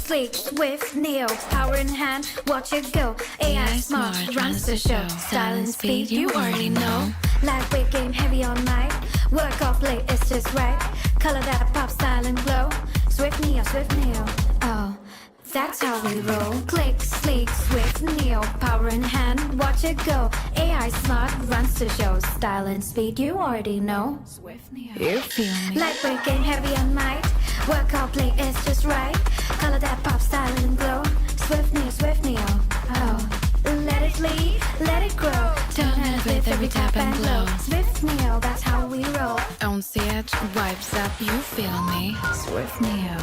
sleek, swift, neo, power in hand, watch it go. AI smart, runs the show. Style and speed, you already know. Lightweight game, heavy on mic. Work off late, it's just right. Color that pop, style and glow. Swift neo, oh, that's how we roll. Click, sleek, swift, neo, power in hand, watch it go. AI smart, runs the show. Style and speed, you already know. Swift neo, you feel me. Lightweight game, heavy on mic. Work out play, it's just right. Color that pop, style and glow. Swift neo, oh. Let it lead, let it grow. Turn and flip every tap and glow. Swift neo, that's how we roll. On set, vibes up, you feel me. Swift neo.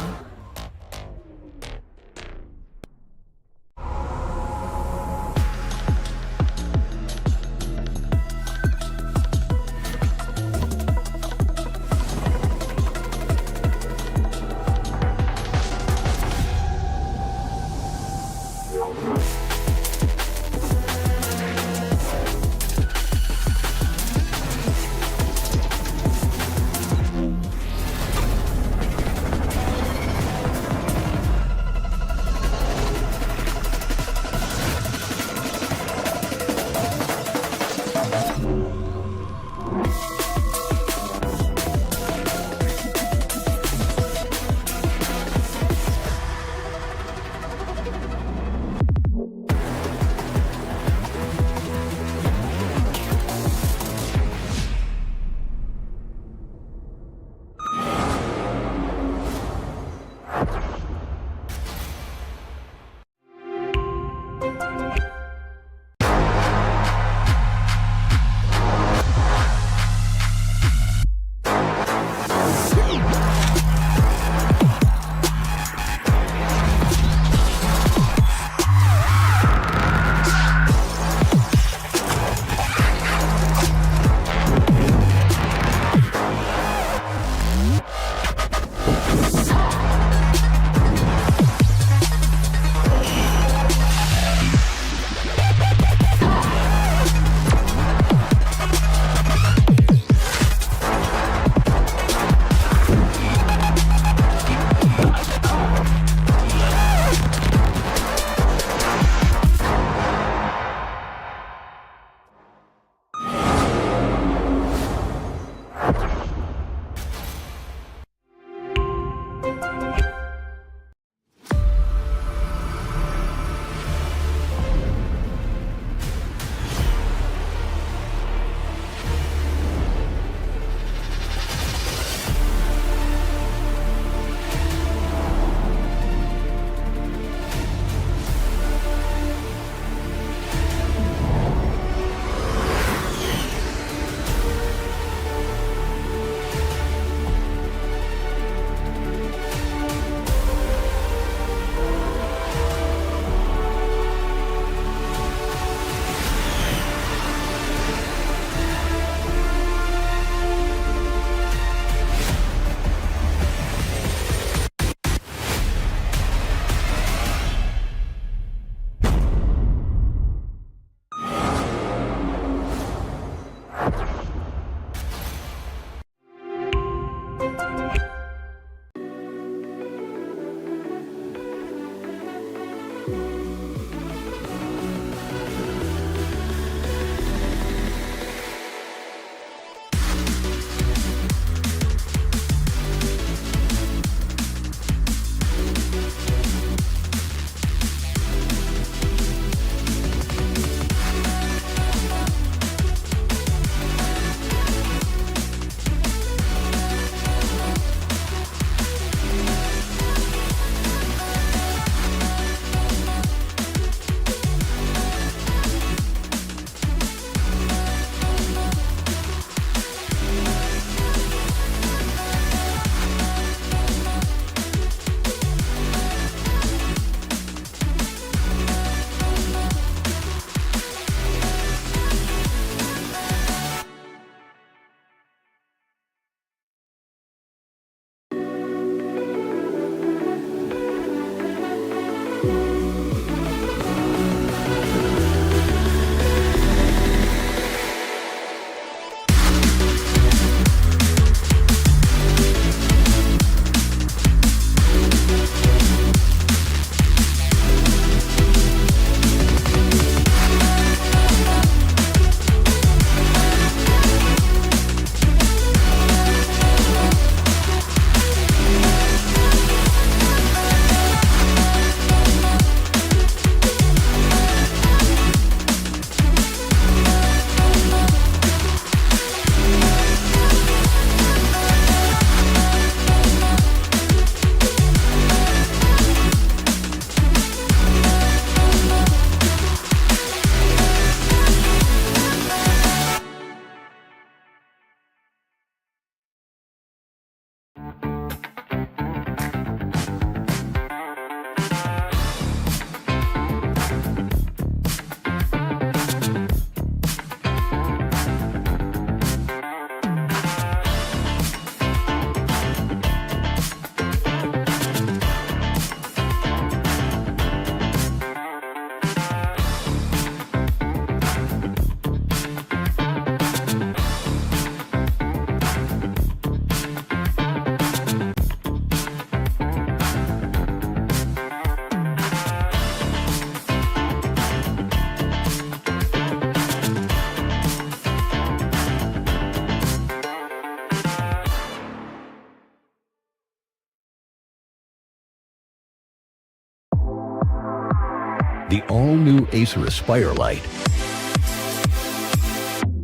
The all-new Acer Aspire Light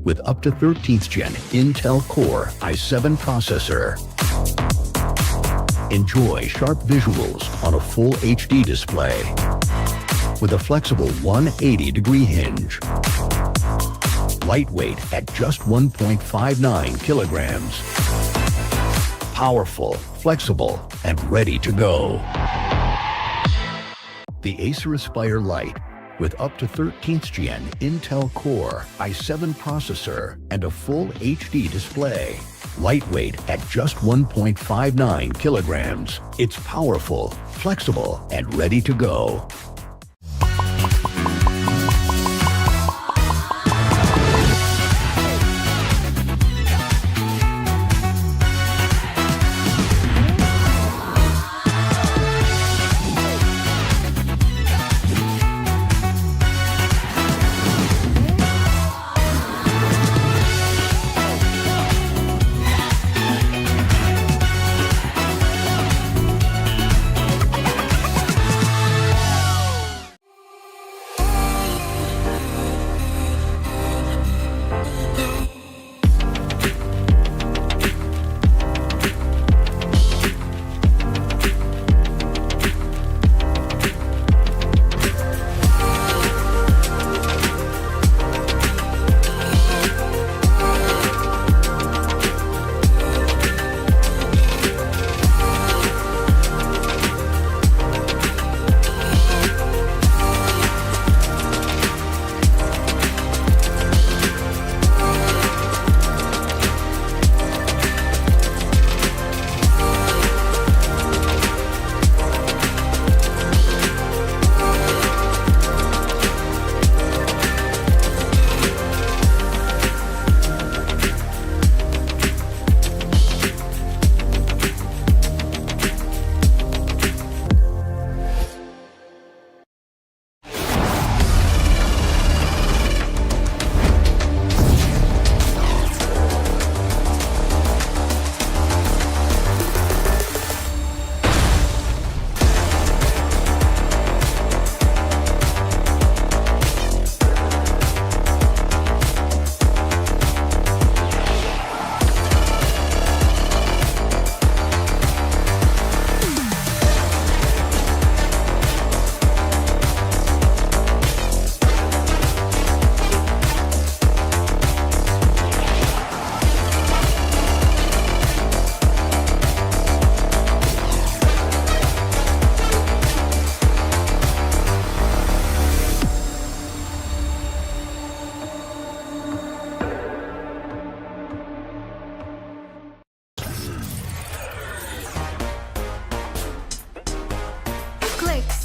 with up to 13th Gen Intel Core i7 processor. Enjoy sharp visuals on a full HD display with a flexible 180-degree hinge. Lightweight at just 1.59 kilograms. Powerful, flexible, and ready to go. The Acer Aspire Light with up to 13th Gen Intel Core i7 processor and a full HD display. Lightweight at just 1.59 kilograms. It's powerful, flexible, and ready to go.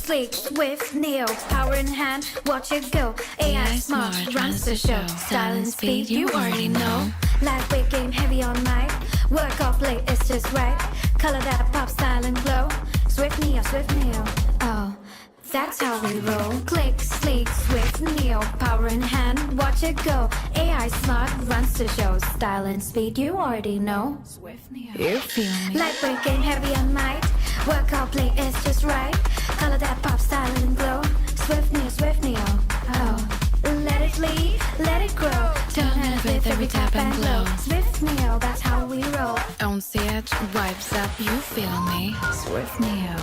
Sleek, swift, neo, power in hand, watch it go. AI smart, runs the show. Style and speed, you already know. Lightweight game, heavy on mic. Work off late, it's just right. Color that pop, style and glow. Swift neo, oh, that's how we roll. Click, sleek, swift, neo, power in hand, watch it go. AI smart, runs the show. Style and speed, you already know. Swift neo, You feel me? lightweight game, heavy on mic. Work out, play, it's just right. Color that pop, style and glow. Swift neo, oh. Let it lead, let it grow. Turn it with every tap and glow. Swift neo, that's how we roll. On stage, vibes up, you feel me? Swift Neo.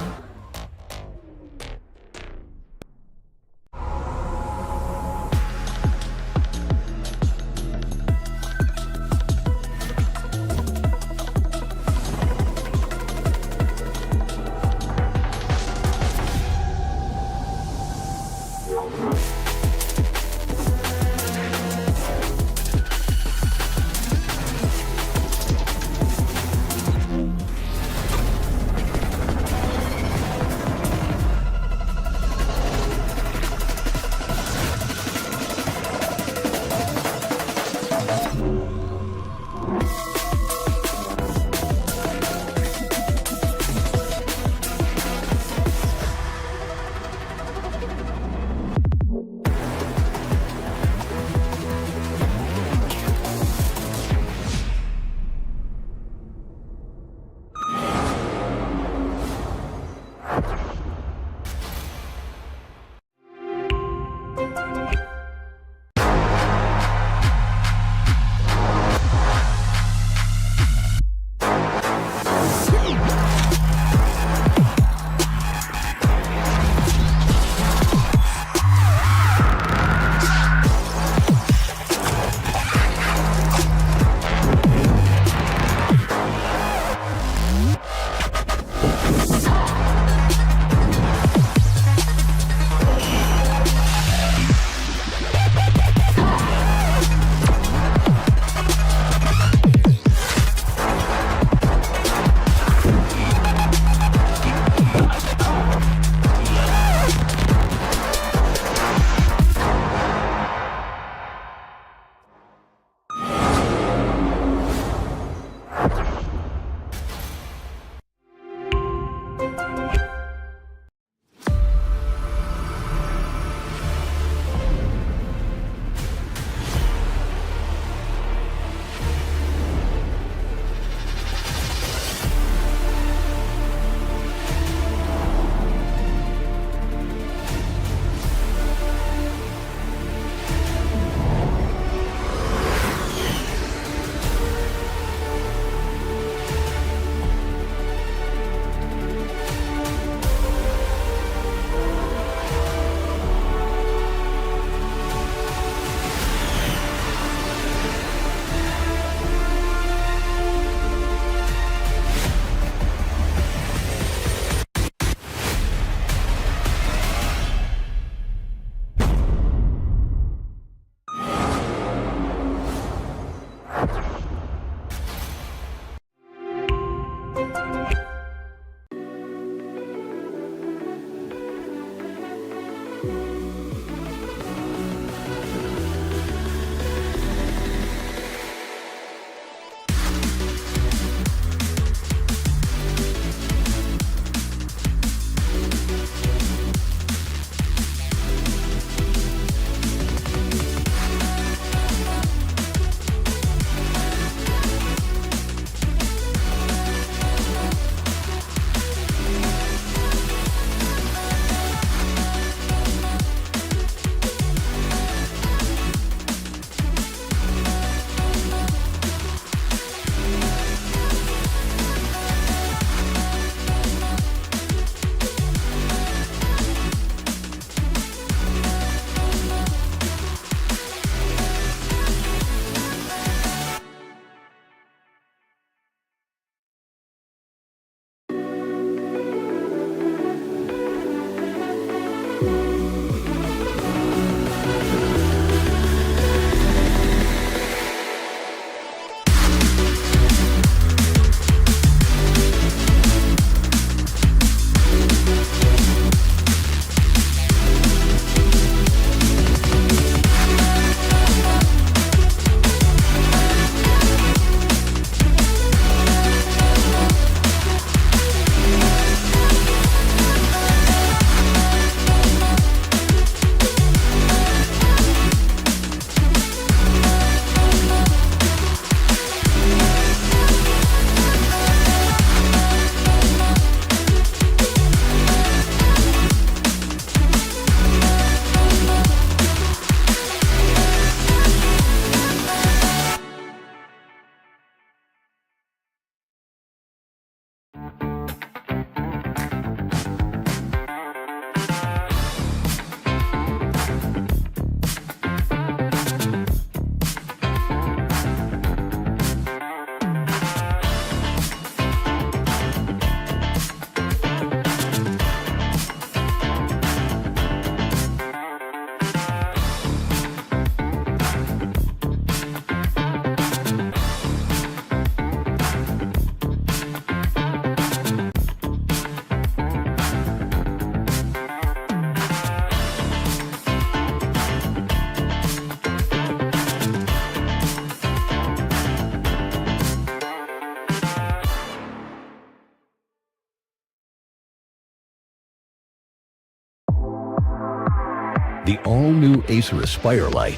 The all-new Acer Aspire Lite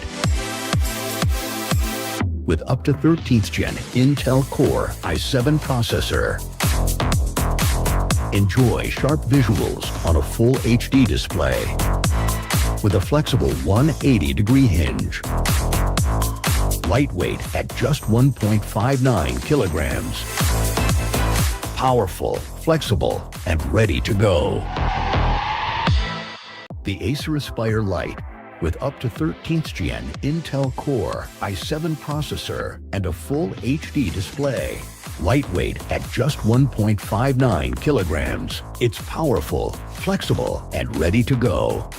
with up to 13th Gen Intel Core i7 processor. Enjoy sharp visuals on a full HD display with a flexible 180-degree hinge. Lightweight at just 1.59 kilograms. Powerful, flexible, and ready to go. The Acer Aspire Lite with up to 13th Gen Intel Core i7 processor and a full HD display. Lightweight at just 1.59 kilograms. It's powerful, flexible, and ready to go.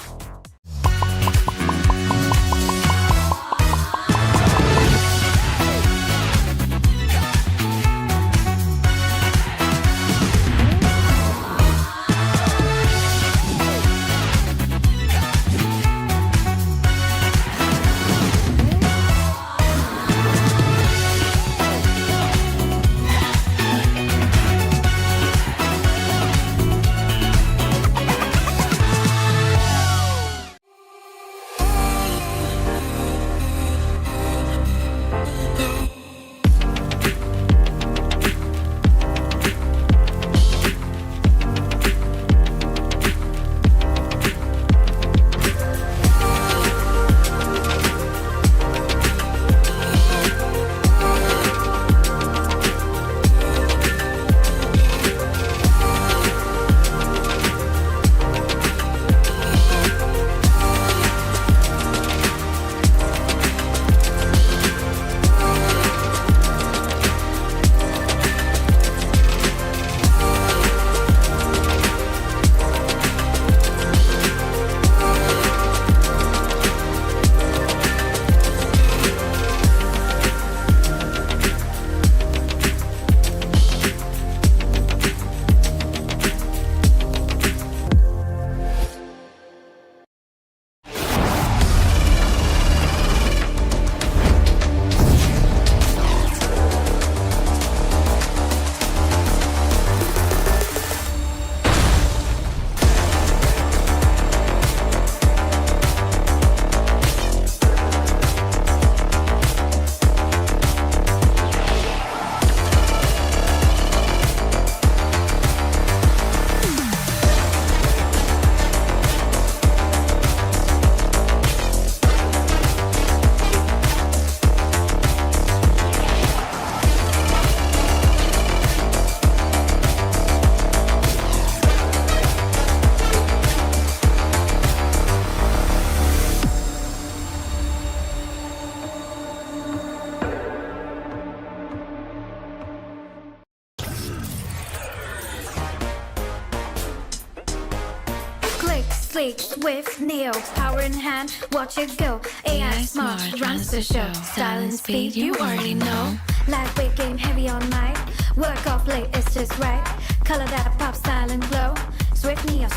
sleek, swift, neo, power in hand, watch it go. AI smart, runs the show. Style and speed, you already know. Lightweight game, heavy on mic. Work off late, it's just right. Color that pop, style and glow. Swift neo,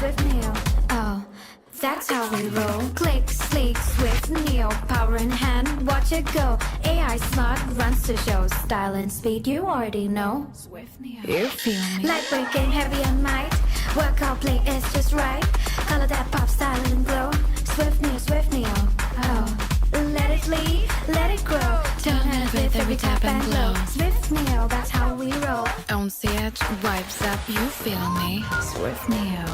oh. That's how we roll. Click, sleek, swift, neo, power in hand, watch it go. AI smart, runs the show. Style and speed, you already know. Swift neo. You feel me? Lightweight game, heavy on might. Work out, play, it's just right. Color that pop, style and glow. Swift neo, oh. Let it lead, let it grow. Turn it with every tap and glow. Swift neo, that's how we roll. On set, vibes up, you feel me? Swift neo.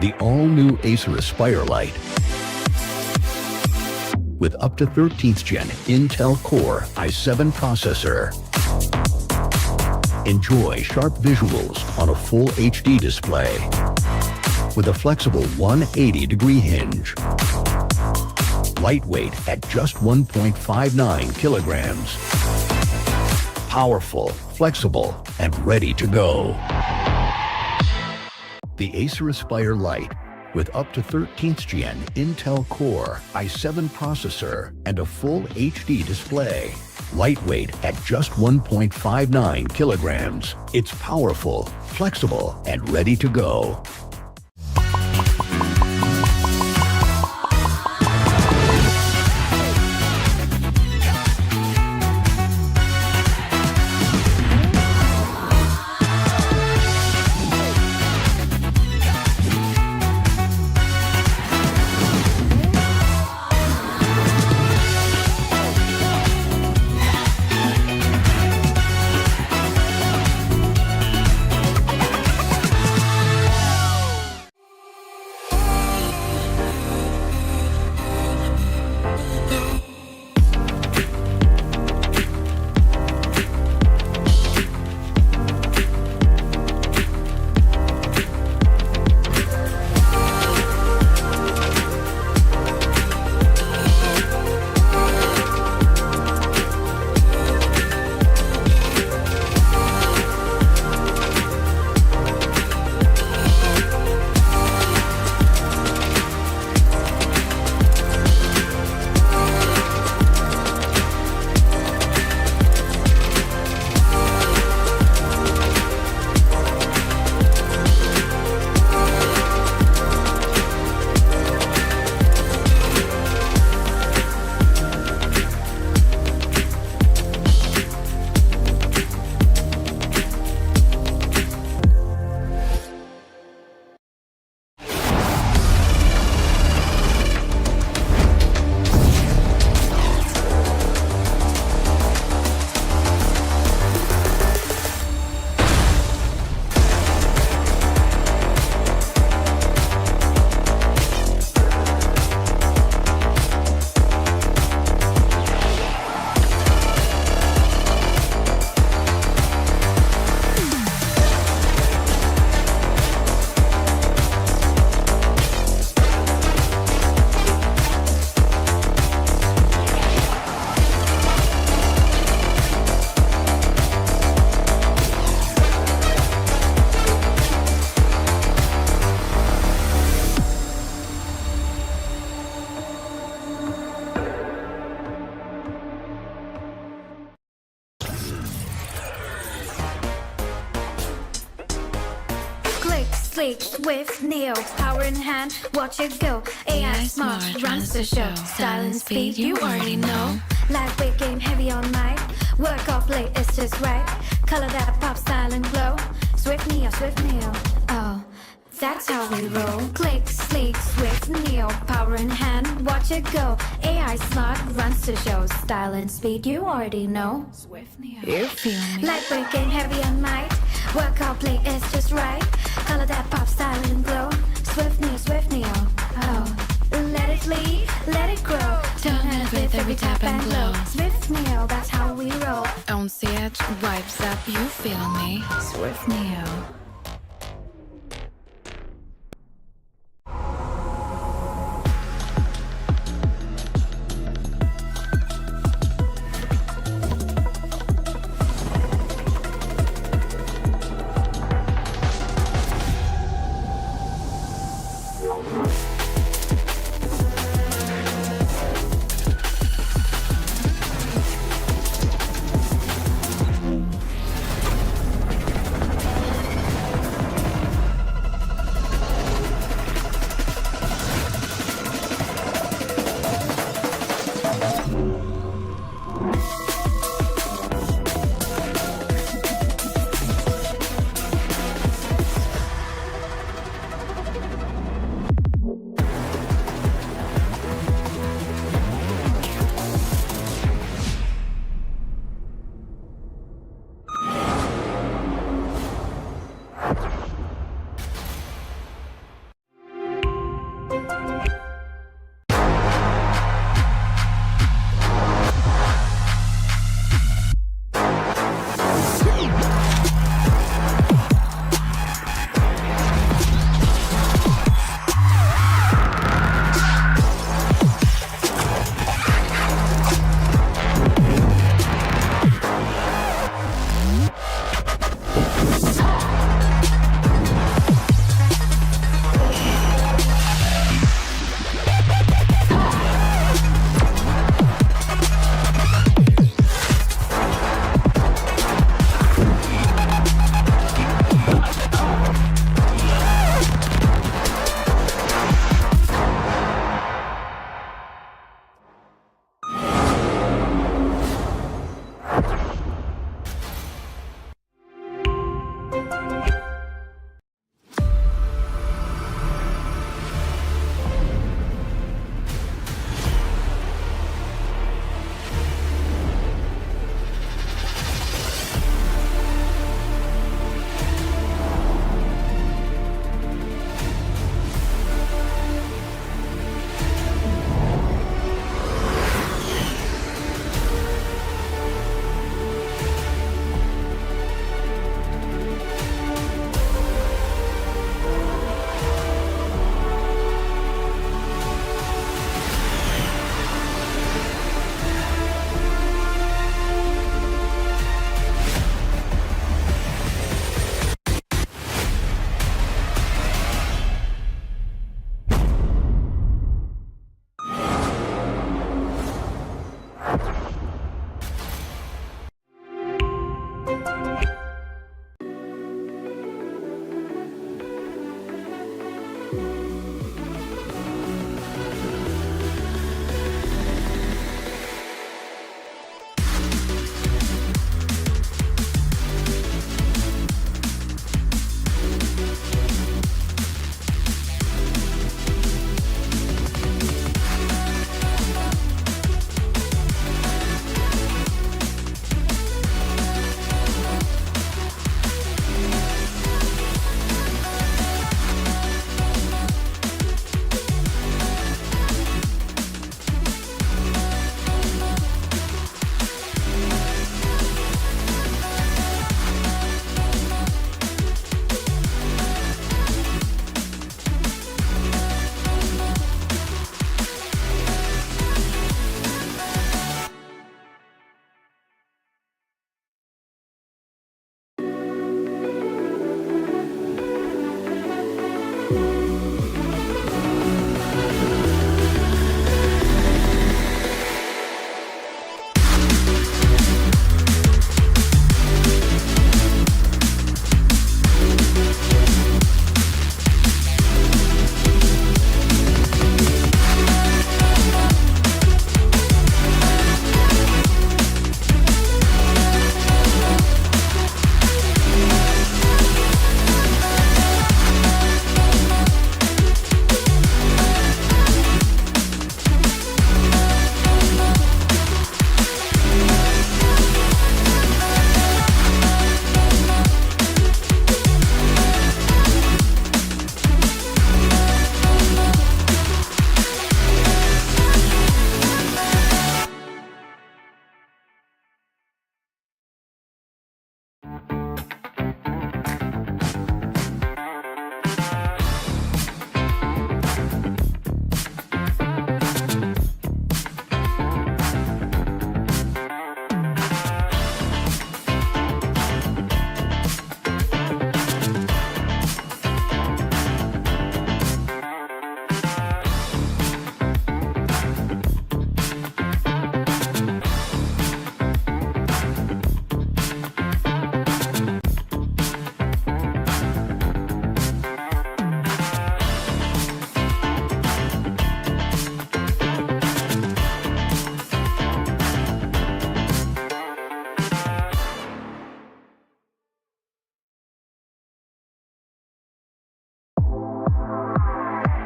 The all-new Acer Aspire Light. With up to 13th Gen Intel Core i7 processor. Enjoy sharp visuals on a full HD display. With a flexible 180-degree hinge. Lightweight at just 1.59 kilograms. Powerful, flexible, and ready to go. The Acer Aspire Light, with up to 13th Gen Intel Core i7 processor and a full HD display. Lightweight at just 1.59 kilograms. It's powerful, flexible, and ready to go. Sleek, swift, neo, power in hand, watch it go. AI smart, runs the show. Style and speed, you already know. Lightweight game, heavy on mic. Work off late, it's just right. Color that pop, style and glow. Swift neo, oh, that's how we roll. Click, sleek, swift, neo, power in hand, watch it go. AI smart, runs the show. Style and speed, you already know. Swift Neo. You feel me? Lightweight game, heavy on mic. Work out play, it's just right. Color that pop, style and glow. Swift neo, oh. Let it lead, let it grow. Turn it with every tap and glow. Swift neo, that's how we roll. On the edge, vibes up, you feel me? Swift Neo.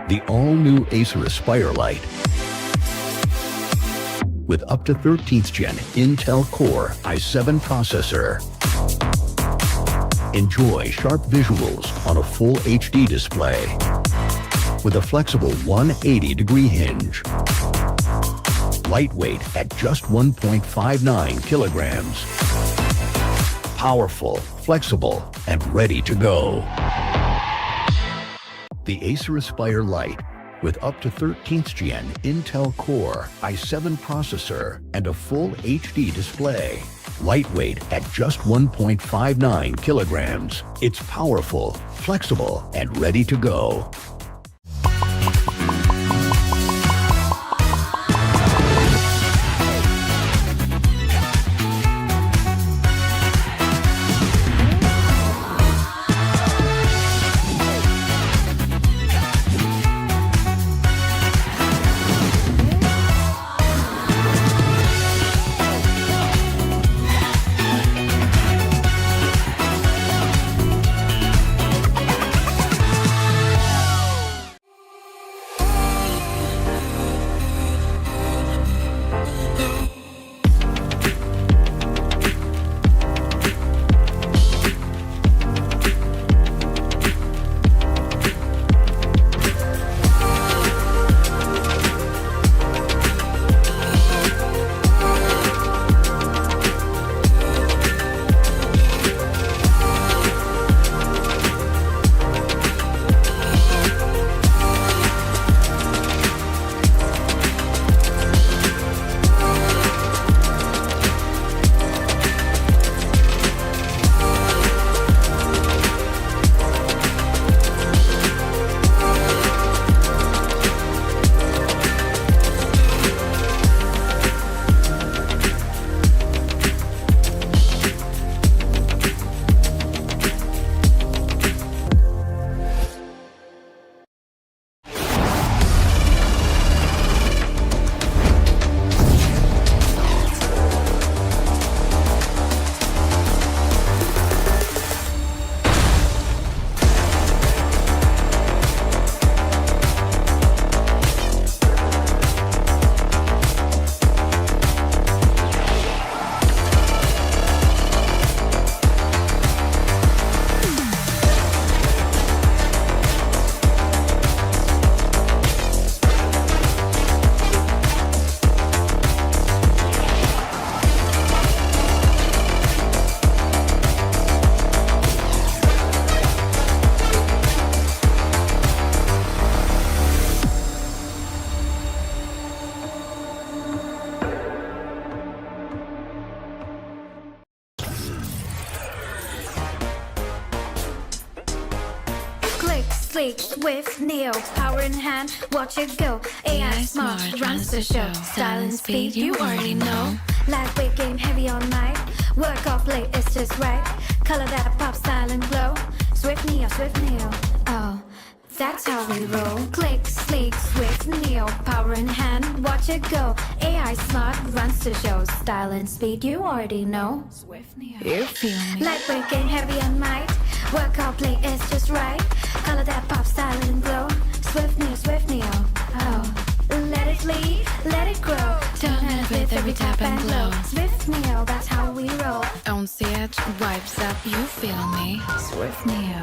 The all-new Acer Aspire Light with up to 13th Gen Intel Core i7 processor. Enjoy sharp visuals on a full HD display with a flexible 180-degree hinge. Lightweight at just 1.59 kilograms. Powerful, flexible, and ready to go. The Acer Aspire Light with up to 13th Gen Intel Core i7 processor and a full HD display. Lightweight at just 1.59 kilograms. It's powerful, flexible, and ready to go. Sleek, swift, neo, power in hand, watch it go. AI smart, runs the show. Style and speed, you already know. Lightweight game, heavy all night. Work off late, it's just right. Color that pop, style and glow. Swift neo, oh, that's how we roll. Click, sleek, swift, neo, power in hand, watch it go. AI smart, runs the show. Style and speed, you already know. Swift neo, You feel me? lightweight game, heavy on might. Work out play is just right. Color that pop, style and glow. Swift neo, oh. Let it lead, let it grow. Turn it with every tap and glow. Swift neo, that's how we roll. On set, vibes up, you feel me? Swift Neo.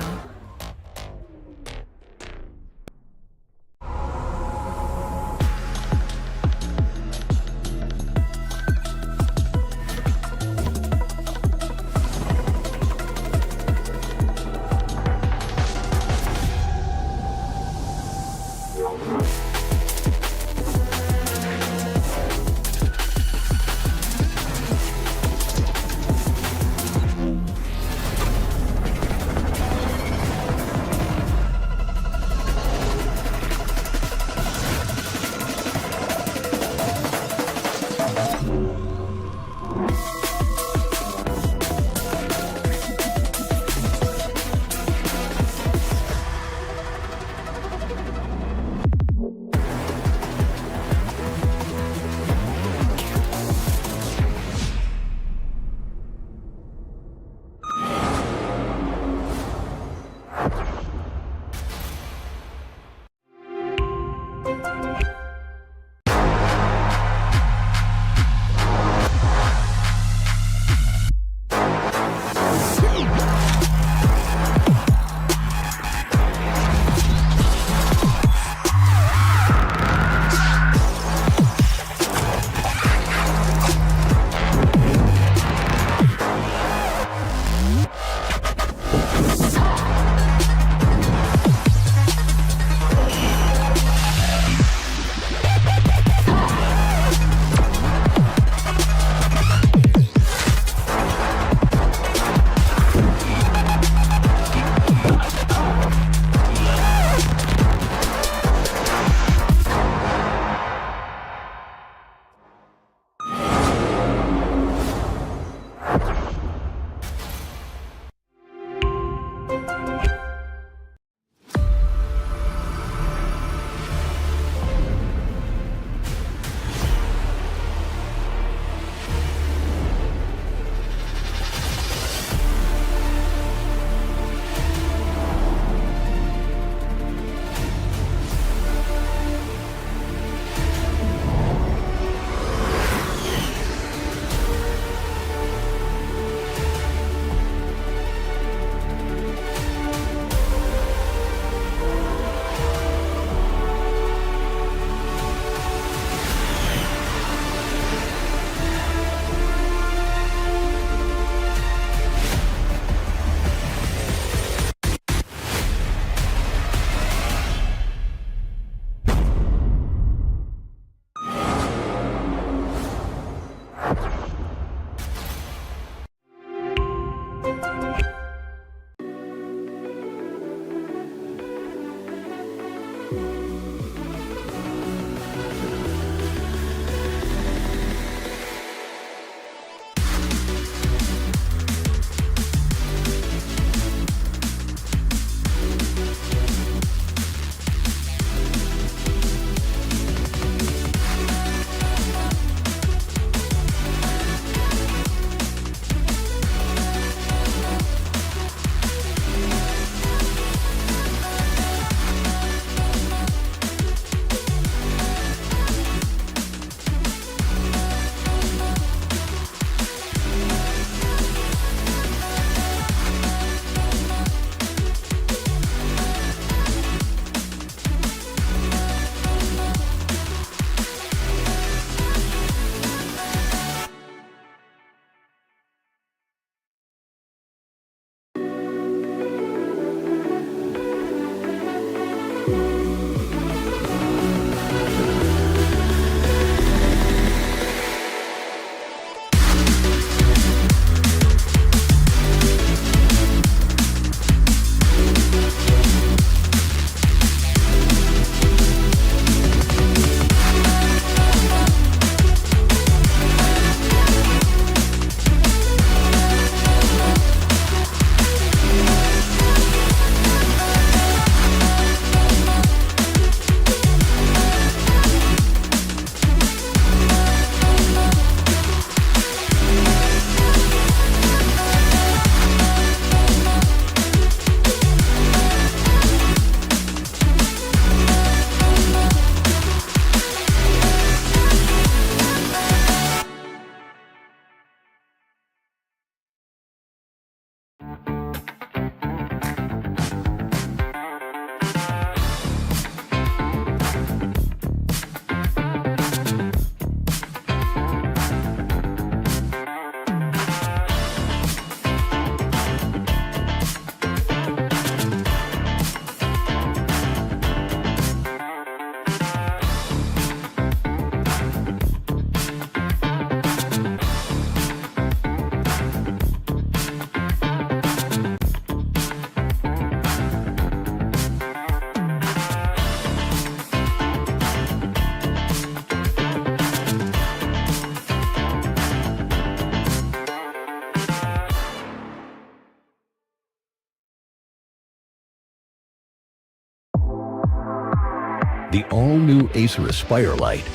The all-new Acer Aspire Lite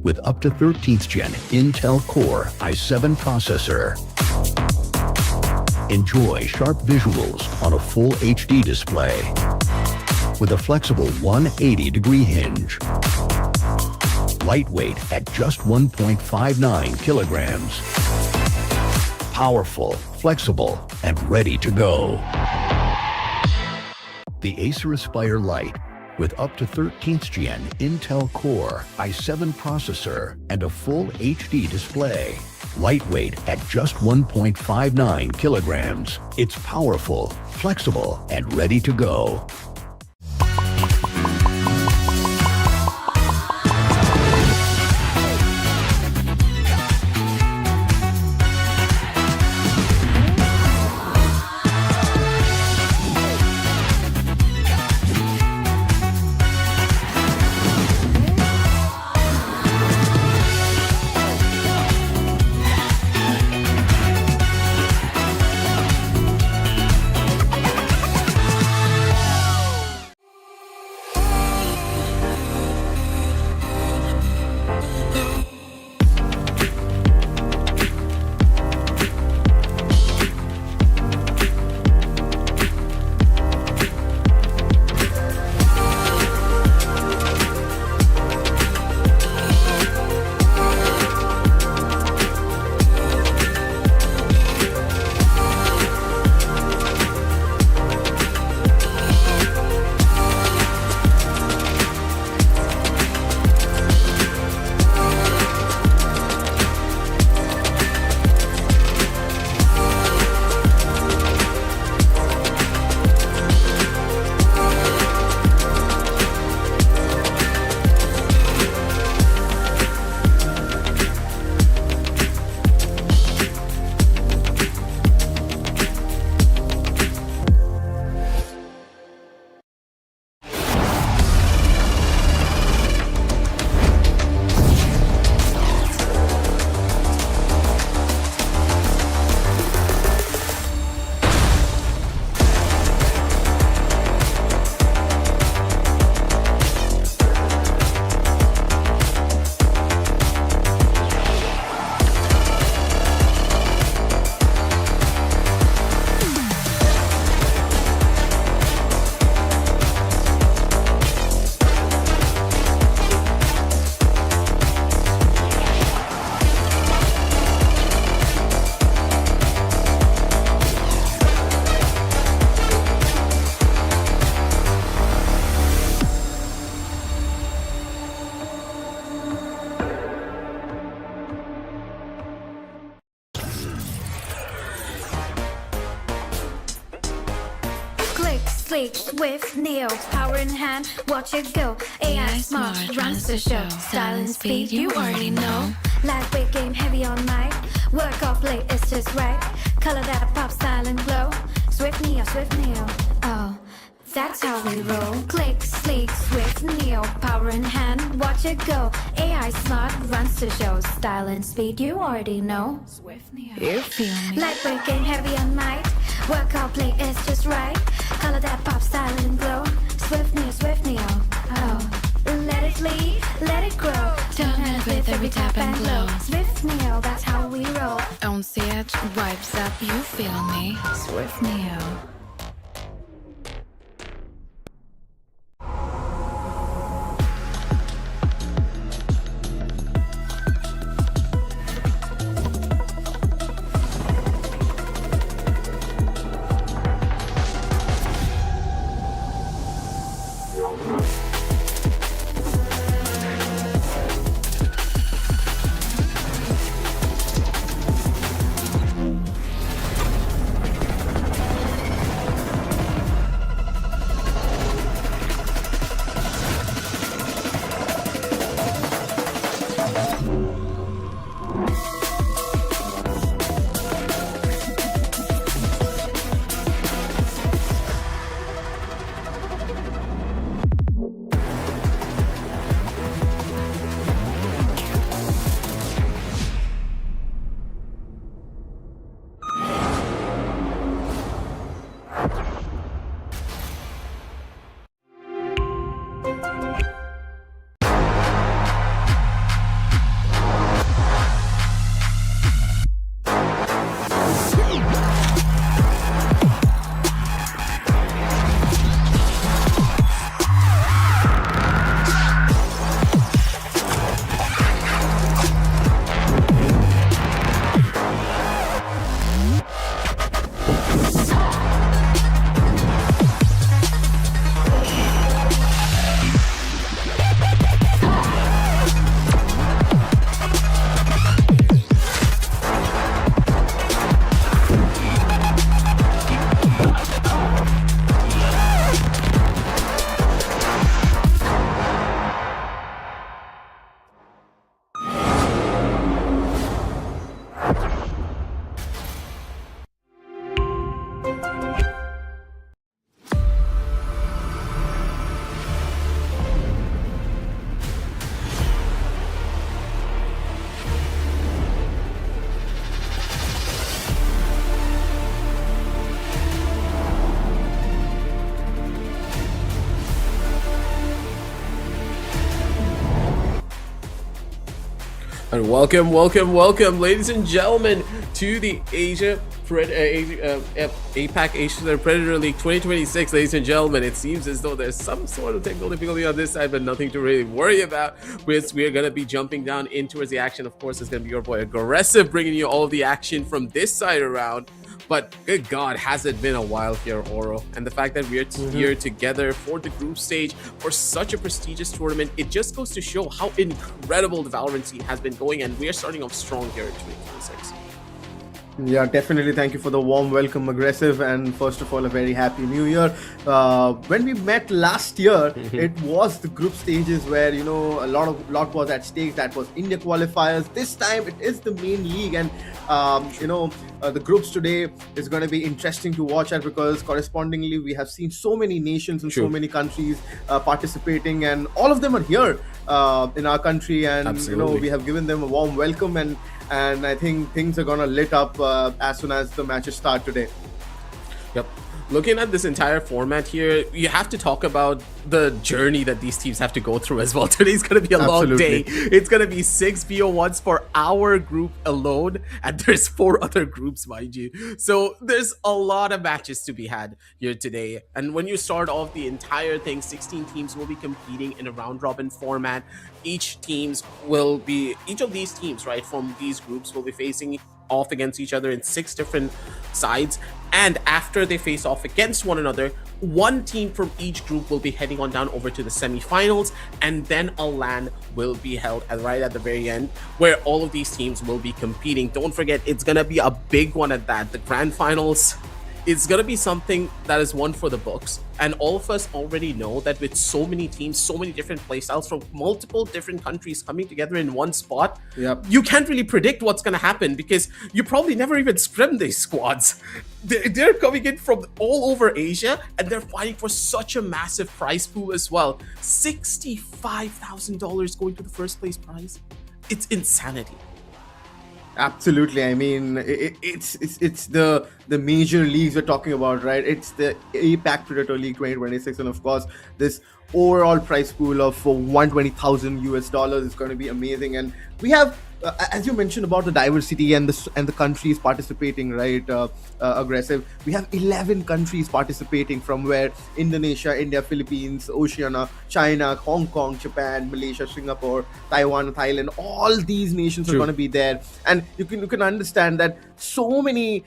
with up to 13th Gen Intel Core i7 processor. Enjoy sharp visuals on a full HD display with a flexible 180-degree hinge. Lightweight at just 1.59 kilograms. Powerful, flexible, and ready to go. The Acer Aspire Lite with up to 13th Gen Intel Core i7 processor and a full HD display. Lightweight at just 1.59 kilograms. It's powerful, flexible, and ready to go. sleek, swift, neo, power in hand, watch it go. AI smart, runs the show. Style and speed, you already know. Lightweight game, heavy on mic. Work off late, it's just right. Color that pop, style and glow. Swift neo, oh. That's how we roll. Click, sleek, swift, neo, power in hand, watch it go. AI smart, runs the show. Style and speed, you already know. Swift Neo, you feel me? Lightweight game, heavy on mic. Work out, play, it's just right. Color that pop, style and glow. Swift neo, oh. Let it lead, let it grow. Turn heads with every tap and glow. Swift neo, that's how we roll. On stage, vibes up, you feel me? Swift Neo. And welcome, ladies and gentlemen, to the APAC Asia Predator League 2026. Ladies and gentlemen, it seems as though there's some sort of technical difficulty on this side, but nothing to really worry about. We are going to be jumping down in towards the action. Of course, it's going to be your boy Aggressive bringing you all of the action from this side around. But good God, has it been a while here, Oro? And the fact that we're here together for the group stage for such a prestigious tournament, it just goes to show how incredible the Valorant scene has been going, and we are starting off strong here in 2026. Yeah, definitely. Thank you for the warm welcome, Aggressive, and first of all, a very happy new year. When we met last year, it was the group stages where, you know, a lot was at stake. That was India qualifiers. This time it is the main league, and the groups today is going to be interesting to watch at, because correspondingly we have seen so many nations and so many countries participating, and all of them are here in our country, and Absolutely. you know, we have given them a warm welcome, and I think things are gonna lit up as soon as the matches start today. Yep. Looking at this entire format here, you have to talk about the journey that these teams have to go through as well. Today's going to be a long day. It's going to be 6 VO1s for our group alone, and there's 4 other groups, mind you. So there's a lot of matches to be had here today. And when you start off the entire thing, 16 teams will be competing in a round-robin format. Each of these teams, right, from these groups will be facing off against each other in 6 different sides, and after they face off against one another, one team from each group will be heading on down over to the semi-finals, and then a LAN will be held right at the very end, where all of these teams will be competing. Don't forget, it's gonna be a big one at that. The grand finals it's going to be something that is one for the books. And all of us already know that with so many teams, so many different playstyles from multiple different countries coming together in one spot, you can't really predict what's going to happen because you probably never even scrimmed these squads. They're coming in from all over Asia and they're fighting for such a massive prize pool as well. $65,000 going to the first place prize. It's insanity. Absolutely. I mean, it's the major leagues we're talking about, right? It's the APAC Predator League 2026, and of course, this overall prize pool of 120,000 US dollars is going to be amazing. And we have, as you mentioned about the diversity and the countries participating, right? Aggressive. We have 11 countries participating, from where Indonesia, India, Philippines, Oceania, China, Hong Kong, Japan, Malaysia, Singapore, Taiwan, Thailand. All these nations are going to be there, and you can understand that so many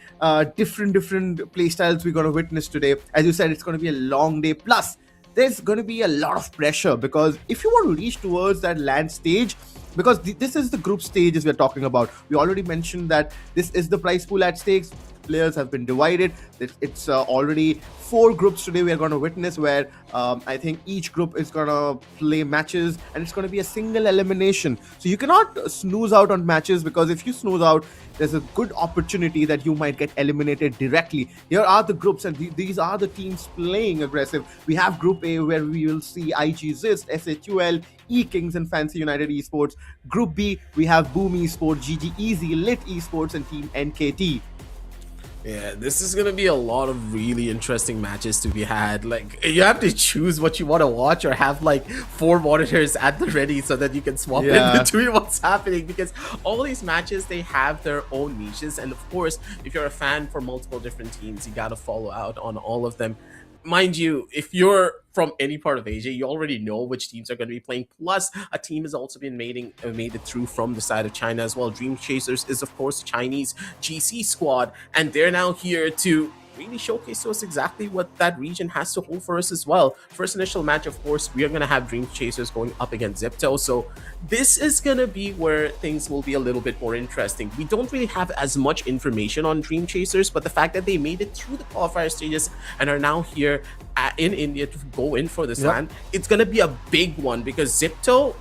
different play styles we're going to witness today. As you said, it's going to be a long day. Plus, there's going to be a lot of pressure because if you want to reach towards that land stage, because this is the group stages we're talking about. We already mentioned that this is the prize pool at stakes. Players have been divided. It's already 4 groups today we are going to witness, where I think each group is going to play matches, and it's going to be a single elimination. So you cannot snooze out on matches, because if you snooze out, there's a good opportunity that you might get eliminated directly. Here are the groups, and these are the teams playing aggressive. We have Group A, where we will see IG Zist, SHUL, E-Kings, and Fancy United Esports. Group B, we have Boom Esports, GG Easy, Lit Esports, and Team NKT. Yeah, this is gonna be a lot of really interesting matches to be had. Like, you have to choose what you want to watch, or have like 4 monitors at the ready so that you can swap in between what's happening, because all these matches, they have their own niches. And of course, if you're a fan for multiple different teams, you gotta follow out on all of them. Mind you, if you're from any part of Asia, you already know which teams are going to be playing. Plus, a team has also been made it through from the side of China as well. Dream Chasers is, of course, a Chinese GC squad, and they're now here to really showcase to us exactly what that region has to hold for us as well. First initial match, of course, we are going to have Dream Chasers going up against Zipto, so this is going to be where things will be a little bit more interesting. We don't really have as much information on Dream Chasers, but the fact that they made it through the qualifier stages and are now here in India to go in for this land, it's going to be a big one, because Zipto,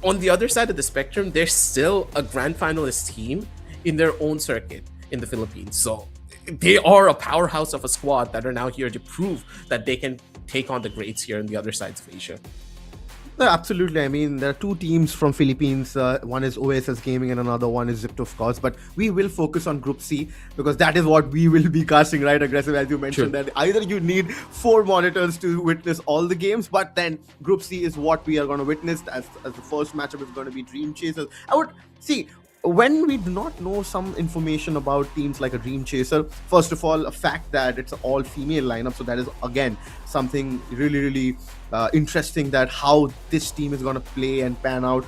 on the other side of the spectrum, they're still a grand finalist team in their own circuit in the Philippines. So they are a powerhouse of a squad that are now here to prove that they can take on the greats here on the other sides of Asia. No, absolutely. I mean, there are 2 teams from Philippines. One is OSS Gaming and another one is Zipto, of course. But we will focus on Group C, because that is what we will be casting, right? Aggressive, as you mentioned, that either you need 4 monitors to witness all the games, but then Group C is what we are going to witness as the first matchup is going to be Dream Chasers. I would see, when we do not know some information about teams like a Dream Chaser, first of all, a fact that it's an all-female lineup, so that is again something really interesting, that how this team is going to play and pan out,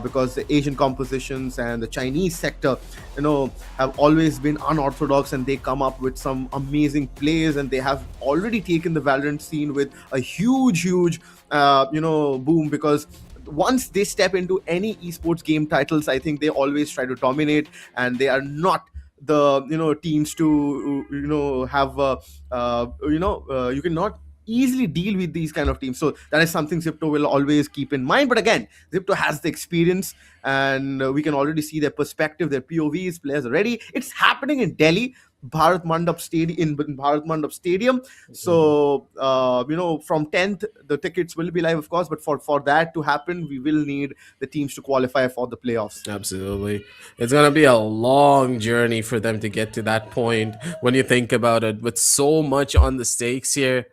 because the Asian compositions and the Chinese sector, have always been unorthodox, and they come up with some amazing plays, and they have already taken the Valorant scene with a huge boom, because once they step into any esports game titles, I think they always try to dominate, and they are not the teams to have you cannot easily deal with these kind of teams. So that is something Zipto will always keep in mind. But again, Zipto has the experience, and we can already see their perspective, their POVs. Players are ready. It's happening in Delhi, Bharat Mandap Stadium. So from 10th the tickets will be live, of course, but for that to happen, we will need the teams to qualify for the playoffs. Absolutely. It's gonna be a long journey for them to get to that point, when you think about it, with so much on the stakes here.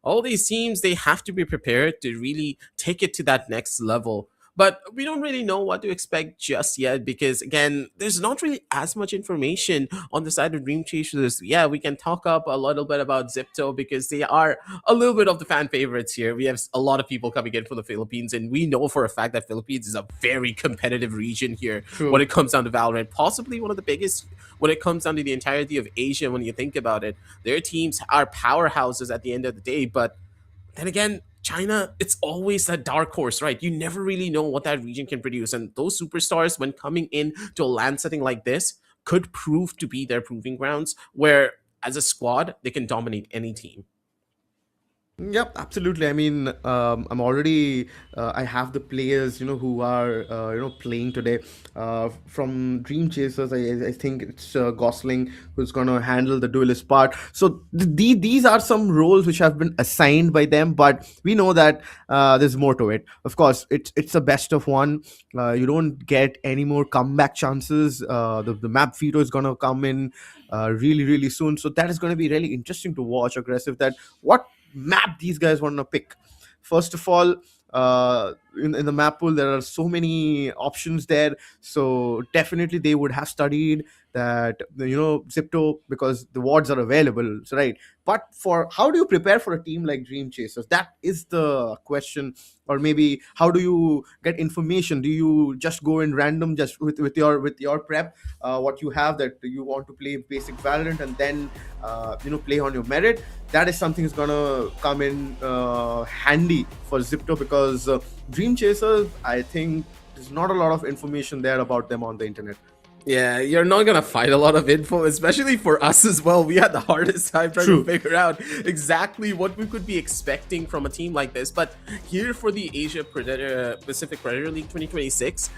All these teams, they have to be prepared to really take it to that next level. But we don't really know what to expect just yet, because again, there's not really as much information on the side of Dream Chasers. Yeah, we can talk up a little bit about Zipto, because they are a little bit of the fan favorites here. We have a lot of people coming in from the Philippines, and we know for a fact that Philippines is a very competitive region here when it comes down to Valorant. Possibly one of the biggest when it comes down to the entirety of Asia. When you think about it, their teams are powerhouses at the end of the day. But then again, China, it's always that dark horse, right? You never really know what that region can produce. And those superstars, when coming in to a land setting like this, could prove to be their proving grounds, where as a squad, they can dominate any team. Yep, absolutely. I mean, I'm already. I have the players, who are playing today. From Dream Chasers, I think it's Gosling who's gonna handle the duelist part. So these are some roles which have been assigned by them, but we know that there's more to it. Of course, it's a best of one. You don't get any more comeback chances. The map veto is gonna come in really really soon, so that is going to be really interesting to watch. Aggressive, that what map these guys want to pick. First of all, in the map pool, there are so many options there. So definitely they would have studied that, Zipto, because the wards are available. So right. But for how do you prepare for a team like Dream Chasers? That is the question. Or maybe how do you get information? Do you just go in random, just with your prep, what you have, that you want to play basic Valorant, and then play on your merit? That is something that's gonna come in handy for Zipto, because Dream Chasers, I think there's not a lot of information there about them on the internet. Yeah, you're not gonna find a lot of info, especially for us as well. We had the hardest time trying to figure out exactly what we could be expecting from a team like this. But here for the Pacific Predator League 2026,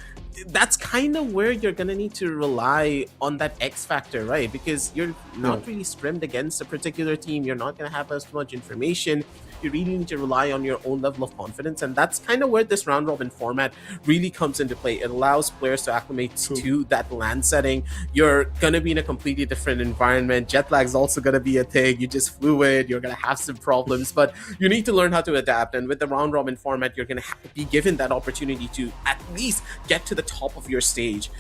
that's kind of where you're gonna need to rely on that X factor, right? Because you're not really scrimmed against a particular team. You're not gonna have as much information. You really need to rely on your own level of confidence, and that's kind of where this round robin format really comes into play. It allows players to acclimate to that land setting. You're gonna be in a completely different environment. Jet lag is also gonna be a thing. You just flew in, you're gonna have some problems, but you need to learn how to adapt. And with the round robin format, you're gonna be given that opportunity to at least get to the top of your stage.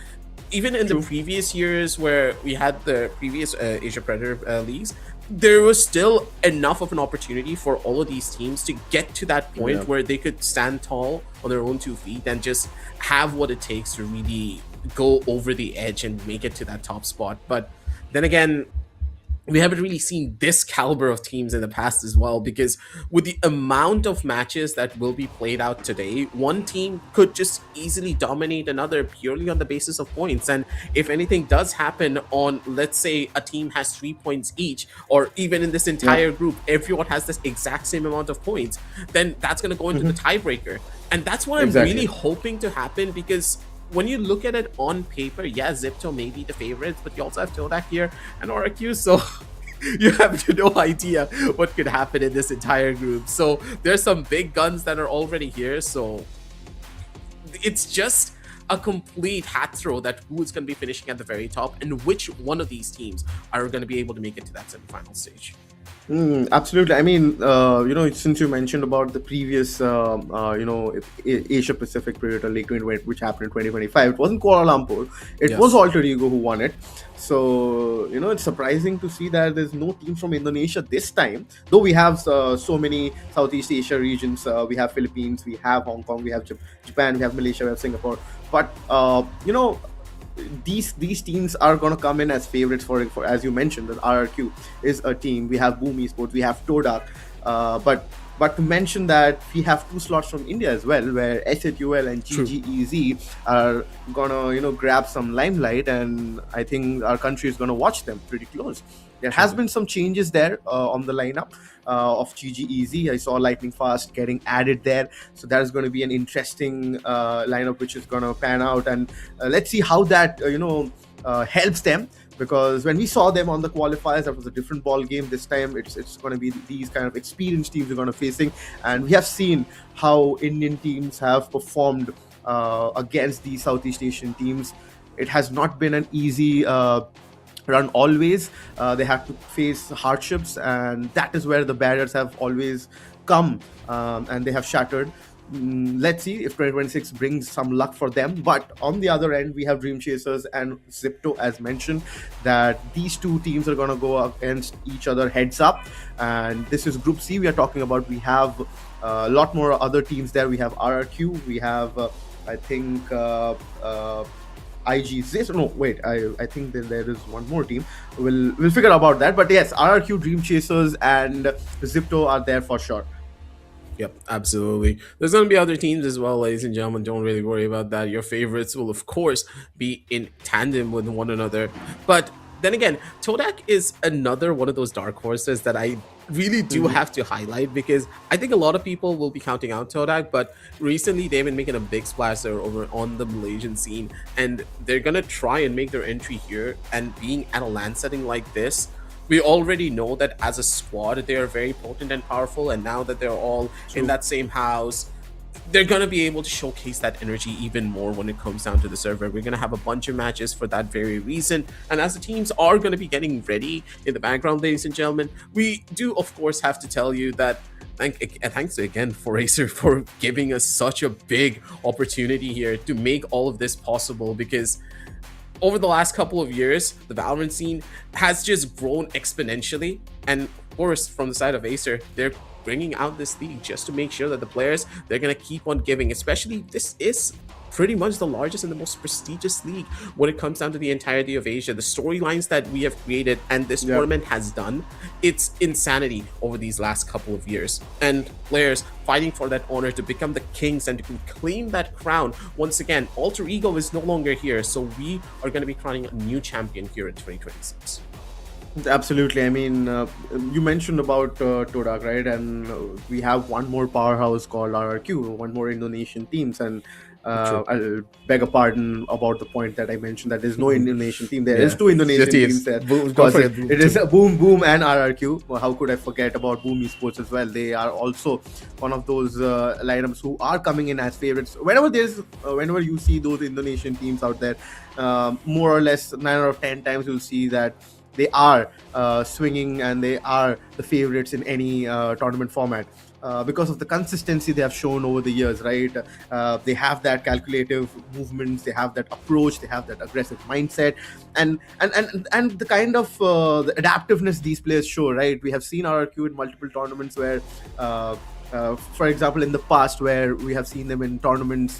Even in the previous years where we had the previous Asia Predator leagues, there was still enough of an opportunity for all of these teams to get to that point where they could stand tall on their own 2 feet and just have what it takes to really go over the edge and make it to that top spot. But then again, we haven't really seen this caliber of teams in the past as well, because with the amount of matches that will be played out today, one team could just easily dominate another purely on the basis of points. And if anything does happen on, let's say, a team has 3 points each, or even in this entire group, everyone has this exact same amount of points, then that's going to go into the tiebreaker. And that's what I'm really hoping to happen, because when you look at it on paper, yeah, Zipto may be the favorites, but you also have Todak here and RQ, so you have no idea what could happen in this entire group. So there's some big guns that are already here, so it's just a complete hat throw that who is going to be finishing at the very top and which one of these teams are going to be able to make it to that semifinal stage. Absolutely. I mean, since you mentioned about the previous, Asia Pacific Predator League, which happened in 2025, it wasn't Kuala Lumpur. It was Alter Ego who won it. So, it's surprising to see that there's no team from Indonesia this time. Though we have so many Southeast Asia regions. We have Philippines, we have Hong Kong, we have Japan, we have Malaysia, we have Singapore. But, these teams are going to come in as favorites for as you mentioned, that RRQ is a team. We have Boom Esports, we have Todak, but to mention that we have 2 slots from India as well, where SHUL and GGEZ are gonna grab some limelight, and I think our country is gonna watch them pretty close. There has been some changes there on the lineup of GGEZ. I saw Lightning Fast getting added there, so that is going to be an interesting lineup which is going to pan out, and let's see how that helps them, because when we saw them on the qualifiers, that was a different ball game. This time it's going to be these kind of experienced teams we're going to facing, and we have seen how Indian teams have performed against these Southeast Asian teams. It has not been an easy run always. They have to face hardships, and that is where the barriers have always come, and they have shattered. Let's see if 2026 brings some luck for them. But on the other end, we have Dream Chasers and Zipto, as mentioned, that these 2 teams are going to go against each other heads up. And this is Group C we are talking about. We have a lot more other teams there. We have RRQ, we have I think IGZ. No, wait. I think there is one more team. We'll figure about that. But yes, RRQ, Dream Chasers, and Zipto are there for sure. Yep, absolutely. There's going to be other teams as well, ladies and gentlemen. Don't really worry about that. Your favorites will, of course, be in tandem with one another. But then again, Todak is another one of those dark horses that I really do have to highlight, because I think a lot of people will be counting out Todak, but recently they've been making a big splash there over on the Malaysian scene, and they're gonna try and make their entry here. And being at a LAN setting like this, we already know that as a squad they are very potent and powerful, and now that they're all in that same house, they're going to be able to showcase that energy even more when it comes down to the server. We're going to have a bunch of matches for that very reason. And as the teams are going to be getting ready in the background, ladies and gentlemen, we do, of course, have to tell you that thanks again for Acer for giving us such a big opportunity here to make all of this possible, because over the last couple of years, the Valorant scene has just grown exponentially. And of course, from the side of Acer, they're bringing out this league just to make sure that the players, they're going to keep on giving. Especially, this is pretty much the largest and the most prestigious league when it comes down to the entirety of Asia. The storylines that we have created and this tournament has done, it's insanity over these last couple of years. And players fighting for that honor to become the kings and to claim that crown. Once again, Alter Ego is no longer here, so we are going to be crowning a new champion here in 2026. Absolutely. I mean, you mentioned about Todak, right? And we have one more powerhouse called RRQ, one more Indonesian teams. And I'll beg a pardon about the point that I mentioned that there's no Indonesian team. There is two Indonesian teams there. It is Boom Boom and RRQ. Well, how could I forget about Boom Esports as well? They are also one of those lineups who are coming in as favorites. Whenever you see those Indonesian teams out there, more or less 9 out of 10 times you'll see that they are swinging and they are the favorites in any tournament format because of the consistency they have shown over the years, right? They have that calculative movements, they have that approach, they have that aggressive mindset, and the kind of the adaptiveness these players show, right? We have seen RRQ in multiple tournaments where for example, in the past, where we have seen them in tournaments,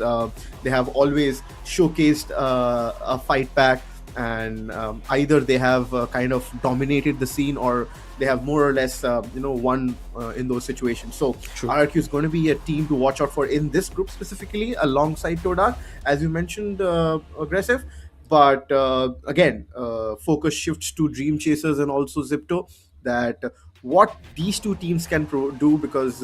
they have always showcased a fight back, and either they have kind of dominated the scene, or they have more or less won in those situations. So RRQ is going to be a team to watch out for in this group specifically, alongside Todak, as you mentioned, aggressive. But again, focus shifts to Dream Chasers and also Zipto, that what these two teams can do, because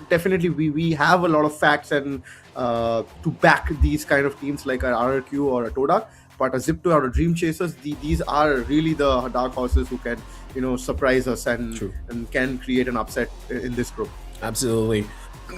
definitely we have a lot of facts and to back these kind of teams like an RRQ or a Todak. But a Zipto or a Dream Chasers, these are really the dark horses who can, surprise us and can create an upset in this group. Absolutely.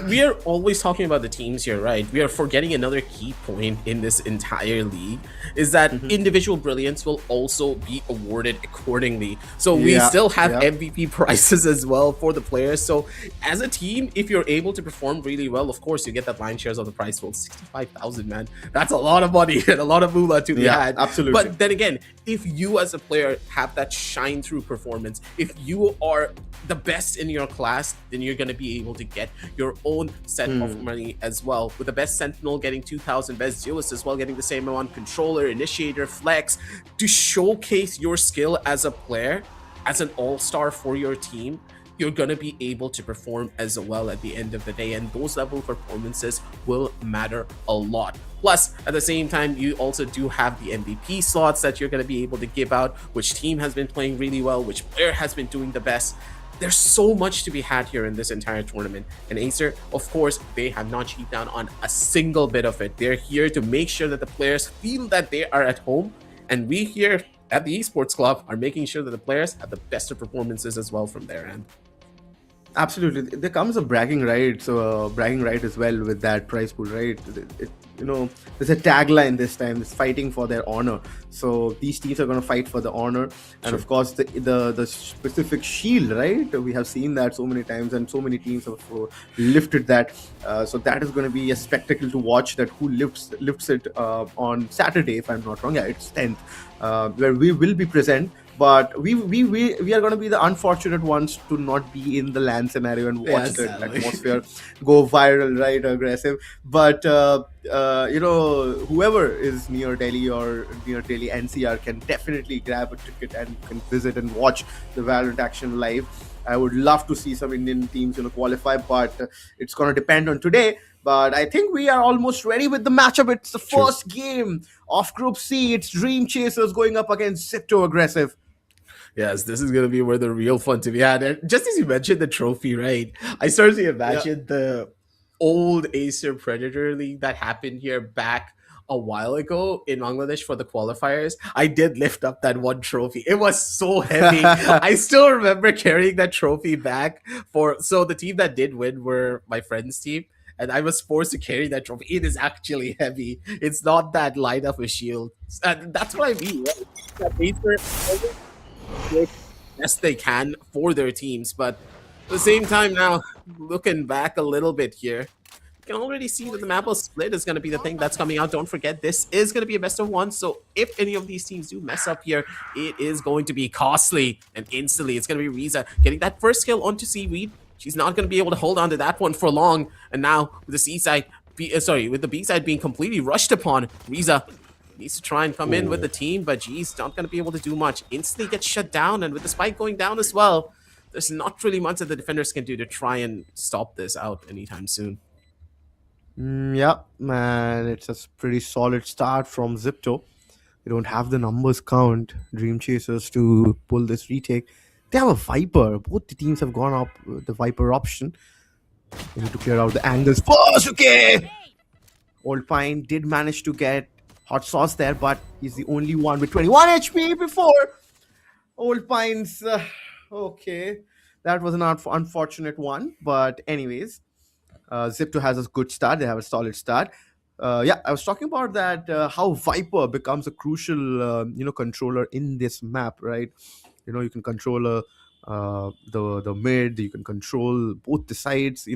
We are always talking about the teams here, right? We are forgetting another key point in this entire league is that individual brilliance will also be awarded accordingly. So we still have MVP prizes as well for the players. So as a team, if you're able to perform really well, of course, you get that line shares of the prize pool. 65,000, man. That's a lot of money and a lot of moolah to be had. Absolutely. But then again, if you as a player have that shine through performance, if you are the best in your class, then you're going to be able to get your own set of money as well, with the best Sentinel getting 2,000, best Duelist as well getting the same amount, Controller, Initiator, Flex, to showcase your skill as a player, as an all-star for your team. You're going to be able to perform as well at the end of the day, and those level of performances will matter a lot. Plus, at the same time, you also do have the MVP slots that you're going to be able to give out, which team has been playing really well, which player has been doing the best. There's so much to be had here in this entire tournament. And Acer, of course, they have not cheated down on a single bit of it. They're here to make sure that the players feel that they are at home. And we here at the Esports Club are making sure that the players have the best of performances as well from their end. Absolutely. There comes a bragging right as well with that prize pool, right? There's a tagline this time, it's fighting for their honor. So these teams are going to fight for the honor. And of course, the specific shield, right? We have seen that so many times, and so many teams have lifted that. So that is going to be a spectacle to watch, that who lifts it on Saturday, if I'm not wrong. Yeah, it's 10th, where we will be present. But we are going to be the unfortunate ones to not be in the LAN scenario and watch the atmosphere go viral, right? Aggressive. But whoever is near Delhi or near Delhi NCR can definitely grab a ticket and can visit and watch the Valorant action live. I would love to see some Indian teams qualify, but it's going to depend on today. But I think we are almost ready with the matchup. It's the True. first game of Group C. It's Dream Chasers going up against Zipto Aggressive. Yes, this is gonna be where the real fun to be had. And just as you mentioned the trophy, right? I started to imagine the old Acer Predator League that happened here back a while ago in Bangladesh for the qualifiers. I did lift up that one trophy. It was so heavy. I still remember carrying that trophy back so the team that did win were my friend's team. And I was forced to carry that trophy. It is actually heavy. It's not that light of a shield. And that's what I mean. Right? That Acer best they can for their teams, but at the same time now, looking back a little bit here, you can already see that the map of split is going to be the thing that's coming out. Don't forget, this is going to be a best of one, so if any of these teams do mess up here, it is going to be costly, and instantly it's going to be Riza getting that first kill onto Seaweed. She's not going to be able to hold on to that one for long, and now with the C side, with the B side being completely rushed upon, Riza needs to try and come in with the team, but geez, not going to be able to do much. Instantly gets shut down, and with the spike going down as well, there's not really much that the defenders can do to try and stop this out anytime soon. Yeah, man, it's a pretty solid start from Zipto. They don't have the numbers count, Dream Chasers, to pull this retake. They have a Viper. Both the teams have gone up with the Viper option. They need to clear out the angles first. Okay! Old Pine did manage to get Hot Sauce there, but he's the only one with 21 HP before. Old Pines, okay. That was an unfortunate one, but anyways, Zipto has a good start. They have a solid start. Yeah, I was talking about that, how Viper becomes a crucial, controller in this map, right? You can control the mid, you can control both the sides.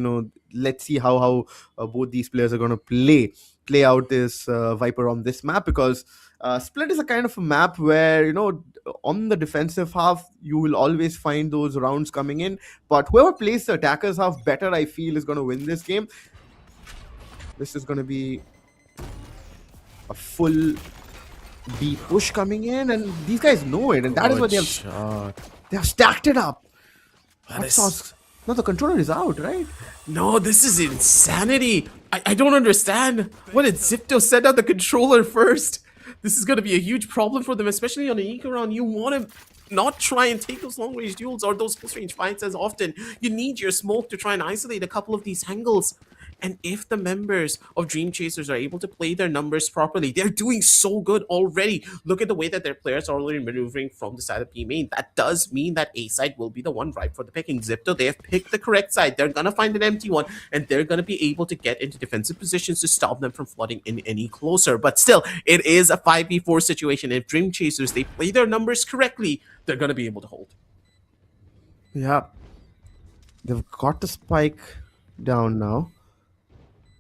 Let's see how both these players are going to play out this Viper on this map, because Split is a kind of a map where, on the defensive half, you will always find those rounds coming in, but whoever plays the attackers half better, I feel, is going to win this game. This is going to be a full B push coming in, and these guys know it, and that is what they have stacked it up. No, the controller is out, right? No, this is insanity. I don't understand. What did Zipto send out the controller first? This is going to be a huge problem for them, especially on an eco round. You want to not try and take those long range duels or those close range fights as often. You need your smoke to try and isolate a couple of these angles. And if the members of Dream Chasers are able to play their numbers properly, they're doing so good already. Look at the way that their players are already maneuvering from the side of B main. That does mean that A side will be the one ripe for the picking. Zipto, they have picked the correct side. They're going to find an empty one, and they're going to be able to get into defensive positions to stop them from flooding in any closer. But still, it is a 5v4 situation. If Dream Chasers, they play their numbers correctly, they're going to be able to hold. Yeah. They've got the spike down now.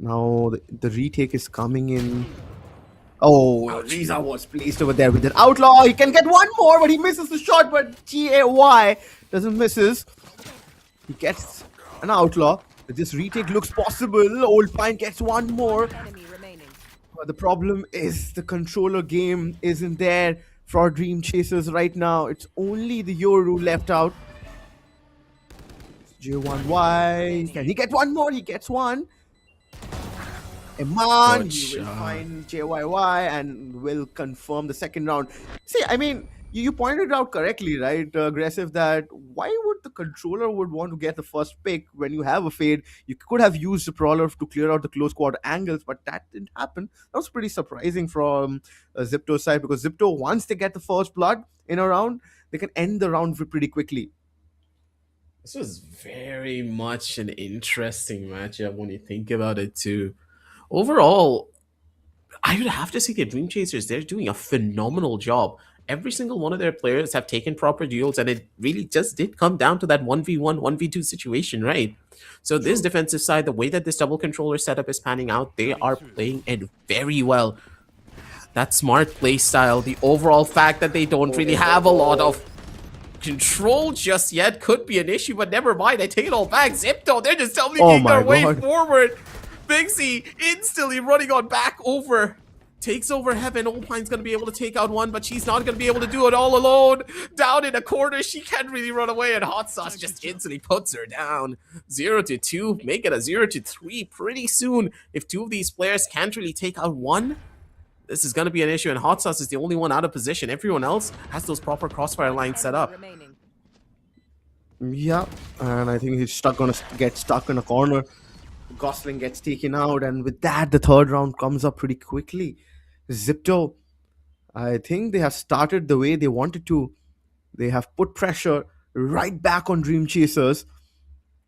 Now the retake is coming in. Oh, Riza was placed over there with an outlaw. He can get one more, but he misses the shot. But GAY doesn't misses. He gets an outlaw. This retake looks possible. Old Pine gets one more. But the problem is the controller game isn't there for Dream Chasers right now. It's only the Yoru left out. J1Y. Can he get one more? He gets one. Eman, he will find JYY and will confirm the second round. See, I mean, you pointed out correctly, right, Aggressive, that why would the controller would want to get the first pick when you have a fade? You could have used the Prowler to clear out the close quarter angles, but that didn't happen. That was pretty surprising from Zipto's side, because Zipto, once they get the first blood in a round, they can end the round pretty quickly. This was very much an interesting matchup when you think about it too. Overall, I would have to say the Dream Chasers, they're doing a phenomenal job. Every single one of their players have taken proper duels, and it really just did come down to that 1v1, 1v2 situation, right? So this defensive side, the way that this double controller setup is panning out, they are playing it very well. That smart play style, the overall fact that they don't really have a lot of control just yet could be an issue, but never mind. I take it all back. Zipto, they're just making their way forward. Big Z instantly running on back over takes over Heaven. Alpine's gonna be able to take out one, but she's not gonna be able to do it all alone. Down in a corner, she can't really run away, and Hot Sauce just instantly puts her down. 0-2, make it a 0-3 pretty soon. If two of these players can't really take out one, this is gonna be an issue, and Hot Sauce is the only one out of position. Everyone else has those proper crossfire lines set up. Yeah, and I think he's gonna get stuck in a corner. Gosling gets taken out, and with that, the third round comes up pretty quickly. Zipto, I think they have started the way they wanted to. They have put pressure right back on Dream Chasers,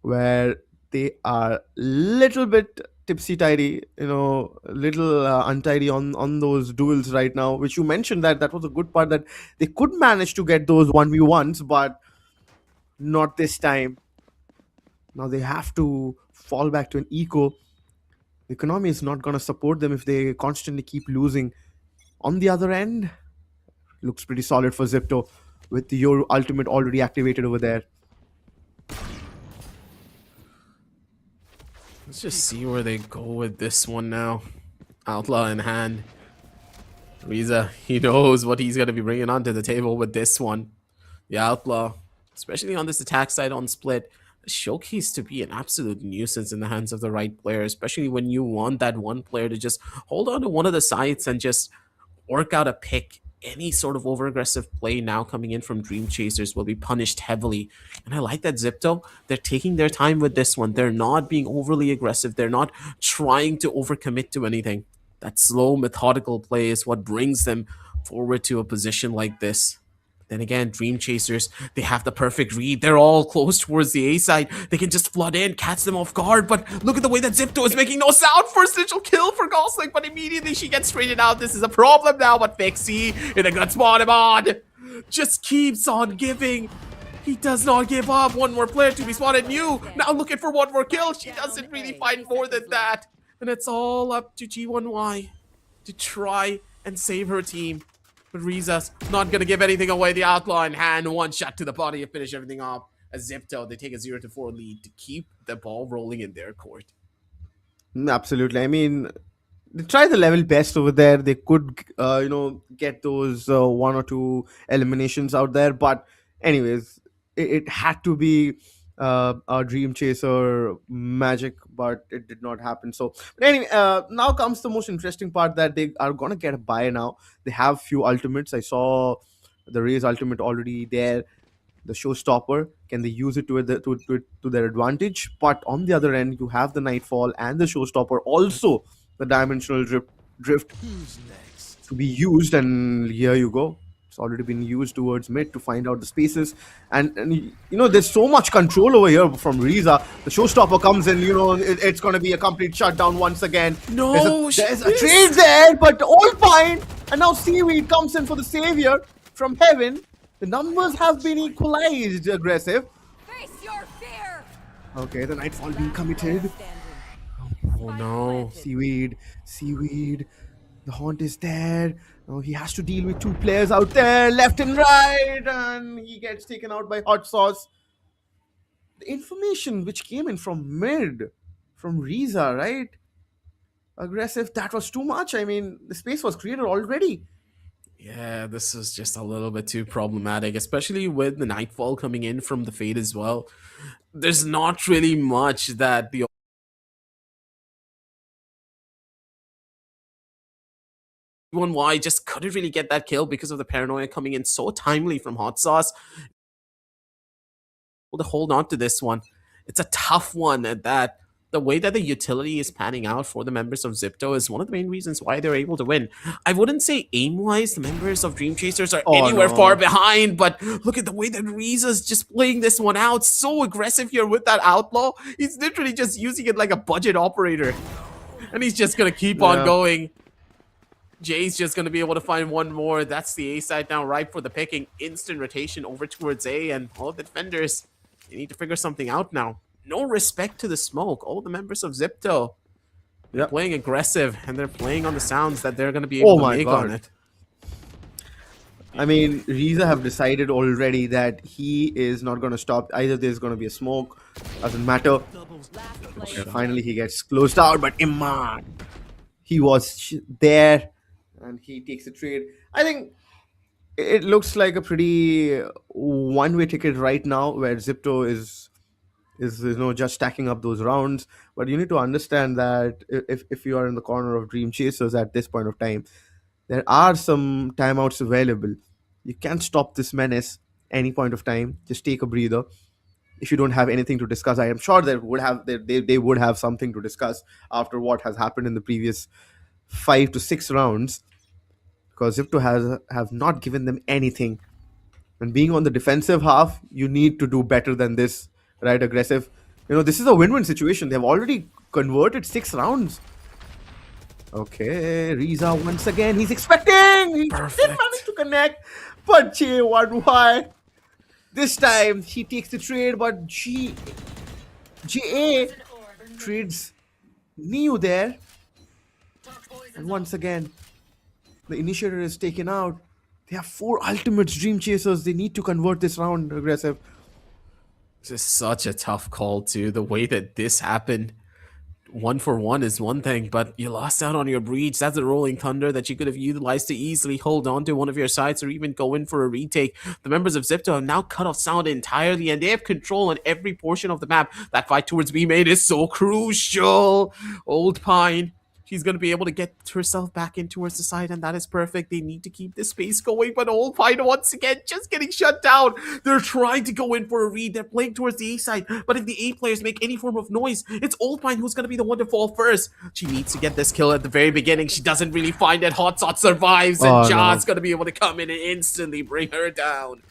where they are little bit tipsy-tidy, little untidy on those duels right now, which you mentioned that was a good part, that they could manage to get those 1v1s, but not this time. Now they have to fall back to an eco. The economy is not going to support them if they constantly keep losing. On the other end, looks pretty solid for Zipto with your ultimate already activated over there. Let's just see where they go with this one now. Outlaw in hand. Riza, he knows what he's going to be bringing onto the table with this one. The Outlaw, especially on this attack side on split, showcase to be an absolute nuisance in the hands of the right player, especially when you want that one player to just hold on to one of the sides and just work out a pick. Any sort of over-aggressive play now coming in from Dream Chasers will be punished heavily. And I like that Zipto, they're taking their time with this one. They're not being overly aggressive. They're not trying to overcommit to anything. That slow, methodical play is what brings them forward to a position like this. Then again, Dream Chasers, they have the perfect read. They're all close towards the A side. They can just flood in, catch them off guard. But look at the way that Zipto is making no sound. First initial kill for Gosling, but immediately she gets straightened out. This is a problem now, but Fixie in a good spot him on. Just keeps on giving. He does not give up. One more player to be spotted. New now looking for one more kill. She doesn't really find more than that. And it's all up to G1Y to try and save her team. But Riza's not going to give anything away. The Outlaw in hand, one shot to the body to finish everything off. As Zipto, they take a 0-4 lead to keep the ball rolling in their court. Absolutely. I mean, they try the level best over there. They could, get those one or two eliminations out there. But anyways, it had to be a Dream Chaser magic, but it did not happen. So, but anyway, now comes the most interesting part, that they are gonna get a buy now. They have few ultimates. I saw the Raze ultimate already there. The Showstopper, can they use it to their advantage? But on the other end, you have the Nightfall and the Showstopper, also the Dimensional Drift to be used, and here you go. It's already been used towards mid to find out the spaces, and there's so much control over here from Riza. The Showstopper comes in, it's going to be a complete shutdown once again. No, there's a trade there, but all fine. And now Seaweed comes in for the savior from Heaven. The numbers have been equalized. Aggressive. Face your fear. Okay, the Nightfall being committed. Oh no. Seaweed. The Haunt is there. Now he has to deal with two players out there, left and right, and he gets taken out by Hot Sauce. The information which came in from mid, from Riza, right? Aggressive, that was too much. I mean, the space was created already. Yeah, this is just a little bit too problematic, especially with the Nightfall coming in from the Fade as well. There's not really much that the G1Y just couldn't really get that kill because of the paranoia coming in so timely from Hot Sauce. To hold on to this one, it's a tough one at that. The way that the utility is panning out for the members of Zipto is one of the main reasons why they're able to win. I wouldn't say aim-wise the members of Dream Chasers are anywhere far behind, but look at the way that Riza's just playing this one out. So aggressive here with that Outlaw. He's literally just using it like a budget operator. And he's just going to keep on going. Jay's just going to be able to find one more. That's the A side now, ripe for the picking. Instant rotation over towards A, and all of the defenders, they need to figure something out now. No respect to the smoke. All the members of Zipto, they're playing aggressive, and they're playing on the sounds that they're going to be able to make on it. I mean, Riza have decided already that he is not going to stop. Either there's going to be a smoke, doesn't matter. Okay, finally he gets closed out, but Iman, he was there and he takes the trade. I think it looks like a pretty one-way ticket right now, where Zipto is just stacking up those rounds. But you need to understand that if you are in the corner of Dream Chasers at this point of time, there are some timeouts available. You can stop this menace any point of time. Just take a breather. If you don't have anything to discuss, I am sure they would have something to discuss after what has happened in the previous 5 to 6 rounds, because Zipto have not given them anything. And being on the defensive half, you need to do better than this, right? Aggressive. This is a win-win situation. They've already converted 6 rounds. Okay, Riza once again. He's expecting. He didn't manage to connect, but J1Y. This time he takes the trade, but GA trades Neo there. And once again, the initiator is taken out. They have 4 ultimates, Dream Chasers. They need to convert this round, aggressive. This is such a tough call, too. The way that this happened. 1-for-1 is one thing, but you lost out on your breach. That's a rolling thunder that you could have utilized to easily hold on to one of your sides or even go in for a retake. The members of Zipto have now cut off sound entirely, and they have control on every portion of the map. That fight towards B main is so crucial. Old Pine, she's going to be able to get herself back in towards the side, and that is perfect. They need to keep this space going, but Old Pine once again just getting shut down. They're trying to go in for a read. They're playing towards the A side, but if the A players make any form of noise, it's Old Pine who's going to be the one to fall first. She needs to get this kill at the very beginning. She doesn't really find it. Hot Sauce survives, and Ja's going to be able to come in and instantly bring her down.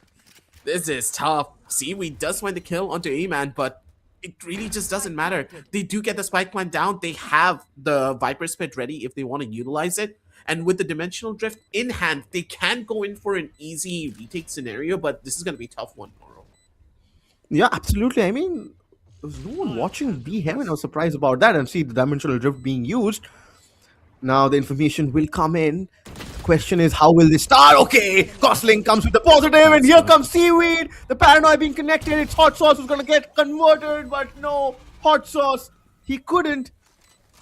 This is tough. Seaweed does find the kill onto A-Man, but it really just doesn't matter. They do get the spike plant down. They have the Viper Spit ready if they want to utilize it. And with the Dimensional Drift in hand, they can go in for an easy retake scenario, but this is going to be a tough one, Moro. Yeah, absolutely. I mean, there's no one watching B Heaven. I was surprised about that and see the Dimensional Drift being used. Now the information will come in. Question is, how will they start? Okay, Gosling comes with the positive, and here comes Seaweed. The paranoia being connected. It's Hot Sauce who's gonna get converted, but no, Hot Sauce, he couldn't.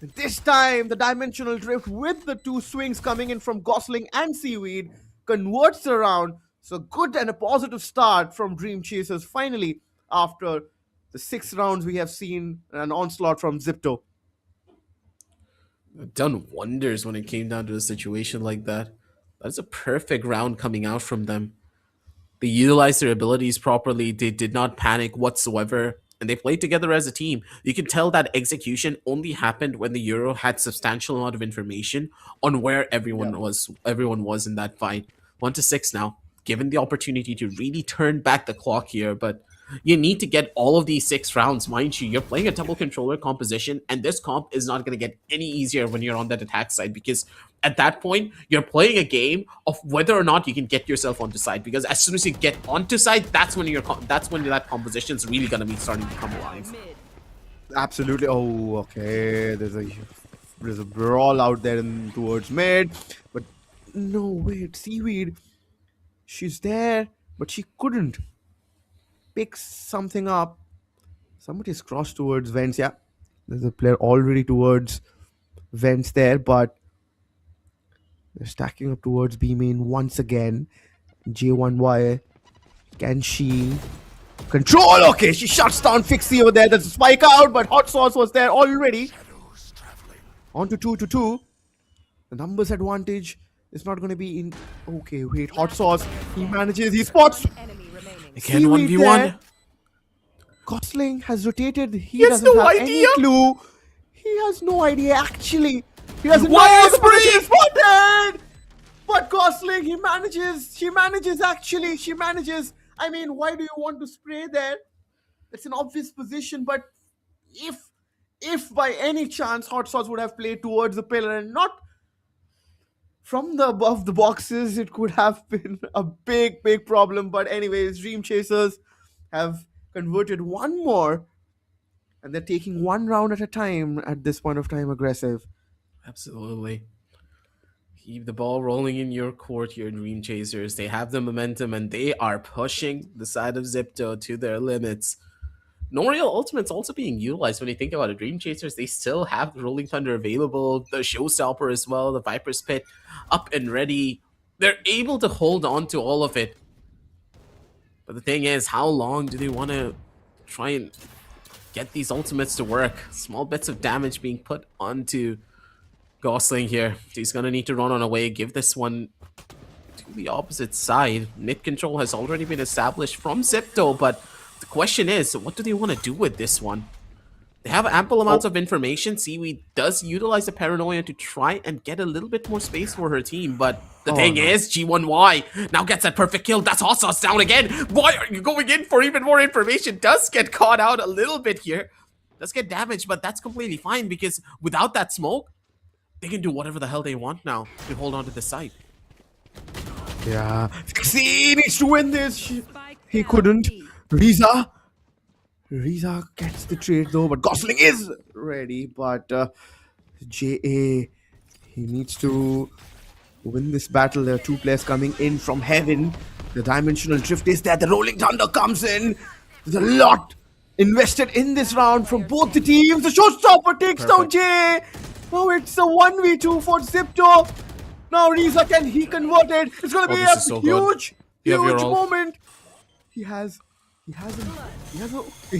This time, the Dimensional Drift with the 2 swings coming in from Gosling and Seaweed converts the round. So good and a positive start from Dream Chasers finally after the 6 rounds we have seen an onslaught from Zipto. Done wonders when it came down to a situation like that. That's a perfect round coming out from them. They utilized their abilities properly. They did not panic whatsoever, and they played together as a team. You can tell that execution only happened when the Euro had substantial amount of information on where everyone was in that fight. 1-6 now, given the opportunity to really turn back the clock here, but you need to get all of these 6 rounds. Mind you, you're playing a double controller composition, and this comp is not going to get any easier when you're on that attack side, because at that point, you're playing a game of whether or not you can get yourself onto side, because as soon as you get onto side, that's when that composition is really going to be starting to come alive. Absolutely. Oh, okay. There's a brawl out there towards mid, but no, wait, Seaweed. She's there, but she couldn't pick something up. Somebody's crossed towards vents. Yeah, there's a player already towards vents there, but they're stacking up towards B main once again. J1Y, can she control? Okay, she shuts down Fixie over there. There's a spike out, but Hot Sauce was there already. On to 2-2. The numbers advantage is not going to be in. Okay, wait, Hot Sauce. He manages. He spots. Again, 1v1. Gosling has rotated. He doesn't have any clue. He has no idea, actually. He doesn't know the position is spotted. But Gosling, he manages. She manages, actually. She manages. I mean, why do you want to spray there? It's an obvious position, but if by any chance Hot Sauce would have played towards the pillar and not from the above the boxes, it could have been a big problem. But anyways, Dream Chasers have converted one more, and they're taking 1 round at a time at this point of time, aggressive. Absolutely. Keep the ball rolling in your court here, Dream Chasers. They have the momentum, and they are pushing the side of Zipto to their limits. no real ultimates also being utilized when you think about it. Dream Chasers, they still have the Rolling Thunder available, the Showstopper as well, the Viper's Pit up and ready. They're able to hold on to all of it. But the thing is, how long do they want to try and get these ultimates to work? Small bits of damage being put onto Gosling here. He's going to need to run on away, give this one to the opposite side. Mid control has already been established from Zipto, but the question is, what do they want to do with this one? They have ample amounts of information. Seaweed does utilize the paranoia to try and get a little bit more space for her team, but the thing is, G1Y now gets that perfect kill. That's Hot Sauce down again. Why are you going in for even more information? Does get caught out a little bit here. Does get damaged, but that's completely fine because without that smoke, they can do whatever the hell they want now to hold on to the site. Yeah. He needs to win this. He couldn't. Riza gets the trade though, but Gosling is ready. But JA, he needs to win this battle. There are two players coming in from heaven. The dimensional drift is there. The Rolling Thunder comes in. There's a lot invested in this round from both the teams. The Showstopper takes down JA. Now it's a 1v2 for Zipto. Now Riza, can he convert it? It's gonna be a huge moment. He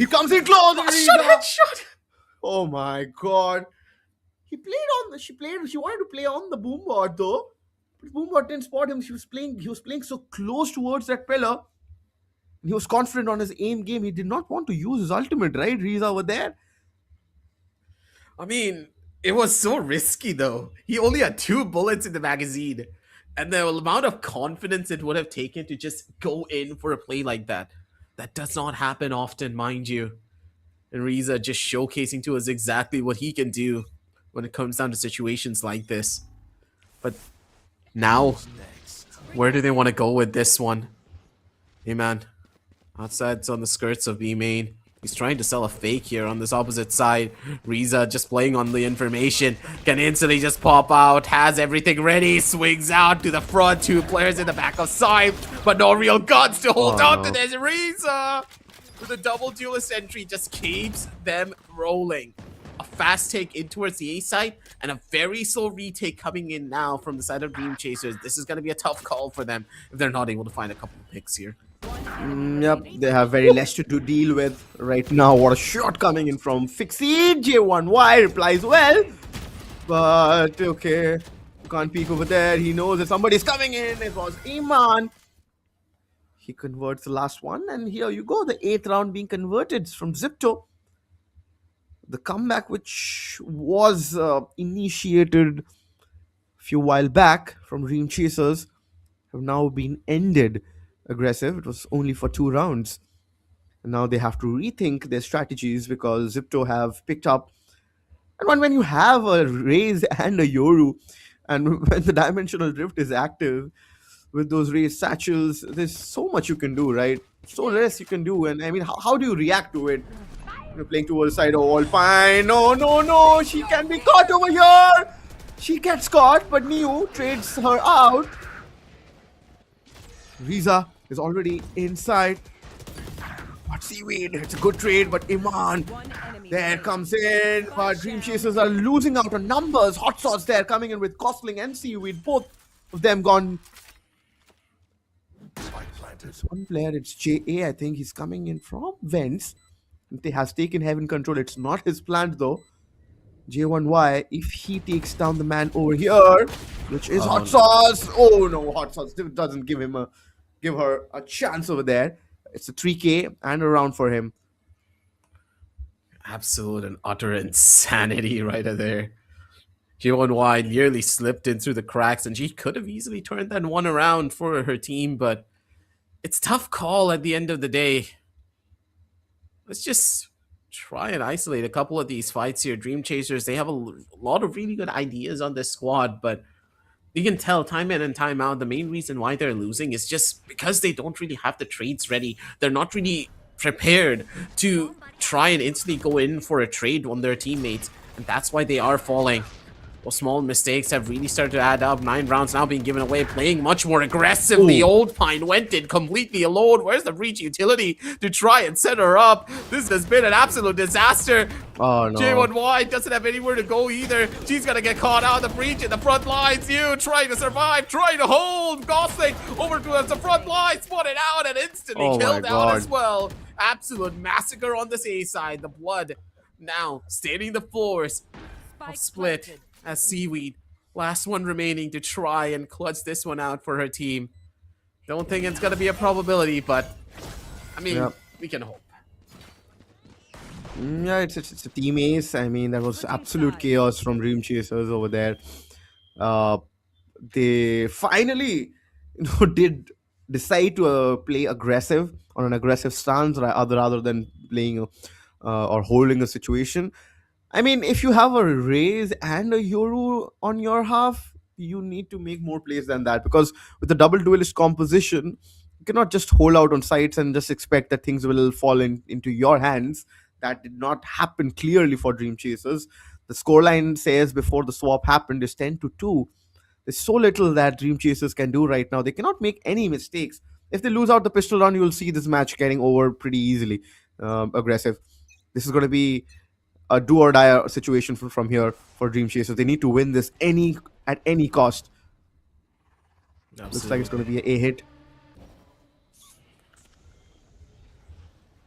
comes in close. Headshot. Oh my god. She wanted to play on the Boombot though. But Boombot didn't spot him. He was playing so close towards that pillar. He was confident on his aim game. He did not want to use his ultimate, right? Riza over there. I mean, it was so risky though. He only had 2 bullets in the magazine. And the amount of confidence it would have taken to just go in for a play like that. That does not happen often, mind you. And Riza just showcasing to us exactly what he can do when it comes down to situations like this. But now, where do they want to go with this one? Hey man, outside's on the skirts of B main. He's trying to sell a fake here on this opposite side. Riza just playing on the information. Can instantly just pop out. Has everything ready. Swings out to the front. 2 players in the back of side. But no real guns to hold on to this. Riza with a double duelist entry just keeps them rolling. A fast take in towards the A side. And a very slow retake coming in now from the side of Dream Chasers. This is going to be a tough call for them if they're not able to find a couple of picks here. Yep, they have very less to deal with right now. What a shot coming in from Fixie. J1Y replies well. But okay, can't peek over there. He knows that somebody's coming in. It was Iman. He converts the last one, and here you go. The 8th round being converted from Zipto. The comeback, which was initiated a few while back from Dream Chasers, have now been ended. Aggressive. It was only for 2 rounds. And now they have to rethink their strategies because Zipto have picked up. And when you have a Raze and a Yoru, and when the Dimensional Drift is active with those Raze satchels, there's so much you can do, right? So less you can do. And I mean, how do you react to it? You're playing towards the side of all fine. No. She can be caught over here. She gets caught, but Neo trades her out. Riza is already inside. But Seaweed, it's a good trade, but Iman there comes in. But Dream Chasers are losing out on numbers. Hot Sauce there coming in with Gosling and Seaweed. Both of them gone. There's one player, it's JA, I think he's coming in from Vents. He has taken Heaven control. It's not his plant though. J1Y, if he takes down the man over here, which is Hot Sauce. Oh no, Hot Sauce doesn't give her a chance over there. It's a 3K and a round for him. Absolute and utter insanity right there. J1Y nearly slipped in through the cracks, and she could have easily turned that one around for her team, but it's a tough call at the end of the day. Let's just try and isolate a couple of these fights here. Dream Chasers, they have a lot of really good ideas on this squad, but you can tell time in and time out the main reason why they're losing is just because they don't really have the trades ready. They're not really prepared to try and instantly go in for a trade on their teammates, and that's why they are falling. Those small mistakes have really started to add up. 9 rounds now being given away, playing much more aggressively. Ooh. Old Pine went in completely alone. Where's the breach utility to try and set her up? This has been an absolute disaster. Oh no. J1Y doesn't have anywhere to go either. She's gonna get caught out of the breach in the front lines. You trying to survive, trying to hold. Gosling over to the front line, spotted out and instantly Oh my killed out God. as well. Absolute massacre on this A side. The blood now staining the floors of Split as Seaweed. Last one remaining to try and clutch this one out for her team. Don't think it's gonna be a probability, but I mean, Yeah. we can hope. Yeah, it's a team ace. I mean, that was absolute chaos from Dream Chasers over there. Uh, they finally, did decide to play aggressive on an aggressive stance rather than playing or holding a situation. I mean, if you have a Raze and a Yoru on your half, you need to make more plays than that, because with the double duelist composition, you cannot just hold out on sites and just expect that things will fall into your hands. That did not happen clearly for Dream Chasers. The scoreline says before the swap happened is 10-2. There's so little that Dream Chasers can do right now. They cannot make any mistakes. If they lose out the pistol round, you'll see this match getting over pretty easily. Aggressive. This is going to be a do or die situation from here for Dream Chasers. They need to win this at any cost. Looks like it's going to be a hit.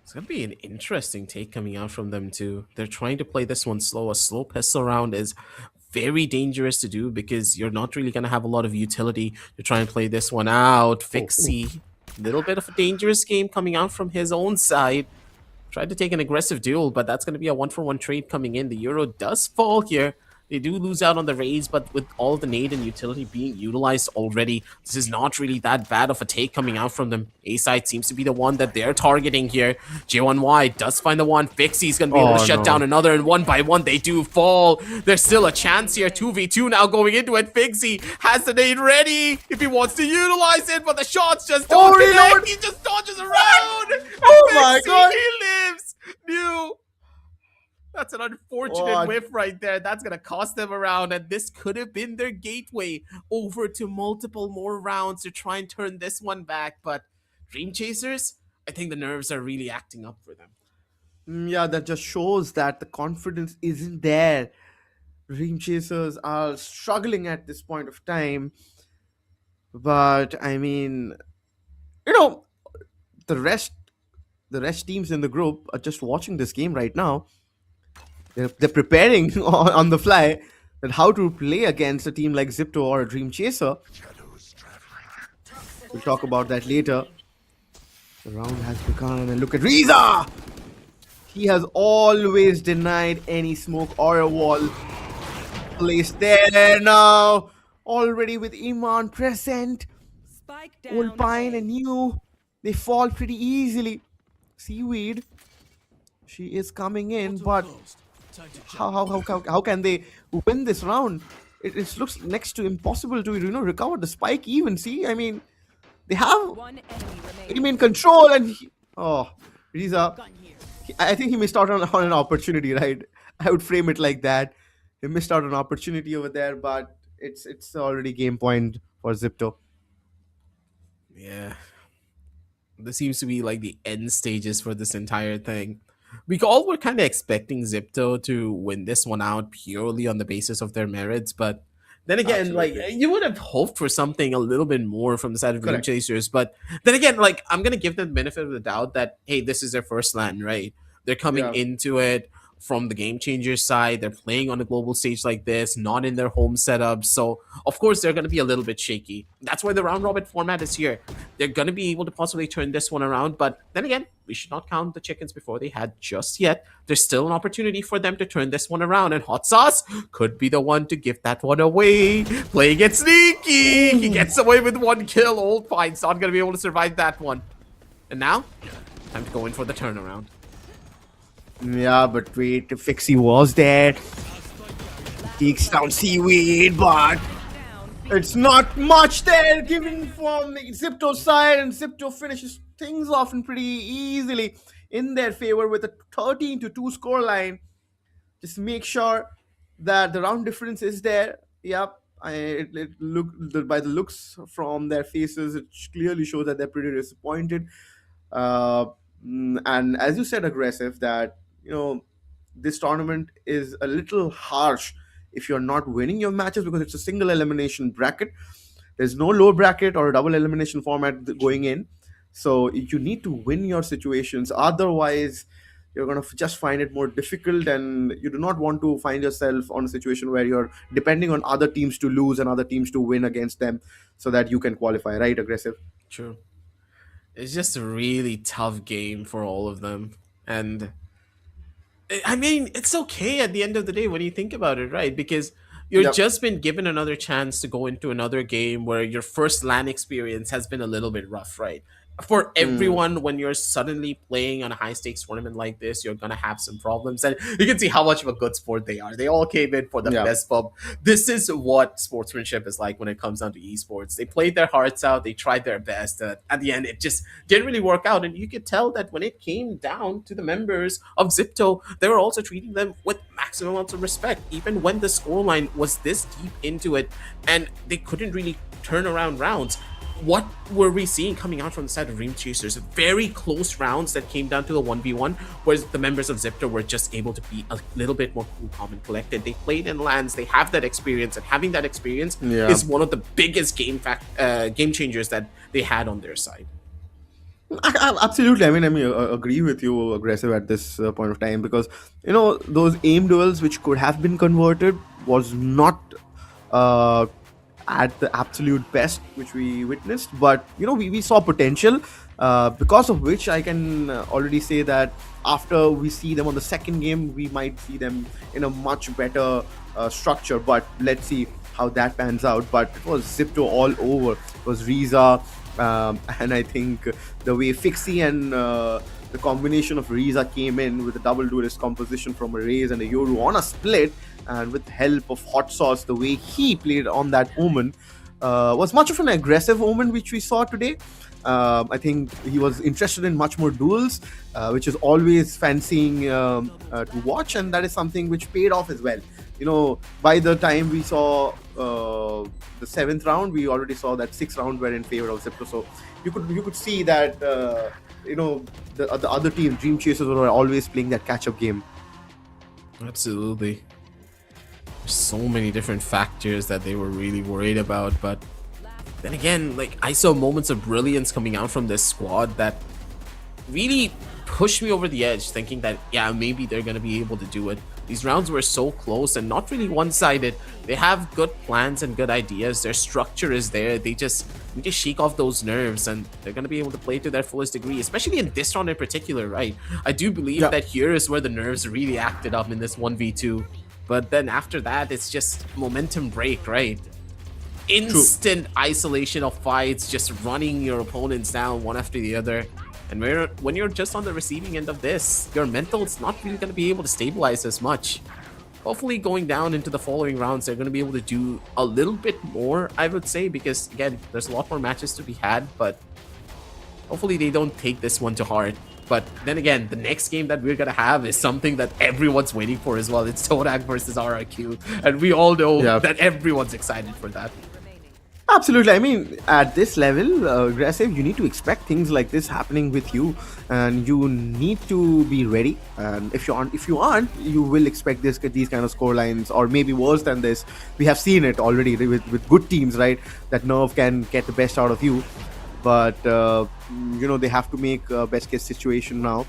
It's gonna be an interesting take coming out from them too. They're trying to play this one slow. A slow pistol round is very dangerous to do because you're not really gonna have a lot of utility to try and play this one out. Fixie, little bit of a dangerous game coming out from his own side. Tried to take an aggressive duel, but that's going to be a 1-for-1 trade coming in. The Euro does fall here. They do lose out on the Raze, but with all the nade and utility being utilized already, this is not really that bad of a take coming out from them. A-side seems to be the one that they're targeting here. J1Y does find the one. Fixie's going to be able to shut down another, and one by one they do fall. There's still a chance here. 2v2 now going into it. Fixie has the nade ready if he wants to utilize it, but the shots just don't connect. He just dodges around. Oh my God. He lives. New. That's an unfortunate whiff right there. That's going to cost them a round, and this could have been their gateway over to multiple more rounds to try and turn this one back. But Dream Chasers, I think the nerves are really acting up for them. Yeah, that just shows that the confidence isn't there. Dream Chasers are struggling at this point of time. But I mean, the rest teams in the group are just watching this game right now. They're preparing on the fly that how to play against a team like Zipto or a Dream Chaser. We'll talk about that later. The round has begun, and look at Riza! He has always denied any smoke or a wall placed there now. Already with Iman present. Old Pine and you, they fall pretty easily. Seaweed, she is coming in, but how can they win this round? It looks next to impossible to recover the spike even. See, I mean, they have him in control, and Riza, I think he missed out on an opportunity, right? I would frame it like that. He missed out on an opportunity over there, but it's already game point for Zipto. Yeah. This seems to be like the end stages for this entire thing. We all were kind of expecting Zipto to win this one out purely on the basis of their merits, but then again, Absolutely. like, you would have hoped for something a little bit more from the side of Dream Correct. Chasers. But then again, like, I'm gonna give them the benefit of the doubt that, hey, this is their first land, right? They're coming Yeah. into it from the Game Changers side. They're playing on a global stage like this, not in their home setup. So of course they're gonna be a little bit shaky. That's why the round robin format is here. They're gonna be able to possibly turn this one around. But then again, we should not count the chickens before they had just yet. There's still an opportunity for them to turn this one around, and Hot Sauce could be the one to give that one away. Playing it sneaky. He gets away with one kill. Old Pine's not gonna be able to survive that one. And now, time to go in for the turnaround. Yeah, but wait, Fixie was there. Takes down Seaweed, but it's not much there given from the Zipto side, and Zipto finishes things off and pretty easily in their favor with a 13-2 scoreline. Just make sure that the round difference is there. Yep, it look by the looks from their faces, it clearly shows that they're pretty disappointed. Uh, and as you said, aggressive, that this tournament is a little harsh if you're not winning your matches, because it's a single elimination bracket. There's no low bracket or a double elimination format going in. So you need to win your situations. Otherwise, you're going to just find it more difficult, and you do not want to find yourself on a situation where you're depending on other teams to lose and other teams to win against them so that you can qualify, right, aggressive? True. It's just a really tough game for all of them. And I mean, it's okay at the end of the day when you think about it, right? Because you've Yep. just been given another chance to go into another game where your first LAN experience has been a little bit rough, right? For Mm, everyone, when you're suddenly playing on a high stakes tournament like this, you're gonna have some problems, and you can see how much of a good sport they are. They all came in for the yeah. best pub. This is what sportsmanship is like when it comes down to esports. They played their hearts out, they tried their best. At the end, it just didn't really work out, and you could tell that when it came down to the members of Zipto, they were also treating them with maximum amounts of respect, even when the scoreline was this deep into it, and they couldn't really turn around rounds. What were we seeing coming out from the side of Dream Chasers? Very close rounds that came down to the 1v1, whereas the members of Zipter were just able to be a little bit more cool, calm, and collected. They played in lands, they have that experience, and having that experience Yeah. is one of the biggest game changers that they had on their side. Absolutely. I agree with you, aggressive, at this point of time, because those aim duels which could have been converted was not uh, at the absolute best which we witnessed, but we saw potential, because of which I can already say that after we see them on the second game, we might see them in a much better structure. But let's see how that pans out. But it was Zipto all over. It was Riza, and I think the way Fixie and the combination of Riza came in with a double duelist composition from a Raze and a Yoru on a split, and with help of Hot Sauce, the way he played on that Omen was much of an aggressive Omen which we saw today. I think he was interested in much more duels, which is always fancying to watch, and that is something which paid off as well. By the time we saw the seventh round, we already saw that sixth round were in favor of Zipto. So you could see that the other team, Dream Chasers, were always playing that catch-up game. Absolutely. There's so many different factors that they were really worried about, but then again, like, I saw moments of brilliance coming out from this squad that really pushed me over the edge, thinking that, yeah, maybe they're going to be able to do it. These rounds were so close and not really one-sided. They have good plans and good ideas. Their structure is there. They just need to shake off those nerves, and they're going to be able to play to their fullest degree, especially in this round in particular, right? I do believe Yeah. that here is where the nerves really acted up in this 1v2. But then after that, it's just momentum break, right? Instant isolation of fights, just running your opponents down one after the other. And when you're just on the receiving end of this, your mental's not really going to be able to stabilize as much. Hopefully going down into the following rounds, they're going to be able to do a little bit more, I would say, because again, there's a lot more matches to be had, but hopefully they don't take this one to heart. But then again, the next game that we're going to have is something that everyone's waiting for as well. It's Todak versus RRQ, and we all know Yeah. that everyone's excited for that. Absolutely. I mean, at this level, aggressive, you need to expect things like this happening with you, and you need to be ready. And if you aren't, you will expect these kind of score lines, or maybe worse than this. We have seen it already with good teams, right? That Nerve can get the best out of you, but they have to make a best case situation now.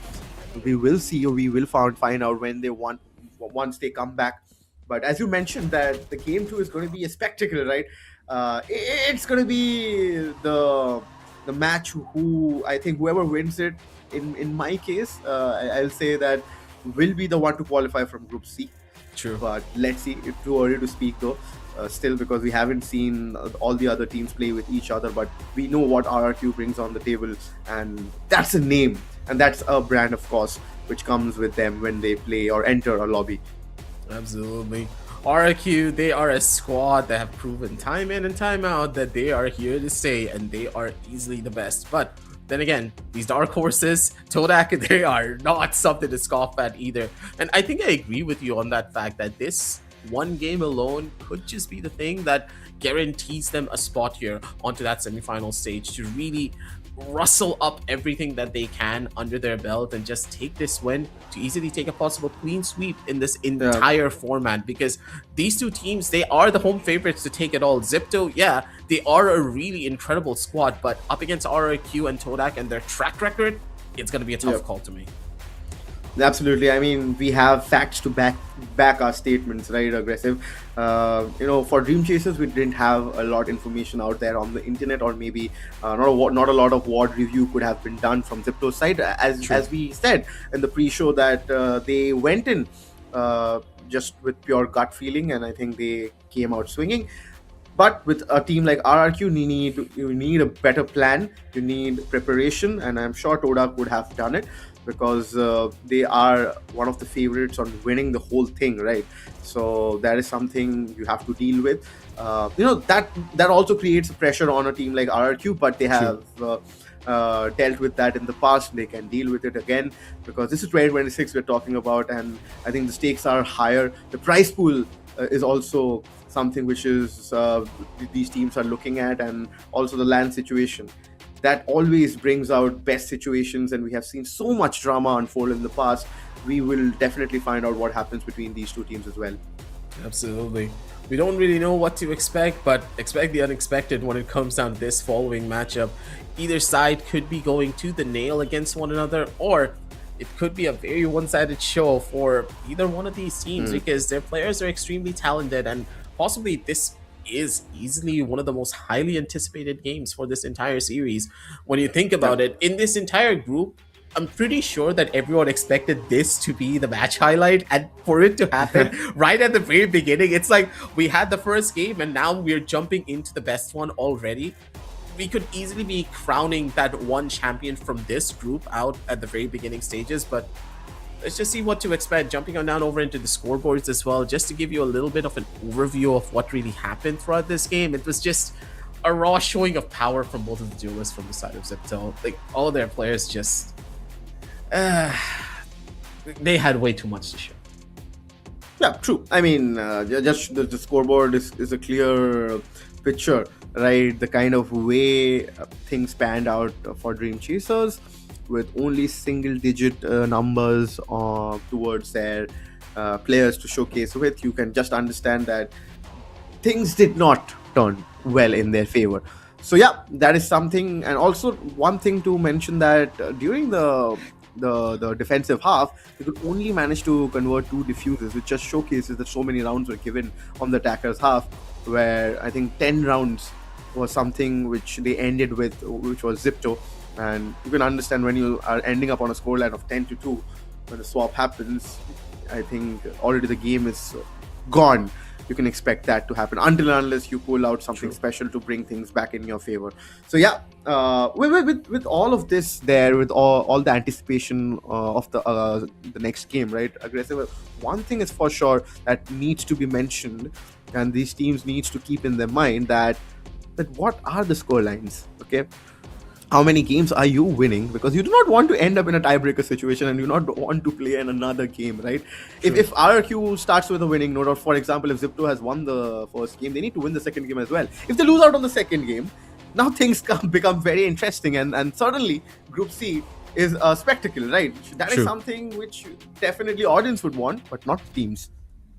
We will see, or we will find out when they want once they come back. But as you mentioned, that the game two is going to be a spectacle, right? It's going to be the match who I think whoever wins it. In my case, I'll say that will be the one to qualify from Group C. True. But let's see. It's too early to speak though. Still, because we haven't seen all the other teams play with each other, but we know what RRQ brings on the table, and that's a name, and that's a brand, of course, which comes with them when they play or enter a lobby. Absolutely. RQ, they are a squad that have proven time in and time out that they are here to stay, and they are easily the best. But then again, these dark horses, Todak, they are not something to scoff at either. And I think I agree with you on that fact that this one game alone could just be the thing that guarantees them a spot here onto that semifinal stage to really rustle up everything that they can under their belt and just take this win to easily take a possible clean sweep in this entire format, because these two teams, they are the home favorites to take it all. Zipto, yeah, they are a really incredible squad, but up against RRQ and Todak and their track record, it's going to be a tough call to make. Absolutely. I mean, we have facts to back our statements, right? Aggressive. For Dream Chasers, we didn't have a lot of information out there on the internet, or maybe not a lot of WARD review could have been done from Zipto's side. As we said in the pre-show that they went in just with pure gut feeling, and I think they came out swinging. But with a team like RRQ, you need a better plan, you need preparation, and I'm sure Todak would have done it, because they are one of the favorites on winning the whole thing, right? So that is something you have to deal with. That also creates pressure on a team like RRQ, but they have dealt with that in the past. They can deal with it again, because this is 2026 we're talking about, and I think the stakes are higher. The prize pool is also something which is these teams are looking at, and also the land situation. That always brings out best situations, and we have seen so much drama unfold in the past. We will definitely find out what happens between these two teams as well. Absolutely. We don't really know what to expect, but expect the unexpected when it comes down to this following matchup. Either side could be going to the nail against one another, or it could be a very one-sided show for either one of these teams, because their players are extremely talented, and possibly this is easily one of the most highly anticipated games for this entire series. When you think about it, in this entire group, I'm pretty sure that everyone expected this to be the match highlight, and for it to happen right at the very beginning, it's like we had the first game and now we're jumping into the best one already. We could easily be crowning that one champion from this group out at the very beginning stages, but let's just see what to expect. Jumping on down over into the scoreboards as well, just to give you a little bit of an overview of what really happened throughout this game. It was just a raw showing of power from both of the duelists from the side of Zipto. Like, all of their players just they had way too much to show. Yeah, true. I mean, just the scoreboard is a clear picture, right? The kind of way things panned out for Dream Chasers, with only single-digit numbers towards their players to showcase with. You can just understand that things did not turn well in their favor. So yeah, that is something. And also one thing to mention, that during the defensive half, they could only manage to convert 2 diffuses, which just showcases that so many rounds were given on the attacker's half, where I think 10 rounds was something which they ended with, which was Zipto. And you can understand when you are ending up on a scoreline of 10-2, when the swap happens, I think already the game is gone. You can expect that to happen until and unless you pull out something special to bring things back in your favor. So yeah, with all of this there, with all the anticipation of the next game, right? Aggressive. One thing is for sure that needs to be mentioned, and these teams needs to keep in their mind that what are the score lines, okay? How many games are you winning? Because you do not want to end up in a tiebreaker situation, and you do not want to play in another game, right? If RRQ starts with a winning note, or for example, if Zipto has won the first game, they need to win the second game as well. If they lose out on the second game, now things become very interesting, and suddenly Group C is a spectacle, right? That is something which definitely audience would want, but not teams.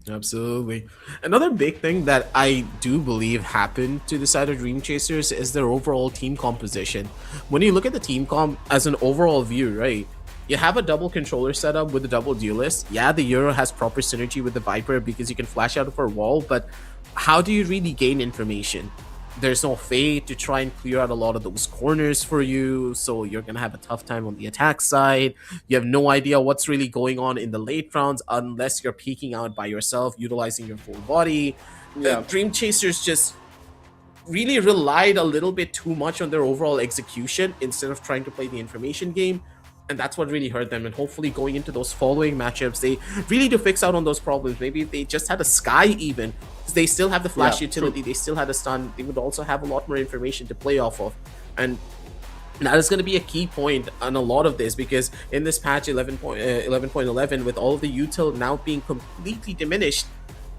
Absolutely. Another big thing that I do believe happened to the side of Dream Chasers is their overall team composition. When you look at the team comp as an overall view, right, you have a double controller setup with a double duelist. Yeah, the Euro has proper synergy with the Viper because you can flash out of a wall, but how do you really gain information? There's no Fade to try and clear out a lot of those corners for you, so you're going to have a tough time on the attack side. You have no idea what's really going on in the late rounds unless you're peeking out by yourself, utilizing your full body. Yeah. Dream Chasers just really relied a little bit too much on their overall execution instead of trying to play the information game. And that's what really hurt them. And hopefully going into those following matchups, they really do fix out on those problems. Maybe if they just had a Sky even, because they still have the flash utility, they still had a stun, they would also have a lot more information to play off of. And that is going to be a key point on a lot of this, because in this patch 11.11, with all of the util now being completely diminished,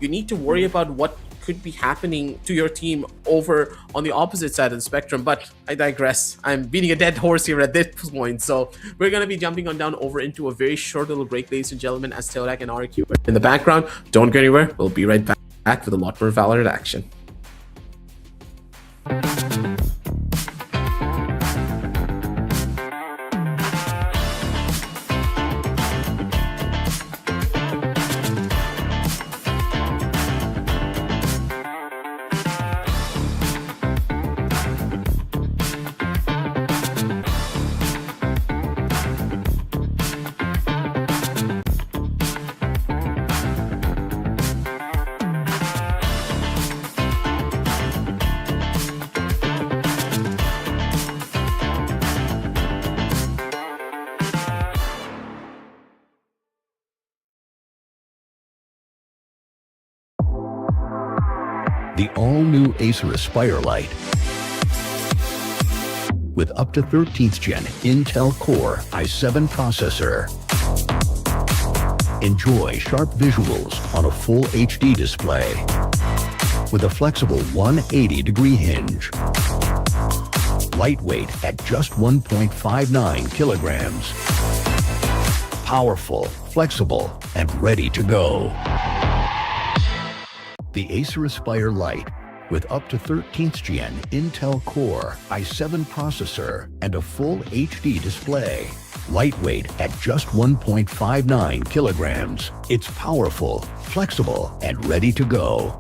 you need to worry about what could be happening to your team over on the opposite side of the spectrum. But I digress. I'm beating a dead horse here at this point. So we're going to be jumping on down over into a very short little break, ladies and gentlemen, as Teodak and RQ in the background. Don't go anywhere. We'll be right back with a lot more Valorant action. The all-new Acer Aspire Lite with up to 13th gen Intel Core i7 processor. Enjoy sharp visuals on a full HD display with a flexible 180-degree hinge. Lightweight at just 1.59 kilograms. Powerful, flexible, and ready to go. The Acer Aspire Lite with up to 13th gen Intel Core i7 processor and a full HD display. Lightweight at just 1.59 kilograms. It's powerful, flexible, and ready to go.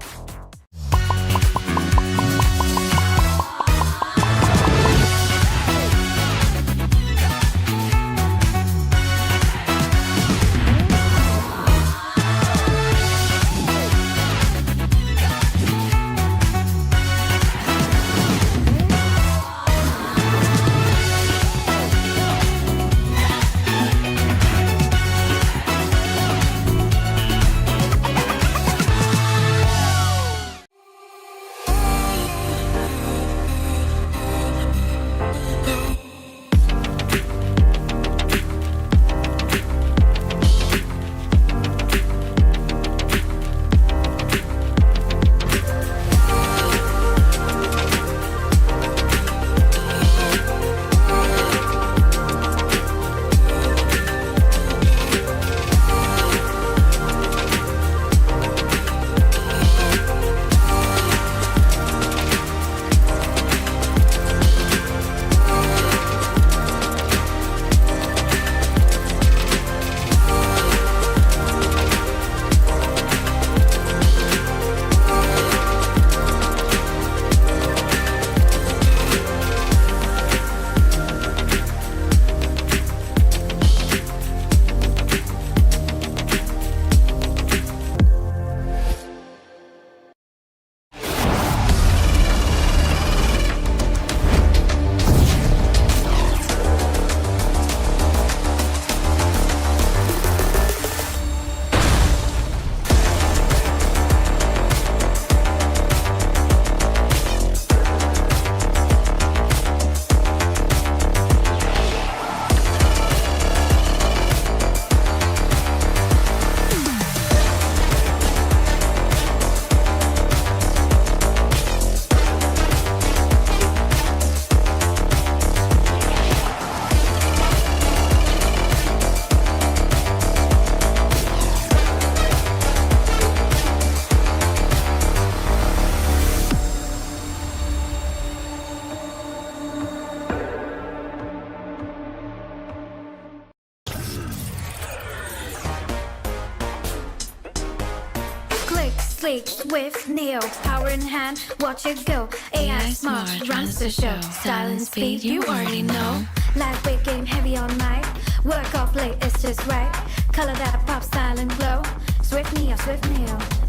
Sleek, swift, neo, power in hand, watch it go. AI smart, runs the show. Style and speed, you already know. Lightweight game, heavy all night. Work off late, it's just right. Color that pop, style and glow. Swift neo,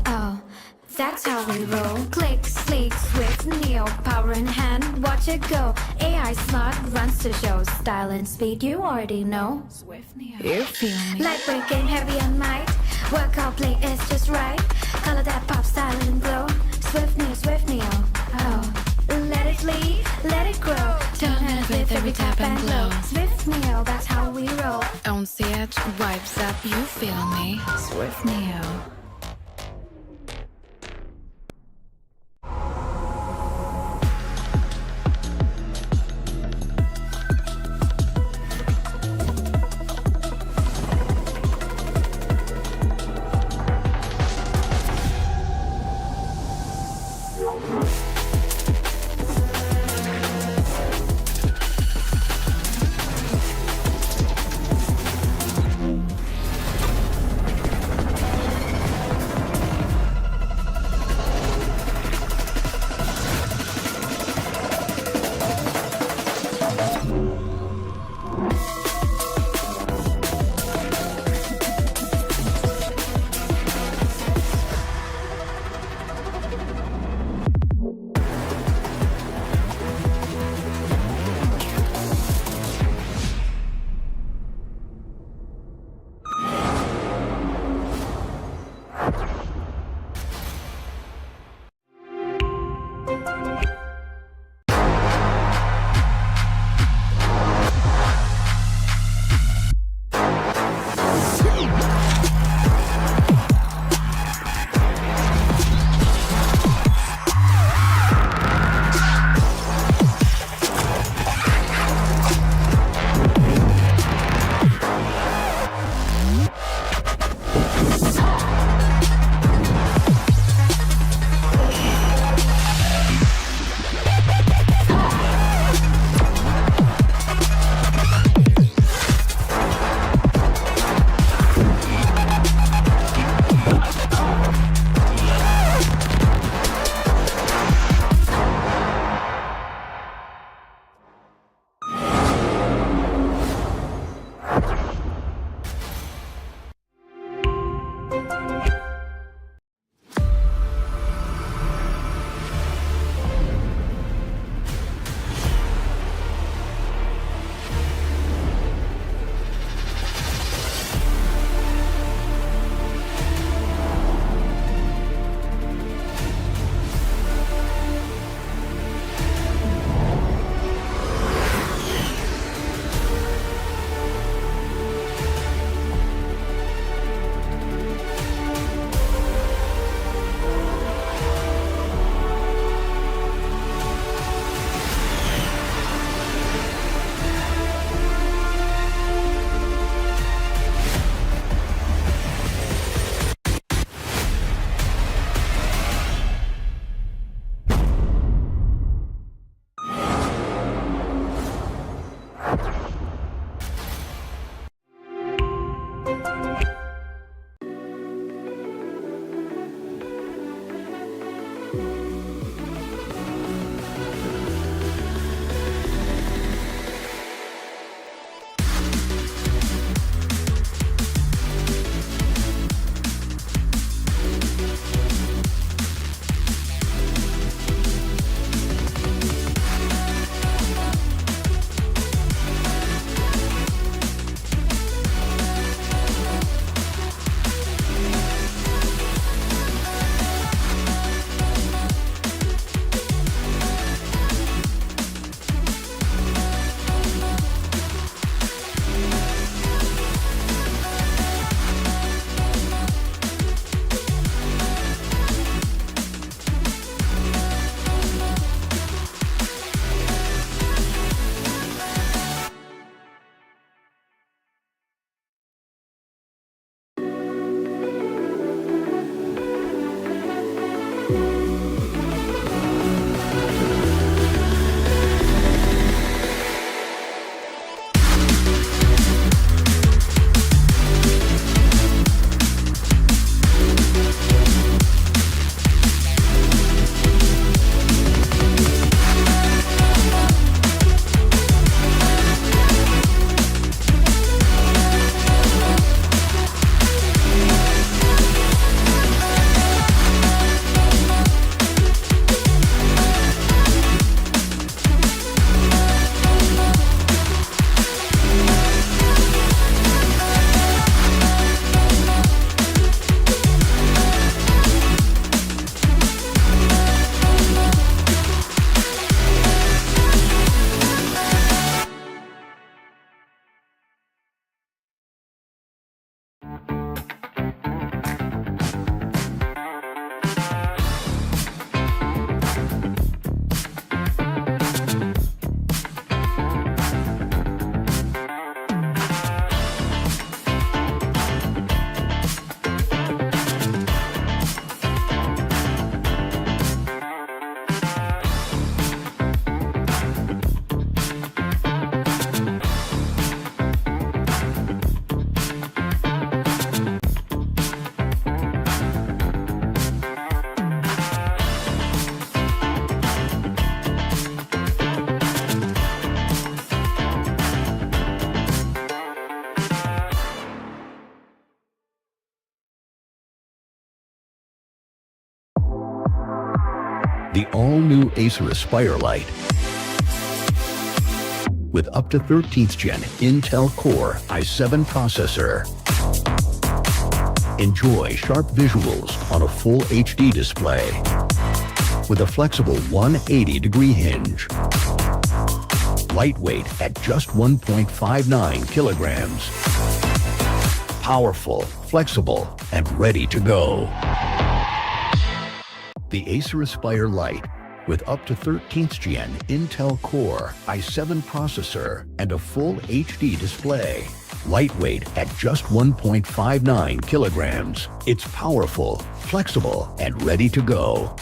oh, that's how we roll. Click, sleek, swift, neo, power in hand, watch it go. AI smart, runs the show. Style and speed, you already know. Swift neo, You feel me? lightweight game, heavy all night. Work out play, it's just right. Color that pop, style and glow. Swift neo, oh. Let it lead, let it grow. Turn it with every tap and glow. Swift neo, that's how we roll. On the edge, vibes up, you feel me? Swift Neo. the all-new Acer Aspire Lite. With up to 13th Gen Intel Core i7 processor. Enjoy sharp visuals on a full HD display with a flexible 180-degree hinge. Lightweight at just 1.59 kilograms. Powerful, flexible, and ready to go. The Acer Aspire Lite with up to 13th Gen Intel Core i7 processor and a full HD display. Lightweight at just 1.59 kilograms. It's powerful, flexible, and ready to go.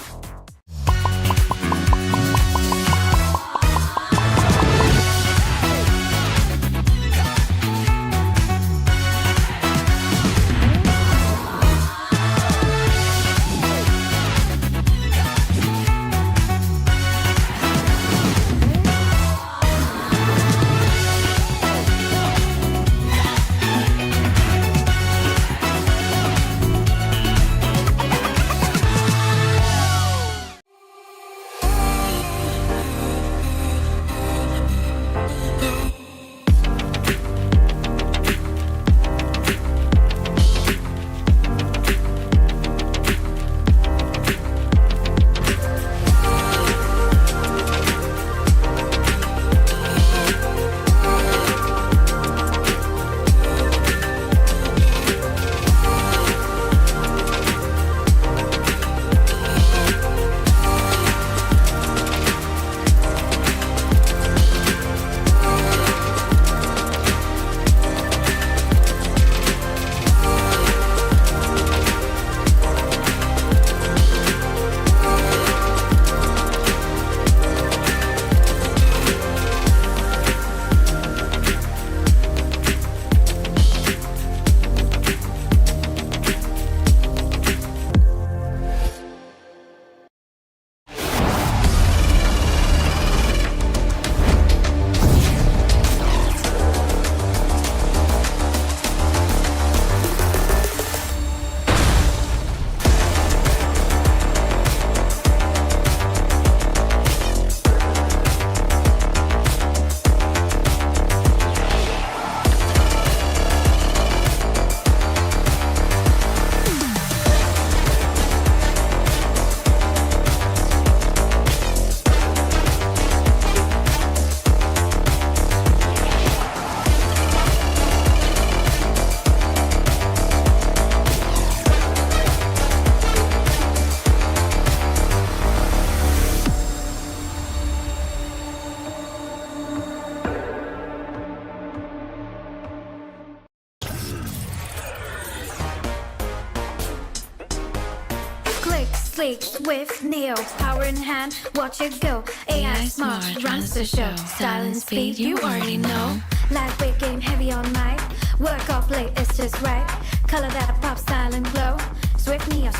Sleek, swift, neo, power in hand, watch it go. AI smart, runs the show. Style and speed, you already know. Lightweight game, heavy on mic. Work off late, it's just right. Color that pop, style and glow. Swift neo,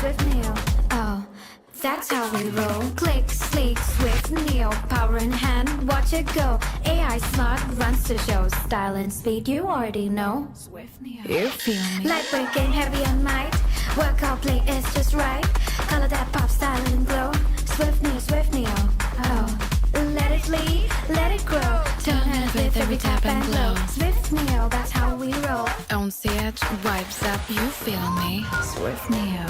oh, that's how we roll. Click, sleek, swift, neo, power in hand, watch it go. AI smart, runs the show. Style and speed, you already know. Swift Neo. You feel me? Lightweight game, heavy on mic. Work off late, it's just right. Color that pop, style and glow. Swift neo, oh. Let it lead, let it grow. Turn heads with every tap and glow. Swift neo, that's how we roll. On stage, vibes up, you feel me? Swift Neo.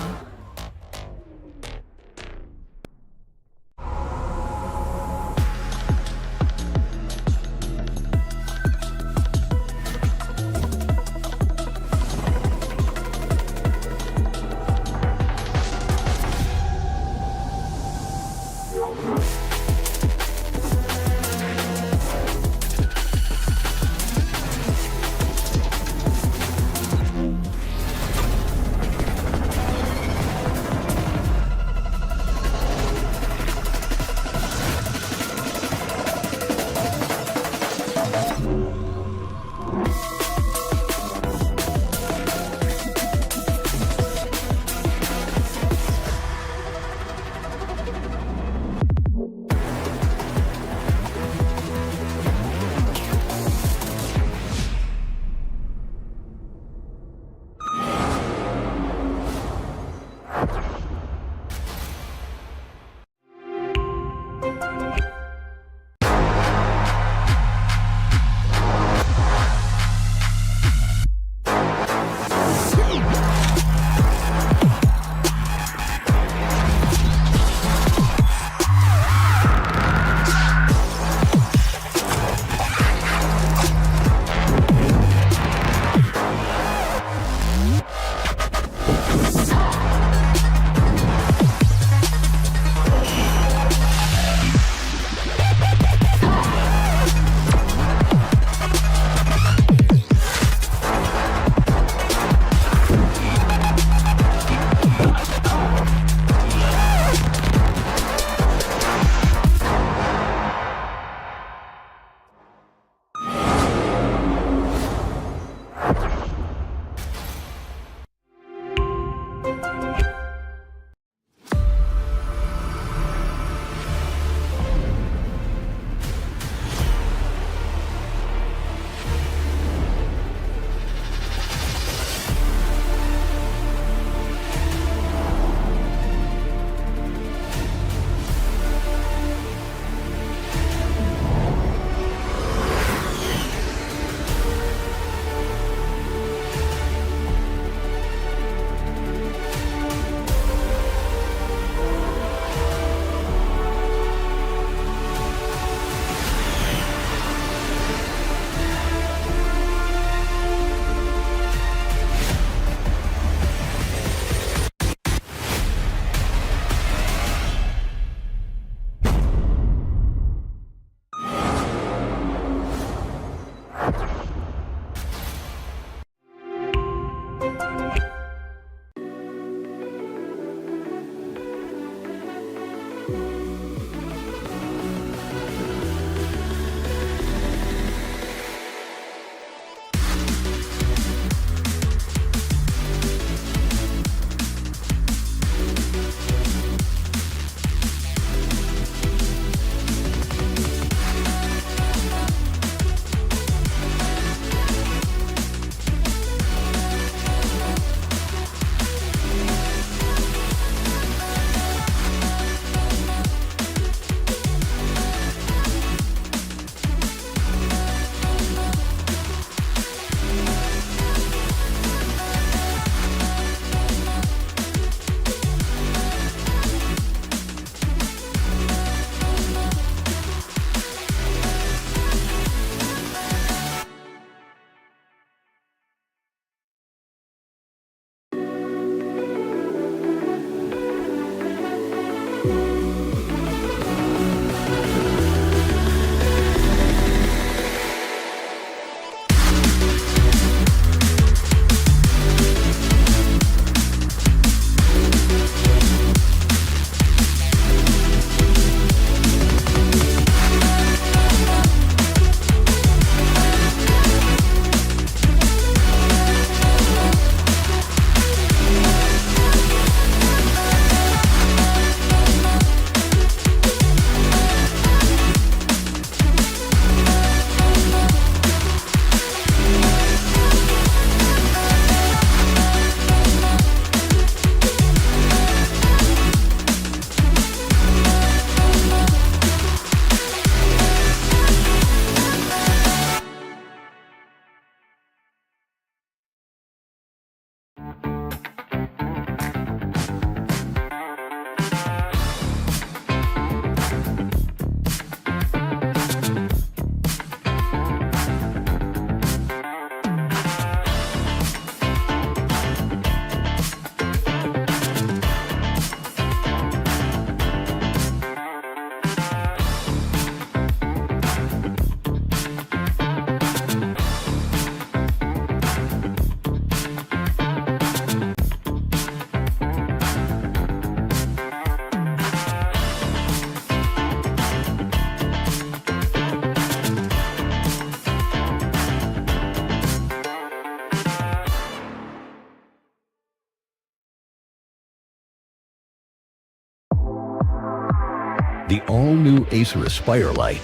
The all-new Acer Aspire Lite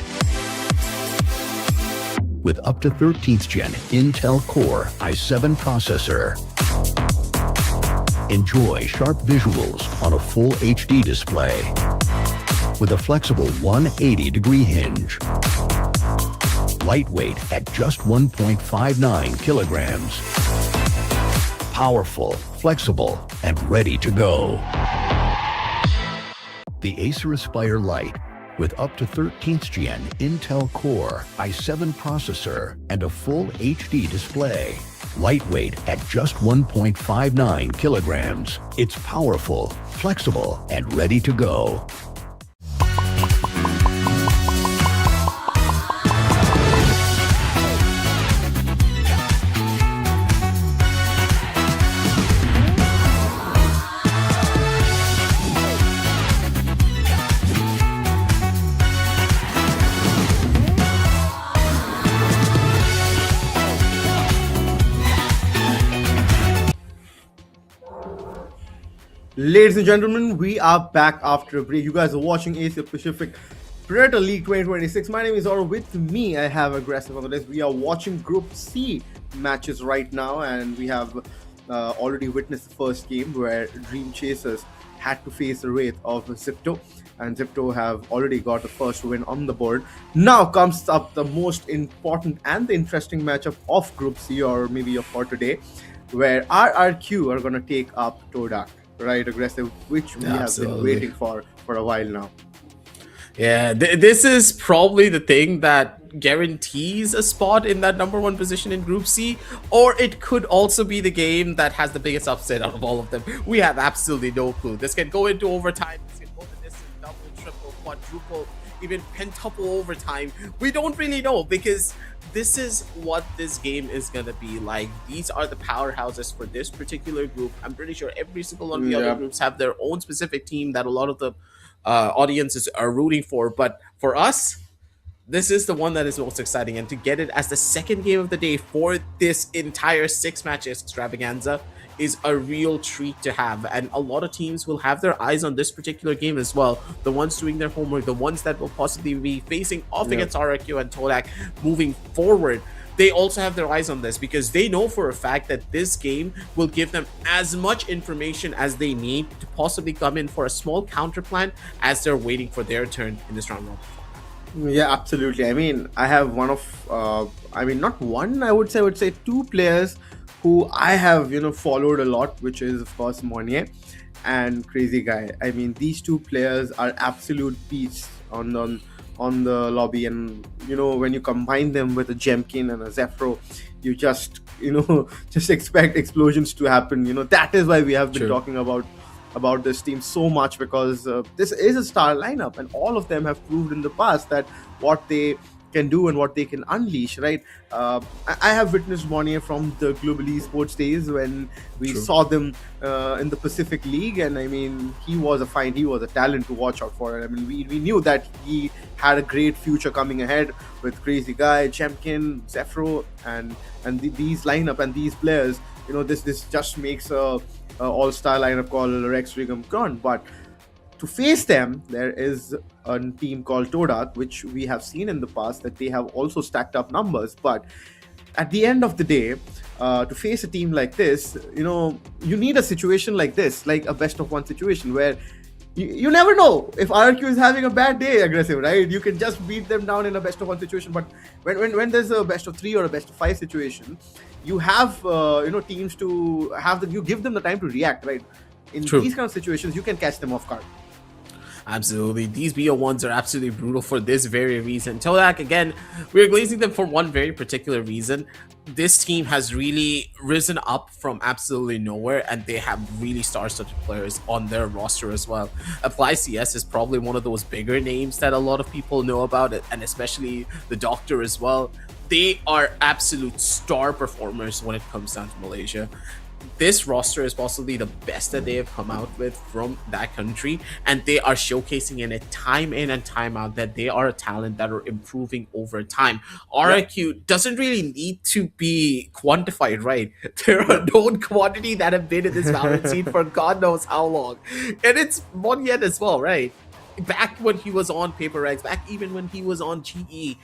with up to 13th gen Intel Core i7 processor. Enjoy sharp visuals on a full HD display with a flexible 180-degree hinge. Lightweight at just 1.59 kilograms. Powerful, flexible, and ready to go. The Acer Aspire Lite with up to 13th gen Intel Core i7 processor and a full HD display. Lightweight at just 1.59 kilograms. It's powerful, flexible, and ready to go. Ladies and gentlemen, we are back after a break. You guys are watching Asia Pacific Predator League 2026. My name is Oro. With me, I have Aggressive on the list. We are watching Group C matches right now, and we have already witnessed the first game where Dream Chasers had to face the Wraith of Zipto, and Zipto have already got the first win on the board. Now comes up the most important and the interesting matchup of Group C, or maybe for today, where RRQ are going to take up Todak. Right, Aggressive, which we have been waiting for a while now. Yeah, this is probably the thing that guarantees a spot in that number one position in Group C, or it could also be the game that has the biggest upset out of all of them. We have absolutely no clue. This can go into overtime, this can go the distance, double, triple, quadruple, even pentuple overtime. We don't really know, because this is what this game is gonna be like. These are the powerhouses for this particular group. I'm pretty sure every single one of the other groups have their own specific team that a lot of the audiences are rooting for. But for us, this is the one that is most exciting. And to get it as the second game of the day for this entire 6-match extravaganza is a real treat to have. And a lot of teams will have their eyes on this particular game as well. The ones doing their homework, the ones that will possibly be facing off against RRQ and Todak moving forward, they also have their eyes on this, because they know for a fact that this game will give them as much information as they need to possibly come in for a small counter plan as they're waiting for their turn in this round robin. Yeah, absolutely. I mean, I have one of, not one, I would say two players who I have, followed a lot, which is, of course, Monye and Crazy Guy. I mean, these two players are absolute beasts on the lobby, and when you combine them with a Jemkin and a Zephyro, you just expect explosions to happen. That is why we have been talking about this team so much, because this is a star lineup, and all of them have proved in the past that what they can do and what they can unleash, right? I have witnessed Monye from the global esports days when we saw them in the Pacific League, and I mean, he was a talent to watch out for. I mean, we knew that he had a great future coming ahead with Crazy Guy, Chemkin, Zephyro, and these lineup and these players. This just makes a all-star lineup called Rex Rigum Kron. But to face them, there is a team called Todak, which we have seen in the past that they have also stacked up numbers. But at the end of the day, to face a team like this, you need a situation like this, like a best of one situation, where you never know if RQ is having a bad day, Aggressive, right? You can just beat them down in a best of one situation. But when there's a best of 3 or a best of 5 situation, you have teams to have you give them the time to react, right? In these kind of situations, you can catch them off guard. Absolutely. These BO1s are absolutely brutal for this very reason. Todak, again, we're glazing them for one very particular reason. This team has really risen up from absolutely nowhere, and they have really star-studded players on their roster as well. Apply CS is probably one of those bigger names that a lot of people know about it, and especially the Doctor as well. They are absolute star performers when it comes down to Malaysia. This roster is possibly the best that they have come out with from that country, and they are showcasing in it time in and time out that they are a talent that are improving over time. RIQ doesn't really need to be quantified, right? There are known quantity that have been in this Valorant scene for God knows how long, and it's one yet as well, right? back when he was on Paper X, back even when he was on GE,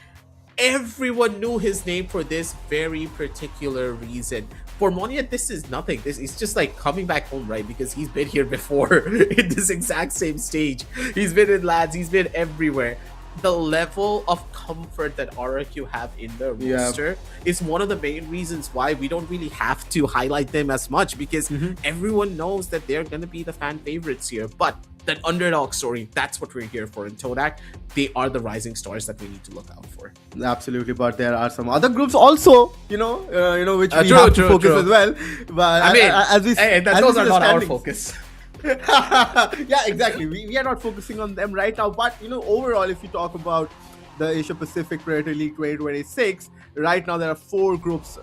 everyone knew his name for this very particular reason. For Monia, this is nothing. This is just like coming back home, right? Because he's been here before in this exact same stage. He's been in lads, he's been everywhere. The level of comfort that RRQ have in their roster is one of the main reasons why we don't really have to highlight them as much, because everyone knows that they're going to be the fan favorites here. But that underdog story, that's what we're here for in Todak. They are the rising stars that we need to look out for. Absolutely, but there are some other groups also, which we have to focus as well. But I mean, as we, those are not our focus. Yeah, exactly. We are not focusing on them right now, but overall, if you talk about the Asia Pacific Predator League 2026, right now there are 4 groups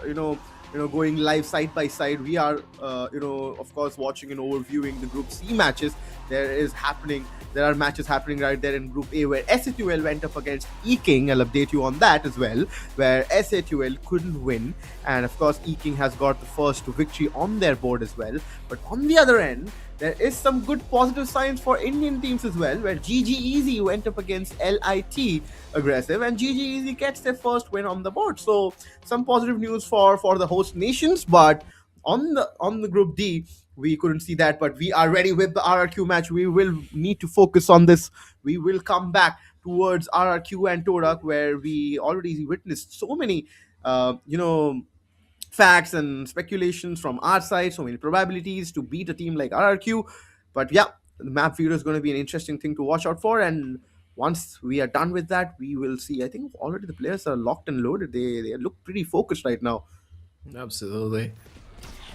going live side by side. We are of course watching and overviewing the Group C matches. There are matches happening right there in Group A, where SA2L went up against EKing. I'll update you on that as well, where SA2L couldn't win, and of course EKing has got the first victory on their board as well. But on the other end, there is some good positive signs for Indian teams as well, where GG Easy went up against LIT Aggressive, and GG Easy gets their first win on the board. So some positive news for the host nations. But on the Group D, we couldn't see that, but we are ready with the RRQ match. We will need to focus on this. We will come back towards RRQ and Todak, where we already witnessed so many facts and speculations from our side, so many probabilities to beat a team like RRQ. But yeah, the map viewer is going to be an interesting thing to watch out for, and once we are done with that, we will see. I think already the players are locked and loaded. They look pretty focused right now. Absolutely.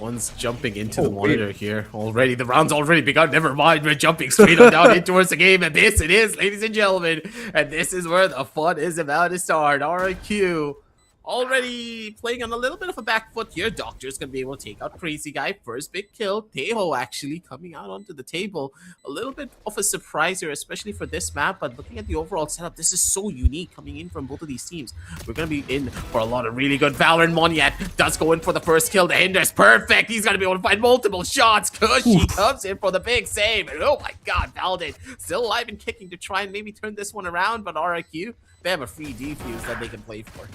One's jumping into the monitor here already. The round's already begun. Never mind, we're jumping straight on down in towards the game. And this it is, ladies and gentlemen. And this is where the fun is about to start. RRQ already playing on a little bit of a back foot here. Doctor's going to be able to take out Crazy Guy. First big kill. Teho actually coming out onto the table. A little bit of a surprise here, especially for this map. But looking at the overall setup, this is so unique coming in from both of these teams. We're going to be in for a lot of really good VALORANT. Monyet does go in for the first kill. The hinder's perfect. He's going to be able to find multiple shots. Cushy comes in for the big save. And oh my god, Valdin still alive and kicking to try and maybe turn this one around. But RRQ, they have a free defuse that they can play for.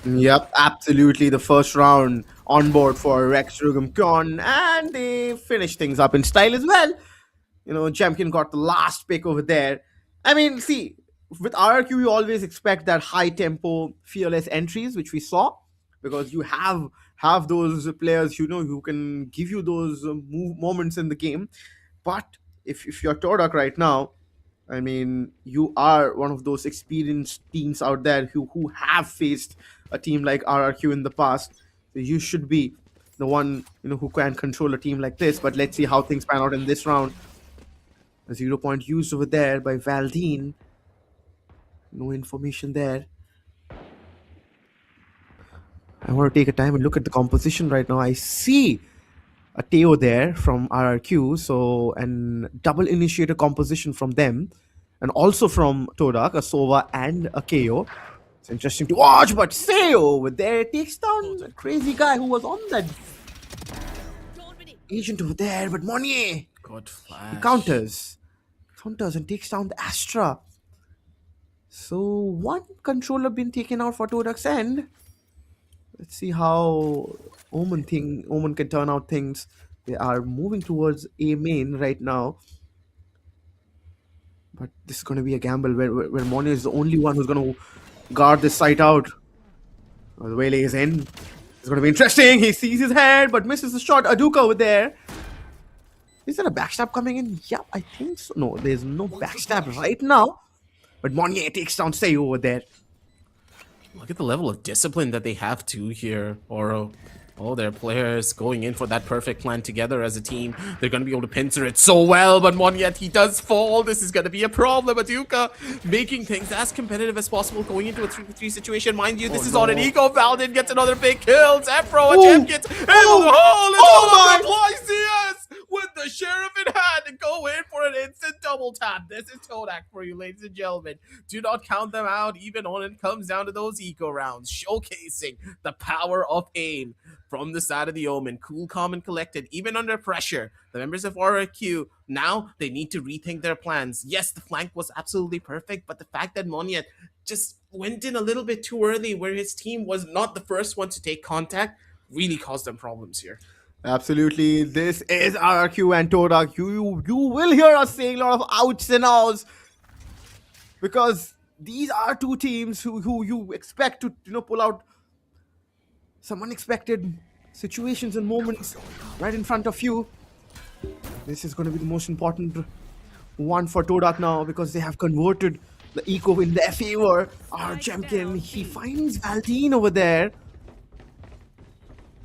Yep, absolutely. The first round on board for Rex Rugum, and they finished things up in style as well. Jemkin got the last pick over there. I mean, see, with RRQ, we always expect that high tempo, fearless entries, which we saw, because you have those players, who can give you those moments in the game. But if you're Todak right now, I mean, you are one of those experienced teams out there who have faced a team like RRQ in the past. So you should be the one who can control a team like this. But let's see how things pan out in this round. A 0 point used over there by Valdine. No information there. I want to take a time and look at the composition right now. I see a Teo there from RRQ, so and double initiator composition from them, and also from Todak, a Sova and a KO. It's interesting to watch, but Seo over there takes down the Crazy Guy who was on that agent over there, but Monnier, Good flash. he counters and takes down the Astra. So one controller been taken out for Todak's end. Let's see how Omen can turn out things. They are moving towards A main right now. But this is going to be a gamble where Monia is the only one who's going to guard this site out. The Waylay is in. It's going to be interesting. He sees his head but misses the shot. Aduka over there. Is there a backstab coming in? Yeah, I think so. No, there's no backstab right now. But Monia takes down Say over there. Look at the level of discipline that they have too here, Oro. Oh, their players going in for that perfect plan together as a team. They're going to be able to pincer it so well, but Monyet, he does fall. This is going to be a problem. Aduka making things as competitive as possible going into a 3v3 situation. Mind you, this is on an eco. Valdin gets another big kill. Zepro and Jeff gets in the hole. It's all about CS with the sheriff in hand to go in for an instant double tap. This is Todak for you, ladies and gentlemen. Do not count them out, even when it comes down to those eco rounds, showcasing the power of aim. from the side of the Omen. Cool, calm, and collected, even under pressure. The members of RRQ, now they need to rethink their plans. Yes, the flank was absolutely perfect, but the fact that Monyet just went in a little bit too early where his team was not the first one to take contact really caused them problems here. Absolutely. This is RRQ and Todak. You will hear us saying a lot of outs and outs because these are two teams who you expect to pull out some unexpected situations and moments right in front of you. This is going to be the most important one for Todak now because they have converted the eco in their favor. Our Jemkin, he finds Valtine over there.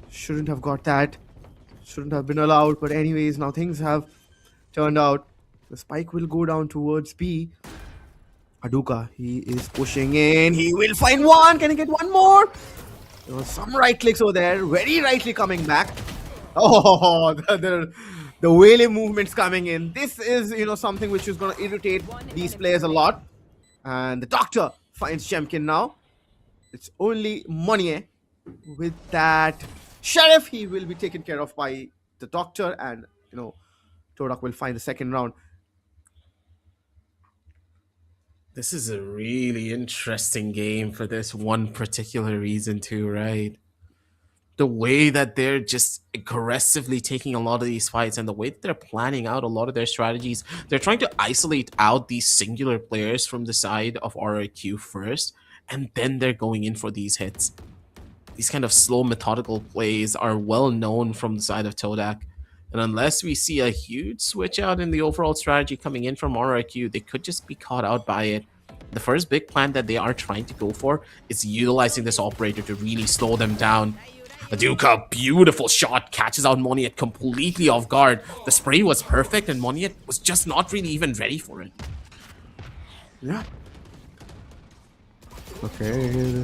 Shouldn't have got that. Shouldn't have been allowed. But anyways, now things have turned out. The spike will go down towards B. Aduka, he is pushing in. He will find one. Can he get one more? There was some right clicks over there. Very rightly coming back. Oh, the wheelie movements coming in. This is, something which is going to irritate these players a lot. And the doctor finds Jemkin now. It's only Money with that Sheriff. He will be taken care of by the doctor. And, Todak will find the second round. This is a really interesting game for this one particular reason too, right? The way that they're just aggressively taking a lot of these fights and the way that they're planning out a lot of their strategies, they're trying to isolate out these singular players from the side of RRQ first, and then they're going in for these hits. These kind of slow, methodical plays are well known from the side of Todak. And unless we see a huge switch out in the overall strategy coming in from RRQ, they could just be caught out by it. The first big plan that they are trying to go for is utilizing this operator to really slow them down. Aduka, beautiful shot, catches out Monyet completely off guard. The spray was perfect and Monyet was just not really even ready for it. Yeah. Okay.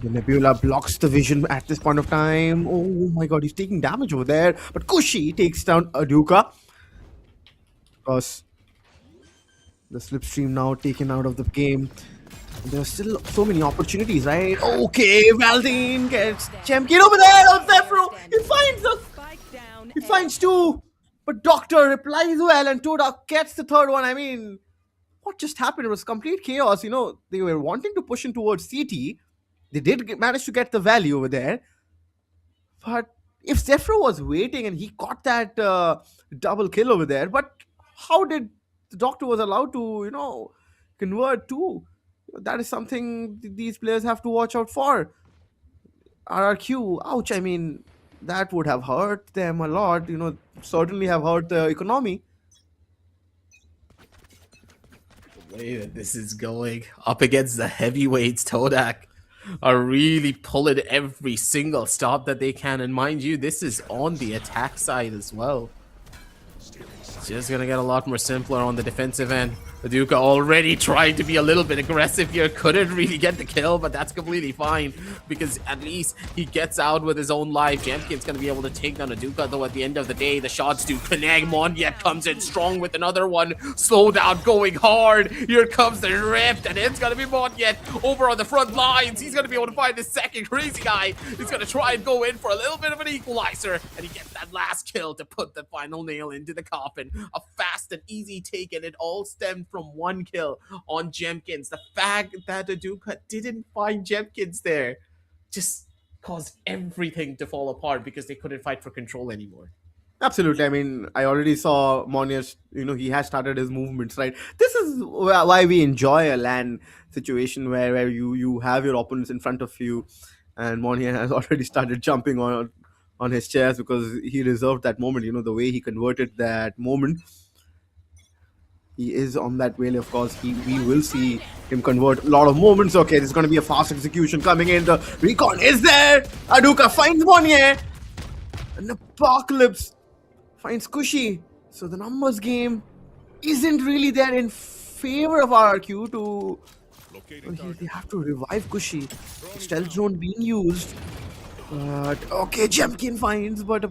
The Nebula blocks the vision at this point of time. Oh my god, he's taking damage over there. But Kushi takes down Aduka. Because the slipstream now taken out of the game. There are still so many opportunities, right? Okay, Valdine gets Champion over there on Zephyro. He finds us. He finds two. But Doctor replies well and Todak gets the third one. I mean, what just happened? It was complete chaos. They were wanting to push in towards CT. They did manage to get the value over there. But if Zephyro was waiting and he got that double kill over there, but how did the Doctor was allowed to, convert too? That is something these players have to watch out for. RRQ, ouch, I mean, that would have hurt them a lot, certainly have hurt the economy. The way that this is going up against the heavyweights, Todak are really pulling every single stop that they can. And mind you, this is on the attack side as well. It's just gonna get a lot more simpler on the defensive end. Aduka already trying to be a little bit aggressive here. Couldn't really get the kill, but that's completely fine because at least he gets out with his own life. Jemkin's going to be able to take down Aduka, though at the end of the day, the shots do connect. Monyet comes in strong with another one. Slow down, going hard. Here comes the rift, and it's going to be Monyet over on the front lines. He's going to be able to find the second crazy guy. He's going to try and go in for a little bit of an equalizer, and he gets that last kill to put the final nail into the coffin. A fast and easy take, and it all stemmed from one kill on Jemkins. The fact that Aduka didn't find Jemkins there just caused everything to fall apart because they couldn't fight for control anymore. Absolutely. I mean, I already saw Monius, he has started his movements, right? This is why we enjoy a LAN situation where you have your opponents in front of you, and Monia has already started jumping on his chairs because he reserved that moment, the way he converted that moment. He is on that wheel, of course. We will see him convert a lot of moments. Okay, there's going to be a fast execution coming in. The recon is there. Aduka finds Monier. An apocalypse finds Kushi. So the numbers game isn't really there in favor of RRQ to... They have to revive Kushi. Stealth drone being used. But, okay, Jemkin finds, but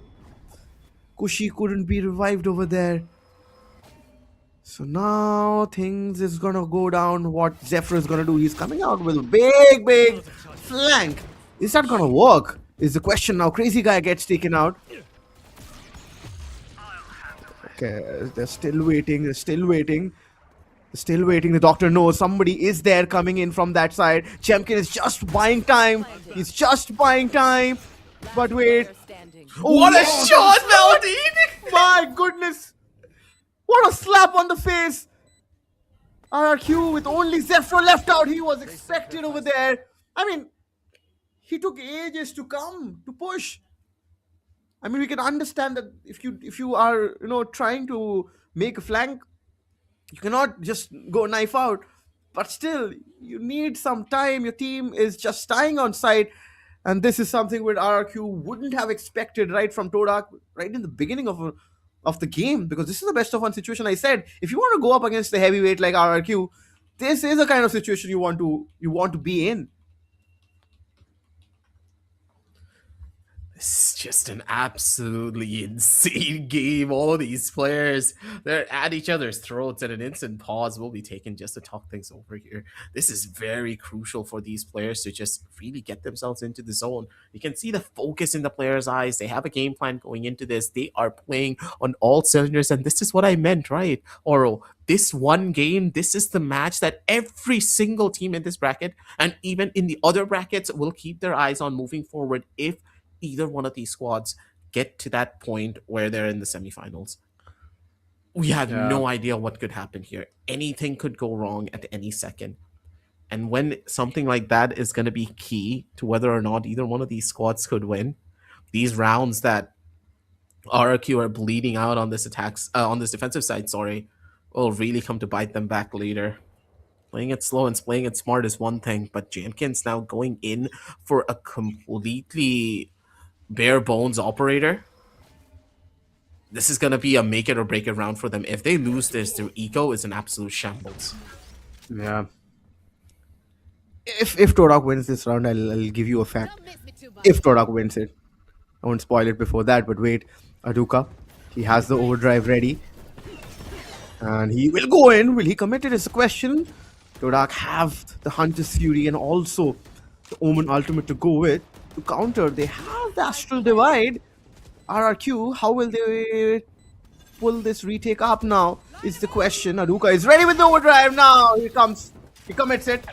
Kushi couldn't be revived over there. So now things is gonna go down. What Zephyr is gonna do? He's coming out with a big flank. Is that gonna work? is the question now. Crazy Guy gets taken out. Okay, they're still waiting. They're still waiting. Still waiting. The doctor knows somebody is there coming in from that side. Chemkin is just buying time. He's just buying time. But wait. Oh, What a yes! shot, Melody! My goodness. What a slap on the face. RRQ with only Zephyr left out. He was expected over there. I mean, he took ages to come, to push. I mean, we can understand that if you are, trying to make a flank, you cannot just go knife out. But still, you need some time. Your team is just staying on site. And this is something where RRQ wouldn't have expected right from Todak, right in the beginning of the game. Because this is the best of one situation. I said, if you want to go up against the heavyweight like RRQ, this is a kind of situation you want to be in. It's just an absolutely insane game. All of these players, they're at each other's throats, and an instant pause will be taken just to talk things over here. This is very crucial for these players to just really get themselves into the zone. You can see the focus in the players' eyes. They have a game plan going into this. They are playing on all cylinders, and this is what I meant, right? Oro, this one game, this is the match that every single team in this bracket, and even in the other brackets, will keep their eyes on moving forward if either one of these squads get to that point where they're in the semifinals. We have no idea what could happen here. Anything could go wrong at any second. And when something like that is going to be key to whether or not either one of these squads could win, these rounds that RRQ are bleeding out on this on this defensive side, will really come to bite them back later. Playing it slow and playing it smart is one thing, but Jamkin's now going in for a completely bare bones operator. This is going to be a make it or break it round for them. If they lose this, their eco is an absolute shambles. Yeah. If Todak wins this round, I'll give you a fact. If Todak wins it. I won't spoil it before that, but wait. Aduka, he has the overdrive ready. And he will go in. Will he commit it is the question. Todak have the Hunter's Fury and also the Omen Ultimate to go with. To counter, they have the Astral Divide. RRQ, how will they pull this retake up now? Is the question. Aduka is ready with the overdrive now. He comes. He commits it.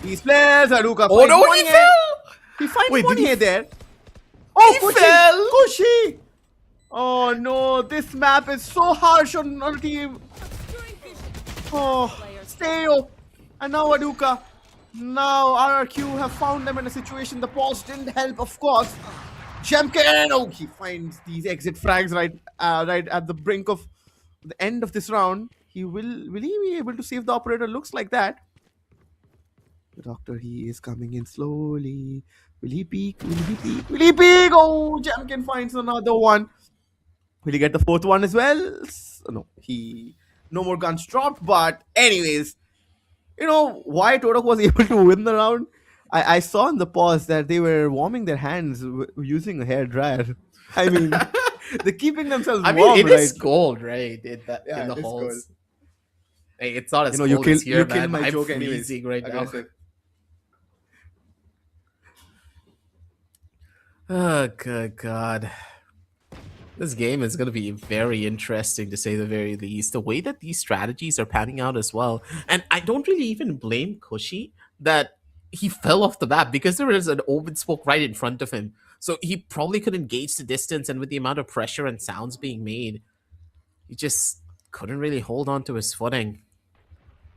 These players, Aduka. Oh no, he fell! He finds Wait, one did he- here there. Oh, He fell! Kushi! Oh no, this map is so harsh on our team. Oh, Steo. And now Aduka. Now RRQ have found them in a situation. The pause didn't help, of course. Jemkin, oh, he finds these exit frags right at the brink of the end of this round. Will he be able to save the operator? Looks like that. The doctor, he is coming in slowly. Will he peek? Will he peek? Will he peek? Oh, Jemkin finds another one. Will he get the fourth one as well? No, no more guns dropped. But anyways, why Todak was able to win the round? I saw in the pause that they were warming their hands using a hair dryer. I mean, they're keeping themselves warm. I mean, it is right? cold, right? In the it is halls. cold. Hey, it's not as You cold as here, you kill man. my I'm joke anyways. freezing right now. Aggressive. Oh, good God. This game is going to be very interesting, to say the very least. The way that these strategies are panning out as well. And I don't really even blame Kushi that he fell off the map, because there is an open smoke right in front of him. So he probably couldn't gauge the distance, and with the amount of pressure and sounds being made, he just couldn't really hold on to his footing.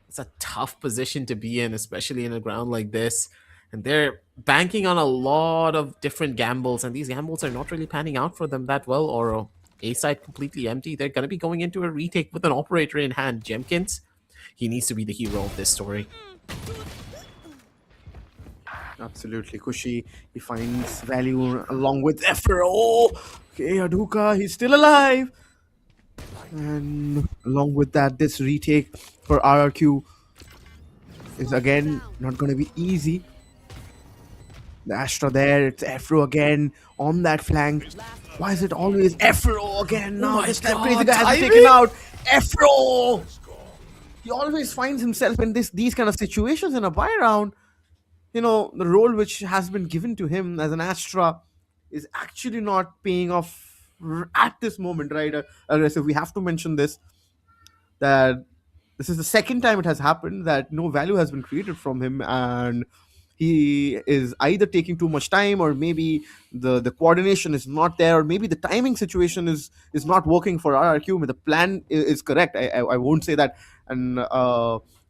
It's a tough position to be in, especially in a ground like this. And they're banking on a lot of different gambles, and these gambles are not really panning out for them that well. Or A side completely empty. They're going to be going into a retake with an operator in hand. Jemkins, he needs to be the hero of this story. Absolutely. Kushi, he finds value along with Zephyr. Oh, okay, Aduka, he's still alive. And along with that, this retake for RRQ is again not going to be easy. The Astra there, it's Afro again on that flank. Why is it always Afro again? Now this time Crazy Guy has been taken out. Afro! He always finds himself in these kind of situations in a buy round. the role which has been given to him as an Astra is actually not paying off at this moment, right? Aggressive. We have to mention this, that this is the second time it has happened that no value has been created from him, and he is either taking too much time, or maybe the coordination is not there, or maybe the timing situation is not working for RRQ. The plan is correct. I won't say that an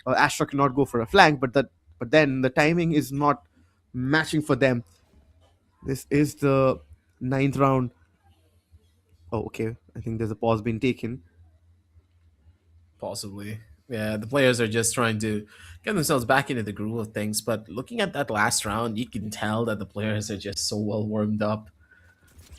Astra cannot go for a flank, but then the timing is not matching for them. This is the ninth round. Oh, okay. I think there's a pause being taken. Possibly. Yeah, the players are just trying to get themselves back into the groove of things. But looking at that last round, you can tell that the players are just so well warmed up.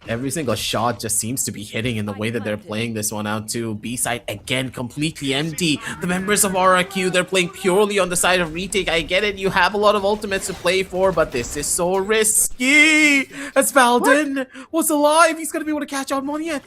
Every single shot just seems to be hitting in the way that they're playing this one out too. B side again completely empty. The members of RRQ, they're playing purely on the side of retake. I get it, you have a lot of ultimates to play for, but this is so risky. As Valdin was alive, he's gonna be able to catch on Moniet.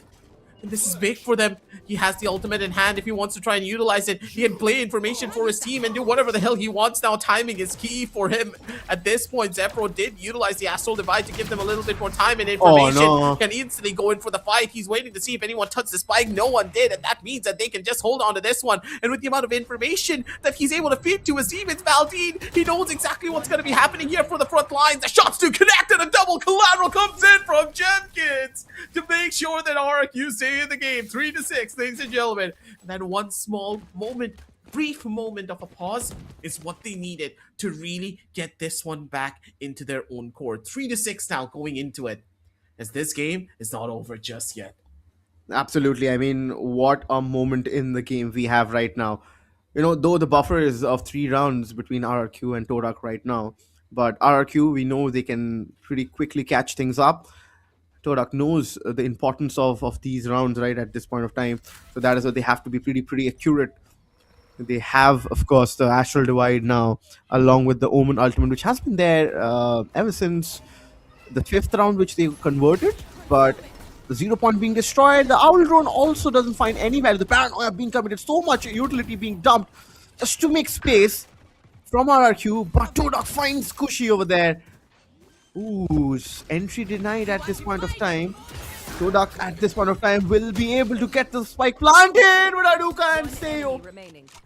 And this is big for them. He has the ultimate in hand if he wants to try and utilize it. He can play information for his team and do whatever the hell he wants now. Timing is key for him. At this point, Zepro did utilize the Astral Divide to give them a little bit more time and information. no. Can instantly go in for the fight. He's waiting to see if anyone touched the spike. No one did, and that means that they can just hold on to this one. And with the amount of information that he's able to feed to his demons, Valdine, he knows exactly what's going to be happening here for the front lines. The shots do connect, and a double collateral comes in from Jemkins to make sure that RRQ stay in the game. 3-6, ladies and gentlemen. And that one small moment, brief moment of a pause is what they needed to really get this one back into their own court. 3-6 now going into it, as this game is not over just yet. Absolutely. I mean, what a moment in the game we have right now. Though the buffer is of 3 rounds between RRQ and Torak right now, but RRQ, we know they can pretty quickly catch things up. Torak knows the importance of these rounds right at this point of time, so that is why they have to be pretty accurate. They have, of course, the Astral Divide now, along with the Omen Ultimate, which has been there ever since the 5th round, which they converted, but the 0 point being destroyed. The Owl Drone also doesn't find any value. The Paranoia being committed, so much utility being dumped just to make space from RRQ, but Todak finds Cushy over there. Ooh, entry denied at this point of time. Todak at this point of time will be able to get the spike planted, but Aduka and Seo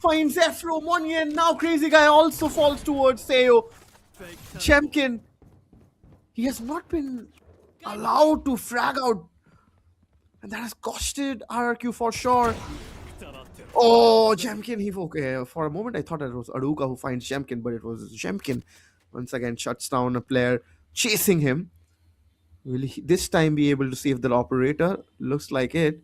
finds Zephyro, Monian. Now Crazy Guy also falls towards Seo. Chemkin, he has not been allowed to frag out, and that has costed RRQ for sure. Oh, Jemkin, okay. For a moment I thought it was Aruka who finds Jemkin, but it was Jemkin. Once again shuts down a player chasing him. Will he this time be able to save the operator? Looks like it.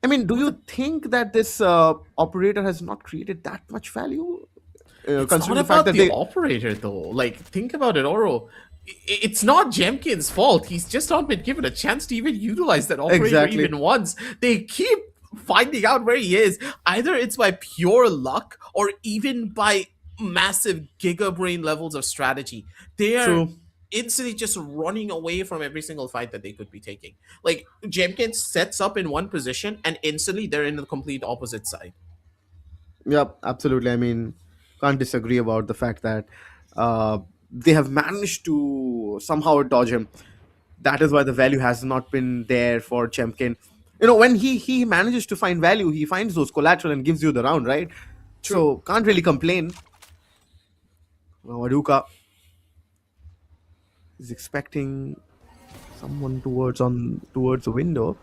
I mean, do you think that this operator has not created that much value? It's not about the operator though. Like, think about it, Oro. It's not Jemkin's fault. He's just not been given a chance to even utilize that operator even once. They keep finding out where he is. Either it's by pure luck or even by massive gigabrain levels of strategy. They are instantly just running away from every single fight that they could be taking. Like, Jemkin sets up in one position and instantly they're in the complete opposite side. Yep, absolutely. I mean, can't disagree about the fact that they have managed to somehow dodge him. That is why the value has not been there for Chemkin. When he manages to find value, he finds those collateral and gives you the round, right? True. So can't really complain. Now Aduka is expecting someone towards the window.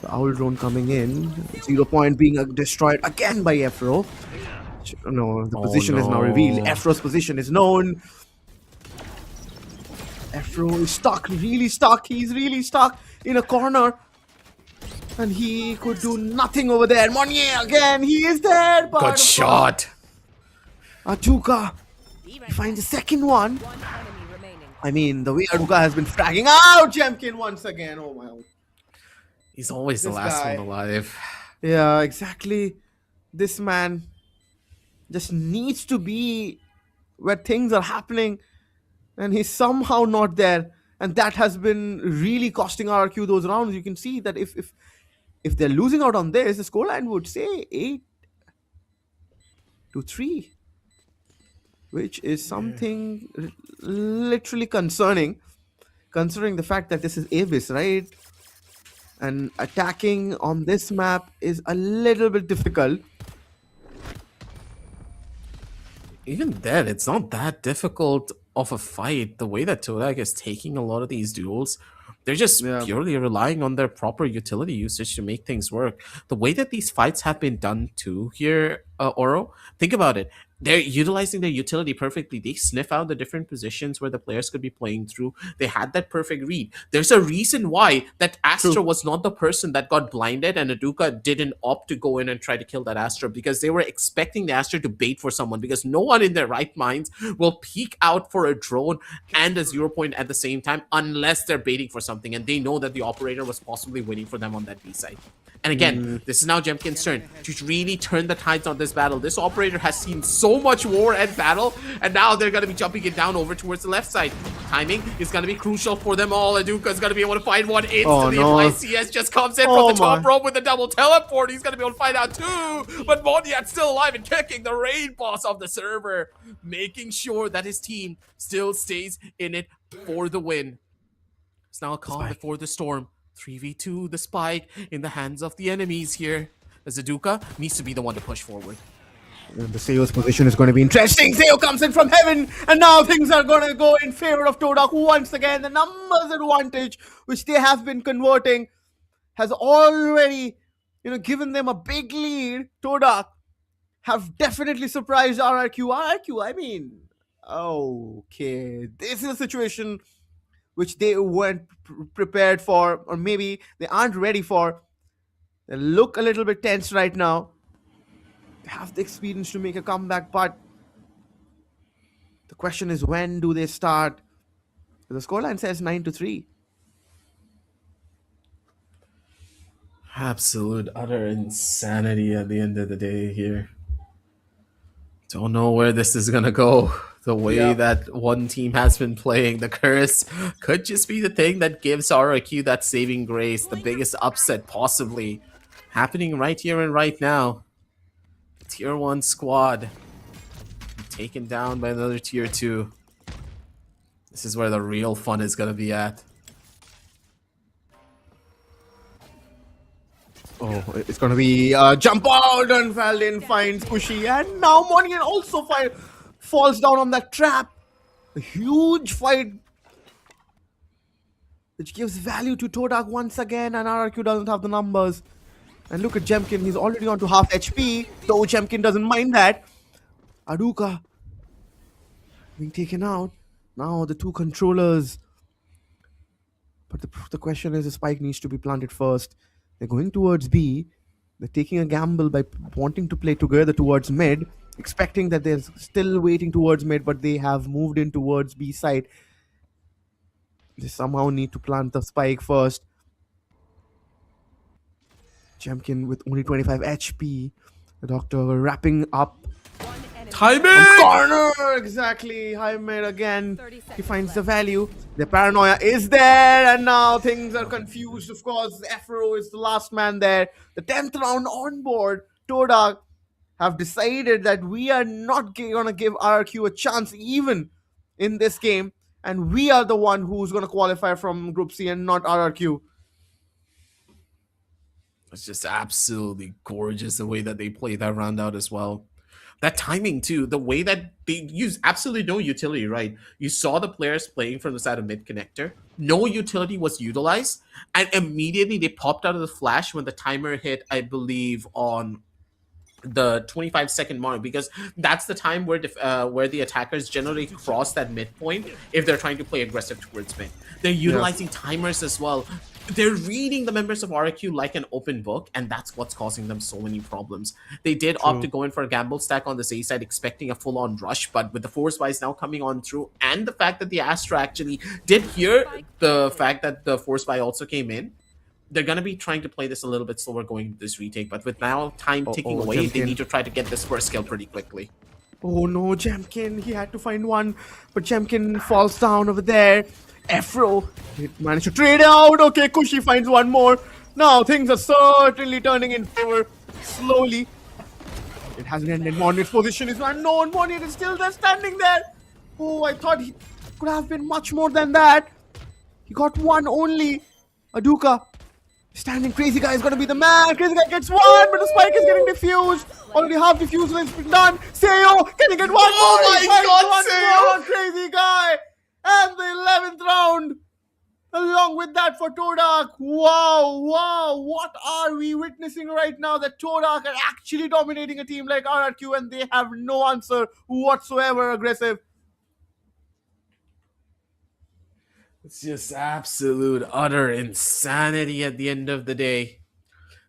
The Owl Drone coming in. 0 point being destroyed again by Efro. No, the position is now revealed. Efro's position is known. Efro is stuck, really stuck. He's really stuck in a corner. And he could do nothing over there. Monnier again, he is there. But good shot. Aduka, he finds the second one. I mean, the way Aduka has been fragging out Jemkin once again. Oh my God. He's always the last one alive. Yeah, exactly. This man just needs to be where things are happening, and he's somehow not there. And that has been really costing RRQ those rounds. You can see that if they're losing out on this, the scoreline would say 8-3. which is something literally concerning, considering the fact that this is Abyss, right? And attacking on this map is a little bit difficult. Even then, it's not that difficult of a fight. The way that Todak is taking a lot of these duels, they're just Yeah. purely relying on their proper utility usage to make things work. The way that these fights have been done too here, Oro, think about it. They're utilizing their utility perfectly. They sniff out the different positions where the players could be playing through. They had that perfect read. There's a reason why that Astra True. was not the person that got blinded, and Aduka didn't opt to go in and try to kill that Astra, because they were expecting the Astra to bait for someone, because no one in their right minds will peek out for a drone and a 0 point at the same time unless they're baiting for something, and they know that the operator was possibly waiting for them on that B side. And again, this is now Jemkin's turn to really turn the tides on this battle. This operator has seen so much war and battle, and now they're going to be jumping it down over towards the left side. Timing is going to be crucial for them all. Aduka is going to be able to find one instantly. no. YCS just comes in from the top rope with a double teleport. He's going to be able to find out too. But Monyat's still alive and kicking the raid boss of the server, making sure that his team still stays in it for the win. It's now a calm before the storm. 3v2, the spike in the hands of the enemies here. As Aduka needs to be the one to push forward. The Seo's position is going to be interesting. Seo comes in from heaven, and now things are going to go in favor of Todak once again. The numbers advantage, which they have been converting, has already, given them a big lead. Todak have definitely surprised RRQ. RRQ, I mean, okay, this is a situation which they weren't prepared for, or maybe they aren't ready for. They look a little bit tense right now. They have the experience to make a comeback, but the question is, when do they start? The scoreline says 9-3. Absolute utter insanity at the end of the day here. Don't know where this is gonna go. The way that one team has been playing, the curse could just be the thing that gives RRQ that saving grace, the biggest upset possibly happening right here and right now. Tier 1 squad taken down by another Tier 2. This is where the real fun is gonna be at. Oh, it's gonna be jump out, and Valdin finds Pushy, and now Monian also falls down on that trap. A huge fight, which gives value to Todak once again, and RRQ doesn't have the numbers. And look at Jemkin, he's already on to half HP, though Jemkin doesn't mind that. Aduka being taken out. Now the two controllers. But the question is, the spike needs to be planted first. They're going towards B. They're taking a gamble by wanting to play together towards mid, expecting that they're still waiting towards mid, but they have moved in towards B side. They somehow need to plant the spike first. Jemkin with only 25 HP. The doctor wrapping up. Timing! Corner! Exactly. High mid again. He finds the value. The paranoia is there, and now things are confused. Of course, Afro is the last man there. The 10th round on board. Todak have decided that we are not going to give RRQ a chance even in this game, and we are the one who's going to qualify from Group C and not RRQ. It's just absolutely gorgeous the way that they play that round out as well. That timing too, the way that they use absolutely no utility, right? You saw the players playing from the side of mid connector. No utility was utilized, and immediately they popped out of the flash when the timer hit, I believe, on the 25-second mark, because that's the time where the attackers generally cross that midpoint if they're trying to play aggressive towards mid. They're utilizing timers as well. They're reading the members of RQ like an open book, and that's what's causing them so many problems. They did opt to go in for a gamble stack on this A side, expecting a full-on rush, but with the force buys now coming on through, and the fact that the Astra actually did hear the fact that the force buy also came in, they're going to be trying to play this a little bit slower going into this retake, but with now time ticking away, they need to try to get this first kill pretty quickly. Oh no, Jemkin, he had to find one, but Jemkin falls down over there. Afro, he managed to trade out. Okay, Kushi finds one more. Now things are certainly turning in favor slowly. It hasn't ended. Monet's position is unknown. Monet is still there, standing there. Oh, I thought he could have been much more than that. He got one only. Aduka standing. Crazy Guy is going to be the man. Crazy Guy gets one, but the spike is getting diffused. Already half diffusal has been done. Sayo, can he get one more? Oh He my finds God, one Sayo! more on Crazy Guy. And the 11th round. Along with that for Todak. Wow. What are we witnessing right now? That Todak are actually dominating a team like RRQ and they have no answer whatsoever aggressive. It's just absolute, utter insanity at the end of the day.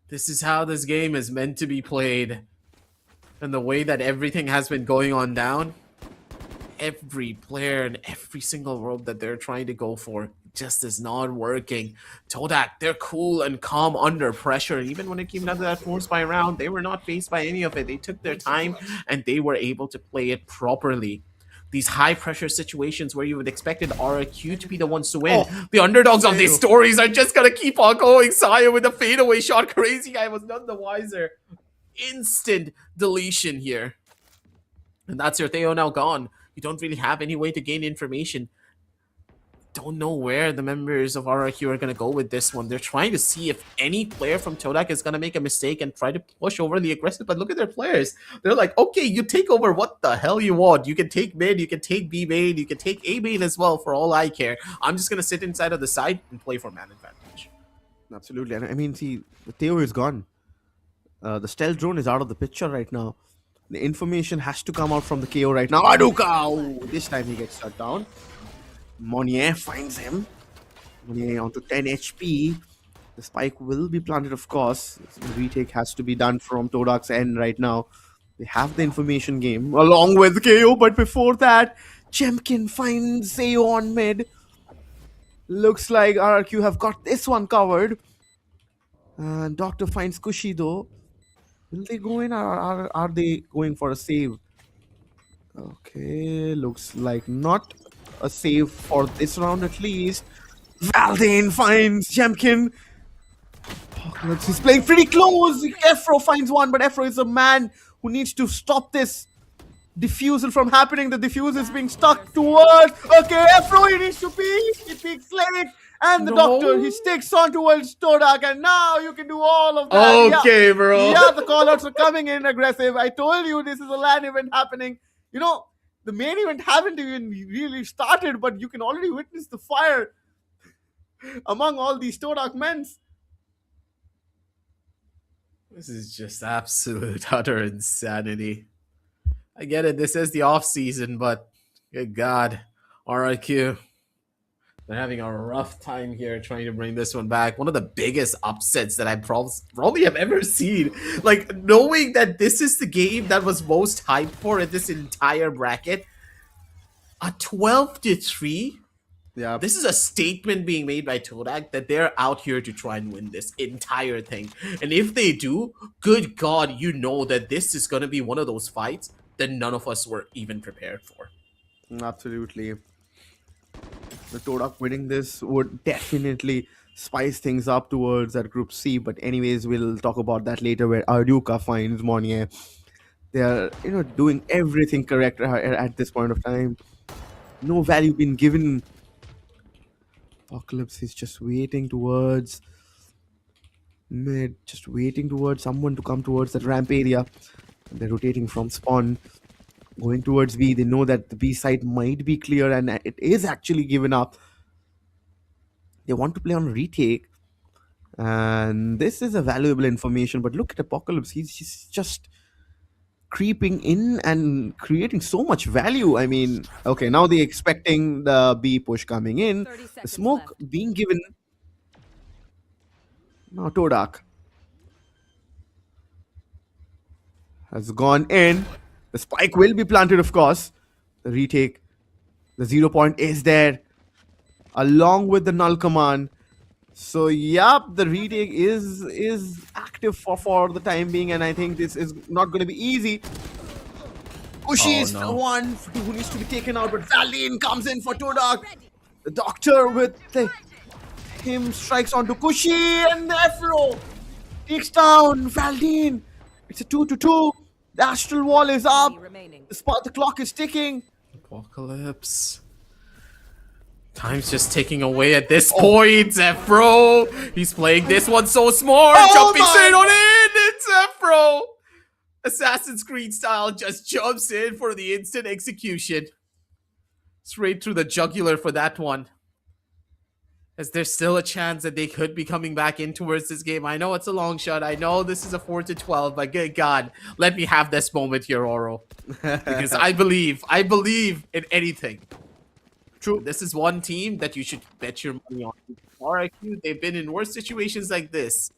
This is how this game is meant to be played. And the way that everything has been going on down, every player and every single rope that they're trying to go for just is not working. Todak, they're cool and calm under pressure. And even when it came down to that 4-spy round, they were not faced by any of it. They took their time and they were able to play it properly. These high pressure situations where you would expected RRQ to be the ones to win. The underdogs of these stories are just gonna keep on going. Saya with a fadeaway shot. Crazy Guy was none the wiser. Instant deletion here. And that's your Theo now gone. You don't really have any way to gain information. Don't know where the members of RRQ are going to go with this one. They're trying to see if any player from Todak is going to make a mistake and try to push over the aggressive. But look at their players. They're like, okay, you take over what the hell you want. You can take mid, you can take B main, you can take A main as well for all I care. I'm just going to sit inside of the side and play for man advantage. Absolutely. And I mean, see, Theo is gone. The stealth drone is out of the picture right now. The information has to come out from the KO right now. Aduka! Oh, this time he gets shut down. Monnier finds him. Monnier onto 10 HP. The spike will be planted, of course. The retake has to be done from Todak's end right now. They have the information game along with KO, but before that, Chemkin finds Sayo on mid. Looks like RRQ have got this one covered. And Doctor finds Kushi though. Will they go in or are they going for a save? Okay, looks like not a save for this round at least. Valdane finds Jemkin. He's playing pretty close. Efro finds one, but Efro is a man who needs to stop this diffusal from happening. The diffuse is being stuck towards. Okay, Efro, he needs to peek. He peeks late. And the doctor, he sticks on towards Todak, and now you can do all of that. Okay, bro. Yeah, the callouts are coming in aggressive. I told you this is a LAN event happening. You know, the main event haven't even really started, but you can already witness the fire among all these Todak men. This is just absolute, utter insanity. I get it, this is the off season, but good God, RIQ. They're having a rough time here trying to bring this one back. One of the biggest upsets that I probably have ever seen. Like, knowing that this is the game that was most hyped for in this entire bracket. A 12-3? Yeah. This is a statement being made by Todak that they're out here to try and win this entire thing. And if they do, good God, you know that this is going to be one of those fights that none of us were even prepared for. Absolutely. The Todak winning this would definitely spice things up towards that Group C. But anyways, we'll talk about that later where Aruka finds Monnier. They are, doing everything correct at this point of time. No value being given. Apocalypse is just waiting towards mid, just waiting towards someone to come towards that ramp area. They're rotating from spawn. Going towards B, they know that the B side might be clear and it is actually given up. They want to play on retake. And this is a valuable information. But look at Apocalypse. He's just creeping in and creating so much value. I mean, okay, now they're expecting the B push coming in. The smoke being given. Now Todak has gone in. The spike will be planted, of course. The retake. The 0 point is there. Along with the null command. So, yep, the retake is active for the time being. And I think this is not going to be easy. Kushi is the one who needs to be taken out. But Valdane comes in for Todak. The doctor with him strikes onto Kushi. And the Afro takes down Valdane. It's a 2-2. The astral wall is up. The clock is ticking. Apocalypse. Time's just ticking away at this point. Zephyro. He's playing this one so smart. Jumping straight on in. It's Zephyro. Assassin's Creed style just jumps in for the instant execution. Straight through the jugular for that one. As there's still a chance that they could be coming back in towards this game. I know it's a long shot. I know this is a 4-12, but good God, let me have this moment here, Oro. Because I believe in anything. True. This is one team that you should bet your money on. RIQ, they've been in worse situations like this.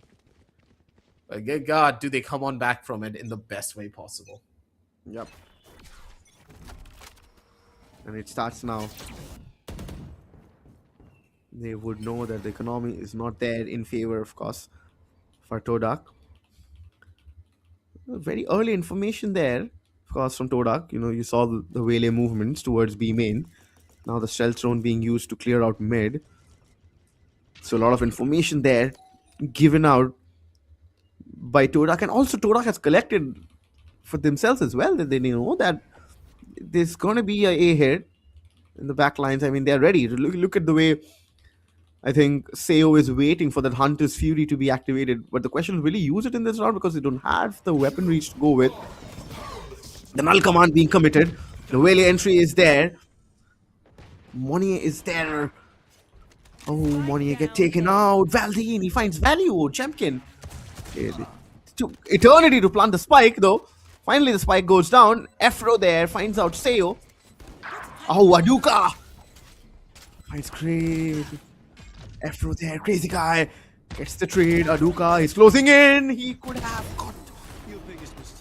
But good God, do they come on back from it in the best way possible. Yep. And it starts now. They would know that the economy is not there in favor, of course, for Todak. Very early information there, of course, from Todak. You know, you saw the Wele movements towards B main. Now the stealth drone being used to clear out mid. So a lot of information there given out by Todak. And also Todak has collected for themselves as well, that they know that there's going to be a hit in the back lines. I mean, they're ready. Look at the way I think Seo is waiting for that Hunter's Fury to be activated. But the question is, will he use it in this round? Because they don't have the weapon reach to go with. The null command being committed. The Wele entry is there. Money is there. Oh, Money get taken out. Valdine, he finds value. Champion. It took eternity to plant the spike, though. Finally, the spike goes down. Efro there finds out Seo. Oh, Aduka finds Kraid. Efro there, crazy guy. Gets the trade. Aduka is closing in. He could have got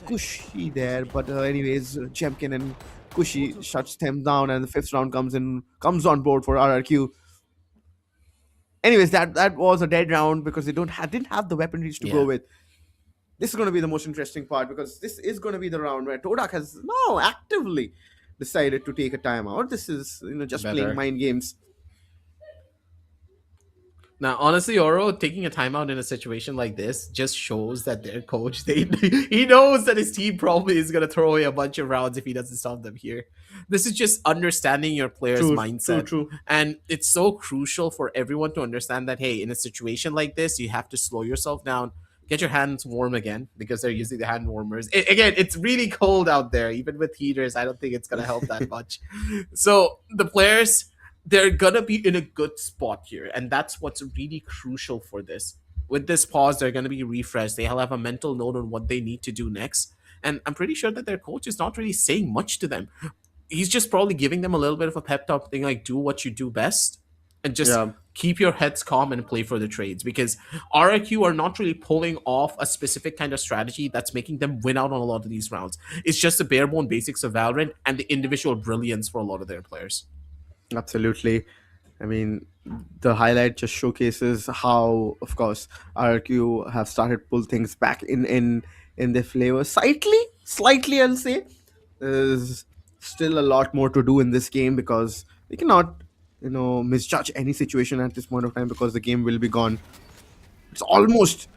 Kushi there, but anyways, Champion and Kushi shuts them down, and the 5th round comes on board for RRQ. Anyways, that was a dead round because they didn't have the weapon reach to go with. This is going to be the most interesting part, because this is going to be the round where Todak has now actively decided to take a timeout. This is, just playing mind games. Now, honestly, Oro taking a timeout in a situation like this just shows that their coach, he knows that his team probably is going to throw away a bunch of rounds if he doesn't stop them here. This is just understanding your player's mindset. True. And it's so crucial for everyone to understand that, hey, in a situation like this, you have to slow yourself down, get your hands warm again, because they're using the hand warmers. Again, it's really cold out there. Even with heaters, I don't think it's going to help that much. So the players, they're gonna be in a good spot here, and that's what's really crucial for this. With this pause, they're gonna be refreshed. They'll have a mental note on what they need to do next, and I'm pretty sure that their coach is not really saying much to them. He's just probably giving them a little bit of a pep talk thing, like, do what you do best and just keep your heads calm and play for the trades, because RIQ are not really pulling off a specific kind of strategy that's making them win out on a lot of these rounds. It's just the bare bone basics of Valorant and the individual brilliance for a lot of their players. Absolutely. I mean, the highlight just showcases how, of course, RQ have started pull things back in their flavor. Slightly, I'll say. There's still a lot more to do in this game, because we cannot, misjudge any situation at this point of time, because the game will be gone. It's almost,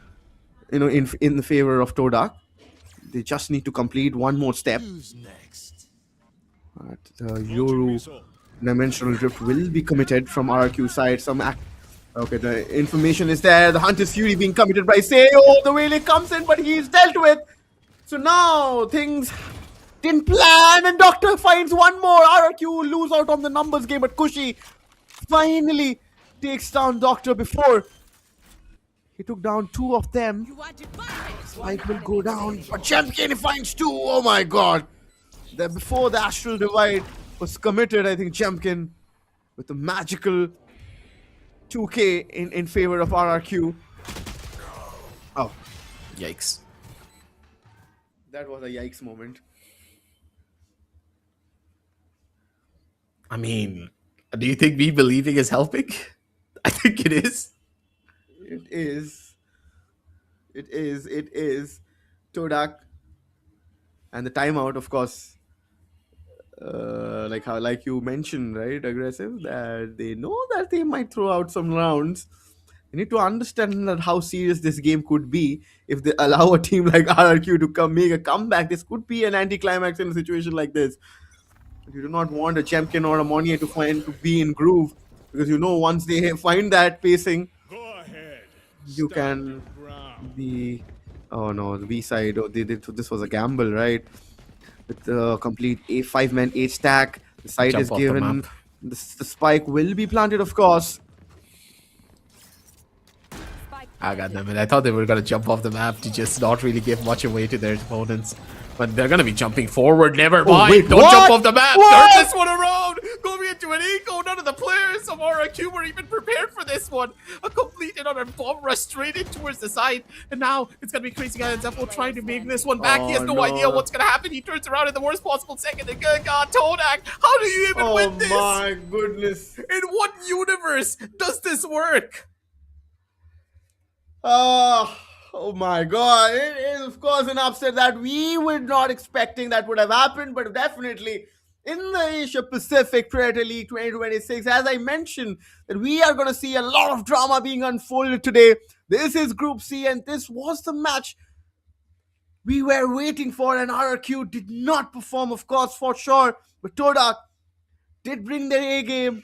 in the favor of Todak. They just need to complete one more step. Who's next? But Yoru Dimensional Drift will be committed from RQ side. Okay, the information is there. The Hunter's Fury being committed by Seo. The Wele comes in, but he's dealt with. So now things didn't plan, and Doctor finds one more. RQ lose out on the numbers game, but Kushi finally takes down Doctor before he took down 2 of them. Spike will go down, but Champion finds 2. Oh my god. Before the Astral Divide was committed, I think Champion with a magical 2k in favor of RRQ. Oh, Yikes. that was a yikes moment. I mean, do you think me believing is helping? I think it is. It is. Todak. And the timeout, of course. Like you mentioned, right, Aggressive, that they know that they might throw out some rounds. You need to understand that how serious this game could be if they allow a team like RRQ to come make a comeback. This could be an anticlimax in a situation like this. You do not want a champion or a Monier to be in groove, because once they find that pacing, you can be. Oh no, the B side. Oh, this was a gamble, right? With the complete A5-man A stack, the side Jump is off the given. map. The spike will be planted, of course. Ah, goddammit. I thought they were going to jump off the map to just not really give much away to their opponents. But they're going to be jumping forward. Never mind. wait, Don't what? jump off the map. What? Turn this one around. Going into an eco. None of the players of RRQ were even prepared for this one. A complete another bomb rush straight in towards the side. And now it's going to be Crazy Guy and Zephyr trying to make this one back. He has no idea what's going to happen. He turns around in the worst possible second. And good God, Todak, how do you even win this? Oh my goodness. In what universe does this work? Oh my god. It is, of course, an upset that we were not expecting that would have happened, but definitely in the Asia Pacific Predator League 2026, as I mentioned, that we are going to see a lot of drama being unfolded today. This is Group C, and this was the match we were waiting for, and RRQ did not perform, of course, for sure, but Todak did bring their A game,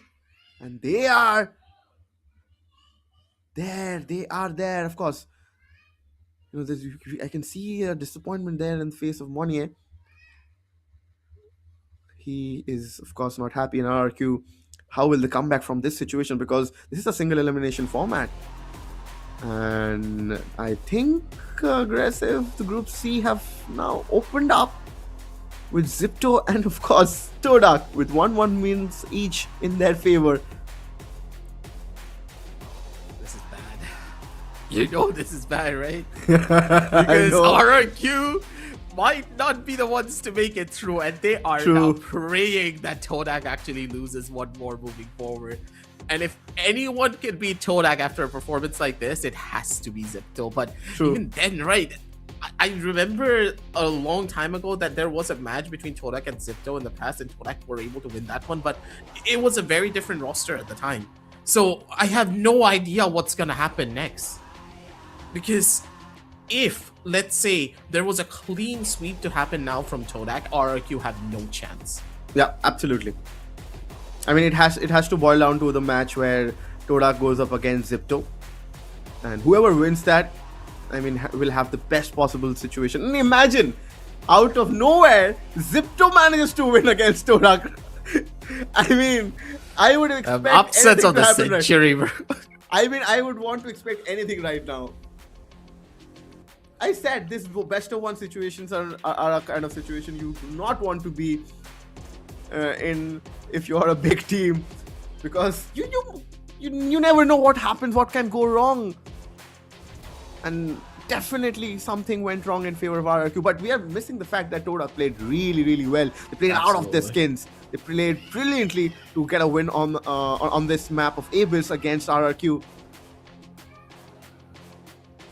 and they are there, of course. I can see a disappointment there in the face of Monier. He is, of course, not happy in RRQ. How will they come back from this situation? Because this is a single elimination format. And I think Aggressive, the Group C, have now opened up with Zipto and, of course, Todak with 1-1 wins each in their favor. This is bad. You know this is bad, right? Because RRQ might not be the ones to make it through, and they are now praying that Todak actually loses one more moving forward. And if anyone can beat Todak after a performance like this, it has to be Zipto. But even then, right, I remember a long time ago that there was a match between Todak and Zipto in the past, and Todak were able to win that one, but it was a very different roster at the time. So I have no idea what's gonna happen next. Because if, let's say, there was a clean sweep to happen now from Todak, RRQ have no chance. Yeah, absolutely. I mean, it has to boil down to the match where Todak goes up against Zipto, and whoever wins that, I mean, will have the best possible situation. And imagine, out of nowhere, Zipto manages to win against Todak. I mean, I would expect upsets of the century, bro. I mean, I would want to expect anything right now. I said this best of one situations are a kind of situation you do not want to be in if you're a big team, because you never know what happens, what can go wrong, and definitely something went wrong in favor of RRQ. But we are missing the fact that Todak played really well. They played out of their skins. They played brilliantly to get a win on this map of Abyss against RRQ.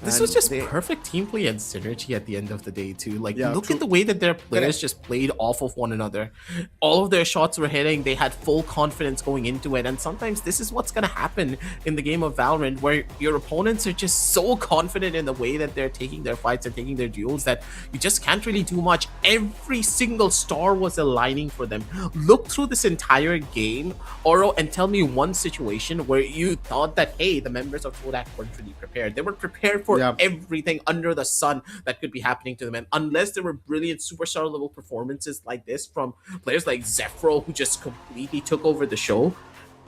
This was just perfect team play and synergy at the end of the day too. Like, look at the way that their players just played off of one another. All of their shots were hitting. They had full confidence going into it. And sometimes this is what's going to happen in the game of Valorant, where your opponents are just so confident in the way that they're taking their fights and taking their duels that you just can't really do much. Every single star was aligning for them. Look through this entire game, Oro, and tell me one situation where you thought that, hey, the members of Todak weren't really prepared. They were prepared for everything under the sun that could be happening to them, and unless there were brilliant superstar level performances like this from players like Zephyr, who just completely took over the show,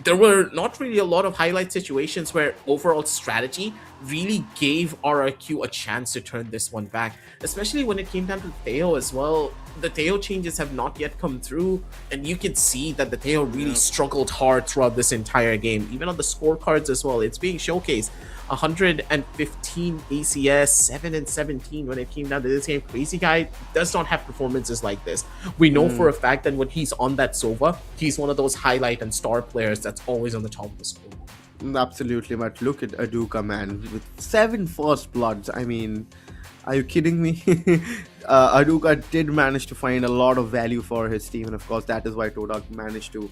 there were not really a lot of highlight situations where overall strategy really gave RRQ a chance to turn this one back, especially when it came down to Theo as well. The Theo changes have not yet come through, and you can see that the Theo really struggled hard throughout this entire game. Even on the scorecards as well, it's being showcased. 115 ACS, 7 and 17 when it came down to this game. Crazy Guy does not have performances like this. We know for a fact that when he's on that Sova, he's one of those highlight and star players that's always on the top of the score. Absolutely, but look at Aduka, man, with 7 first bloods. I mean, are you kidding me? Aduka did manage to find a lot of value for his team, and of course that is why Todak managed to,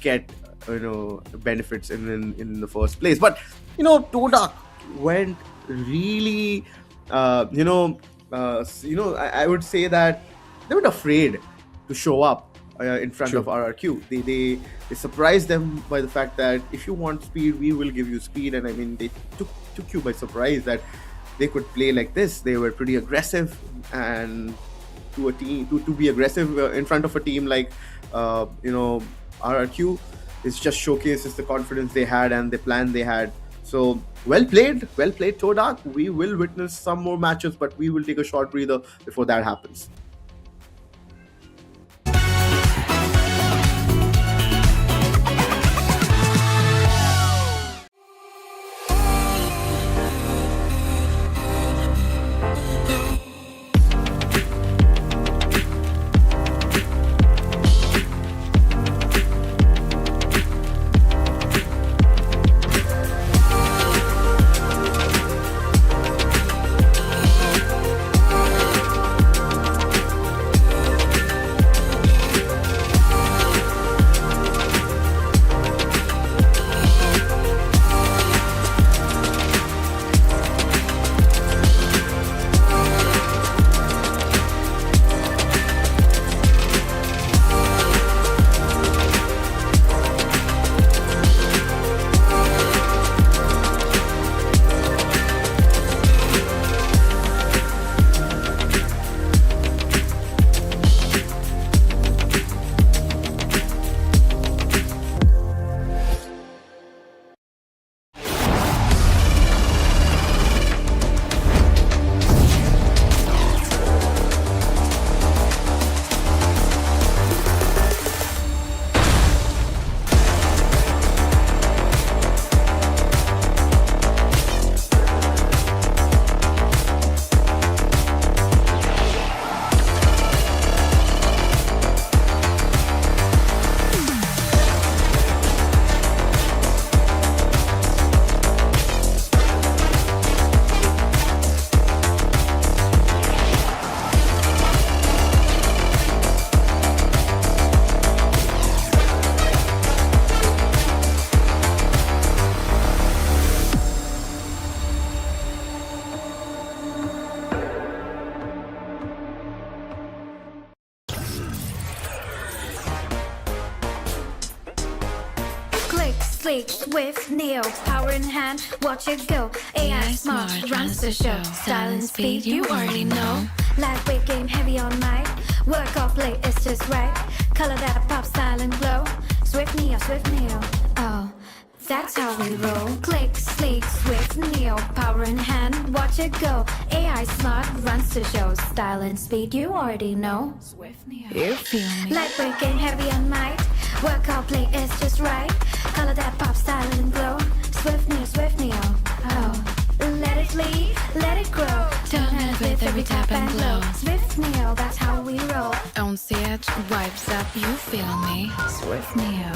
get benefits in the first place. But Todak went really I would say that they weren't afraid to show up in front of RRQ. They surprised them by the fact that if you want speed, we will give you speed. And I mean, they took you by surprise that they could play like this. They were pretty aggressive, and to a team to be aggressive in front of a team like RRQ, it just showcases the confidence they had and the plan they had. So well played, Todak. We will witness some more matches, but we will take a short breather before that happens. Sleek, swift, neo, power in hand, watch it go. AI smart, runs the show. Style and speed, you already know. Lightweight game, heavy on mic. Work off late, it's just right. Color that pop, style and glow. Swift neo, oh, that's how we roll. Click, sleek, swift, neo, power in hand, watch it go. AI smart, runs the show. Style and speed, you already know. Swift neo. You feel me? Lightweight game, heavy on mic. Work out, play, it's just right. Color that pop, style and glow. Swift neo, oh. Let it lead, let it grow. Don't have with every tap and glow. Swift neo, that's how we roll. On set, vibes up, you feel me? Swift neo.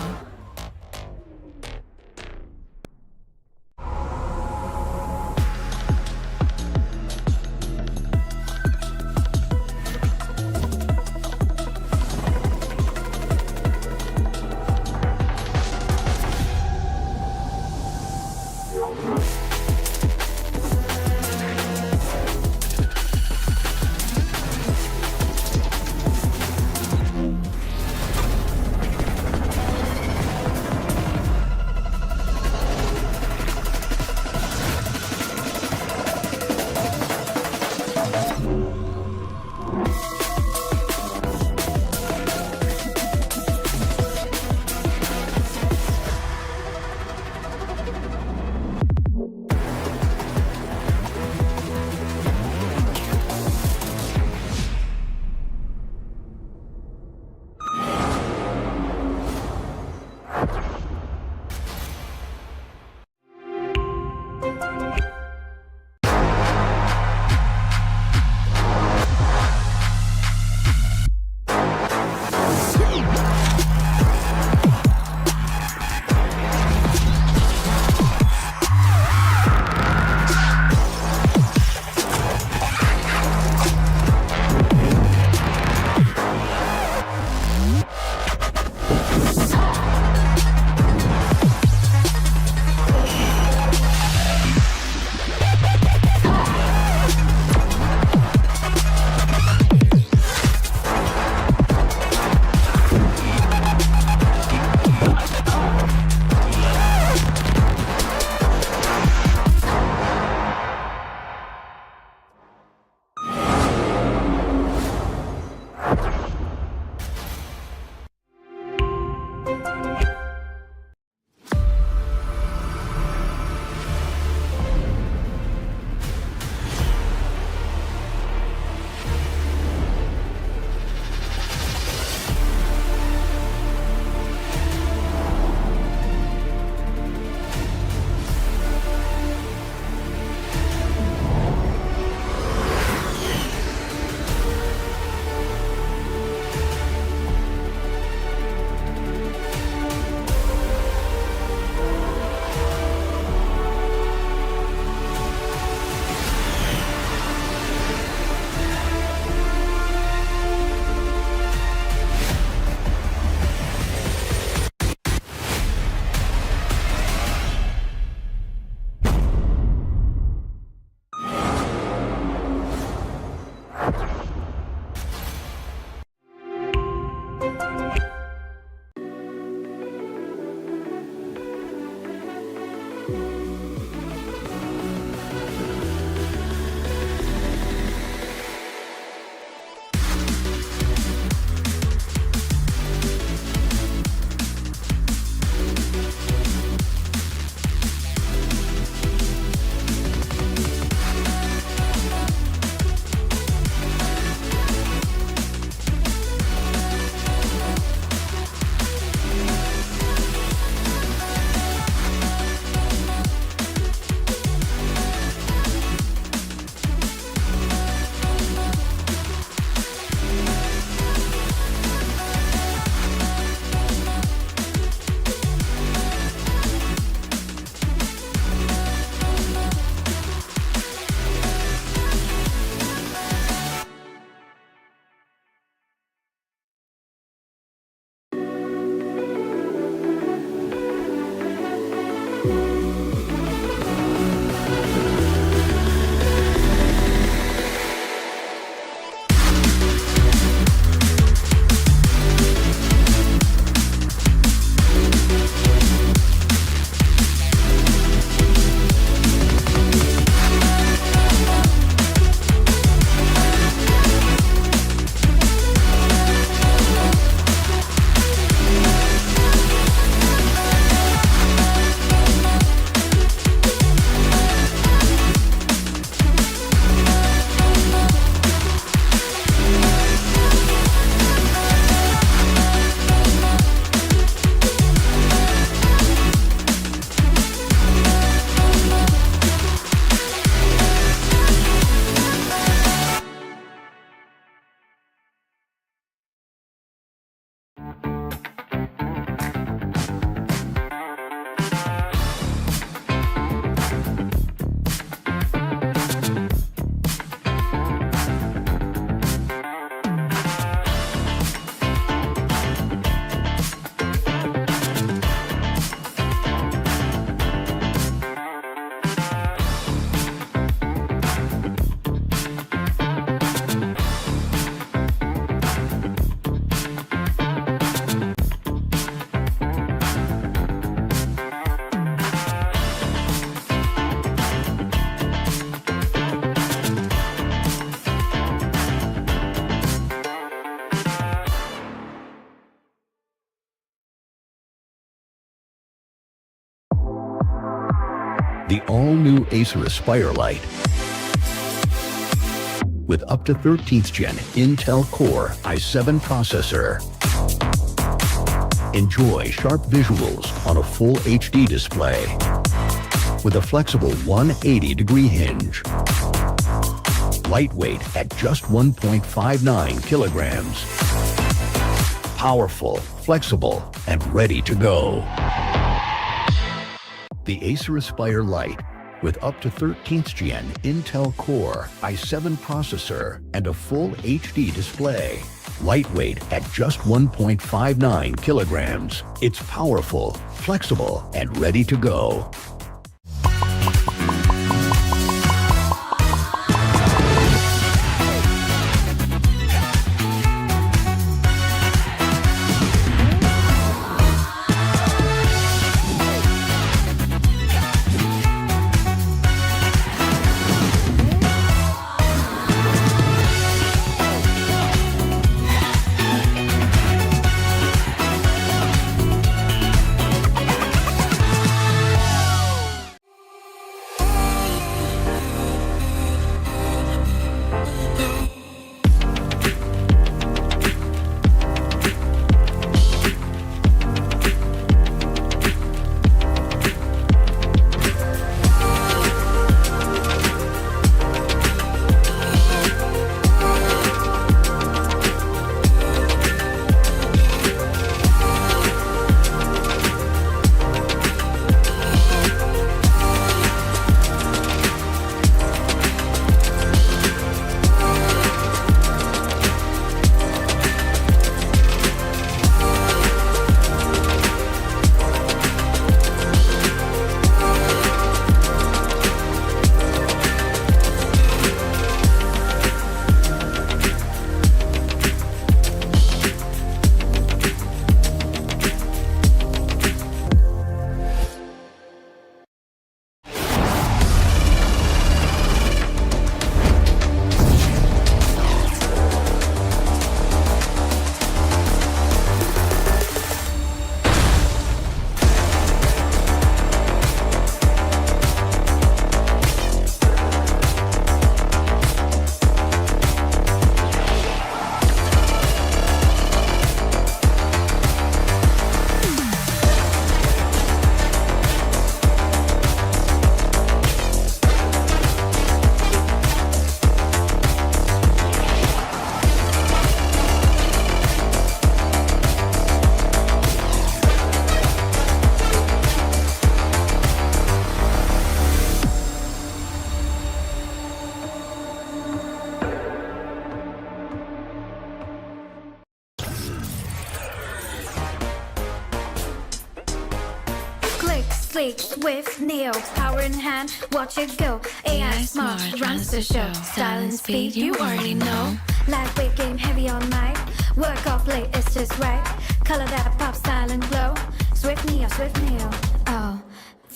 The all-new Acer Aspire Lite with up to 13th Gen Intel Core i7 processor. Enjoy sharp visuals on a full HD display with a flexible 180-degree hinge. Lightweight at just 1.59 kilograms. Powerful, flexible, and ready to go. The Acer Aspire Lite with up to 13th Gen Intel Core i7 processor and a full HD display. Lightweight at just 1.59 kilograms. It's powerful, flexible, and ready to go. Sleek, swift, neo, power in hand, watch it go. AI smart, runs the show. Style and speed, you already know. Lightweight game, heavy all night. Work off late, it's just right. Color that pop, style and glow. Swift neo, oh,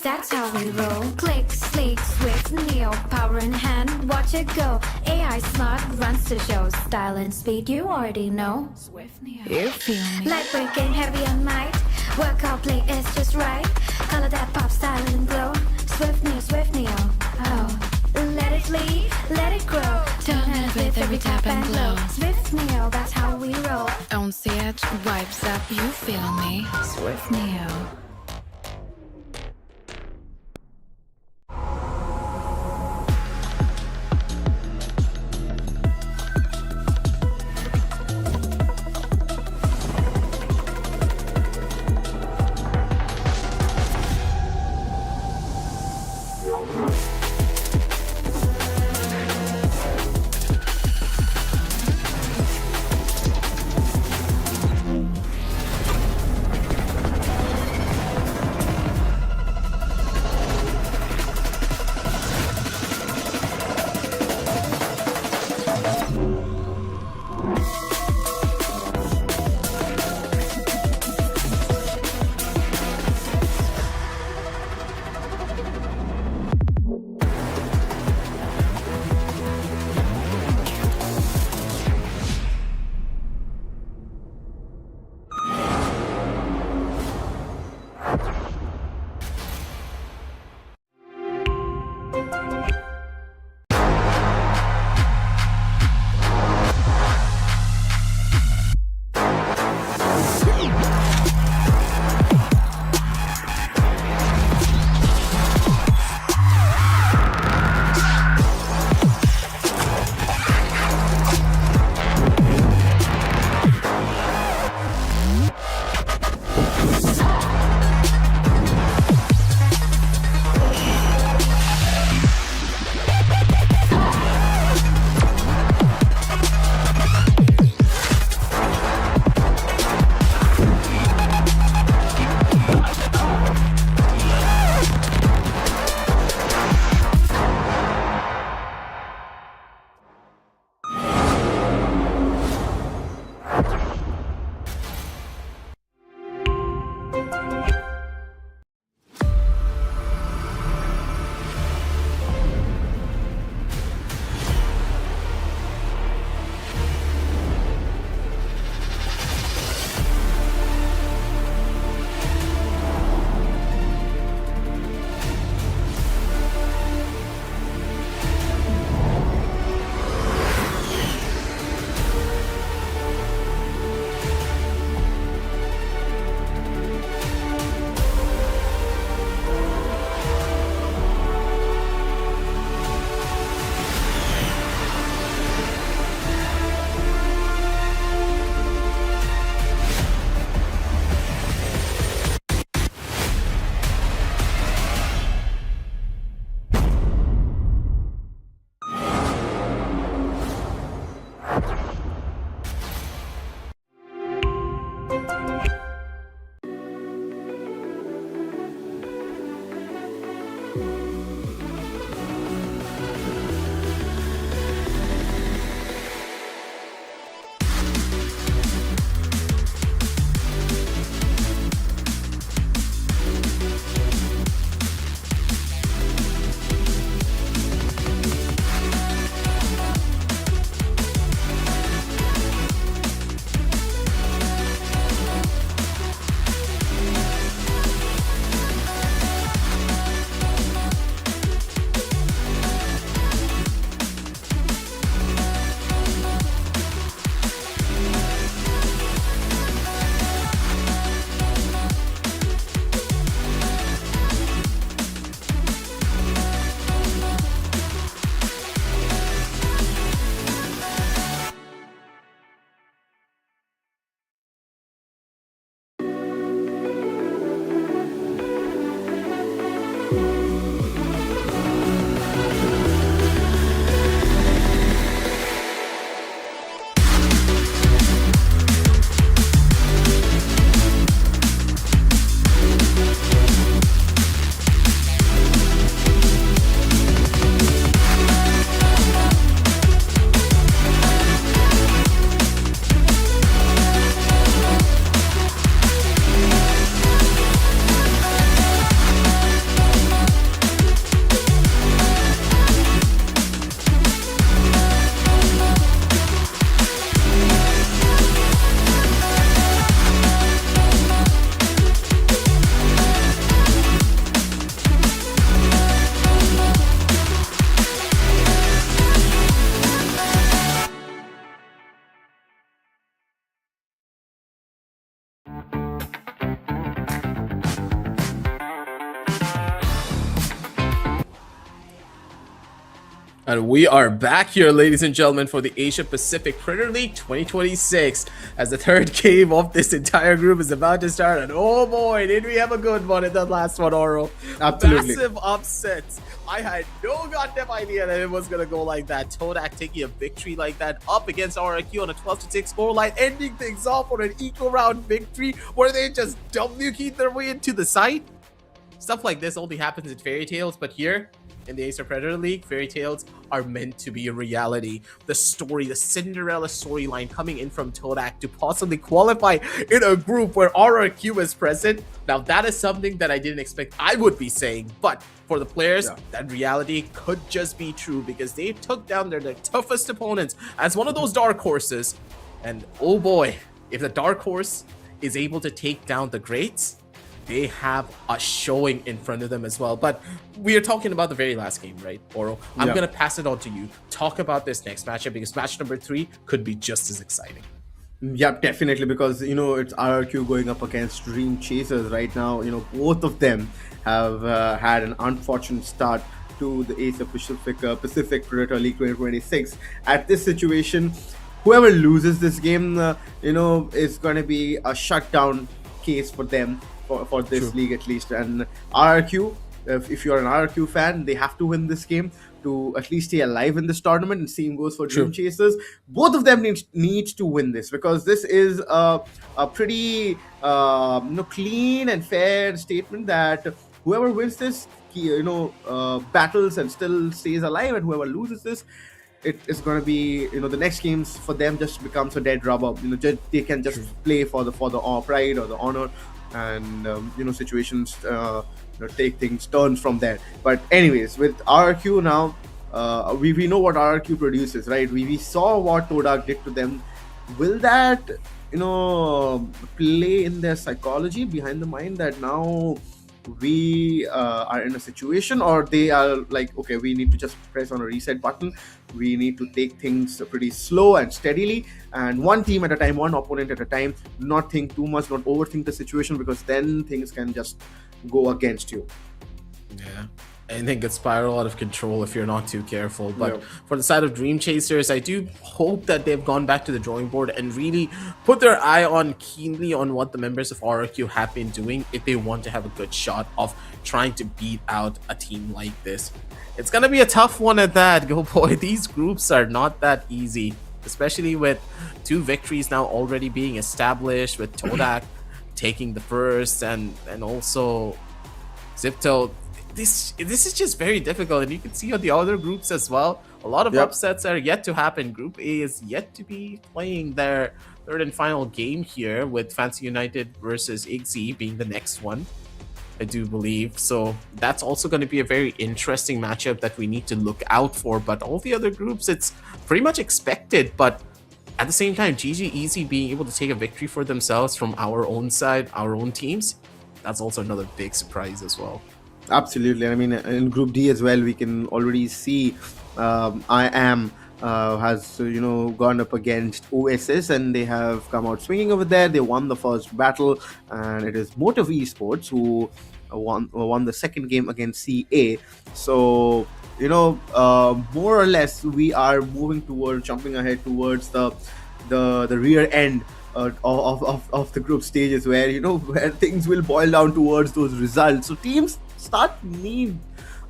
that's how we roll. Click, sleek, swift, neo, power in hand, watch it go. AI smart, runs the show. Style and speed, you already know. Swift neo, You feel me? lightweight game, heavy all night. Work off play, it's just right. Color that pop, style and glow. Swift neo, oh. Let it lead, let it grow. Turn it with every tap and glow. Swift neo, that's how we roll. On set, vibes up, you feel me? Swift Neo. And we are back here, ladies and gentlemen, for the Asia Pacific Premier League 2026, as the third game of this entire group is about to start. And oh boy, did we have a good one in the last one, Oro. Absolutely. Massive upsets. I had no goddamn idea that it was going to go like that. Todak taking a victory like that up against RRQ on a 12-6 scoreline, ending things off on an equal round victory where they just W-keyed their way into the site. Stuff like this only happens in fairy tales, but here in the Acer Predator League, fairy tales are meant to be a reality. The story, the Cinderella storyline coming in from Todak to possibly qualify in a group where RRQ is present. Now that is something that I didn't expect I would be saying, but for the players, that reality could just be true because they took down their toughest opponents as one of those dark horses. And oh boy, if the dark horse is able to take down the greats, they have a showing in front of them as well. But we are talking about the very last game, right, Oro? I'm going to pass it on to you. Talk about this next matchup because match number 3 could be just as exciting. Yeah, definitely, because it's RRQ going up against Dream Chasers right now. Both of them have had an unfortunate start to the Asia Pacific Predator League 2026. At this situation, whoever loses this game, is going to be a shutdown case for them. For this league at least. And RRQ, if you're an RRQ fan, they have to win this game to at least stay alive in this tournament, and same goes for Dream Chasers. Both of them need to win this because this is a pretty clean and fair statement that whoever wins this battles and still stays alive, and whoever loses this, it is going to be the next games for them just becomes a dead rubber. They can just play for the pride or the honor, and situations take things turns from there. But anyways, with RRQ now, we know what RRQ produces, right? We saw what Todak did to them. Will that play in their psychology behind the mind that now we are in a situation, or they are like, okay, we need to just press on a reset button, we need to take things pretty slow and steadily, and one team at a time, one opponent at a time, not think too much, not overthink the situation, because then things can just go against you. Yeah, anything could spiral out of control if you're not too careful. But for the side of Dream Chasers, I do hope that they've gone back to the drawing board and really put their eye on keenly on what the members of RRQ have been doing if they want to have a good shot of trying to beat out a team like this. It's gonna be a tough one at that. Go boy, these groups are not that easy, especially with 2 victories now already being established, with Todak taking the first, and also Zipto. This is just very difficult, and you can see on the other groups as well. A lot of upsets are yet to happen. Group A is yet to be playing their third and final game here, with Fancy United versus IGZ being the next one, I do believe. So that's also going to be a very interesting matchup that we need to look out for. But all the other groups, it's pretty much expected. But at the same time, GG Easy being able to take a victory for themselves from our own side, our own teams, that's also another big surprise as well. Absolutely. I mean, in Group D as well, we can already see I Am has gone up against OSS, and they have come out swinging over there. They won the first battle, and it is Motive Esports who won the second game against CA. So more or less we are moving towards jumping ahead towards the rear end of the group stages, where where things will boil down towards those results. So teams need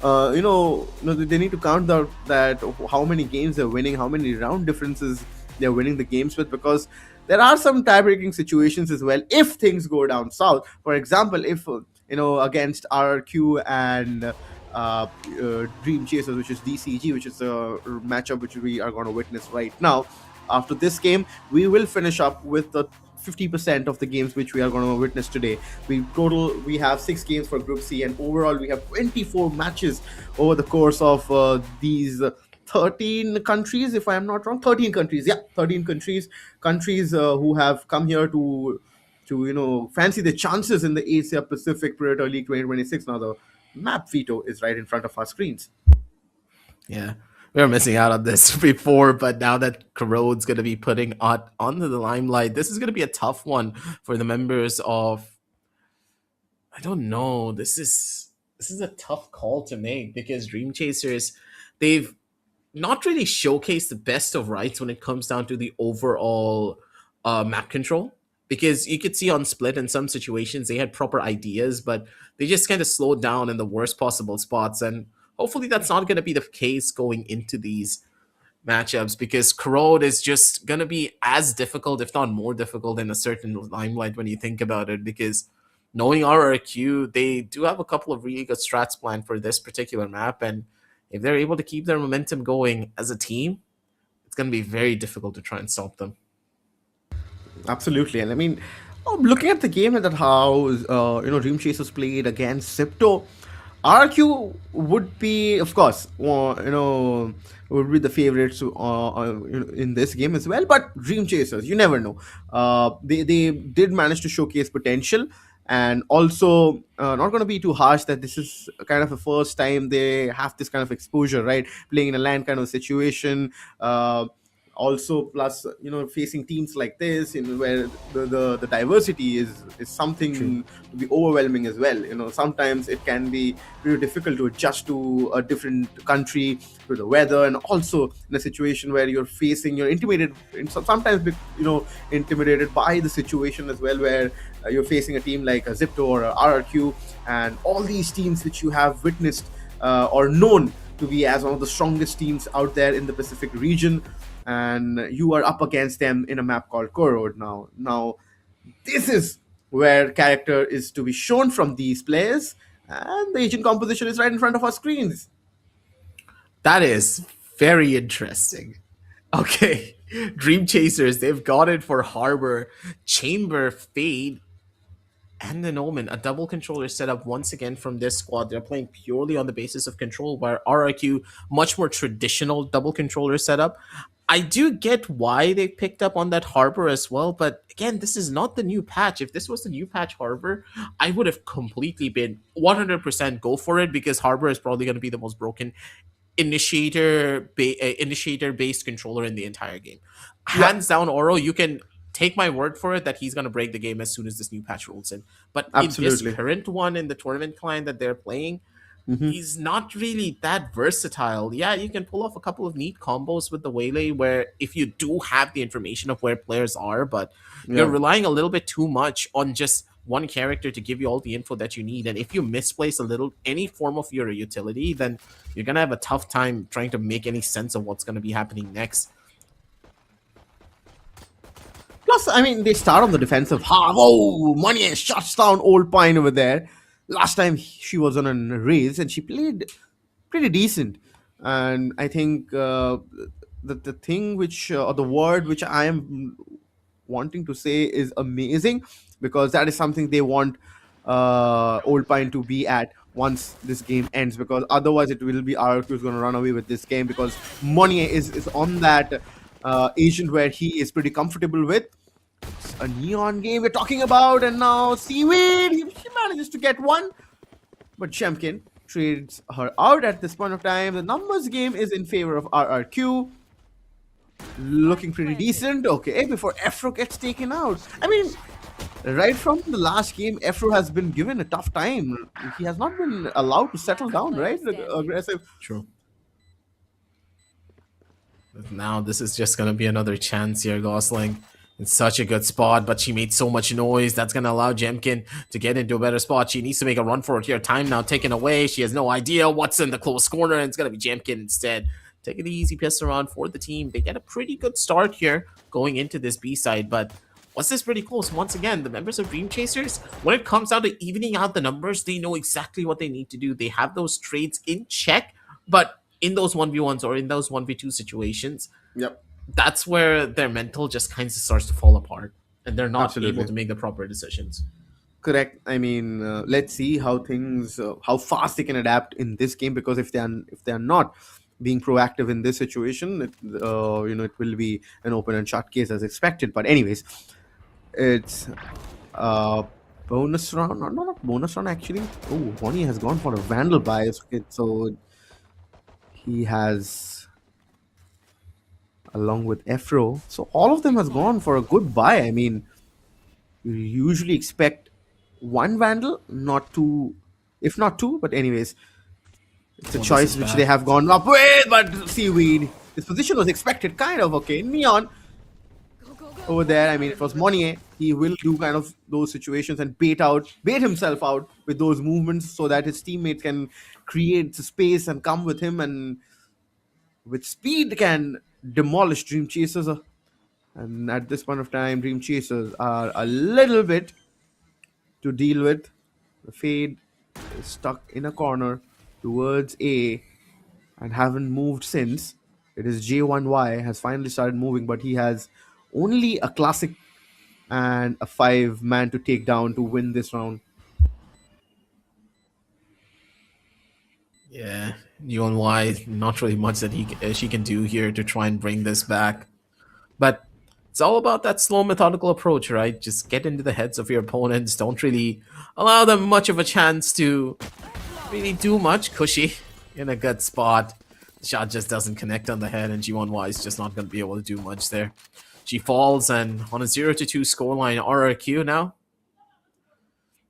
they need to count that how many games they're winning, how many round differences they're winning the games with, because there are some tie-breaking situations as well if things go down south. For example, if against RRQ and Dream Chasers, which is DCG, which is a matchup which we are going to witness right now. After this game, we will finish up with the 50% of the games which we are going to witness today. We have 6 games for Group C, and overall we have 24 matches over the course of these 13 countries, if I am not wrong. 13 countries, 13 countries who have come here to fancy the chances in the Asia Pacific Predator League 2026. Now the map veto is right in front of our screens. Yeah, we were missing out on this before, but now that Corrode's going to be putting onto the limelight, this is going to be a tough one for the members of... I don't know. This is a tough call to make, because Dream Chasers, they've not really showcase the best of rights when it comes down to the overall map control. Because you could see on Split in some situations they had proper ideas, but they just kind of slowed down in the worst possible spots. And hopefully that's not going to be the case going into these matchups, because Corrode is just going to be as difficult, if not more difficult, in a certain limelight when you think about it. Because knowing RRQ, they do have a couple of really good strats planned for this particular map. And if they're able to keep their momentum going as a team, it's going to be very difficult to try and stop them. Absolutely, and I mean, looking at the game and that how Dream Chasers played against Zipto, RQ would be, of course, would be the favorites in this game as well. But Dream Chasers, you never know. They did manage to showcase potential, and also not going to be too harsh that this is kind of the first time they have this kind of exposure, right? Playing in a land kind of situation. Also, plus facing teams like this, where the diversity is something to be overwhelming as well. Sometimes it can be pretty difficult to adjust to a different country, to the weather, and also in a situation where you're intimidated, sometimes intimidated by the situation as well, where you're facing a team like a Zipto or a RRQ, and all these teams which you have witnessed or known to be as one of the strongest teams out there in the Pacific region, and you are up against them in a map called Corrode. Now, this is where character is to be shown from these players, and the agent composition is right in front of our screens. That is very interesting. Okay, Dream Chasers, they've got it for Harbor, Chamber, Fade, and an Omen, a double controller setup once again from this squad. They're playing purely on the basis of control, where RRQ, much more traditional double controller setup. I do get why they picked up on that Harbor as well, but again, this is not the new patch. If this was the new patch Harbor, I would have completely been 100% go for it, because Harbor is probably going to be the most broken initiator based controller in the entire game. Hands down, Oro, you can take my word for it that he's going to break the game as soon as this new patch rolls in. But in this Absolutely. current one, in the tournament client that they're playing, Mhm. he's not really that versatile. Yeah, you can pull off a couple of neat combos with the Waylay, where if you do have the information of where players are, but you're Yeah. relying a little bit too much on just one character to give you all the info that you need. And if you misplace a little any form of your utility, then you're gonna have a tough time trying to make any sense of what's gonna be happening next. Plus, I mean, they start on the defensive half. Oh, Money shuts down Old Pine over there. Last time she was on a raise and she played pretty decent. And I think the thing which, or the word which I am wanting to say is amazing, because that is something they want Old Pine to be at once this game ends, because otherwise it will be RQ who's going to run away with this game, because Money is on that agent where he is pretty comfortable with. It's a neon game we're talking about, and now Seaweed, she manages to get one, but Chemkin trades her out at this point of time. The numbers game is in favor of RRQ. Looking pretty decent. Okay, before Afro gets taken out. I mean, right from the last game, Afro has been given a tough time. He has not been allowed to settle down, right? Aggressive. True. Now this is just gonna be another chance here. Gosling in such a good spot, but she made so much noise. That's gonna allow Jemkin to get into a better spot. She needs to make a run for it here. Time now taken away. She has no idea what's in the close corner, and it's gonna be Jemkin instead. Taking the easy piss around for the team. They get a pretty good start here going into this B side, but was this pretty close? Once again, the members of Dream Chasers, when it comes down to evening out the numbers, they know exactly what they need to do. They have those trades in check, but in those 1v1s or in those 1v2 situations, Yep. that's where their mental just kind of starts to fall apart, and they're not Absolutely. able to make the proper decisions. Correct. I mean, let's see how things, how fast they can adapt in this game. Because if they are not being proactive in this situation, it will be an open and shut case as expected. But anyways, it's bonus round, not a bonus round actually. Oh, Bonnie has gone for a Vandal bias. Okay, so he has, along with Afro, so all of them has gone for a good buy. I mean, you usually expect one Vandal, not two, if not two, but anyways, It's a Oh, this is choice which they bad. have gone up with, but Seaweed. This position was expected, kind of. Okay, Neon over there. I mean, it was Monnier. He will do kind of those situations and bait himself out with those movements so that his teammates can create space and come with him and with speed can demolish Dream Chasers. And at this point of time, Dream Chasers are a little bit to deal with. The Fade is stuck in a corner towards A and haven't moved since. It is J1Y has finally started moving, but he has only a classic and a 5-man to take down to win this round. Yeah, UNY, not really much that she can do here to try and bring this back. But it's all about that slow, methodical approach, right? Just get into the heads of your opponents. Don't really allow them much of a chance to really do much. Cushy in a good spot. The shot just doesn't connect on the head, and G1Y is just not going to be able to do much there. She falls, and on a 0-2 scoreline, RRQ now.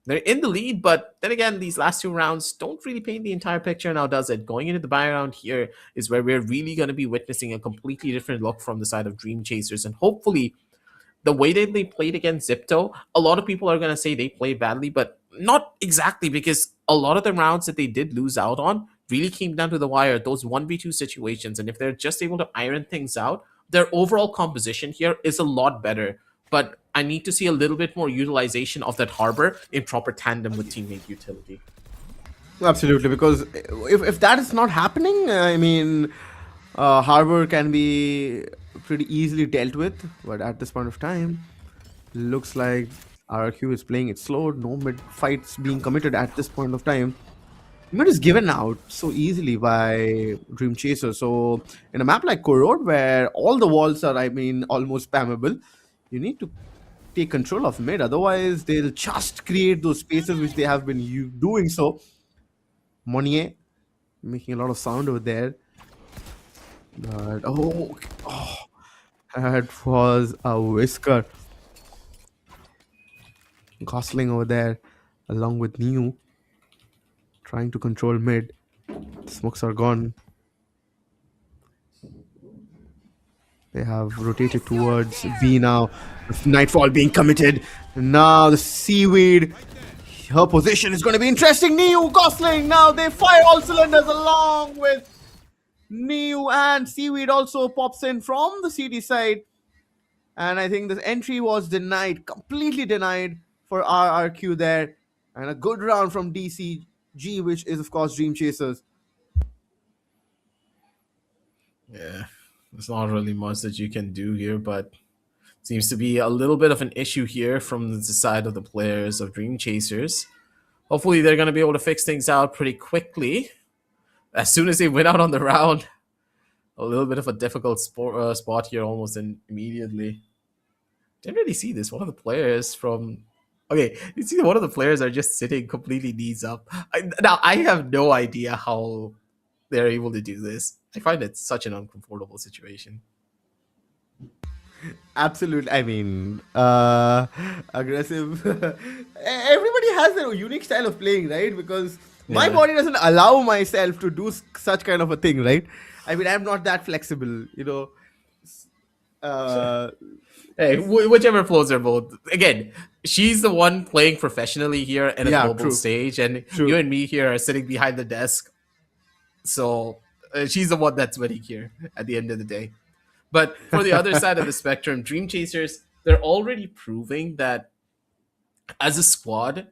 They're in the lead, but then again, these last two rounds don't really paint the entire picture now, does it? Going into the buy round here is where we're really going to be witnessing a completely different look from the side of Dream Chasers. And hopefully, the way that they played against Zipto, a lot of people are going to say they played badly, but not exactly, because a lot of the rounds that they did lose out on really came down to the wire, those 1v2 situations. And if they're just able to iron things out, their overall composition here is a lot better. But I need to see a little bit more utilization of that harbor in proper tandem with teammate utility. Absolutely, because if that is not happening, I mean, Harbor can be pretty easily dealt with. But at this point of time, looks like RRQ is playing it slow. No mid fights being committed at this point of time. Mid is given out so easily by Dream Chaser. So in a map like Korod, where all the walls are, I mean, almost spammable, you need to take control of mid. Otherwise, they'll just create those spaces which they have been doing so. Monnier making a lot of sound over there. But that was a whisker. Gosling over there along with New trying to control mid. The smokes are gone. They have rotated towards B now. Nightfall being committed. Now the Seaweed. Her position is going to be interesting. New Gosling. Now they fire all cylinders along with New, and Seaweed also pops in from the CD side. And I think this entry was denied, completely denied for RRQ there. And a good round from DCG, which is, of course, Dream Chasers. Yeah, there's not really much that you can do here, but seems to be a little bit of an issue here from the side of the players of Dream Chasers. Hopefully they're going to be able to fix things out pretty quickly. As soon as they went out on the round, a little bit of a difficult spot here almost immediately. Didn't really see this. One of the players from... Okay, you see one of the players are just sitting completely knees up. Now, I have no idea how they're able to do this. I find it such an uncomfortable situation. Absolutely. I mean, aggressive. Everybody has their unique style of playing, right? Because my body doesn't allow myself to do such kind of a thing, right? I mean, I'm not that flexible, you know. Hey, whichever flows their boat. Again, she's the one playing professionally here in a global stage, and you and me here are sitting behind the desk. So she's the one that's winning here at the end of the day. But for the other side of the spectrum, Dream Chasers, they're already proving that as a squad,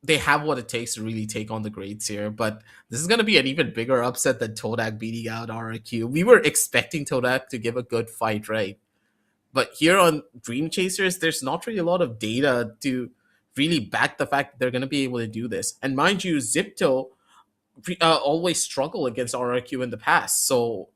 they have what it takes to really take on the grades here. But this is going to be an even bigger upset than Todak beating out RRQ. We were expecting Todak to give a good fight, right? But here on Dream Chasers, there's not really a lot of data to really back the fact that they're going to be able to do this. And mind you, Zipto always struggle against RRQ in the past. So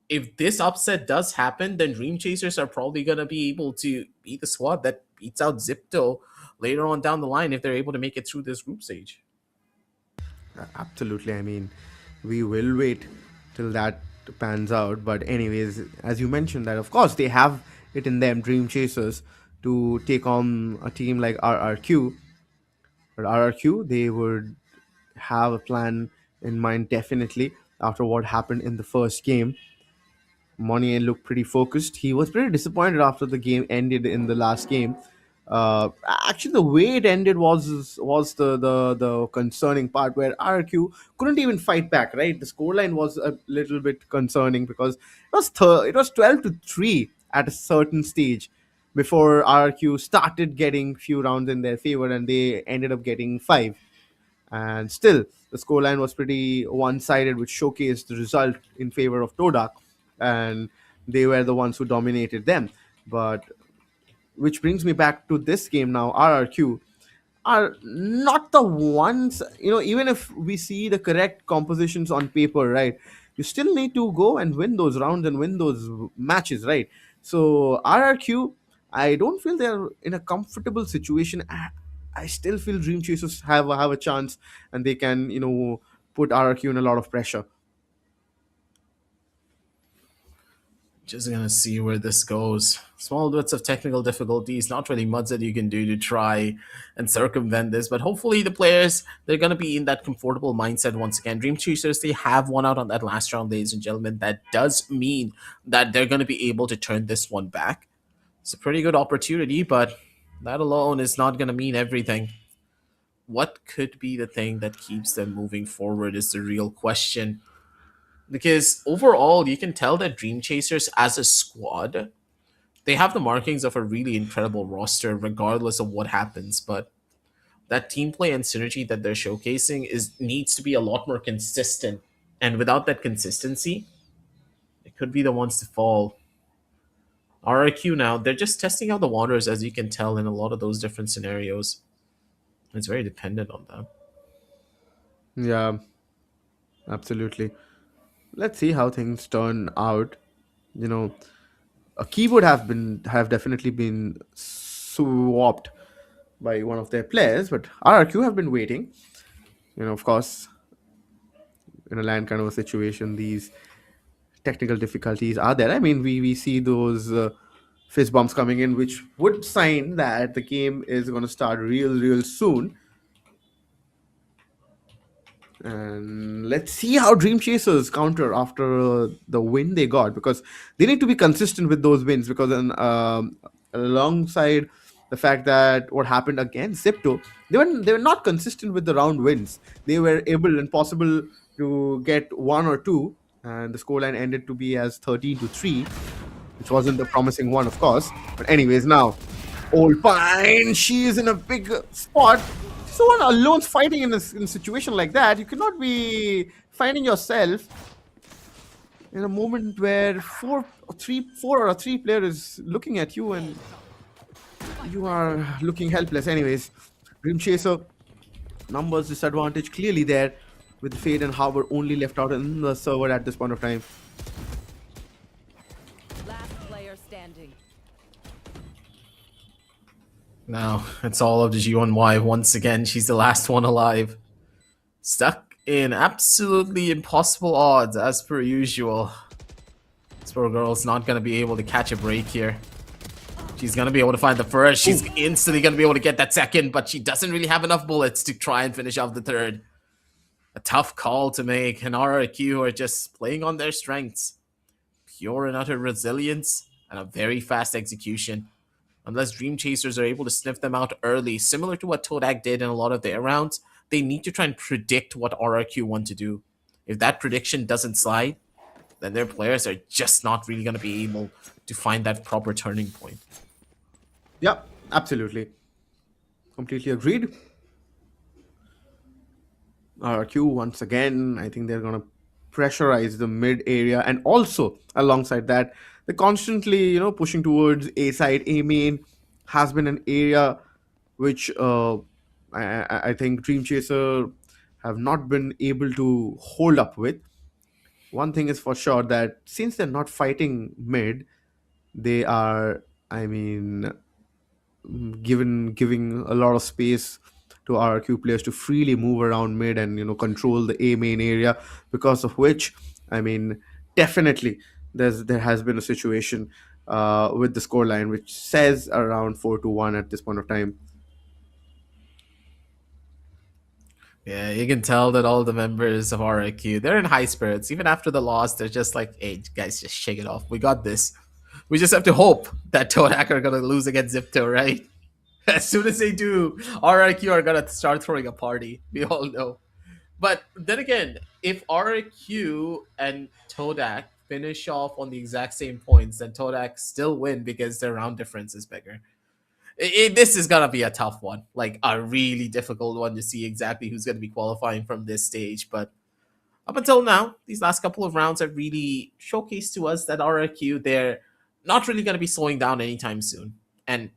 if this upset does happen, then Dream Chasers are probably going to be able to beat the squad that beats out Zipto later on down the line if they're able to make it through this group stage. Absolutely. I mean, we will wait till that pans out. But anyways, as you mentioned that, of course, they have it in them, Dream Chasers, to take on a team like RRQ. But RRQ, they would have a plan in mind, definitely, after what happened in the first game. Monnier looked pretty focused. He was pretty disappointed after the game ended in the last game. Actually, the way it ended was the concerning part, where RQ couldn't even fight back. Right, the scoreline was a little bit concerning because it was 12-3 at a certain stage before RQ started getting few rounds in their favor, and they ended up getting five. And still, the scoreline was pretty one-sided, which showcased the result in favor of Todak, and they were the ones who dominated them. But which brings me back to this game now. RRQ are not the ones, even if we see the correct compositions on paper, right? You still need to go and win those rounds and win those matches, right? So RRQ, I don't feel they're in a comfortable situation. I still feel Dream Chasers have a chance, and they can, put RRQ in a lot of pressure. Just gonna see where this goes. Small bits of technical difficulties, not really much that you can do to try and circumvent this, but hopefully the players, they're gonna be in that comfortable mindset once again. Dream Chasers, they have won out on that last round, ladies and gentlemen. That does mean that they're gonna be able to turn this one back. It's a pretty good opportunity, but that alone is not gonna mean everything. What could be the thing that keeps them moving forward is the real question. Because overall, you can tell that Dream Chasers as a squad, they have the markings of a really incredible roster, regardless of what happens. But that team play and synergy that they're showcasing is needs to be a lot more consistent. And without that consistency, it could be the ones to fall. RRQ now, they're just testing out the waters, as you can tell in a lot of those different scenarios. It's very dependent on them. Yeah, absolutely. Let's see how things turn out. You know, a key would have definitely been swapped by one of their players, but RRQ have been waiting. Of course, in a land kind of a situation, these technical difficulties are there. I mean, we see those fist bumps coming in, which would sign that the game is going to start real soon. And let's see how Dream Chasers counter after the win they got, because they need to be consistent with those wins. Because alongside the fact that what happened against Zipto, they were not consistent with the round wins. They were able and possible to get one or two, and the scoreline ended to be as 13-3, which wasn't the promising one, of course. But anyways, now Old Pine, she is in a big spot. So on alone fighting in a situation like that, you cannot be finding yourself in a moment where four or three player is looking at you and you are looking helpless. Anyways, Dream Chaser, numbers disadvantage clearly there, with Fade and Harbor only left out in the server at this point of time. Last player standing. Now, it's all of the G1Y once again. She's the last one alive. Stuck in absolutely impossible odds, as per usual. This poor girl's not going to be able to catch a break here. She's going to be able to find the first. She's instantly going to be able to get that second, but she doesn't really have enough bullets to try and finish off the third. A tough call to make, and RRQ are just playing on their strengths. Pure and utter resilience and a very fast execution. Unless Dream Chasers are able to sniff them out early, similar to what Todak did in a lot of their rounds, they need to try and predict what RRQ want to do. If that prediction doesn't slide, then their players are just not really going to be able to find that proper turning point. Yeah, absolutely. Completely agreed. RQ once again, I think they're going to pressurize the mid area, and also alongside that, they're constantly, pushing towards A side. A main has been an area which I think Dream Chaser have not been able to hold up with. One thing is for sure, that since they're not fighting mid, they are, I mean, giving a lot of space to RQ players to freely move around mid and control the A main area, because of which, I mean, definitely there has been a situation with the scoreline which says around 4-1 at this point of time. Yeah, you can tell that all the members of RIQ, they're in high spirits. Even after the loss, they're just like, hey, guys, just shake it off. We got this. We just have to hope that Todak are going to lose against Zipto, right? As soon as they do, RIQ are going to start throwing a party. We all know. But then again, if RIQ and Todak finish off on the exact same points, then Todak still win because their round difference is bigger. This is gonna be a tough one, like a really difficult one to see exactly who's gonna be qualifying from this stage. But up until now, these last couple of rounds have really showcased to us that RRQ, they're not really gonna be slowing down anytime soon. And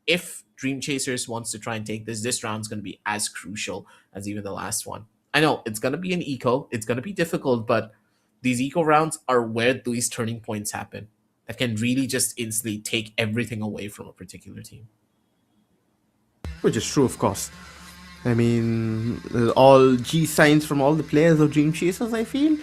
if Dream Chasers wants to try and take this round's gonna be as crucial as even the last one. I know it's gonna be an eco, it's gonna be difficult, but these eco rounds are where these turning points happen that can really just instantly take everything away from a particular team. Which is true, of course. I mean, all G signs from all the players of Dream Chasers, I feel.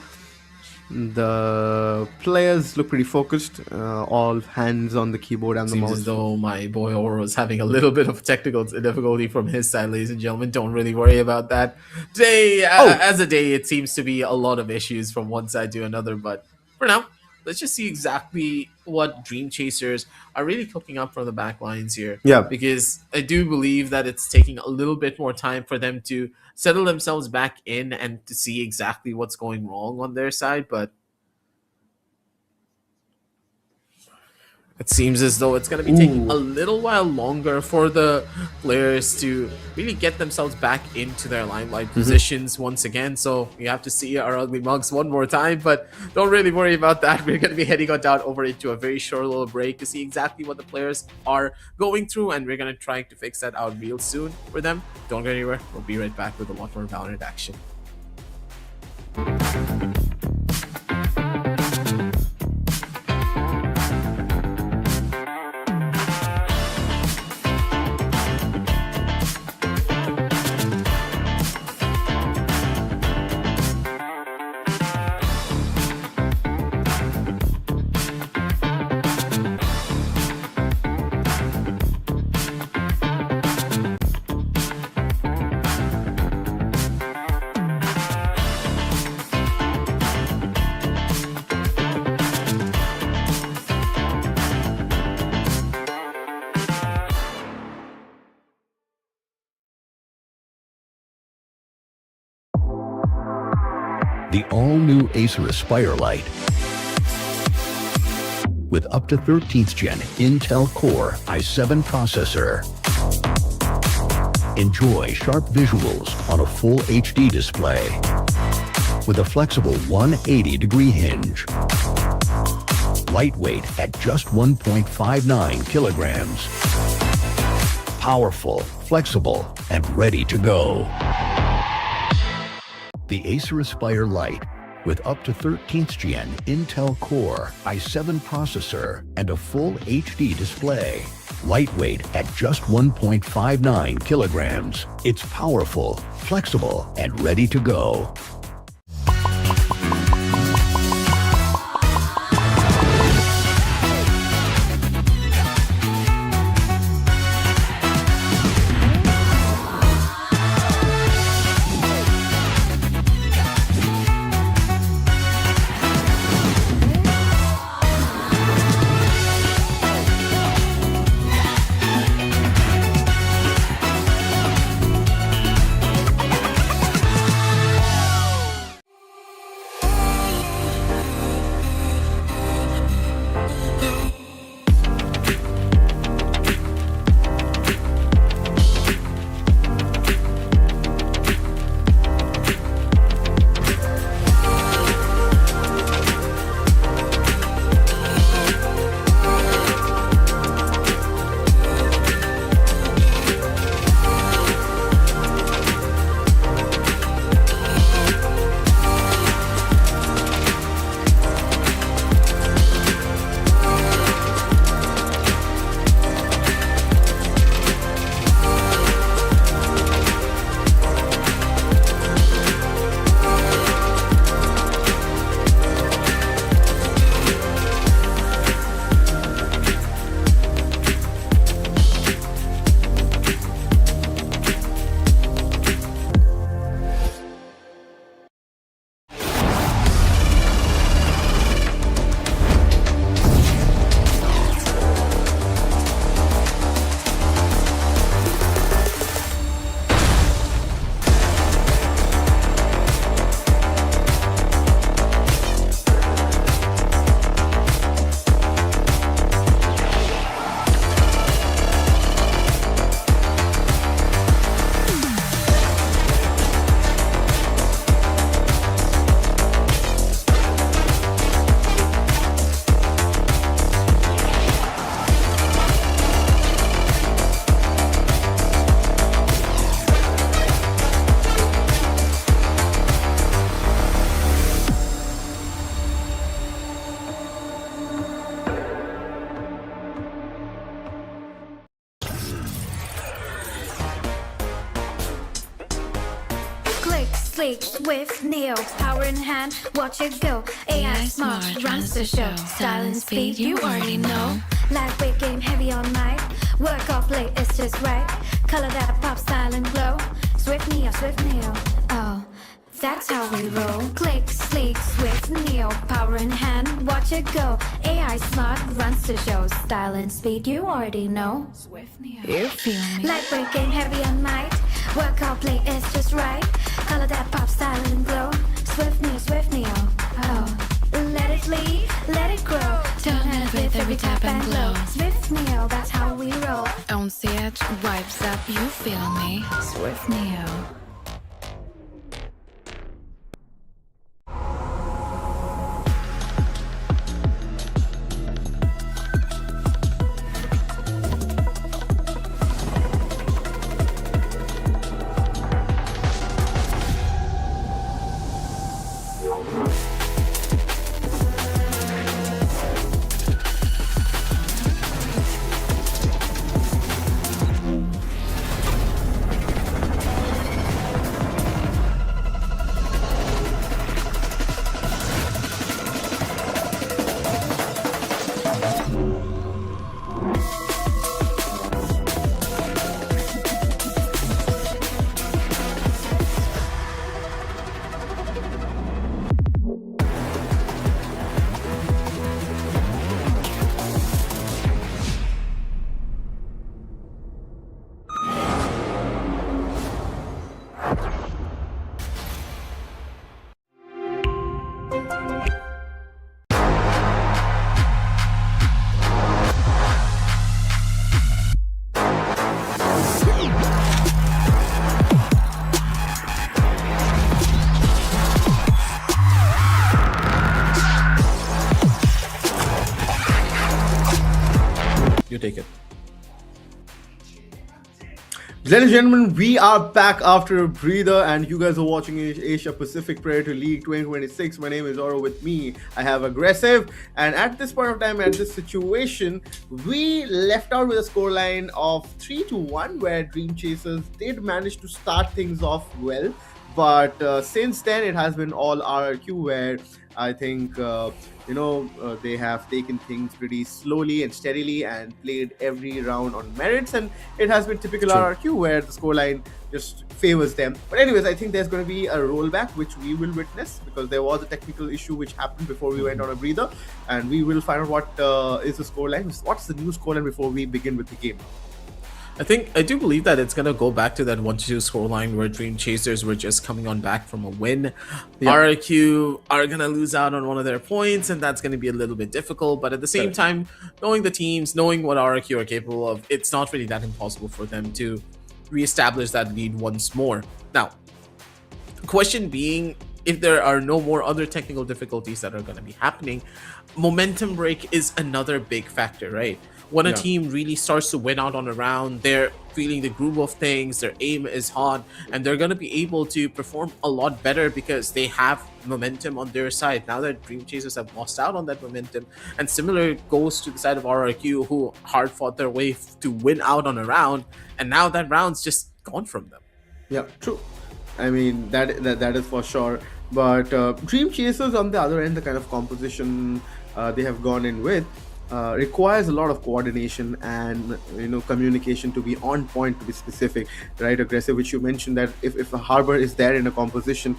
The players look pretty focused, all hands on the keyboard and the Seems mouse. as though my boy Oro is having a little bit of technical difficulty from his side, ladies and gentlemen. Don't really worry about that. Today, as a day, it seems to be a lot of issues from one side to another. But for now, let's just see exactly what Dream Chasers are really cooking up from the back lines here. Yeah. Because I do believe that it's taking a little bit more time for them to settle themselves back in and to see exactly what's going wrong on their side. But it seems as though it's going to be taking a little while longer for the players to really get themselves back into their limelight positions once again. So you have to see our ugly mugs one more time, but don't really worry about that. We're going to be heading on down over into a very short little break to see exactly what the players are going through, and we're going to try to fix that out real soon for them. Don't go anywhere. We'll be right back with a lot more Valorant action. The all-new Acer Aspire Lite with up to 13th gen Intel Core i7 processor. Enjoy sharp visuals on a full HD display with a flexible 180-degree hinge. Lightweight at just 1.59 kilograms. Powerful, flexible, and ready to go. The Acer Aspire Lite with up to 13th gen Intel Core i7 processor and a full HD display. Lightweight at just 1.59 kilograms. It's powerful, flexible, and ready to go. sleek, swift, neo, power in hand, watch it go. AI smart, runs the show. Style and speed, you already know. Lightweight game, heavy all night. Work off late, it's just right. Color that pop, style and glow. Swift neo, oh. That's how we roll. Click, sleek, swift, neo, power in hand, watch it go. AI smart, runs the show. Style and speed, you already know. Swift neo. You feel me? Lightweight game, heavy on night. Work out, play, it's just right. Color that pop, style and glow. Swift neo, oh. Let it lead, let it grow. Turn it with every tap and glow. Swift neo, that's how we roll. Don't see it, vibes up, you feel me? Swift Neo. You take it. Ladies and gentlemen, we are back after a breather, and you guys are watching Asia Pacific Predator League 2026. My name is Oro. With me, I have Aggressive, and at this point of time, at this situation, we left out with a scoreline of 3-1, where Dream Chasers did manage to start things off well, but since then it has been all RRQ, where I think they have taken things pretty slowly and steadily and played every round on merits, and it has been typical RRQ where the scoreline just favors them. But anyways, I think there's going to be a rollback which we will witness, because there was a technical issue which happened before we went on a breather, and we will find out what is the scoreline, what's the new scoreline before we begin with the game. I do believe that it's gonna go back to that 1-2 scoreline where Dream Chasers were just coming on back from a win. Yeah. RRQ are gonna lose out on one of their points, and that's gonna be a little bit difficult. But at the same time, knowing the teams, knowing what RRQ are capable of, it's not really that impossible for them to reestablish that lead once more. Now, the question being, if there are no more other technical difficulties that are going to be happening, momentum break is another big factor, right? When a team really starts to win out on a round, they're feeling the groove of things, their aim is hot, and they're going to be able to perform a lot better because they have momentum on their side. Now that Dream Chasers have lost out on that momentum, and similar goes to the side of RRQ, who hard fought their way to win out on a round, and now that round's just gone from them. Yeah, true. I mean, that is for sure. But Dream Chasers, on the other end, the kind of composition they have gone in with requires a lot of coordination and communication to be on point, to be specific, right? Aggressive, which you mentioned, that if a harbor is there in a composition,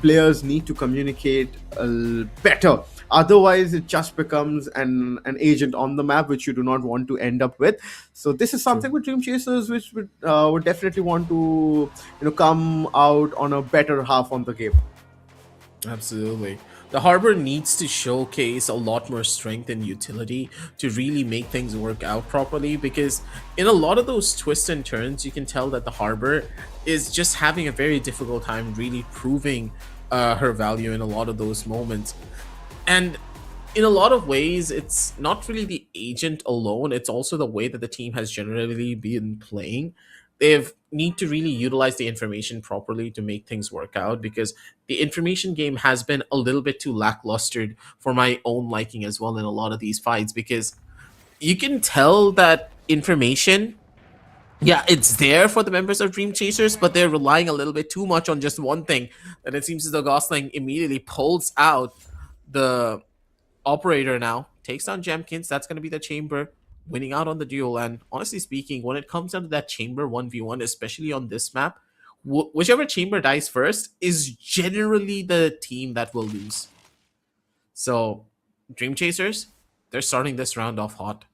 players need to communicate better. Otherwise, it just becomes an agent on the map, which you do not want to end up with. So this is something with Dream Chasers which would definitely want to come out on a better half on the game. Absolutely. The Harbor needs to showcase a lot more strength and utility to really make things work out properly, because in a lot of those twists and turns, you can tell that the Harbor is just having a very difficult time really proving her value in a lot of those moments. And in a lot of ways, it's not really the agent alone, it's also the way that the team has generally been playing. They need to really utilize the information properly to make things work out, because the information game has been a little bit too lackluster for my own liking as well in a lot of these fights, because you can tell that information Yeah, it's there for the members of Dream Chasers, but they're relying a little bit too much on just one thing. And it seems as though Gosling immediately pulls out the operator now, takes down Jemkins. That's going to be the chamber, winning out on the duel. And honestly speaking, when it comes down to that chamber 1v1, especially on this map, whichever chamber dies first is generally the team that will lose. So, Dream Chasers, they're starting this round off hot.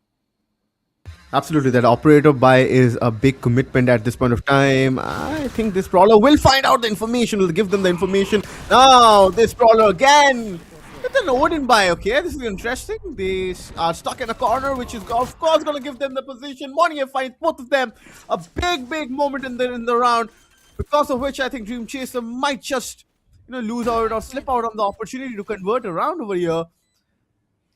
Absolutely, that operator buy is a big commitment at this point of time. I think this brawler will find out the information, will give them the information. Now, this brawler again with an Odin buy. Okay, this is interesting. They are stuck in a corner, which is of course going to give them the position. Monia finds both of them. A big moment in the round, because of which I think Dream Chaser might just lose out or slip out on the opportunity to convert a round over here,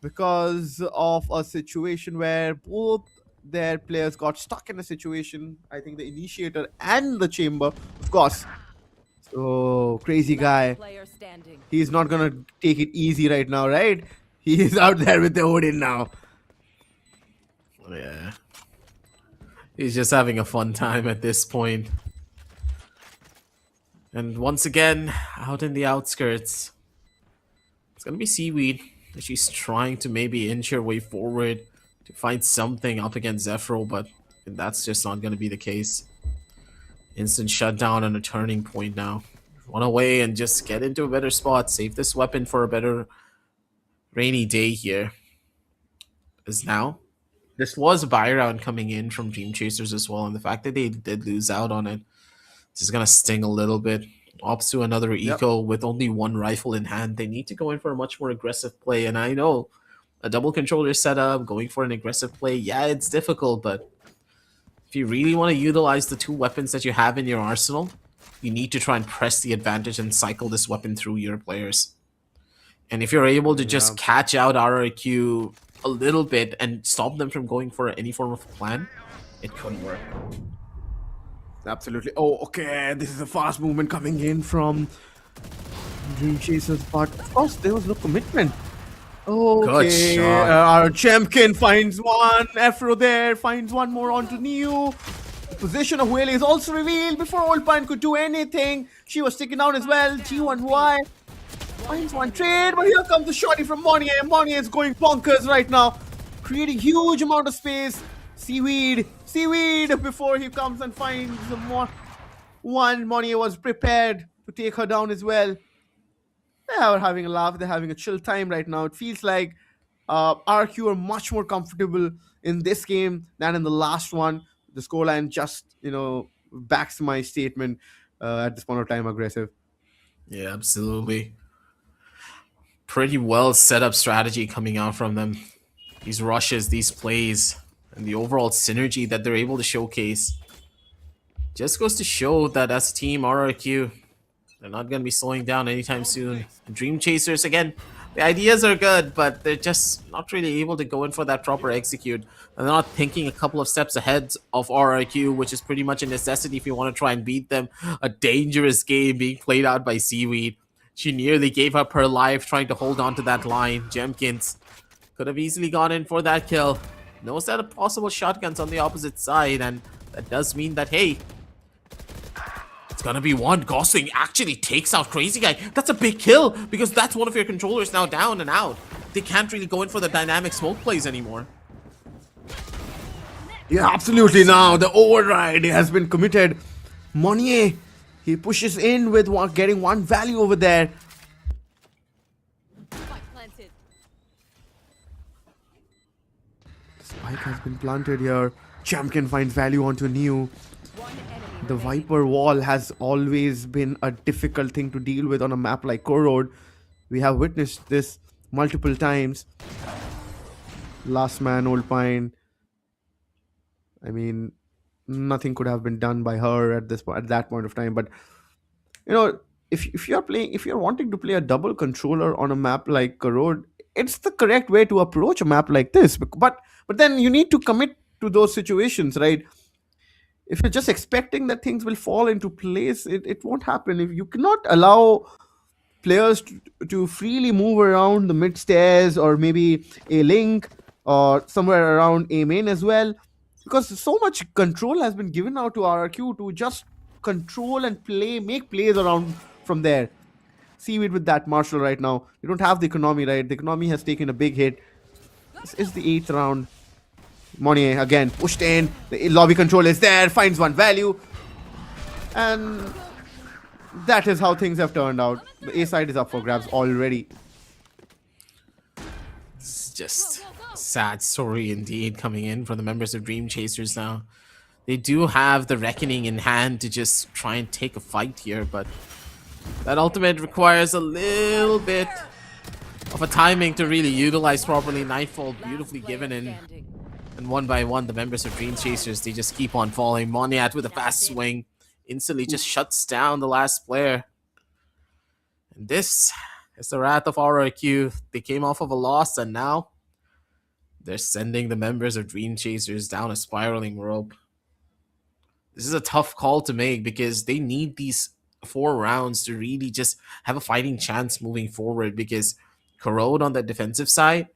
because of a situation where both their players got stuck in a situation. I think the initiator and the chamber, of course. So crazy guy. Player standing. He's not gonna take it easy right now, right? He is out there with the Odin now. Yeah. He's just having a fun time at this point. And once again, out in the outskirts, it's gonna be Seaweed. She's trying to maybe inch her way forward to find something up against Zephyro, but that's just not gonna be the case. Instant shutdown and a turning point now. Run away and just get into a better spot. Save this weapon for a better rainy day here. As now, this was a buy round coming in from Dream Chasers as well, and the fact that they did lose out on it, this is gonna sting a little bit. Opts to another eco with only one rifle in hand. They need to go in for a much more aggressive play, and I know a double controller setup, going for an aggressive play, yeah, it's difficult, but if you really want to utilize the two weapons that you have in your arsenal, you need to try and press the advantage and cycle this weapon through your players. And if you're able to just catch out RRQ a little bit and stop them from going for any form of plan, it could work. Absolutely. Oh, okay. This is a fast movement coming in from Dream Chasers, but of course there was no commitment. Okay, Good shot. Our champion finds one. Afro there finds one more onto Neo. The position of Whaley is also revealed before Oldpine could do anything. She was sticking out as well. G1Y finds one trade, but here comes the shotty from Monia. Monia is going bonkers right now, creating huge amount of space. Seaweed before he comes and finds some more. One, Monia was prepared to take her down as well. They are having a laugh. They're having a chill time right now. It feels like RQ are much more comfortable in this game than in the last one. The scoreline just, backs my statement at this point of time. Aggressive. Yeah, absolutely. Pretty well set up strategy coming out from them. These rushes, these plays, and the overall synergy that they're able to showcase just goes to show that as a team, RRQ, they're not going to be slowing down anytime soon. Dream Chasers, again, the ideas are good, but they're just not really able to go in for that proper execute. And they're not thinking a couple of steps ahead of RRQ, which is pretty much a necessity if you want to try and beat them. A dangerous game being played out by Seaweed. She nearly gave up her life trying to hold on to that line. Jemkins could have easily gone in for that kill. No set of possible shotguns on the opposite side, and that does mean that, hey, it's gonna be one. Gosling actually takes out Crazy Guy. That's a big kill, because that's one of your controllers now down and out. They can't really go in for the dynamic smoke plays anymore. Yeah, absolutely. Now the override has been committed. Monnier, he pushes in with getting one value over there. Planted. The spike has been planted here. Champion finds value onto Neo. One enemy The remaining. Viper wall has always been a difficult thing to deal with on a map like Core Road. We have witnessed this multiple times. Last man, Old Pine. I mean, nothing could have been done by her at that point of time. But if you're wanting to play a double controller on a map like Core Road, it's the correct way to approach a map like this. But then you need to commit to those situations, right? If you're just expecting that things will fall into place, it won't happen. If you cannot allow players to freely move around the mid stairs or maybe a link or somewhere around A main as well, because so much control has been given out to RRQ to just control and make plays around from there. Seaweed with that Marshall right now. You don't have the economy, right? The economy has taken a big hit. This is the 8th round. Monnier again pushed in. The lobby control is there. Finds one value. And that is how things have turned out. The A side is up for grabs already. It's just a sad story indeed coming in for the members of Dream Chasers now. They do have the Reckoning in hand to just try and take a fight here, but that ultimate requires a little bit of a timing to really utilize properly. Nightfall beautifully given in. Standing. And one by one, the members of Dream Chasers, they just keep on falling. Moniat with a fast swing instantly just shuts down the last player. And this is the wrath of RRQ. They came off of a loss, and now they're sending the members of Dream Chasers down a spiraling rope. This is a tough call to make because they need these 4 rounds to really just have a fighting chance moving forward, because Corrode on the defensive side,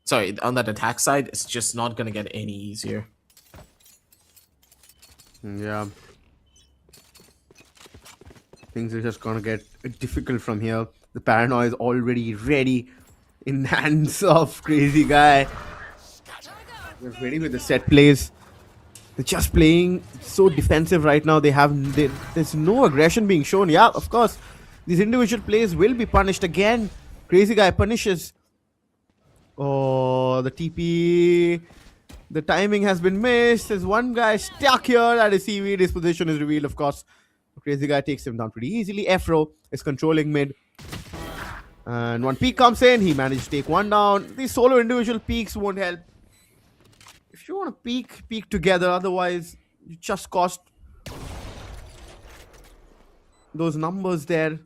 sorry, on that attack side, it's just not going to get any easier. Yeah. Things are just gonna get difficult from here. The paranoia is already ready in hands of Crazy Guy. They're ready with the set plays. They're just playing so defensive right now. There's no aggression being shown. Yeah, of course. These individual plays will be punished again. Crazy Guy punishes. Oh, the TP. The timing has been missed. There's one guy stuck here. That is Seaweed. His position is revealed, of course. Crazy Guy takes him down pretty easily. Afro is controlling mid. And one peek comes in. He managed to take one down. These solo individual peeks won't help. If you want to peek together. Otherwise, you just cost those numbers there.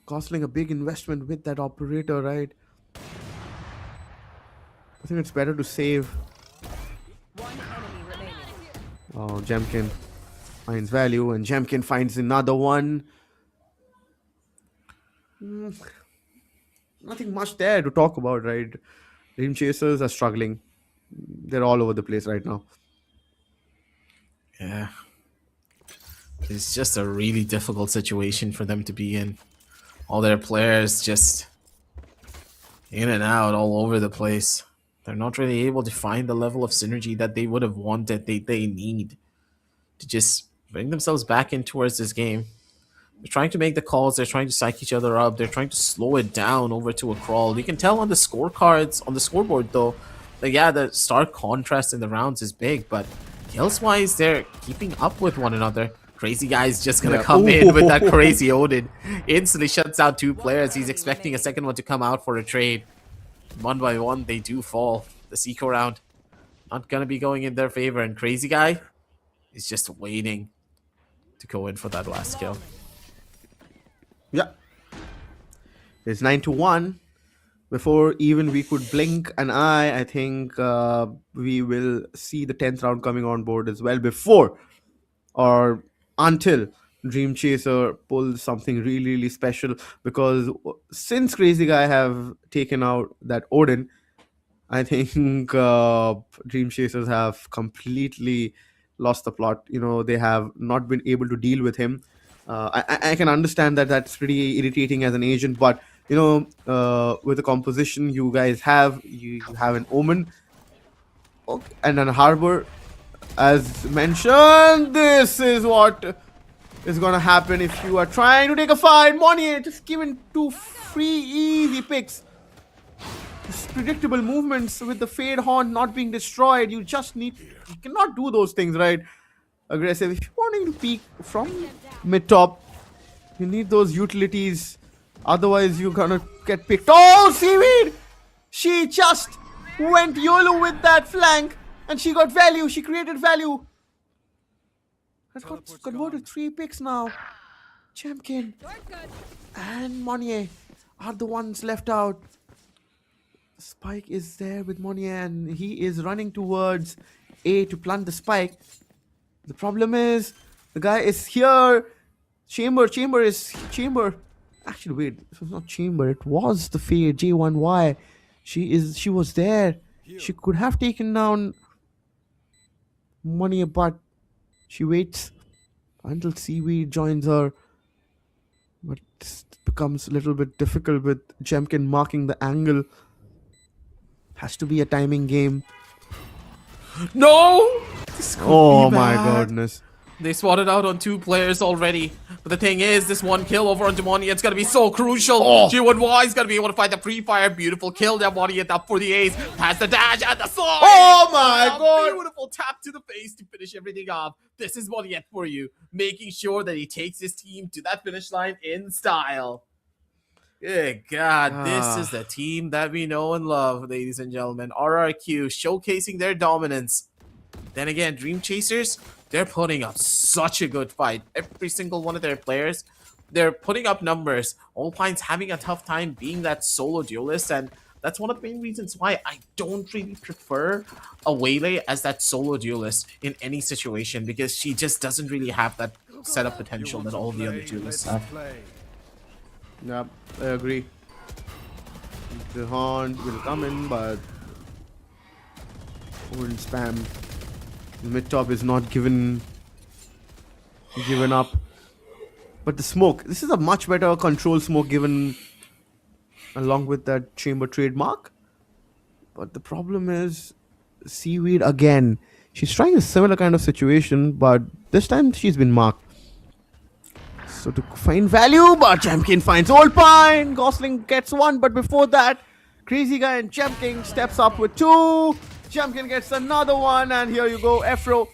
Costing a big investment with that operator, right? I think it's better to save. One enemy remaining. Oh, Jemkin finds value, and Jemkin finds another one. Nothing much there to talk about, right? Dream Chasers are struggling. They're all over the place right now. Yeah. It's just a really difficult situation for them to be in. All their players just in and out all over the place. They're not really able to find the level of synergy that they would have wanted, they need to just bring themselves back in towards this game. They're trying to make the calls, they're trying to psych each other up, they're trying to slow it down over to a crawl. You can tell on the scorecards, on the scoreboard though, that yeah, the stark contrast in the rounds is big, but kills-wise, they're keeping up with one another. Crazy Guy's just gonna come in with that crazy Odin. Instantly shuts out 2 players. He's expecting a second one to come out for a trade. One by one, they do fall. The Seco round not gonna be going in their favor, and Crazy Guy is just waiting to go in for that last kill. Yeah. It's 9-1. Before even we could blink an eye, I think we will see the 10th round coming on board as well, before or until Dream Chaser pulls something really, really special. Because since Crazy Guy have taken out that Odin, I think Dream Chasers have completely lost the plot. You know, they have not been able to deal with him. I can understand that that's pretty irritating as an agent, but you know, with the composition you guys have, you have an Omen, okay, and an Harbor. As mentioned, this is what is gonna happen if you are trying to take a fight. Monnier just given 2 free easy picks. Just predictable movements with the Fade Horn not being destroyed. You cannot do those things, right? Aggressive. If you're wanting to peek from mid top, you need those utilities. Otherwise, you're gonna get picked. Oh, Seaweed! She just went YOLO with that flank, and she got value. She created value. Has got converted 3 picks now. Champion and Monnier are the ones left out. Spike is there with Monnier, and he is running towards A to plant the spike. The problem is the guy is here. Chamber. Actually, wait, this was not Chamber. It was the Fade J1Y. She was there. She could have taken down Money, but she waits until Seaweed joins her. But this becomes a little bit difficult with Jemkin marking the angle. Has to be a timing game. No! This could Oh be my bad. goodness. They spotted out on 2 players already. But the thing is, this one kill over on Demoniac, it's gonna be so crucial. G1Y is gonna be able to find the free fire. Beautiful kill. Demoniac up for the ace. Pass the dash and the sword. Oh my god. Beautiful tap to the face to finish everything off. This is Demoniac for you. Making sure that he takes his team to that finish line in style. Good God, this is the team that we know and love, ladies and gentlemen. RRQ showcasing their dominance. Then again, Dream Chasers, they're putting up such a good fight. Every single one of their players, they're putting up numbers. Alpine's having a tough time being that solo duelist, and that's one of the main reasons why I don't really prefer a Waylay as that solo duelist in any situation, because she just doesn't really have that setup potential that all the other duelists have. Yep, I agree. The Haunt will come in, but wouldn't spam. The mid top is not given up. But the smoke, this is a much better control smoke given along with that chamber trademark. But the problem is Seaweed again. She's trying a similar kind of situation, but this time she's been marked. So to find value, but Champion finds Old Pine. Gosling gets 1, but before that, Crazy Guy and Champion steps up with 2. Champion gets another one, and here you go, Afro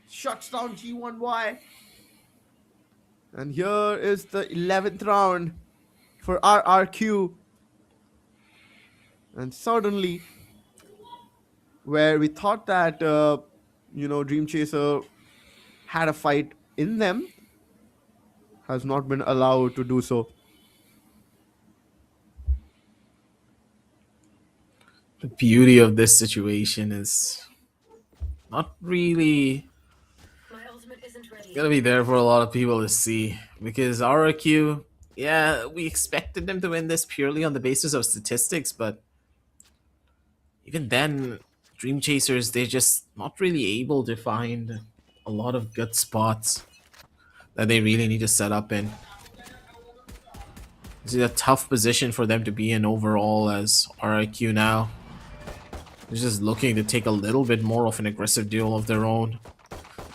shuts down G1Y. And here is the 11th round for RRQ. And suddenly, where we thought that, Dream Chaser had a fight in them, has not been allowed to do so. The beauty of this situation is not really gonna be there for a lot of people to see, because RRQ, yeah, we expected them to win this purely on the basis of statistics, but even then, Dream Chasers, they're just not really able to find a lot of good spots that they really need to set up in. This is a tough position for them to be in overall, as RIQ now is just looking to take a little bit more of an aggressive duel of their own.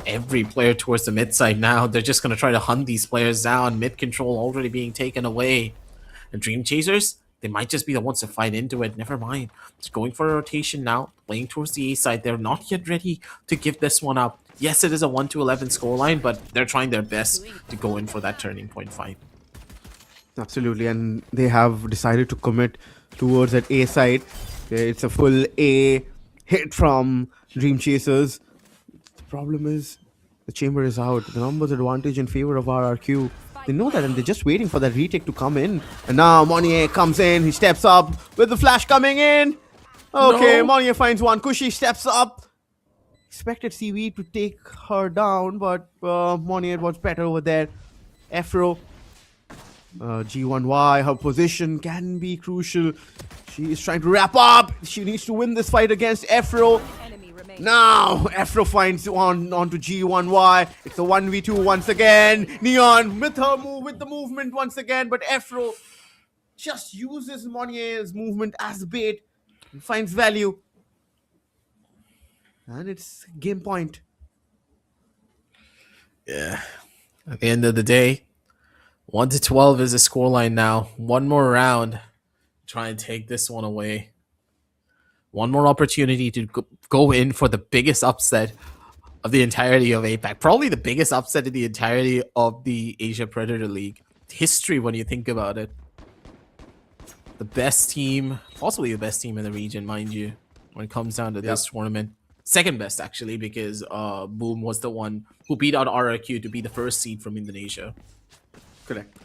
Every player towards the mid side now, they're just going to try to hunt these players down. Mid control already being taken away. And Dream Chasers, they might just be the ones to fight into it. Never mind. Just going for a rotation now, playing towards the A side. They're not yet ready to give this one up. Yes, it is a 1-11 scoreline, but they're trying their best to go in for that turning point fight. Absolutely, and they have decided to commit towards that A side. It's a full A hit from Dream Chasers. The problem is the chamber is out. The numbers advantage in favor of RRQ. They know that, and they're just waiting for that retake to come in. And now Monnier comes in. He steps up with the flash coming in. Okay, no. Monnier finds one. Kushi steps up. Expected CV to take her down, but Monnier was better over there. Afro. G1Y, her position can be crucial. She is trying to wrap up. She needs to win this fight against Afro. Now, Afro finds onto G1Y. It's a 1v2 once again. Neon with her move, with the movement once again, but Afro just uses Monnier's movement as bait and finds value. And it's game point. Yeah. At the end of the day, 1-12 is a scoreline now. One more round. Try and take this one away. One more opportunity to go in for the biggest upset of the entirety of APAC. Probably the biggest upset in the entirety of the Asia Predator League. History when you think about it. The best team, possibly the best team in the region, mind you, when it comes down to this tournament. Second best, actually, because Boom was the one who beat out RRQ to be the first seed from Indonesia. Correct.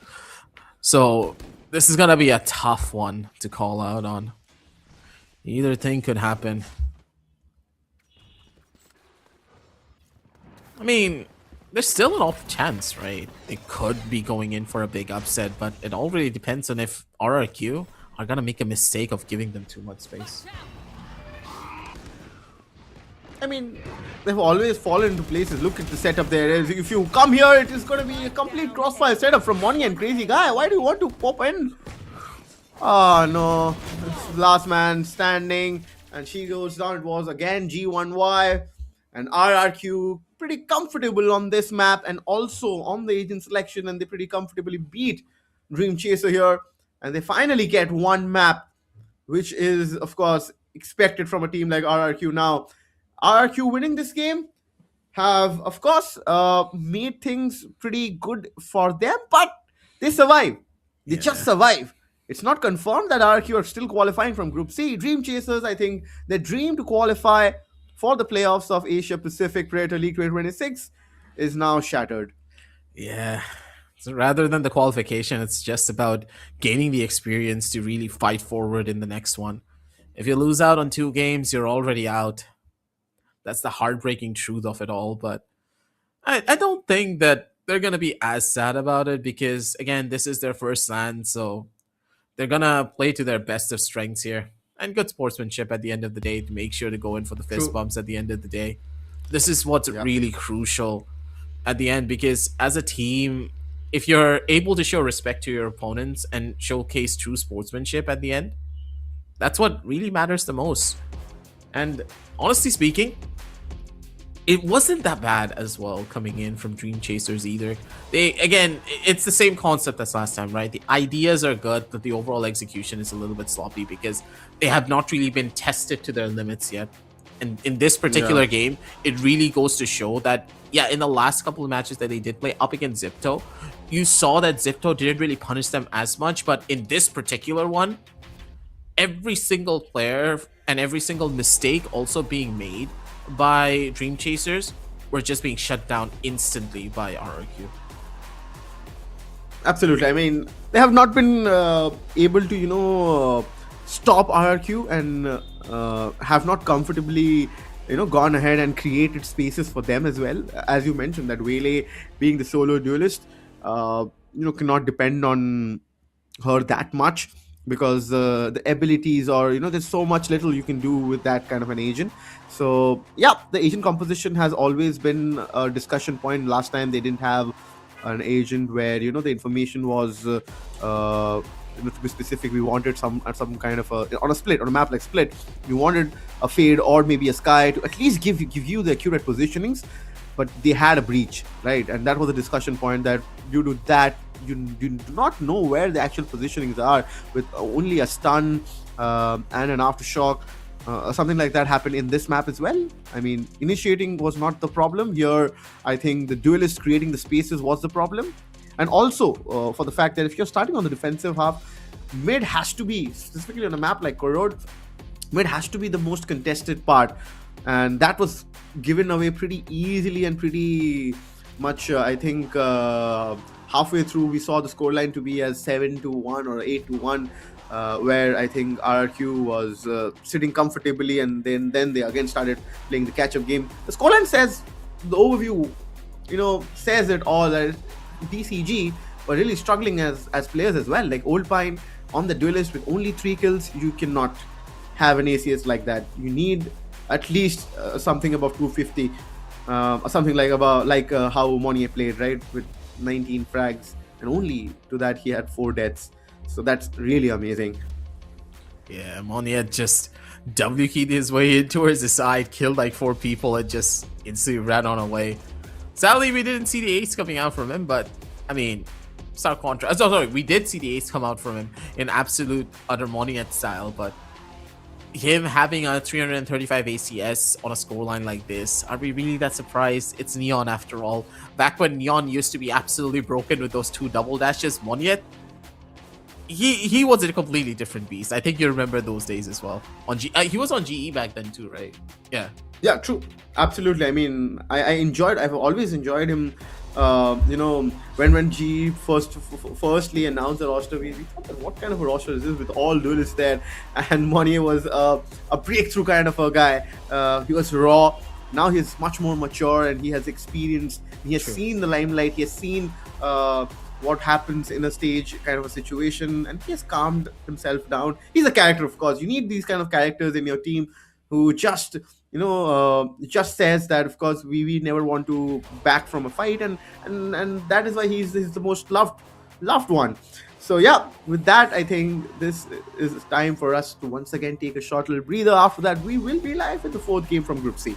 So this is gonna be a tough one to call out on. Either thing could happen. I mean, there's still an off chance, right? They could be going in for a big upset, but it all really depends on if RRQ are gonna make a mistake of giving them too much space. I mean, they've always fallen into places. Look at the setup there. If you come here, it is going to be a complete crossfire setup from Money and Crazy Guy. Why do you want to pop in? Oh no, it's last man standing, and she goes down. It was again G1Y and RRQ pretty comfortable on this map and also on the agent selection, and they pretty comfortably beat Dream Chaser here, and they finally get one map, which is of course expected from a team like RRQ. Now, RRQ winning this game have of course made things pretty good for them, but they survive. They just survive. It's not confirmed that RRQ are still qualifying from Group C. Dream Chasers, I think, their dream to qualify for the playoffs of Asia Pacific Predator League 2026 is now shattered. Yeah. So rather than the qualification, it's just about gaining the experience to really fight forward in the next one. If you lose out on 2 games, you're already out. That's the heartbreaking truth of it all. But I don't think that they're going to be as sad about it because, again, this is their first LAN, so they're going to play to their best of strengths here. And good sportsmanship at the end of the day to make sure to go in for the fist bumps at the end of the day. This is what's really crucial at the end, because as a team, if you're able to show respect to your opponents and showcase true sportsmanship at the end, that's what really matters the most. And honestly speaking, it wasn't that bad as well coming in from Dream Chasers either. Again, it's the same concept as last time, right? The ideas are good, but the overall execution is a little bit sloppy because they have not really been tested to their limits yet. And in this particular game, it really goes to show that, in the last couple of matches that they did play up against Zipto, you saw that Zipto didn't really punish them as much, but in this particular one, every single player and every single mistake also being made by Dream Chasers were just being shut down instantly by RRQ. Absolutely. I mean, they have not been able to, stop RRQ and have not comfortably, gone ahead and created spaces for them as well. As you mentioned, that Waylay being the solo duelist, cannot depend on her that much because the abilities or, there's so much little you can do with that kind of an agent. So, the agent composition has always been a discussion point. Last time they didn't have an agent where, the information was, to be specific, we wanted some kind of on a map like Split, we wanted a Fade or maybe a Sky to at least give you the accurate positionings, but they had a breach, right? And that was a discussion point that due to that, you do not know where the actual positionings are with only a stun and an aftershock. Something like that happened in this map as well. I mean, initiating was not the problem here. I think the duelist creating the spaces was the problem. And also for the fact that if you're starting on the defensive half, mid has to be, specifically on a map like Korod, mid has to be the most contested part. And that was given away pretty easily and pretty much, I think, halfway through we saw the scoreline to be as 7-1 or 8-1. Where I think RRQ was sitting comfortably, and then they again started playing the catch-up game. The scoreline says, the overview, says it all, that DCG were really struggling as players as well. Like Old Pine on the duelist with only 3 kills, you cannot have an ACS like that. You need at least something above 250, something like how Monnier played, right, with 19 frags, and only to that he had 4 deaths. So that's really amazing. Yeah, Monnier just W-keyed his way in towards the side, killed like 4 people, and just instantly ran on away. Sadly, we didn't see the ace coming out from him, but I mean, stark contrast. Sorry, we did see the ace come out from him in absolute utter Monnier style, but him having a 335 ACS on a scoreline like this, are we really that surprised? It's Neon after all. Back when Neon used to be absolutely broken with those 2 double dashes, Monnier, he was a completely different beast. I think you remember those days as well. He was on GE back then too, right? Yeah, true, absolutely. I mean, I've always enjoyed him. When GE firstly announced the roster, we thought, what kind of a roster is this with all duelists there? And Monnier was a breakthrough kind of a guy. He was raw. Now he's much more mature and he has experienced. He has seen the limelight. He has seen what happens in a stage kind of a situation, and he has calmed himself down. He's a character, of course. You need these kind of characters in your team who just just says that of course we never want to back from a fight, and that is why he's the most loved one. So yeah, with that, I think this is time for us to once again take a short little breather. After that, we will be live with the fourth game from Group C.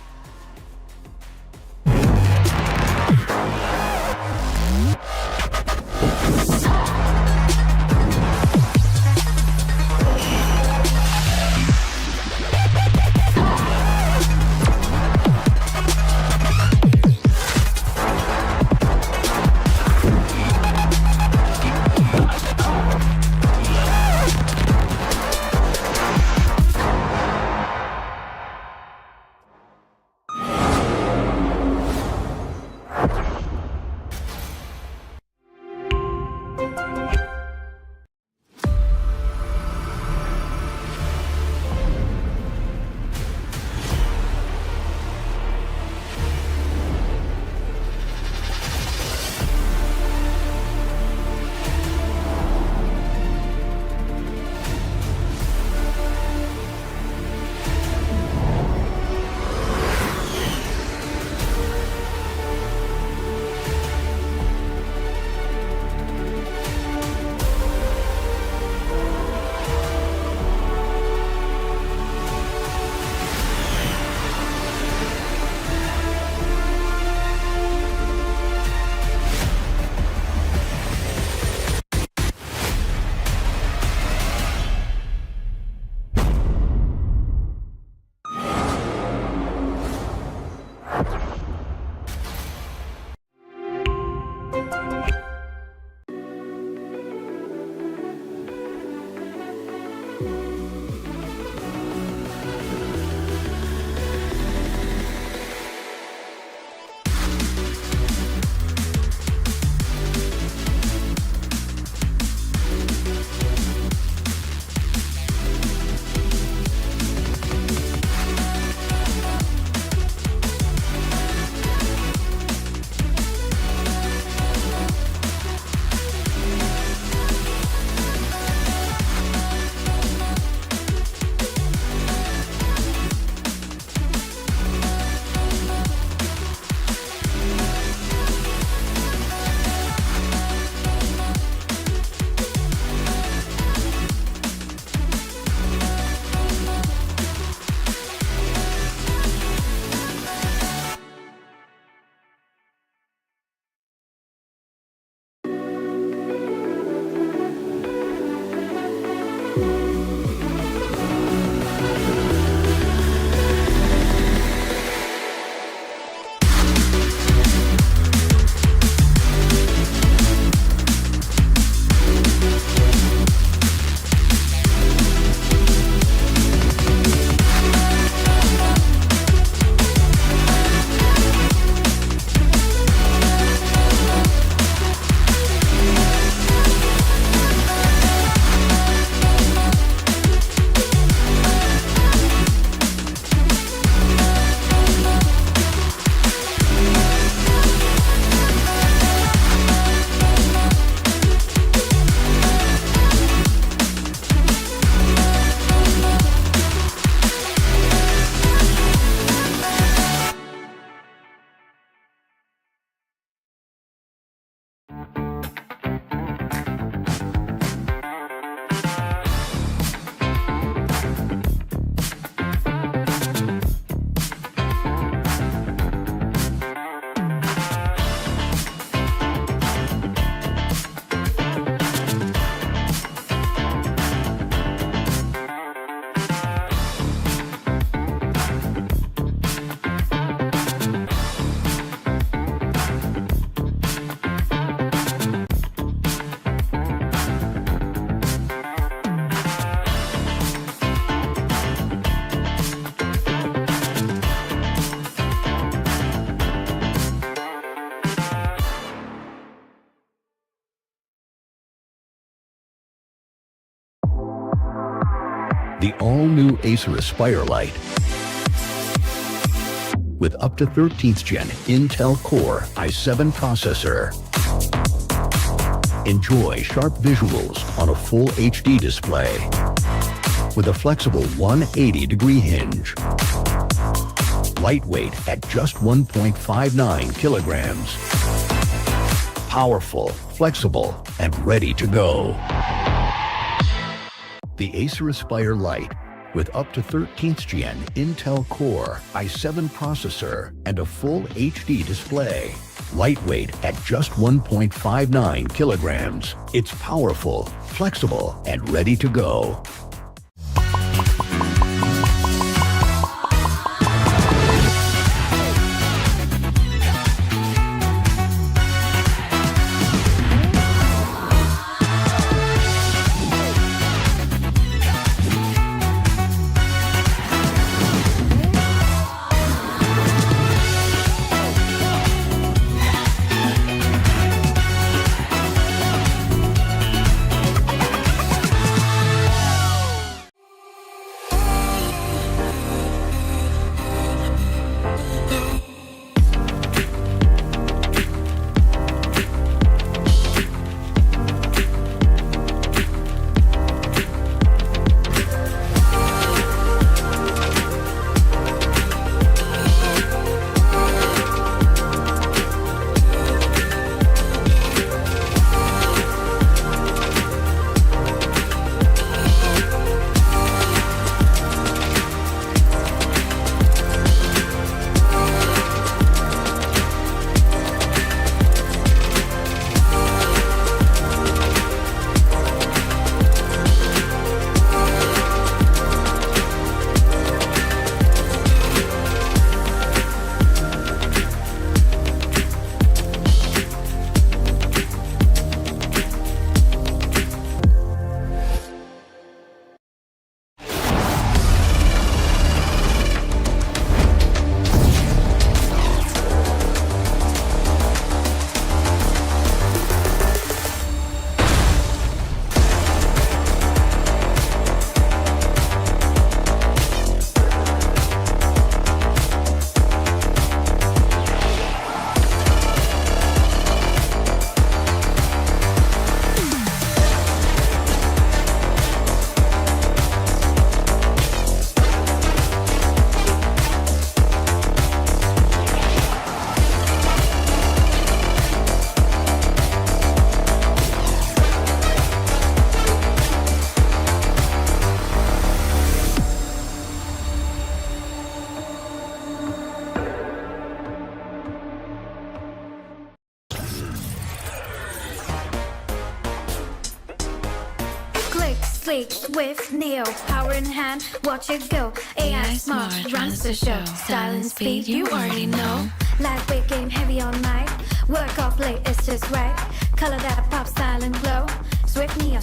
the all-new Acer Aspire Lite. With up to 13th Gen Intel Core i7 processor. Enjoy sharp visuals on a full HD display. with a flexible 180-degree hinge. Lightweight at just 1.59 kilograms. Powerful, flexible, and ready to go. The Acer Aspire Lite, with up to 13th Gen Intel Core i7 processor and a full HD display. Lightweight at just 1.59 kilograms. It's powerful, flexible, and ready to go. Sleek, swift, neo, power in hand, watch it go. AI smart, runs the show. Style and speed, you already know. Lightweight game, heavy all night. Work off late, it's just right. Color that pop, style and glow. Swift neo,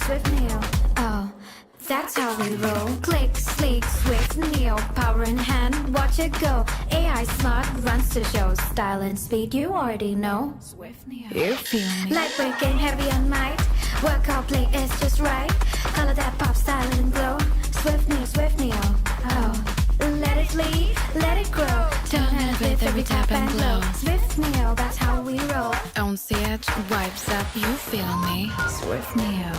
oh, that's how we roll. Click, sleek, swift, neo, power in hand, watch it go. AI smart, runs the show. Style and speed, you already know. Swift Neo. You feel me? Lightweight game, heavy on might. Work out play, it's just right. Color that pop, style and glow. Swift Neo, oh. Let it lead, let it grow. Turn and with every tap and glow. Swift Neo, that's how we roll. On the edge, vibes up, you feel me? Swift Neo.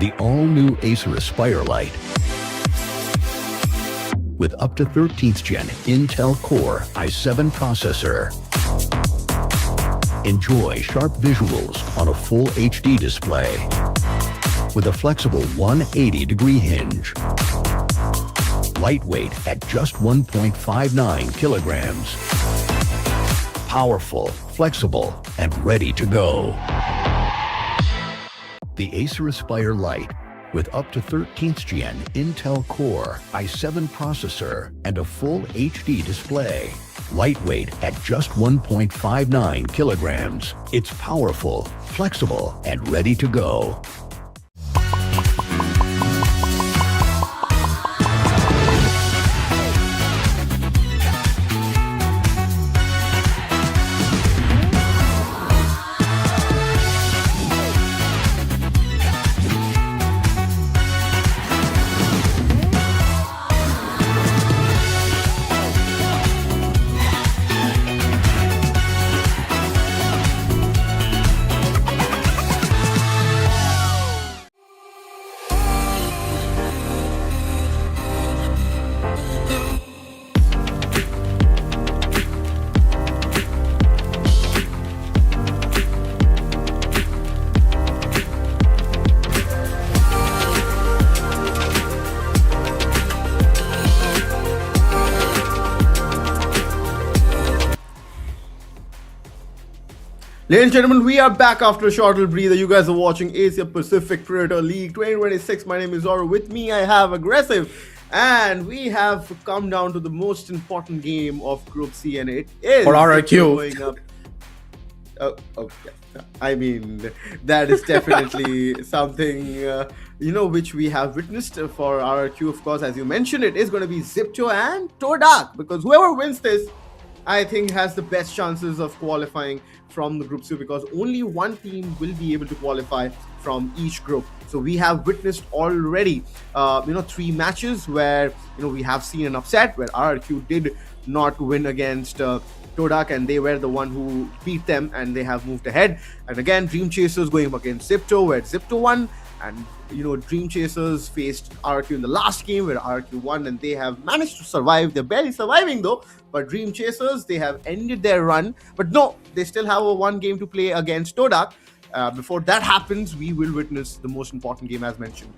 The all-new Acer Aspire Lite with up to 13th gen Intel Core i7 processor. Enjoy sharp visuals on a full HD display with a flexible 180-degree hinge. Lightweight at just 1.59 kilograms. Powerful, flexible, and ready to go. The Acer Aspire Lite with up to 13th gen Intel Core i7 processor and a full HD display. Lightweight at just 1.59 kilograms. It's powerful, flexible, and ready to go. Ladies and gentlemen, we are back after a short little breather. You guys are watching Asia Pacific Predator League 2026. My name is Zoro. With me, I have Aggressive. And we have come down to the most important game of Group C, and it is for RRQ going up. I mean, that is definitely something, which we have witnessed for RRQ. Of course, as you mentioned, it is going to be Zipto and Todak, because whoever wins this, I think, has the best chances of qualifying from the Group C, because only one team will be able to qualify from each group. So we have witnessed already, 3 matches where, we have seen an upset where RRQ did not win against Todak, and they were the one who beat them, and they have moved ahead. And again, Dream Chasers going up against Zipto, where Zipto won, and Dream Chasers faced RRQ in the last game where RRQ won, and they have managed to survive. They're barely surviving though, but Dream Chasers, they have ended their run, but no, they still have a 1 game to play against Todak. Before that happens, we will witness the most important game as mentioned.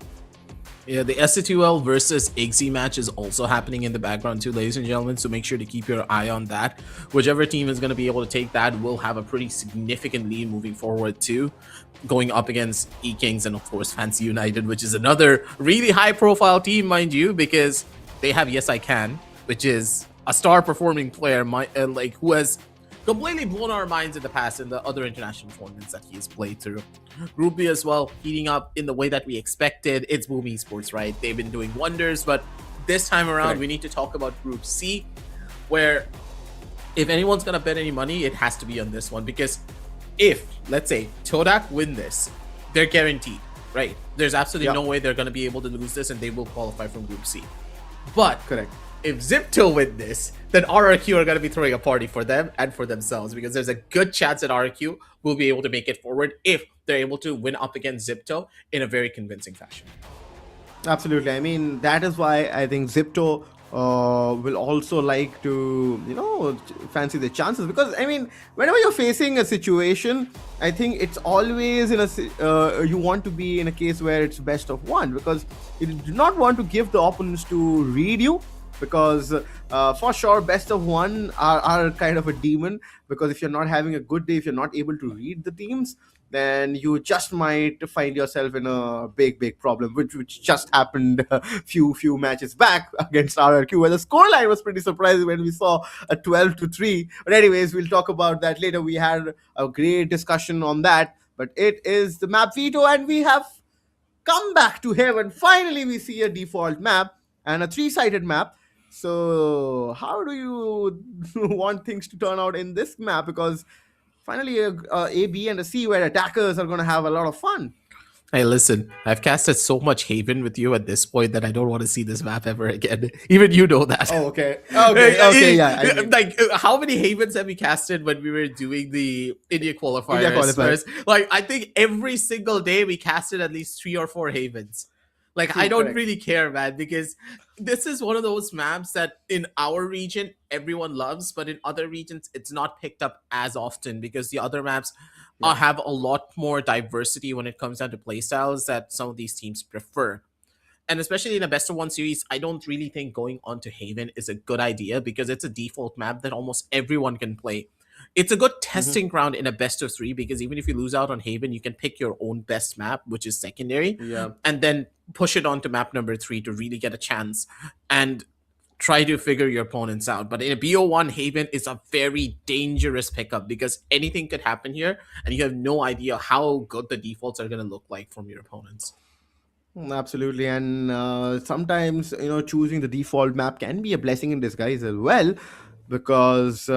Yeah, the SC2L versus ENG match is also happening in the background too, ladies and gentlemen, so make sure to keep your eye on that. Whichever team is going to be able to take that will have a pretty significant lead moving forward too, going up against E-Kings and of course Fancy United, which is another really high profile team, mind you, because they have Yes I Can, which is a star performing player who has completely blown our minds in the past in the other international tournaments that he has played through. Group B as well, heating up in the way that we expected. It's Boom Esports, right? They've been doing wonders, but this time around, Correct. We need to talk about Group C, where if anyone's going to bet any money, it has to be on this one, because if, let's say, Todak win this, they're guaranteed, right? There's absolutely no way they're going to be able to lose this, and they will qualify from Group C. But Correct. if Zipto win this, then RRQ are going to be throwing a party for them and for themselves, because there's a good chance that RRQ will be able to make it forward if they're able to win up against Zipto in a very convincing fashion. Absolutely. I mean, that is why I think Zipto will also like to, fancy the chances, because I mean, whenever you're facing a situation, I think it's always you want to be in a case where it's best of 1, because you do not want to give the opponents to read you, because for sure best of 1 are kind of a demon, because if you're not having a good day, if you're not able to read the teams, then you just might find yourself in a big problem, which just happened a few matches back against RRQ, where the scoreline was pretty surprising when we saw a 12-3. But anyways, we'll talk about that later. We had a great discussion on that, but it is the map veto, and we have come back to heaven. Finally, we see a default map and a 3-sided map. So how do you want things to turn out in this map? Because finally, a B and a C where attackers are going to have a lot of fun. Hey, listen, I've casted so much Haven with you at this point that I don't want to see this map ever again. Even you know that. Oh, okay. Okay, yeah. I mean, Like, how many Havens have we casted when we were doing the India India qualifiers? qualifier. Like, I think every single day we casted at least 3 or 4 Havens. Like, I True, don't correct. really care, man, because this is one of those maps that in our region everyone loves, but in other regions it's not picked up as often because the other maps Yeah. have a lot more diversity when it comes down to playstyles that some of these teams prefer. And especially in a best of one series, I don't really think going on to Haven is a good idea because it's a default map that almost everyone can play. It's a good Hmm. testing ground in a best of three because even if you lose out on Haven, you can pick your own best map, which is secondary, Yeah. and then push it on to map number 3 to really get a chance and try to figure your opponents out. But in a BO1, Haven is a very dangerous pickup because anything could happen here, and you have no idea how good the defaults are going to look like from your opponents. Absolutely, and sometimes choosing the default map can be a blessing in disguise as well, because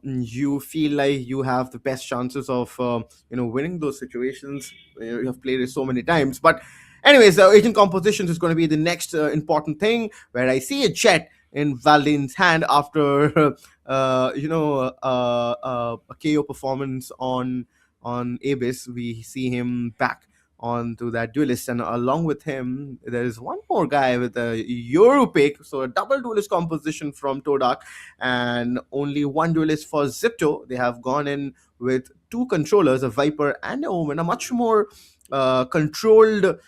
you feel like you have the best chances of winning those situations. You have played it so many times, but anyways, agent compositions is going to be the next important thing. Where I see a Jet in Valdin's hand after a KO performance on Abyss. We see him back onto that duelist, and along with him there is one more guy with a Euro pick, so a double duelist composition from Todak, and only one duelist for Zipto. They have gone in with two controllers, a Viper and a Omen, a much more controlled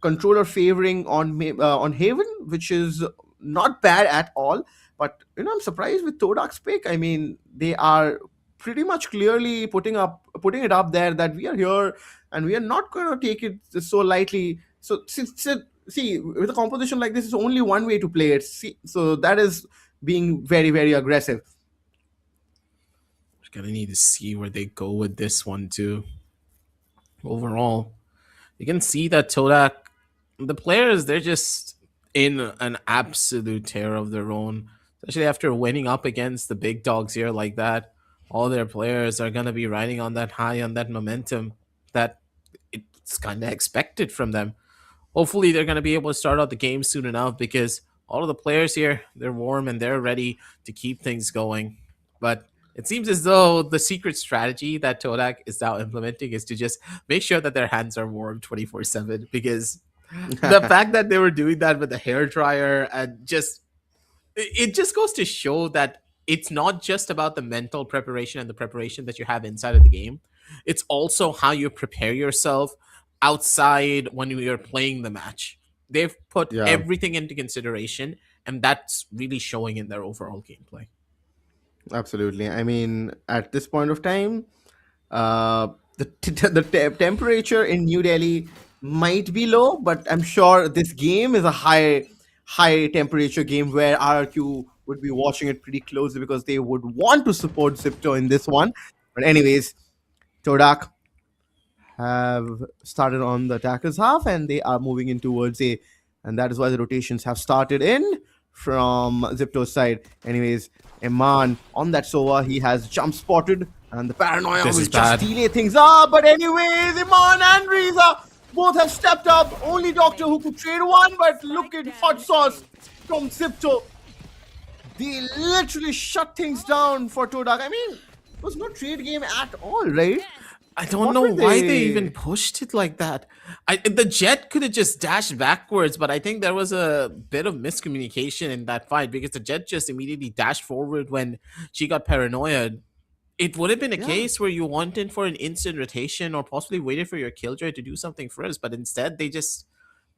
controller favoring on Haven, which is not bad at all. But I'm surprised with Todak's pick. I mean, they are pretty much clearly putting it up there that we are here and we are not going to take it so lightly. So see, with a composition like this, it's only one way to play it. See, so that is being very, very aggressive. We're gonna need to see where they go with this one too. Overall, you can see that Todak, the players, they're just in an absolute tear of their own, especially after winning up against the big dogs here like that. All their players are gonna be riding on that high, on that momentum that it's kind of expected from them. Hopefully, they're gonna be able to start out the game soon enough because all of the players here, they're warm and they're ready to keep things going. But it seems as though the secret strategy that Todak is now implementing is to just make sure that their hands are warm 24/7 because the fact that they were doing that with the hair dryer and just it just goes to show that it's not just about the mental preparation and the preparation that you have inside of the game. It's also how you prepare yourself outside when you're playing the match. They've put Yeah. everything into consideration, and that's really showing in their overall gameplay. Absolutely. I mean, at this point of time, uh, temperature in New Delhi might be low, but I'm sure this game is a high temperature game where RRQ would be watching it pretty closely because they would want to support Zipto in this one. But anyways, Todak have started on the attackers half and they are moving in towards A, and that is why the rotations have started in from Zipto's side. Anyways, Iman on that Sova, he has jump spotted, and the paranoia This will is just bad. delay things up. But anyways, Iman and Riza both have stepped up. Only Doctor who could trade one, but look at hot sauce from Zipto. They literally shut things down for Todak. I mean, it was no trade game at all, right? I don't What know were why they they? even pushed it like that. The Jet could have just dashed backwards, but I think there was a bit of miscommunication in that fight because the Jet just immediately dashed forward when she got paranoid. It would have been a Yeah. case where you wanted for an instant rotation or possibly waited for your killjoy to do something first, but instead they just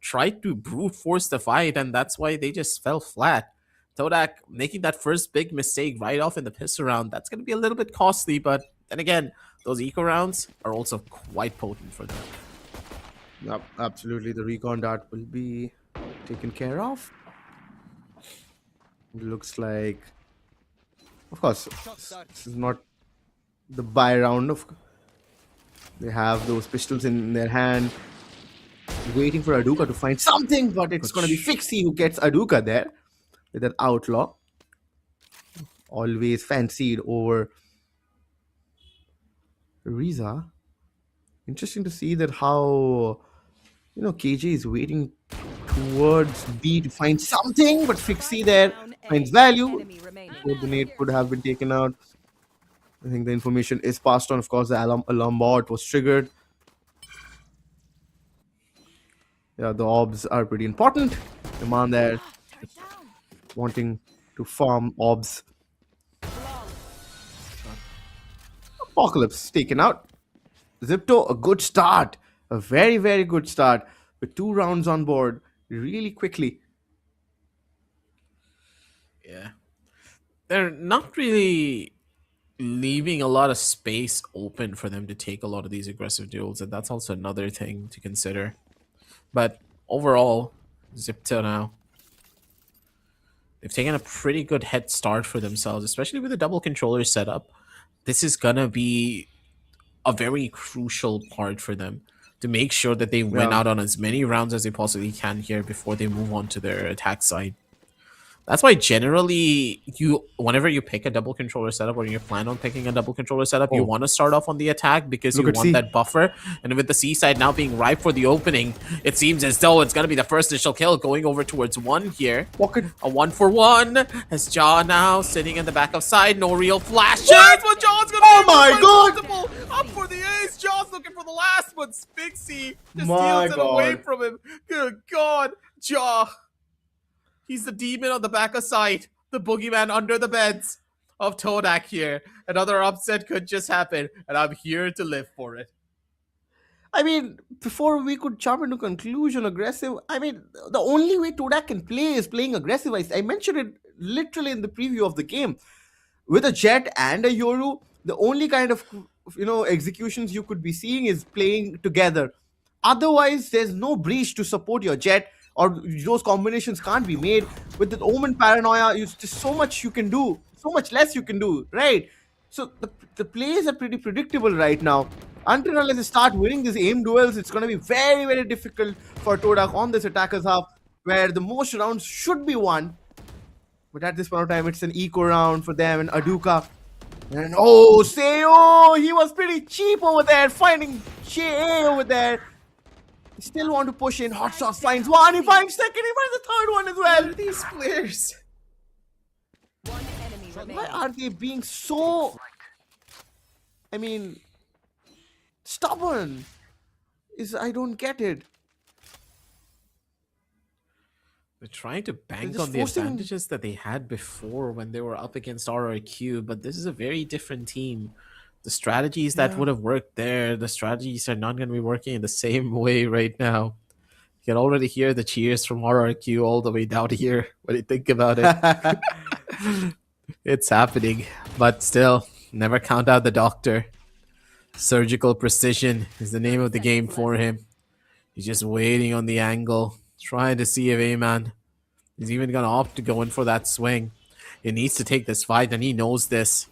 tried to brute force the fight, and that's why they just fell flat. Todak making that first big mistake right off in the piss round, that's going to be a little bit costly, but then again, those eco rounds are also quite potent for them. Yep, absolutely. The recon dart will be taken care of. Looks like, of course, this is not the buy round. They have those pistols in their hand, waiting for Aduka to find something, but it's going to be Fixie who gets Aduka there with that outlaw. Always fancied over Riza. Interesting to see that how KJ is waiting towards B to find something, but Fixie there Down A. finds One value. enemy remaining. Before the nade could have been taken out. I think the information is passed on. Of course, the alarm bot was triggered. Yeah, the orbs are pretty important. The man there wanting to farm orbs. Apocalypse taken out. Zipto, a good start. A very, very good start. With 2 rounds on board really quickly. Yeah. They're not really leaving a lot of space open for them to take a lot of these aggressive duels, and that's also another thing to consider. But overall, Zipto now, they've taken a pretty good head start for themselves, especially with the double controller setup. This is gonna be a very crucial part for them to make sure that they win Yeah. out on as many rounds as they possibly can here before they move on to their attack side. That's why generally whenever you pick a double controller setup or you plan on picking a double controller setup, you Oh. want to start off on the attack because Look you at want C. that buffer. And with the C side now being ripe for the opening, it seems as though it's going to be the first initial kill going over towards 1 here. Pocket. A 1-for-1 as Jaw now sitting in the back of side. No real flashes, but Jaw's going to Oh my God! multiple. Up for the ace. Jaw's looking for the last, but Spixie just My steals it away God. from him. Good God, Jaw. He's the demon on the back of sight, the boogeyman under the beds of Todak here. Another upset could just happen, and I'm here to live for it. I mean, before we could jump into conclusion, aggressive. I mean, the only way Todak can play is playing aggressive. I mentioned it literally in the preview of the game. With a Jet and a Yoru, the only kind of executions you could be seeing is playing together. Otherwise, there's no breach to support your Jet, or those combinations can't be made. With the Omen Paranoia, there's just so much you can do, so much less you can do, right? So the plays are pretty predictable right now. Until unless they start winning these aim duels, it's going to be very, very difficult for Todak on this attacker's half, where the most rounds should be won. But at this point of time, it's an eco round for them and Aduka. And oh, Seo, he was pretty cheap over there, finding JA over there. They still want to push in. Hot Sauce finds one, he finds second, he finds the third one as well. These players. One enemy remaining. Why are they being so, I mean, stubborn? I don't get it. They're trying to bank just on the forcing- advantages that they had before when they were up against RRQ, but this is a very different team. The strategies that would have worked there, the strategies are not going to be working in the same way right now. You can already hear the cheers from RRQ all the way down here when you think about it. It's happening, but still, never count out the doctor. Surgical precision is the name of the game for him. He's just waiting on the angle, trying to see if A-Man is even going to opt to go in for that swing. He needs to take this fight, and he knows this.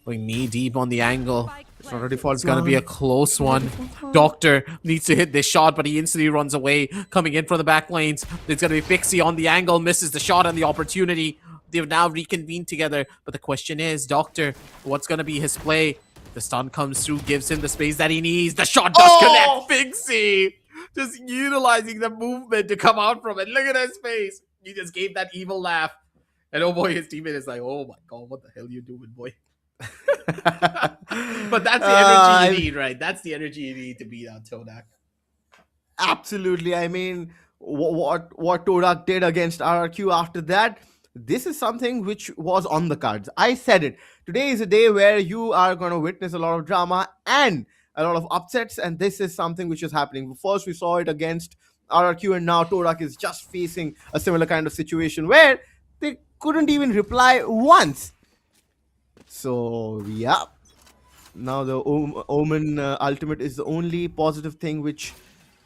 Going knee deep on the angle. It's already false. It's going to be a close one. Doctor needs to hit this shot, but he instantly runs away. Coming in from the back lanes. It's going to be Pixie on the angle. Misses the shot and the opportunity. They've now reconvened together. But the question is, Doctor, what's going to be his play? The stun comes through, gives him the space that he needs. The shot does connect. Pixie just utilizing the movement to come out from it. Look at his face. He just gave that evil laugh. And oh boy, his teammate is like, oh my god, what the hell you doing, boy? But that's the energy you need, right? That's the energy you need to beat out Todak. Absolutely. I mean, what Todak did against RRQ after that, this is something which was on the cards. I said it. Today is a day where you are going to witness a lot of drama and a lot of upsets, and this is something which is happening. First, we saw it against RRQ, and now Todak is just facing a similar kind of situation where they couldn't even reply once. So, yeah. Now the Omen Ultimate is the only positive thing which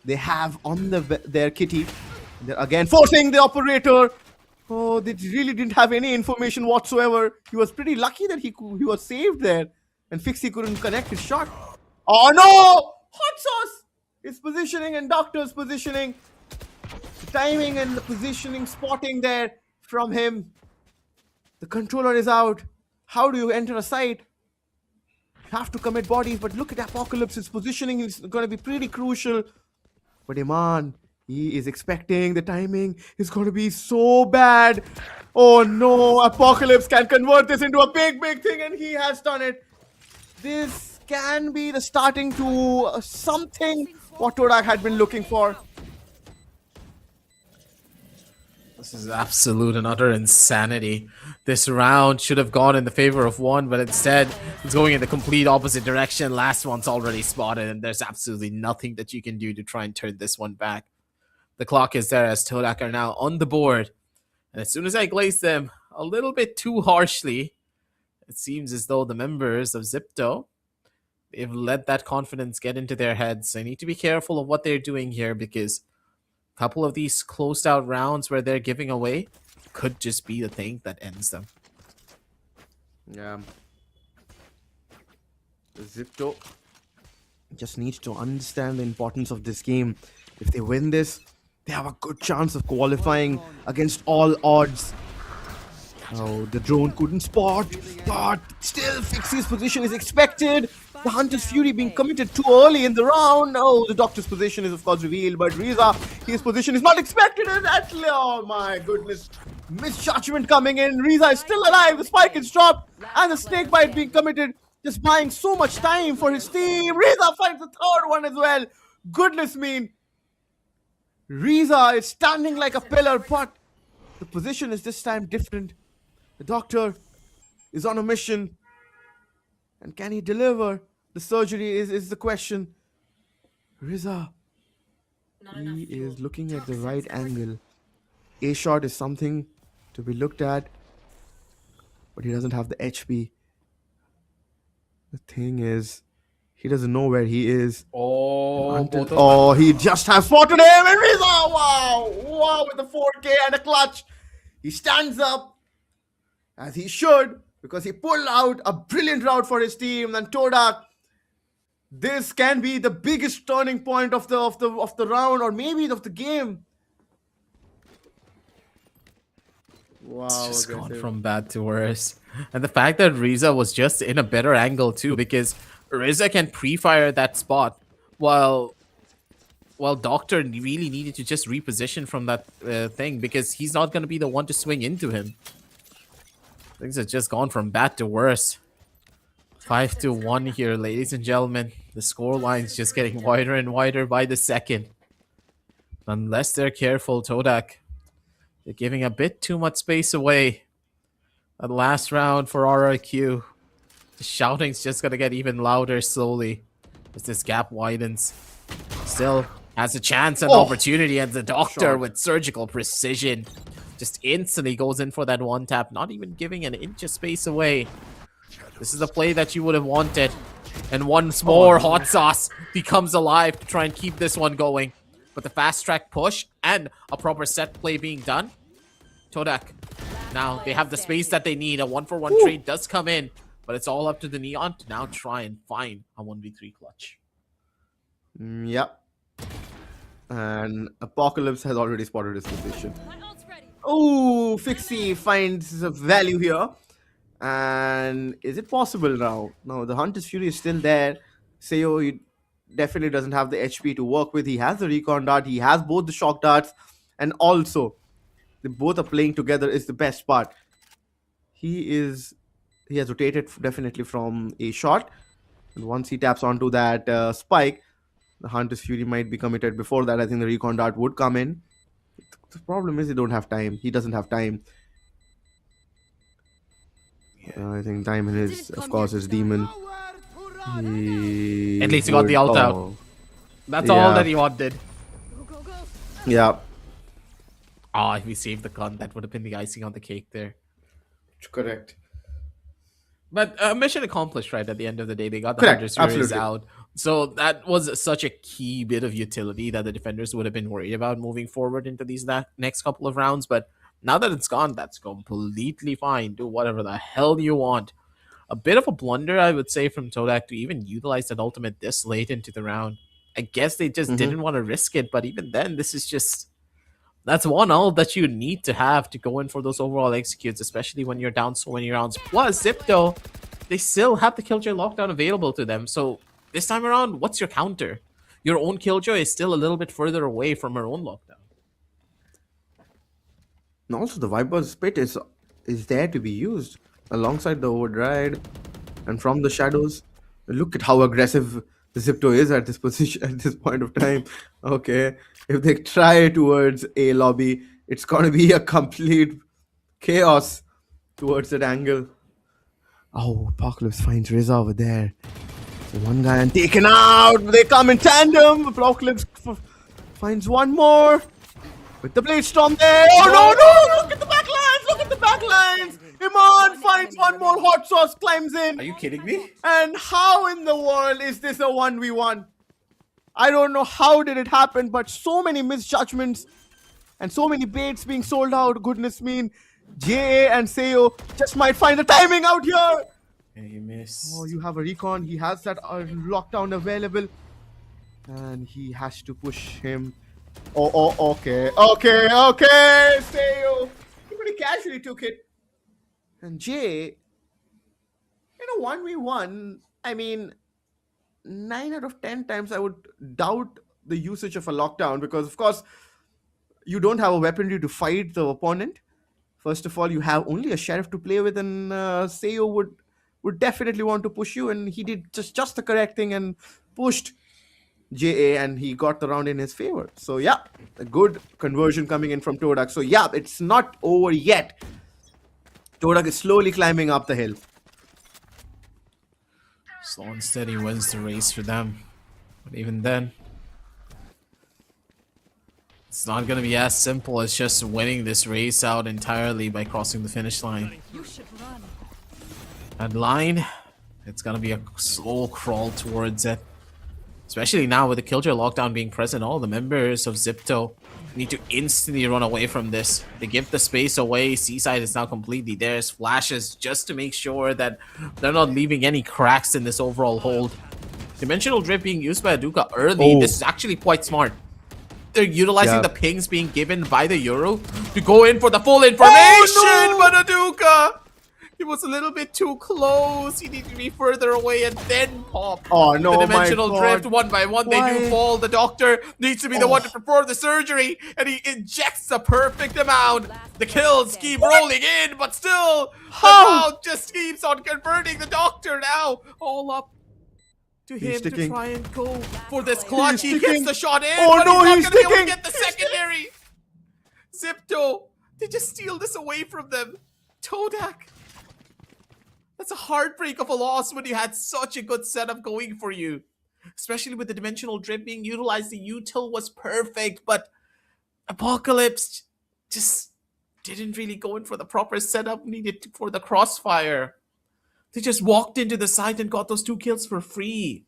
they have on their kitty. They're again forcing the operator. Oh, they really didn't have any information whatsoever. He was pretty lucky that he was saved there. And Fixie couldn't connect his shot. Oh no! Hot Sauce! His positioning and Doctor's positioning. The timing and the positioning, spotting there from him. The controller is out. How do you enter a site? You have to commit bodies, but look at Apocalypse's positioning is going to be pretty crucial. But Iman, he is expecting the timing is going to be so bad. Oh no, Apocalypse can convert this into a big, big thing, and he has done it. This can be the starting to something what Todak had been looking for. This is absolute and utter insanity. This round should have gone in the favor of one, but instead it's going in the complete opposite direction. Last one's already spotted, and there's absolutely nothing that you can do to try and turn this one back. The clock is there as Todak are now on the board. And as soon as I glaze them a little bit too harshly, it seems as though the members of Zipto, they've let that confidence get into their heads. They need to be careful of what they're doing here, because a couple of these closed out rounds where they're giving away could just be the thing that ends them. Yeah. Zipto just needs to understand the importance of this game. If they win this, they have a good chance of qualifying against all odds. Oh, the drone couldn't spot, but still Fixie's position is expected. The Hunter's Fury being committed too early in the round. Oh, the Doctor's position is of course revealed, but Riza, his position is not expected. And actually, oh my goodness, misjudgment coming in. Riza is still alive. The spike is dropped, and the snake bite being committed, just buying so much time for his team. Riza finds the third one as well. Goodness me. Riza is standing like a pillar, but the position is this time different. The Doctor is on a mission, and can he deliver? The surgery is the question. Riza, he is looking at the right angle. A shot is something to be looked at, but he doesn't have the HP. The thing is, he doesn't know where he is. Oh, he just has spotted him, and Riza, wow, with the 4K and a clutch. He stands up, as he should, because he pulled out a brilliant route for his team. And Todak, this can be the biggest turning point of the round, or maybe of the game. Wow, it's just gone from bad to worse. And the fact that Riza was just in a better angle too, because Riza can pre-fire that spot, while Doctor really needed to just reposition from that thing, because he's not going to be the one to swing into him. Things have just gone from bad to worse. 5-1 here, ladies and gentlemen. The score line's just getting wider and wider by the second. Unless they're careful, Todak, they're giving a bit too much space away. That last round for RRQ. The shouting's just gonna get even louder slowly as this gap widens. Still has a chance and opportunity, and the Doctor with surgical precision just instantly goes in for that one tap, not even giving an inch of space away. This is the play that you would have wanted. And once more, Hot Sauce becomes alive to try and keep this one going. But the fast track push and a proper set play being done. Todak, now they have the space that they need. A 1-for-1 trade does come in, but it's all up to the Neon to now try and find a 1v3 clutch. Yep. And Apocalypse has already spotted his position. Oh, Fixie finds a value here. And is it possible now? No, the Hunter's Fury is still there. Sayo, he definitely doesn't have the HP to work with. He has the recon dart. He has both the shock darts. And also, they both are playing together is the best part. He has rotated definitely from a shot. And once he taps onto that spike, the Hunter's Fury might be committed. Before that, I think the recon dart would come in. The problem is they don't have time. He doesn't have time. I think Diamond is, of course, his demon. At least he got the ult out. That's all that he wanted. Yeah. Oh, if he saved the gun, that would have been the icing on the cake there. Correct. But mission accomplished, right? At the end of the day, they got the Correct. Hunter's Furies Absolutely. out. So that was such a key bit of utility that the defenders would have been worried about moving forward into these next couple of rounds. But now that it's gone, that's completely fine. Do whatever the hell you want. A bit of a blunder, I would say, from Todak to even utilize that ultimate this late into the round. I guess they just didn't want to risk it. But even then, this is just... That's one ult that you need to have to go in for those overall executes, especially when you're down so many rounds. Plus, Zipto, they still have the Killjoy lockdown available to them. So this time around, what's your counter? your own Killjoy is still a little bit further away from her own lockdown. And also, the Viper's Spit is there to be used alongside the Overdride and from the shadows. Look at how aggressive the Zipto is at this position at this point of time. Okay, if they try towards A lobby, it's gonna be a complete chaos towards that angle. Oh, Apocalypse finds Riza over there. So one guy and taken out. They come in tandem. Apocalypse finds one more. With the Blade Storm there. Oh no! Look at the backlines! Look at the backlines! Iman finds one more hot sauce, climbs in. Are you kidding me? And how in the world is this a 1v1? I don't know how did it happen, but so many misjudgments and so many baits being sold out. Goodness me. JA and Seo just might find the timing out here. He missed. Oh, you have a recon. He has that lockdown available. And he has to push him. Okay. Seo. He pretty casually took it. And Jay, in a 1v1, I mean, 9 out of 10 times I would doubt the usage of a lockdown because, of course, you don't have a weaponry to fight the opponent. First of all, you have only a sheriff to play with, and Seo would definitely want to push you, and he did just the correct thing and pushed JA, and he got the round in his favor. So yeah, a good conversion coming in from Todak. So yeah, it's not over yet. Todak is slowly climbing up the hill. Slow and steady wins the race for them. But even then, it's not going to be as simple as just winning this race out entirely by crossing the finish line. That line, it's going to be a slow crawl towards it. Especially now with the Killjoy lockdown being present, all the members of Zipto need to instantly run away from this. They give the space away. Seaside is now completely theirs. Flashes just to make sure that they're not leaving any cracks in this overall hold. Dimensional Drift being used by Aduka early. This is actually quite smart. They're utilizing the pings being given by the Euro to go in for the full information, but Aduka, he was a little bit too close. He needed to be further away and then pop. Oh no, the Dimensional my God. Drift, one by one, they do fall. The doctor needs to be the one to perform the surgery, and he injects the perfect amount. The kills keep rolling in, but still, the crowd just keeps on converting the doctor now. All up to him to try and go for this clutch. He gets the shot in, oh, but no, he's not going to be able to sticking. get the secondary. Zipto, they just steal this away from them. Todak. That's a heartbreak of a loss when you had such a good setup going for you. Especially with the Dimensional Drift being utilized, the util was perfect, but Apocalypse just didn't really go in for the proper setup needed for the crossfire. They just walked into the site and got those 2 kills for free.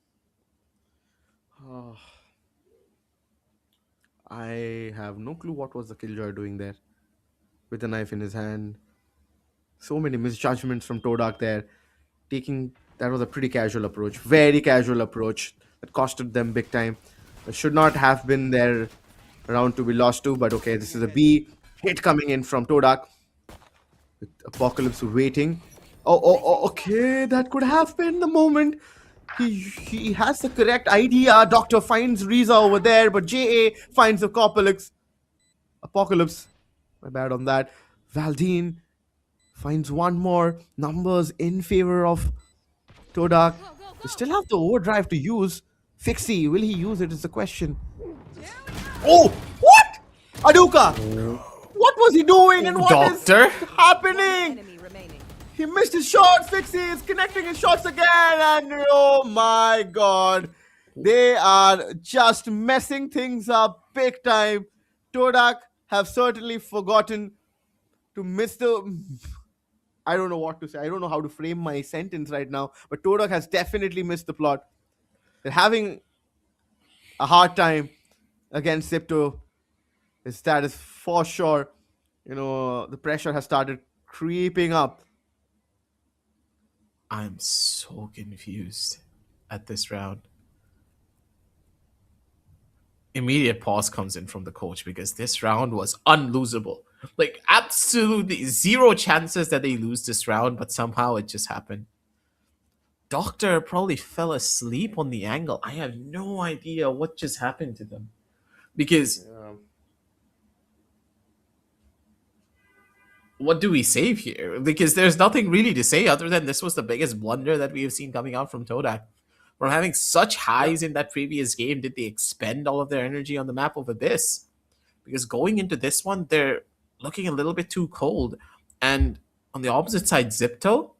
I have no clue what was the Killjoy doing there with the knife in his hand. So many misjudgments from Todak there. That was a pretty casual approach. Very casual approach. That costed them big time. It should not have been their round to be lost to, but okay, this is a B. Hit coming in from Todak. With Apocalypse waiting. Okay, that could have been the moment. He has the correct idea. Doctor finds Riza over there, but JA finds Apocalypse. My bad on that. Valdine finds one more. Numbers in favor of Todak. They still have the overdrive to use. Fixie, will he use it is the question. Oh, what? Aduka! What was he doing and what is happening? Enemy remaining. He missed his shot. Fixie is connecting his shots again. And oh my God. They are just messing things up big time. Todak have certainly forgotten to miss the... I don't know what to say. I don't know how to frame my sentence right now. But Todak has definitely missed the plot. They're having a hard time against Zipto. That is for sure. You know, the pressure has started creeping up. I'm so confused at this round. Immediate pause comes in from the coach because this round was unlosable. Like, absolutely zero chances that they lose this round, but somehow it just happened. Doctor probably fell asleep on the angle. I have no idea what just happened to them. Because what do we save here? Because there's nothing really to say other than this was the biggest blunder that we have seen coming out from Todak. From having such highs in that previous game, did they expend all of their energy on the map of Abyss? Because going into this one, they're looking a little bit too cold. And on the opposite side, Zipto,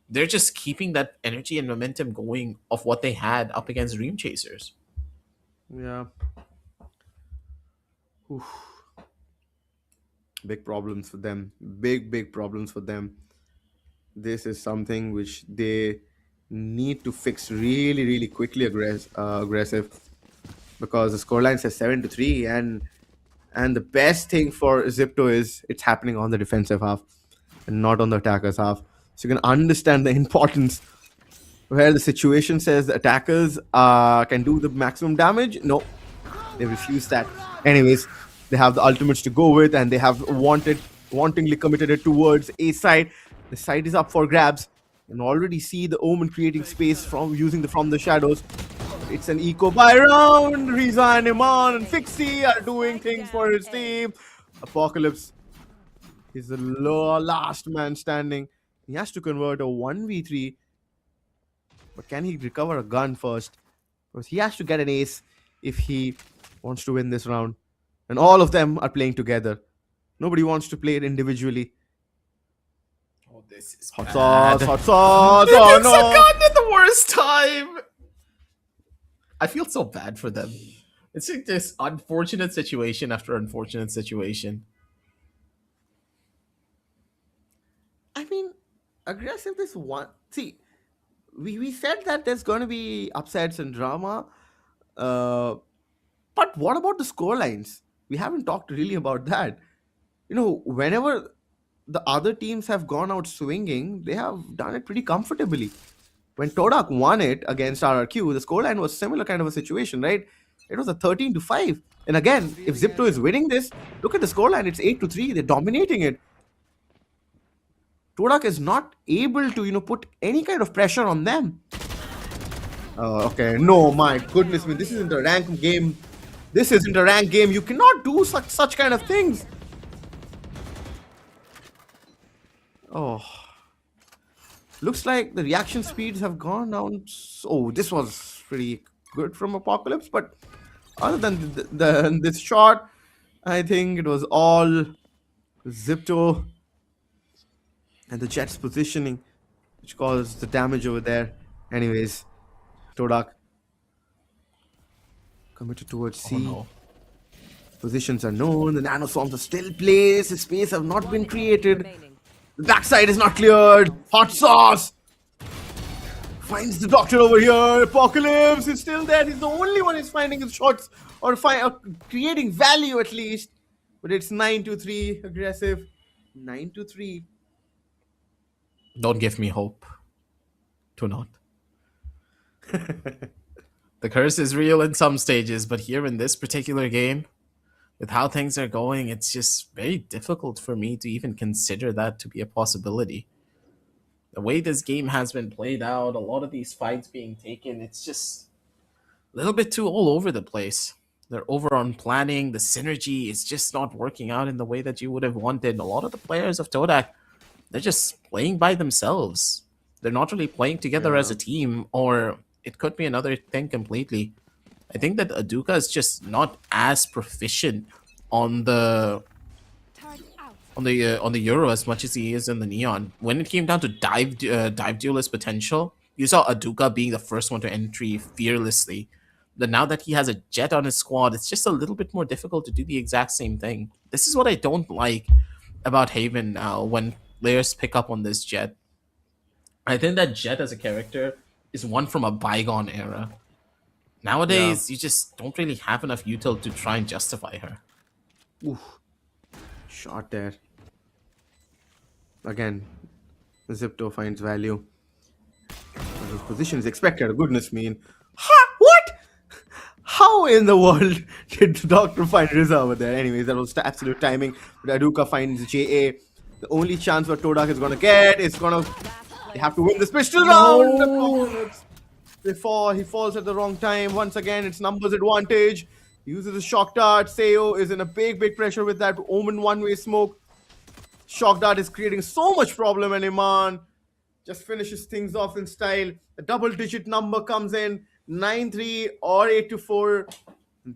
they're just keeping that energy and momentum going of what they had up against Dream Chasers. Yeah. Oof. Big problems for them. Big problems for them. This is something which they need to fix really quickly. Aggressive, because the scoreline says 7-3, and the best thing for Zipto is it's happening on the defensive half and not on the attackers half. So you can understand the importance where the situation says the attackers can do the maximum damage. No, they refuse that. Anyways, they have the ultimates to go with, and they have wantingly committed it towards A side. The side is up for grabs. You can already see the Omen creating space from the shadows. It's an eco buy round. Riza and Iman and Fixie are doing things for his team. Apocalypse is the last man standing. He has to convert a 1v3. But can he recover a gun first? Because he has to get an ace if he wants to win this round. And all of them are playing together. Nobody wants to play it individually. Oh, this is Hot bad. sauce, hot sauce. Oh no! Gotten at the worst time. I feel so bad for them. It's like this unfortunate situation after unfortunate situation. I mean, aggressive this one. See, we said that there's going to be upsets and drama. But what about the score lines? We haven't talked really about that. You know, whenever the other teams have gone out swinging, they have done it pretty comfortably. When Todak won it against RRQ, the scoreline was similar kind of a situation, right? It was a 13-5. And again, if Zipto is winning this, look at the scoreline. It's 8-3. They're dominating it. Todak is not able to, put any kind of pressure on them. Okay. No, my goodness me. This isn't a ranked game. This isn't a ranked game. You cannot do such kind of things. Oh. Looks like the reaction speeds have gone down. Oh, this was pretty good from Apocalypse. But other than this shot, I think it was all Zipto and the Jet's positioning which caused the damage over there. Anyways, Todak committed towards C. Oh, no. Positions are known. The nanoswarms are still placed. The space have not been created. The backside is not cleared. Hot sauce finds the doctor over here. Apocalypse is still there. He's the only one who's finding his shots or creating value at least. But it's 9-3 aggressive. 9-3. Don't give me hope. Do not. The curse is real in some stages, but here in this particular game, with how things are going, it's just very difficult for me to even consider that to be a possibility. The way this game has been played out, a lot of these fights being taken, it's just a little bit too all over the place. They're over on planning, the synergy is just not working out in the way that you would have wanted. A lot of the players of Todak, they're just playing by themselves. They're not really playing together as a team, or it could be another thing completely. I think that Aduka is just not as proficient on the Euro as much as he is in the Neon. When it came down to dive duelist potential, you saw Aduka being the first one to entry fearlessly. But now that he has a Jet on his squad, it's just a little bit more difficult to do the exact same thing. This is what I don't like about Haven now when players pick up on this Jet. I think that Jet as a character is one from a bygone era. Nowadays, you just don't really have enough util to try and justify her. Oof. Shot there. Again, Zipto finds value. His position is expected. Goodness me. What? How in the world did the doctor find Riza over there? Anyways, that was absolute timing. But Aduka finds JA. The only chance what Todak is going to get is going to They have to win this pistol round. He falls at the wrong time. Once again, it's numbers advantage. He uses a shock dart. Seo is in a big pressure with that Omen one-way smoke. Shock dart is creating so much problem, and Iman just finishes things off in style. A double-digit number comes in, 9-3 or 8-4.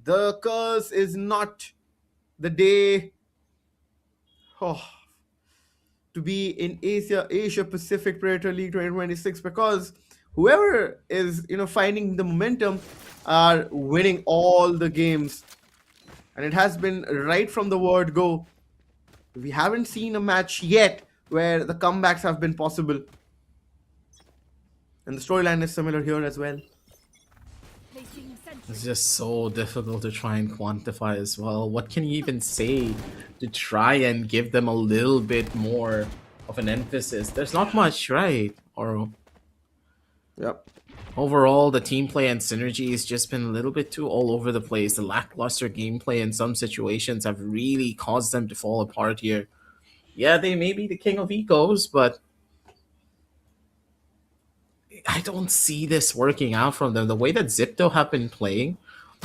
The curse is not the day to be in Asia Pacific Predator League 2026, because whoever is finding the momentum are winning all the games, and it has been right from the word go. We haven't seen a match yet where the comebacks have been possible, and the storyline is similar here as well. It's just so difficult to try and quantify as well. What can you even say to try and give them a little bit more of an emphasis? There's not much, right? Or Yep. overall, the team play and synergy has just been a little bit too all over the place. The lackluster gameplay in some situations have really caused them to fall apart here. Yeah, they may be the king of ecos, but I don't see this working out from them. The way that Zipto have been playing,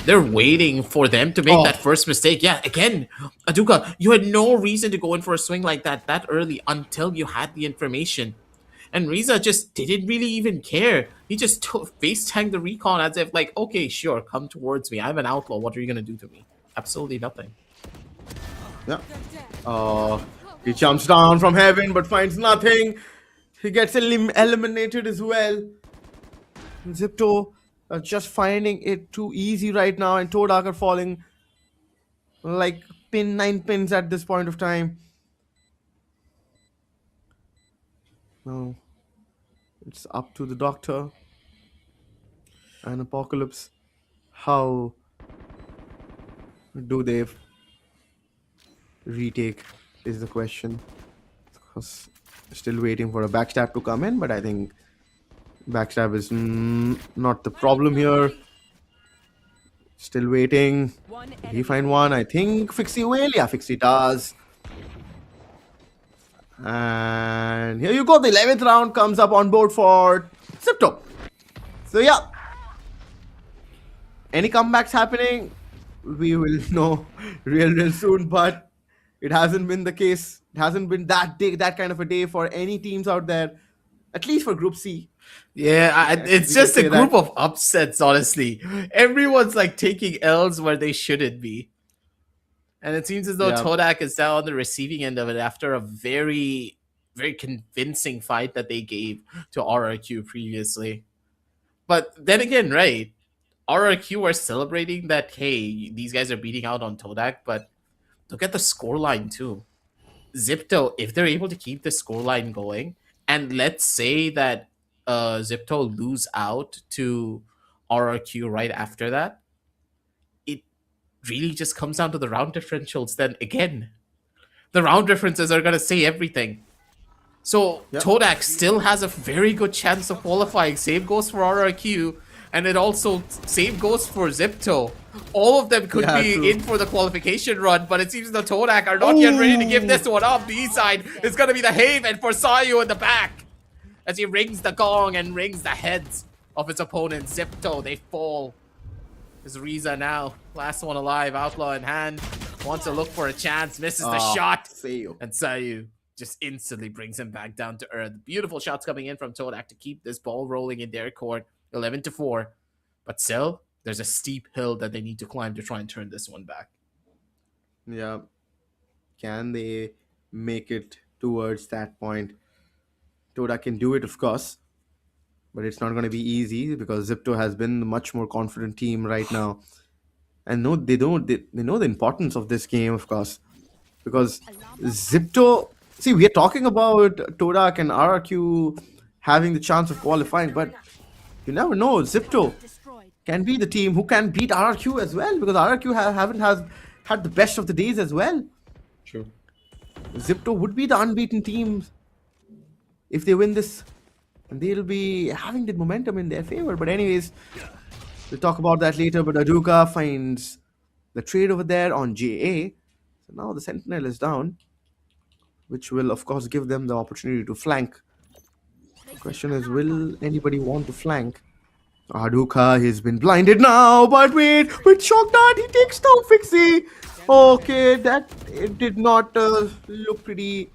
they're waiting for them to make that first mistake. Yeah, again, Aduka, you had no reason to go in for a swing like that early until you had the information. And Riza just didn't really even care. He just face-tagged the recon as if like, okay, sure, come towards me. I'm an outlaw. What are you going to do to me? Absolutely nothing. Yeah. He jumps down from heaven but finds nothing. He gets eliminated as well. Zipto are just finding it too easy right now, and Todak are falling like 9 pins at this point of time. Now it's up to the Doctor and Apocalypse. How do they retake is the question. Because still waiting for a backstab to come in, but I think backstab is not the problem here. Still waiting. He find one. I think Fixie will. Yeah, Fixie does. And here you go. The 11th round comes up on board for Zipto. So yeah, any comebacks happening, we will know real soon. But it hasn't been the case. It hasn't been that kind of a day for any teams out there, at least for Group C. Yeah, it's just a group of upsets, honestly. Everyone's like taking L's where they shouldn't be. And it seems as though Todak is now on the receiving end of it after a very, very convincing fight that they gave to RRQ previously. But then again, right, RRQ are celebrating that, hey, these guys are beating out on Todak, but look at the scoreline too. Zipto, if they're able to keep the scoreline going, and let's say that Zipto lose out to RRQ right after that, it really just comes down to the round differentials. Then again, the round differences are going to say everything. So Todak still has a very good chance of qualifying. Same goes for RRQ, and it also same goes for Zipto. All of them could be in for the qualification run, but it seems the Todak are not yet ready to give this one up. The east side is going to be the haven for Sayu in the back, as he rings the gong and rings the heads of his opponent. Zipto, they fall. Is Riza now, last one alive, outlaw in hand, wants to look for a chance, misses the shot, and Sayu just instantly brings him back down to earth. Beautiful shots coming in from Todak to keep this ball rolling in their court, 11-4. But still, there's a steep hill that they need to climb to try and turn this one back. Yeah. Can they make it towards that point? Todak can do it, of course, but it's not going to be easy because Zipto has been a much more confident team right now. And they know the importance of this game, of course, because Zipto... See, we are talking about Todak and RRQ having the chance of qualifying, but you never know. Zipto can be the team who can beat RRQ as well, because RRQ haven't had the best of the days as well. True. Zipto would be the unbeaten team if they win this, and they'll be having the momentum in their favor. But anyways, we'll talk about that later. But Aduka finds the trade over there on JA. So now the Sentinel is down, which will of course give them the opportunity to flank Question is, will anybody want to flank? Aduka, he's been blinded now, but wait, with shock dart, he takes down Fixie. Okay, that it did not look pretty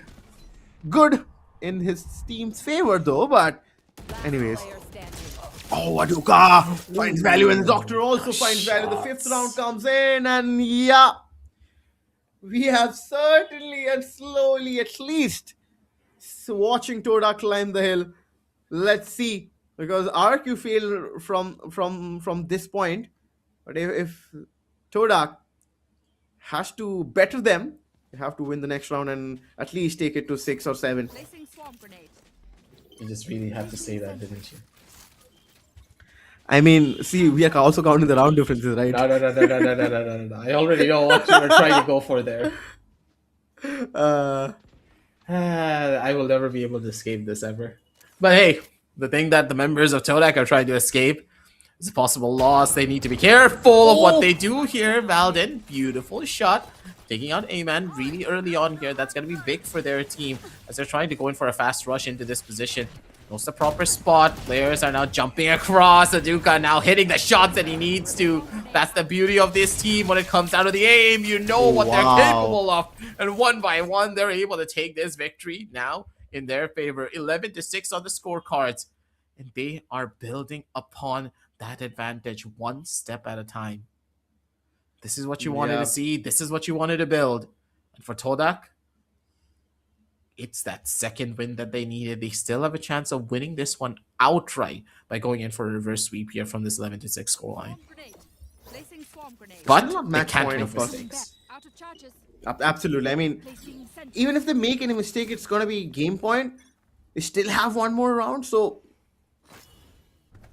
good in his team's favor though, but anyways. Player standing. Oh, Aduka finds value, and the Doctor also finds value. The fifth round comes in, and yeah, we have certainly and slowly, at least, watching Toda climb the hill. Let's see, because Ark you feel from this point, but if Todak has to better them, they have to win the next round and at least take it to 6 or 7. Placing swarm grenade. You just really have to say that, didn't you? I mean, see, we are also counting the round differences, right? No. I already know what you were trying to go for there. I will never be able to escape this ever. But hey, the thing that the members of Todak are trying to escape is a possible loss. They need to be careful of what they do here. Valdin, beautiful shot. Taking out A-Man really early on here. That's going to be big for their team as they're trying to go in for a fast rush into this position. Knows the proper spot. Players are now jumping across. Aduka now hitting the shots that he needs to. That's the beauty of this team when it comes down to the aim. You know what they're capable of. And one by one, they're able to take this victory now in their favor. 11-6 on the scorecards. And they are building upon that advantage one step at a time. This is what you wanted to see. This is what you wanted to build. And for Todak, it's that second win that they needed. They still have a chance of winning this one outright by going in for a reverse sweep here from this 11-6 scoreline. Placing swarm grenade. But Still a they match can't point, make of course. mistakes. Out of charges. Absolutely. I mean, Placing sentry. even if they make any mistake, it's going to be game point. They still have one more round, so...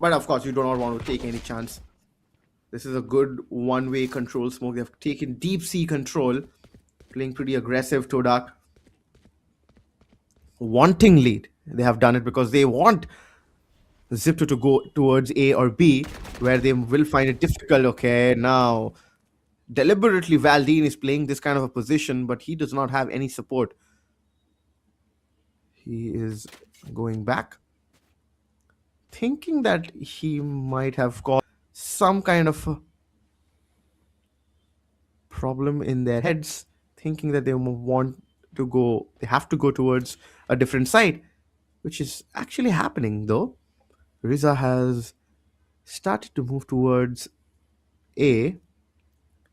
But of course, you do not want to take any chance. This is a good one-way control smoke. They have taken deep sea control. Playing pretty aggressive, Todak. Wanting lead. They have done it because they want Zipto to go towards A or B, where they will find it difficult. Okay, now deliberately Valdine is playing this kind of a position, but he does not have any support. He is going back, thinking that he might have caused some kind of a problem in their heads, thinking that they want to go, they have to go towards a different side, which is actually happening though. Riza has started to move towards A.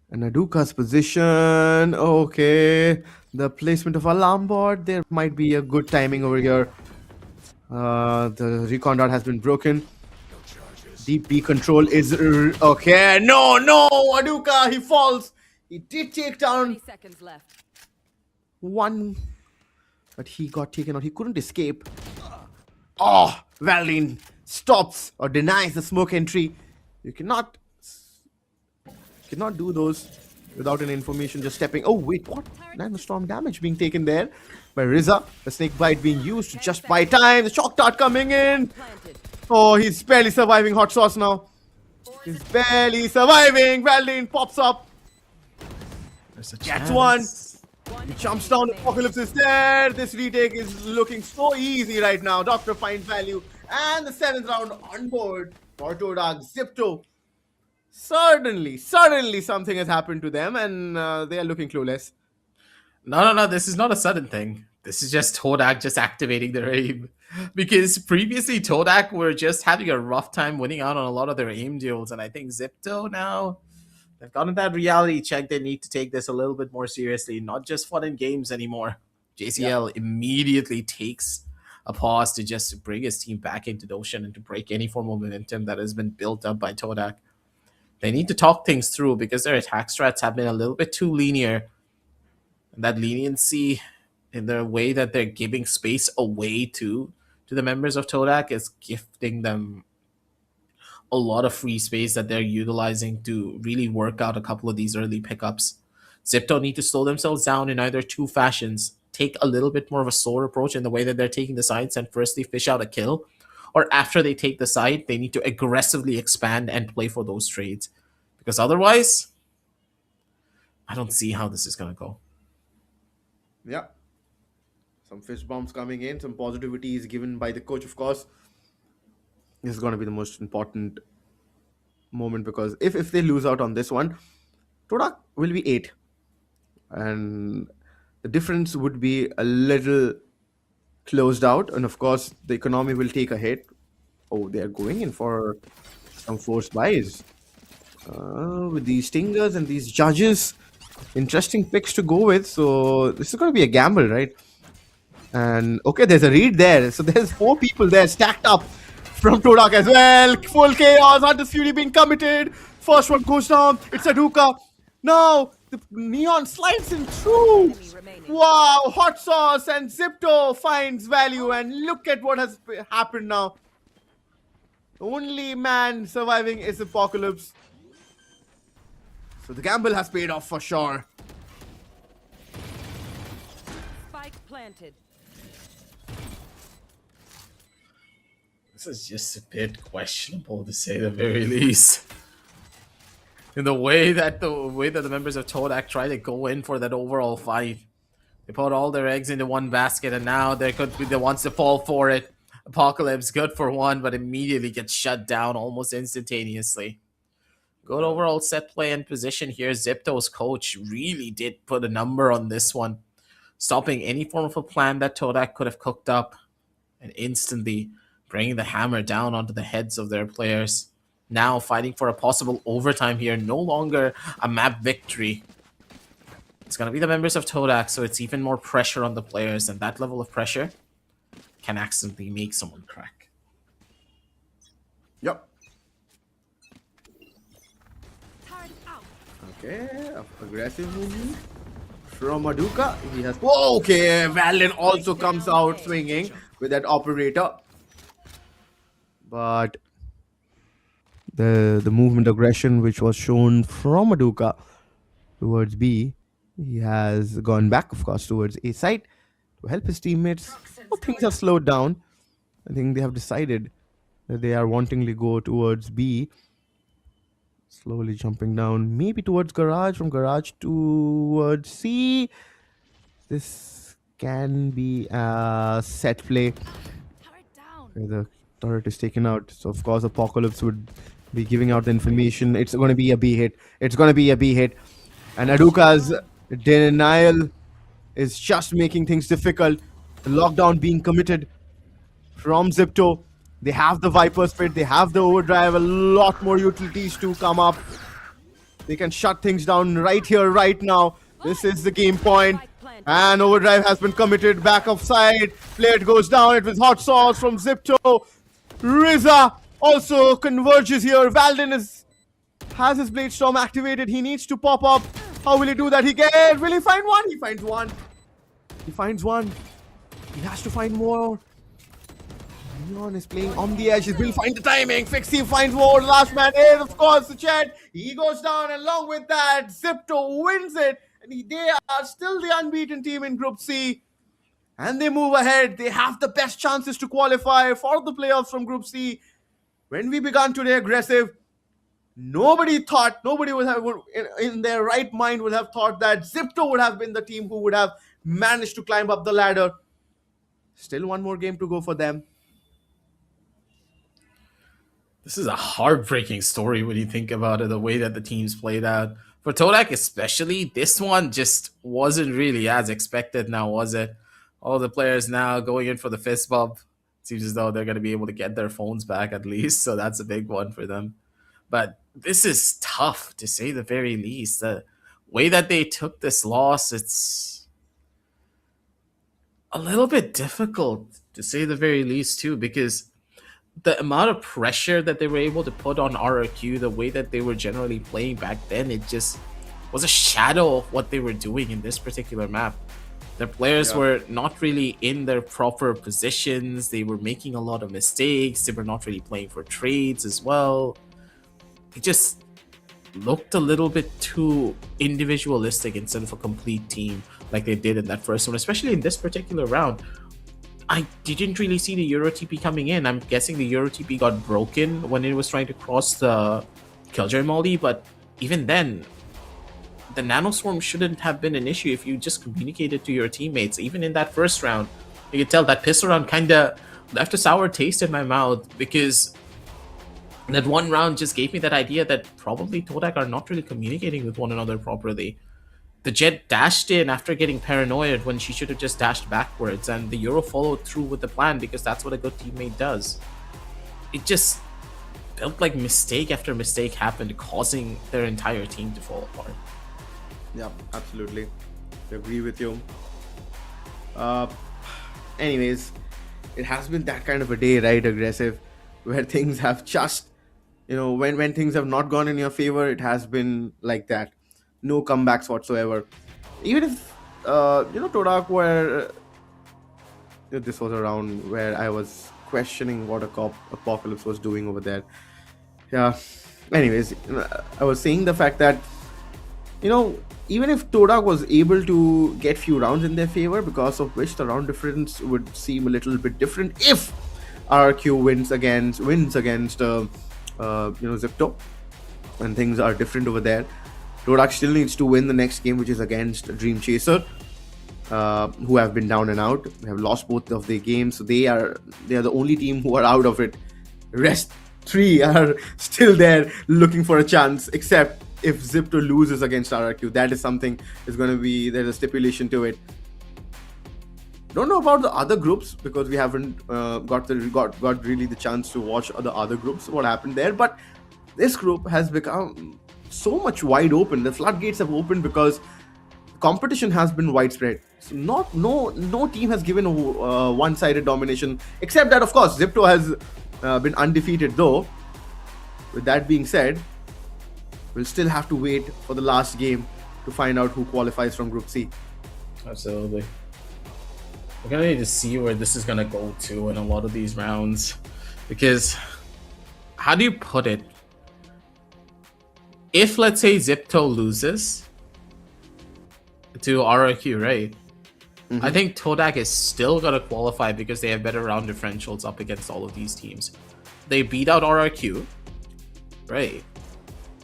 And Aduka's position. Okay. The placement of alarm board. There might be a good timing over here. The recon dart has been broken. Deep B control is... okay. No. Aduka, he falls. He did take down 30 seconds left. one. But he got taken out. He couldn't escape. Oh, Valdine stops or denies the smoke entry. You cannot do those without an information just stepping. Oh wait, what? Nanostorm damage being taken there by Riza. The snake bite being used to just buy time. The shock dart coming in. Planted. Oh, he's barely surviving hot sauce now. He's barely surviving. Valdine pops up. There's a Gets chance. one. He jumps down. Apocalypse is there. This retake is looking so easy right now. Doctor finds value. And the 7th round on board for Todak. Zipto. Suddenly something has happened to them and they are looking clueless. No. This is not a sudden thing. This is just Todak just activating their aim. Because previously Todak were just having a rough time winning out on a lot of their aim duels. And I think Zipto now, they've gotten that reality check. They need to take this a little bit more seriously. Not just fun and games anymore. JCL immediately takes a pause to just bring his team back into the ocean and to break any form of momentum that has been built up by Todak. They need to talk things through because their attack strats have been a little bit too linear. And that leniency in the way that they're giving space away to the members of Todak is gifting them a lot of free space that they're utilizing to really work out a couple of these early pickups. Zipto need to slow themselves down in either two fashions. Take a little bit more of a slower approach in the way that they're taking the sides and firstly fish out a kill. Or after they take the side, they need to aggressively expand and play for those trades. Because otherwise, I don't see how this is going to go. Yeah. Some fist bumps coming in, some positivity is given by the coach, of course. This is going to be the most important moment because if they lose out on this one, Todak will be 8. And the difference would be a little closed out. And of course, the economy will take a hit. Oh, they're going in for some forced buys. With these stingers and these judges, interesting picks to go with. So this is going to be a gamble, right? And okay, there's a read there. So there's 4 people there stacked up from Todak as well. Full chaos. Undisputed being committed. First one goes down. It's Aduka. Now the Neon slides in through. Wow, hot sauce and Zipto finds value. And look at what has happened now. The only man surviving is Apocalypse. So the gamble has paid off for sure. Spike planted. This is just a bit questionable to say the very least. In the way that the members of Todak try to go in for that overall fight. They put all their eggs into one basket and now there could be the ones to fall for it. Apocalypse good for one, but immediately gets shut down almost instantaneously. Good overall set play and position here. Zipto's coach really did put a number on this one. Stopping any form of a plan that Todak could have cooked up. And instantly bringing the hammer down onto the heads of their players. Now fighting for a possible overtime here. No longer a map victory. It's going to be the members of Todak, so it's even more pressure on the players. And that level of pressure can accidentally make someone crack. Yep. Turn out. Okay, aggressive movement from Aduka. He has. Whoa, okay, Valen also comes out swinging with that operator. But the movement aggression which was shown from Aduka towards B, he has gone back, of course, towards A side to help his teammates. Oh, things have slowed down. I think they have decided that they are wantingly go towards B. Slowly jumping down, maybe towards garage, from garage towards C. This can be a set play. Turret down. The turret is taken out, so of course Apocalypse would be giving out the information. It's going to be a B hit. It's going to be a B hit. And Aduka's denial is just making things difficult. The lockdown being committed from Zipto. They have the Viper Spit, they have the Overdrive, a lot more utilities to come up. They can shut things down right here, right now. This is the game point. And Overdrive has been committed, back of side. Plate goes down, it was hot sauce from Zipto. Riza also converges here. Valden has his Blade Storm activated. He needs to pop up. How will he do that? Will he find one? He finds one. He finds one. He has to find more. Neon is playing on the edge. He will find the timing. Fixie finds more. Last man is, of course, the Chet. He goes down. Along with that, Zipto wins it. And they are still the unbeaten team in Group C. And they move ahead. They have the best chances to qualify for the playoffs from Group C. When we began today aggressive, nobody would have, in their right mind, would have thought that Zipto would have been the team who would have managed to climb up the ladder. Still one more game to go for them. This is a heartbreaking story when you think about it, the way that the teams played out. For Todak especially, this one just wasn't really as expected now, was it? All the players now going in for the fist bump. Seems as though they're going to be able to get their phones back at least, so that's a big one for them. But this is tough, to say the very least. The way that they took this loss, it's a little bit difficult, to say the very least, too, because the amount of pressure that they were able to put on RRQ, the way that they were generally playing back then, it just was a shadow of what they were doing in this particular map. Their players were not really in their proper positions. They were making a lot of mistakes. They were not really playing for trades as well. It just looked a little bit too individualistic instead of a complete team like they did in that first one, especially in this particular round. I didn't really see the Euro TP coming in. I'm guessing the Euro TP got broken when it was trying to cross the Killjoy Molly, but even then, the nanoswarm shouldn't have been an issue if you just communicated to your teammates. Even in that first round, you could tell that pistol round kind of left a sour taste in my mouth, because that one round just gave me that idea that probably Todak are not really communicating with one another properly. The Jet dashed in after getting paranoid when she should have just dashed backwards, and the Euro followed through with the plan because that's what a good teammate does. It just felt like mistake after mistake happened, causing their entire team to fall apart. Yeah, absolutely. I agree with you. Anyways, it has been that kind of a day, right, Aggressive, where things have just, when things have not gone in your favor, it has been like that. No comebacks whatsoever. Even if, Todak were... this was a round where I was questioning what Apocalypse was doing over there. Yeah. Anyways, I was saying the fact that, even if Todak was able to get few rounds in their favor, because of which the round difference would seem a little bit different if RRQ wins against Zipto, and things are different over there. Todak still needs to win the next game, which is against Dream Chaser, who have been down and out. They have lost both of their games, so they are the only team who are out of it. Rest 3 are still there looking for a chance, except if Zipto loses against RRQ. That is something is going to be, there's a stipulation to it. Don't know about the other groups because we haven't got really the chance to watch the other groups, what happened there. But this group has become so much wide open. The floodgates have opened because competition has been widespread. So no team has given a one-sided domination, except that, of course, Zipto has been undefeated though. With that being said, we'll still have to wait for the last game to find out who qualifies from Group C. Absolutely. We're gonna need to see where this is gonna go to in a lot of these rounds, because how do you put it? If, let's say, Zipto loses to RRQ, right? I think Todak is still gonna qualify because they have better round differentials up against all of these teams. They beat out RRQ, right?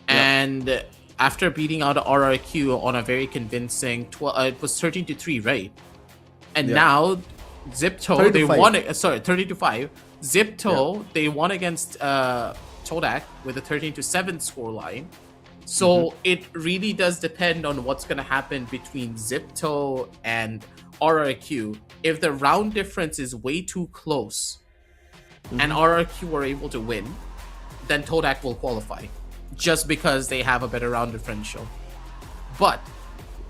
And after beating out RRQ on a very convincing, it was 13-3, right? And now Zipto, they won it. Sorry, 30-5. Zipto, they won against Todak with a 13-7 scoreline. So it really does depend on what's going to happen between Zipto and RRQ. If the round difference is way too close and RRQ were able to win, then Todak will qualify just because they have a better round differential. But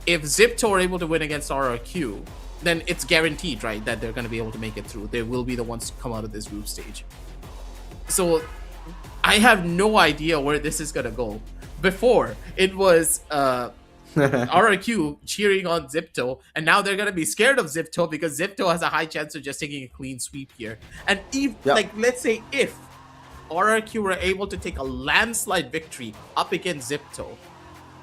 if Zipto are able to win against RRQ, then it's guaranteed, right, that they're going to be able to make it through. They will be the ones to come out of this group stage. So I have no idea where this is going to go. Before, it was RRQ cheering on Zipto, and now they're going to be scared of Zipto because Zipto has a high chance of just taking a clean sweep here. And let's say if RRQ were able to take a landslide victory up against Zipto,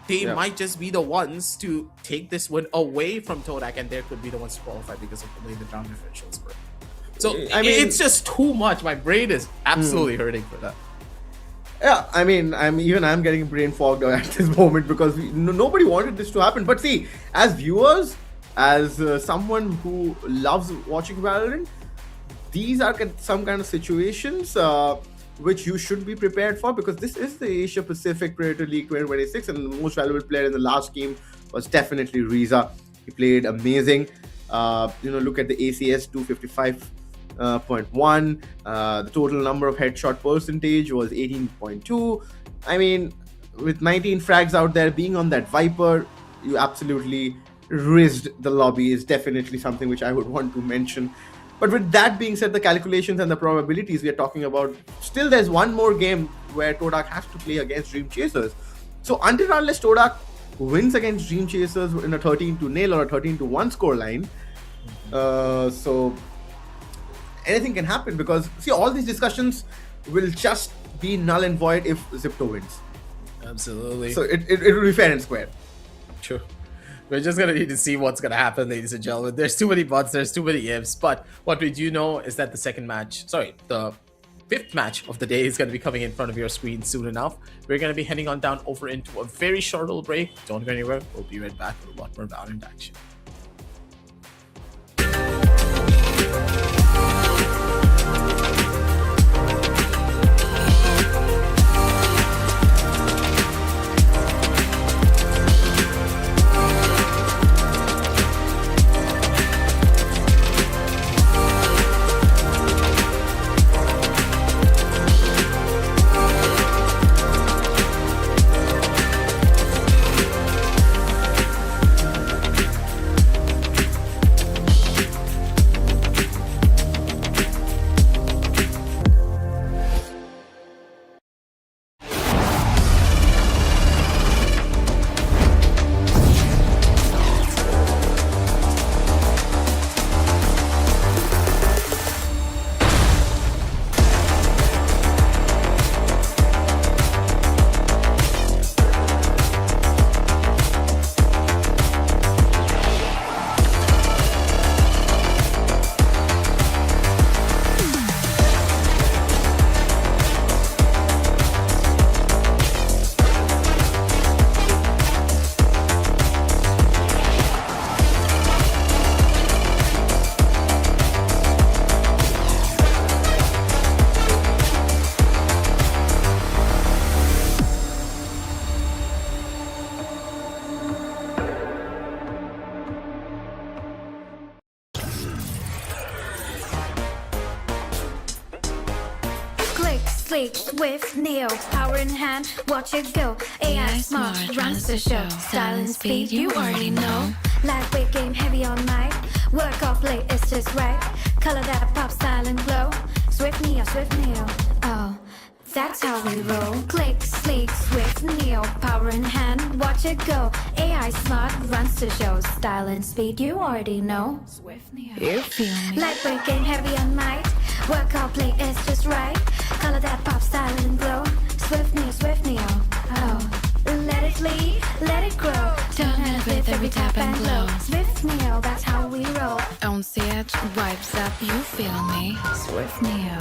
they might just be the ones to take this win away from Todak, and there could be the ones to qualify because of the way the round differentials were. So I mean, it's just too much. My brain is absolutely hurting for that. Yeah, I mean, I'm getting brain fogged at this moment because nobody wanted this to happen. But see, as viewers, as someone who loves watching Valorant, these are some kind of situations which you should be prepared for, because this is the Asia Pacific Predator League 2026, and the most valuable player in the last game was definitely Riza. He played amazing. Look at the ACS 255.1. The total number of headshot percentage was 18.2. I mean, with 19 frags out there, being on that Viper, you absolutely rizzed the lobby is definitely something which I would want to mention. But with that being said, the calculations and the probabilities we are talking about, still there's one more game where Todak has to play against Dream Chasers. So unless Todak wins against Dream Chasers in a 13-0 or a 13-1 scoreline, so anything can happen, because see, all these discussions will just be null and void if Zipto wins. Absolutely. So it will be fair and square. True. We're just going to need to see what's going to happen, ladies and gentlemen. There's too many buts, there's too many ifs, but what we do know is that the fifth match of the day is going to be coming in front of your screen soon enough. We're going to be heading on down over into a very short little break. Don't go anywhere. We'll be right back with a lot more Valorant action. Sleek, swift, neo, power in hand, watch it go. AI smart, runs the show. Style and speed, you already know. Lightweight game, heavy on mic. Work off late, it's just right. Color that pop, style and glow. Swift neo, oh, that's how we roll. Click, sleek, swift, neo, power in hand, watch it go. AI smart, runs the show. Style and speed, you already know. Swift Neo. You feel me? Lightweight game, heavy on mic. Work off late, it's just right. Color that pop, style and glow. Swift neo, oh. Let it lead, let it grow. Turn and with every tap and glow. Swift neo, that's how we roll. On set, vibes up, you feel me? Swift Neo.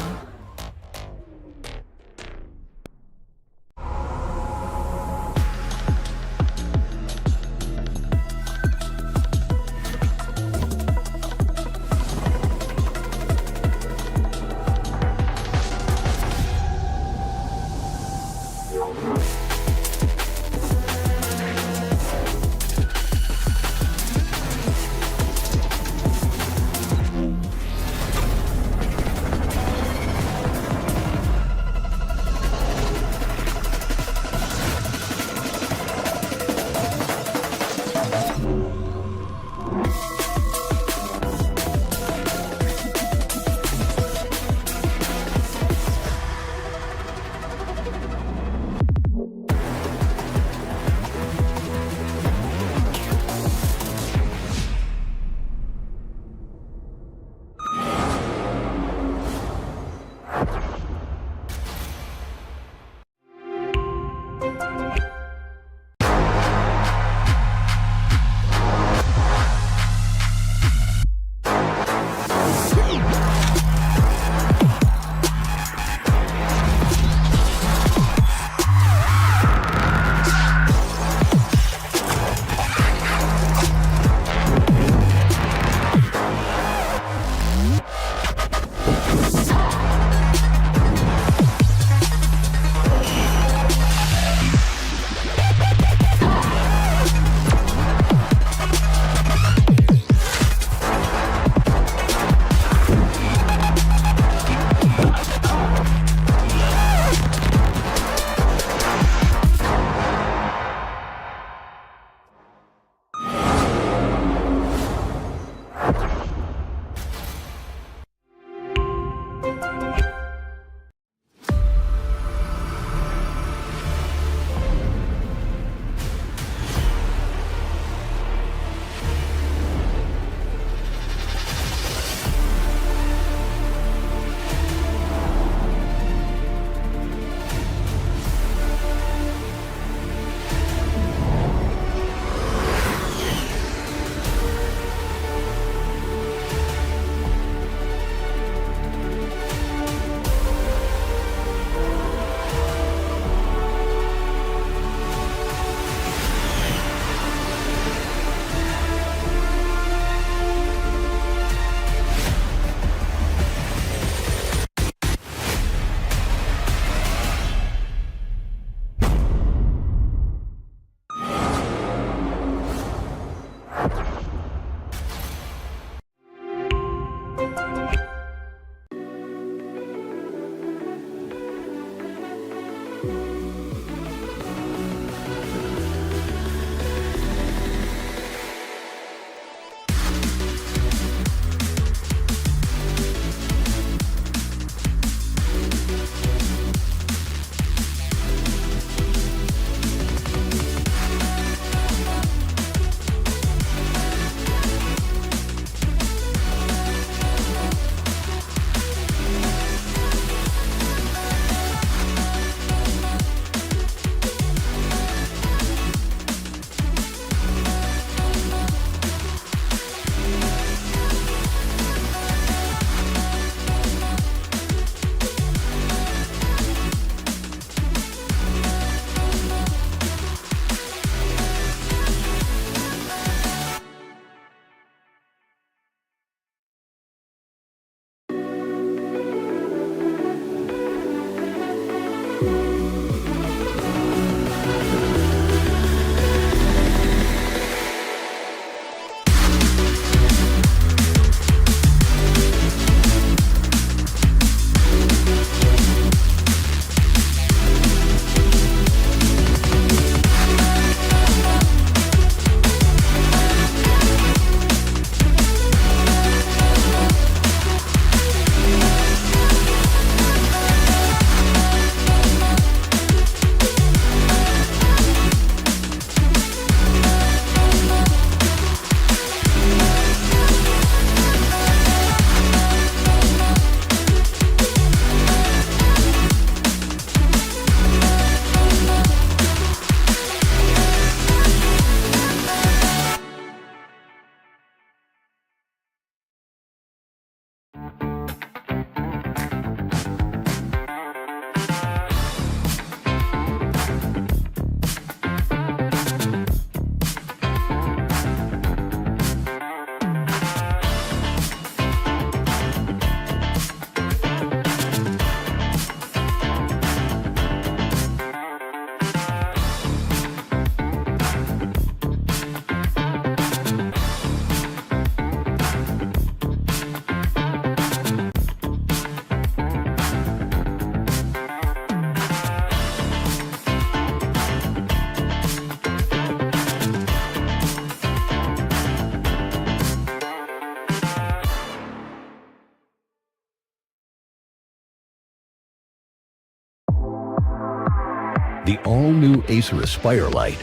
The all-new Acer Aspire Lite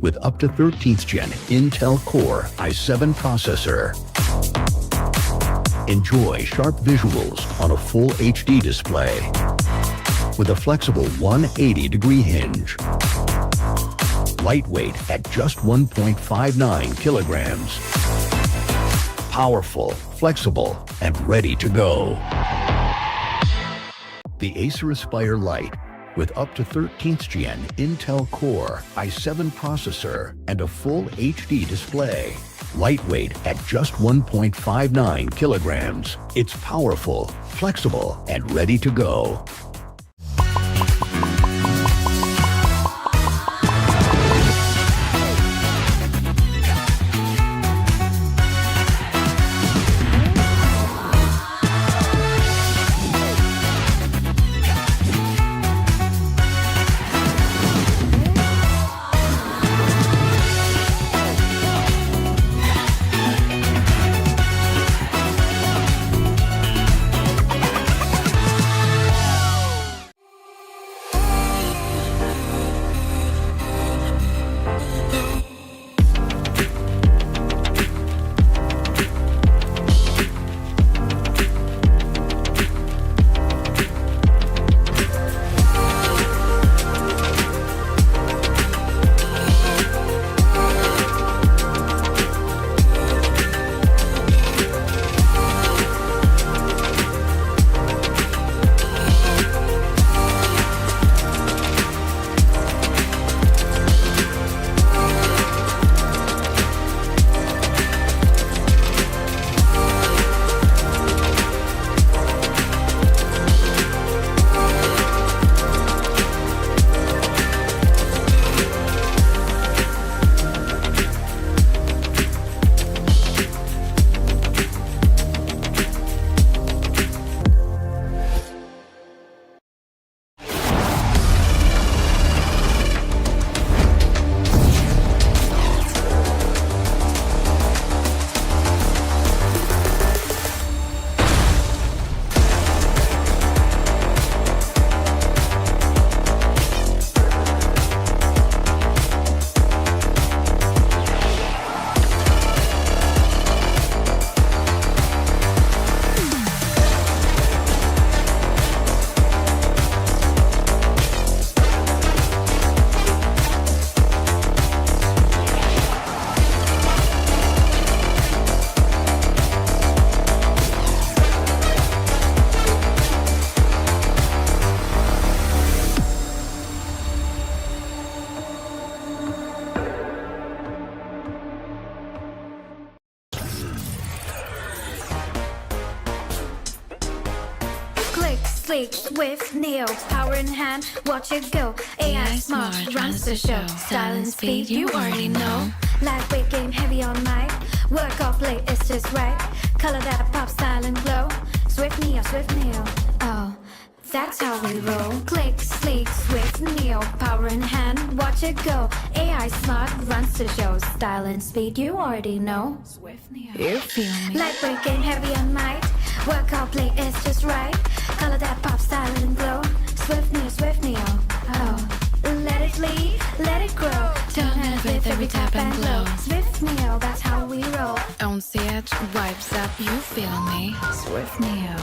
with up to 13th Gen Intel Core i7 processor. Enjoy sharp visuals on a full HD display with a flexible 180-degree hinge. Lightweight at just 1.59 kilograms. Powerful, flexible, and ready to go. The Acer Aspire Lite with up to 13th Gen Intel Core i7 processor and a full HD display. Lightweight at just 1.59 kilograms. It's powerful, flexible, and ready to go. Sleek, swift, neo, power in hand, watch it go. AI smart, runs the show. Style and speed, you already know. Lightweight game, heavy on mic. Work off late, it's just right. Color that pop, style and glow. Swift neo, oh, that's how we roll. Click, sleek, swift, neo, power in hand, watch it go. AI smart, runs the show. Style and speed, you already know. Swift neo, You feel me? lightweight game, heavy on mic. Work off play, it's just right. Color that pop, style and glow. Swift neo, oh. Let it lead, let it grow. Turn it with every tap and glow. Swift neo, that's how we roll. Don't see it, vibes up, you feel me? Swift Neo.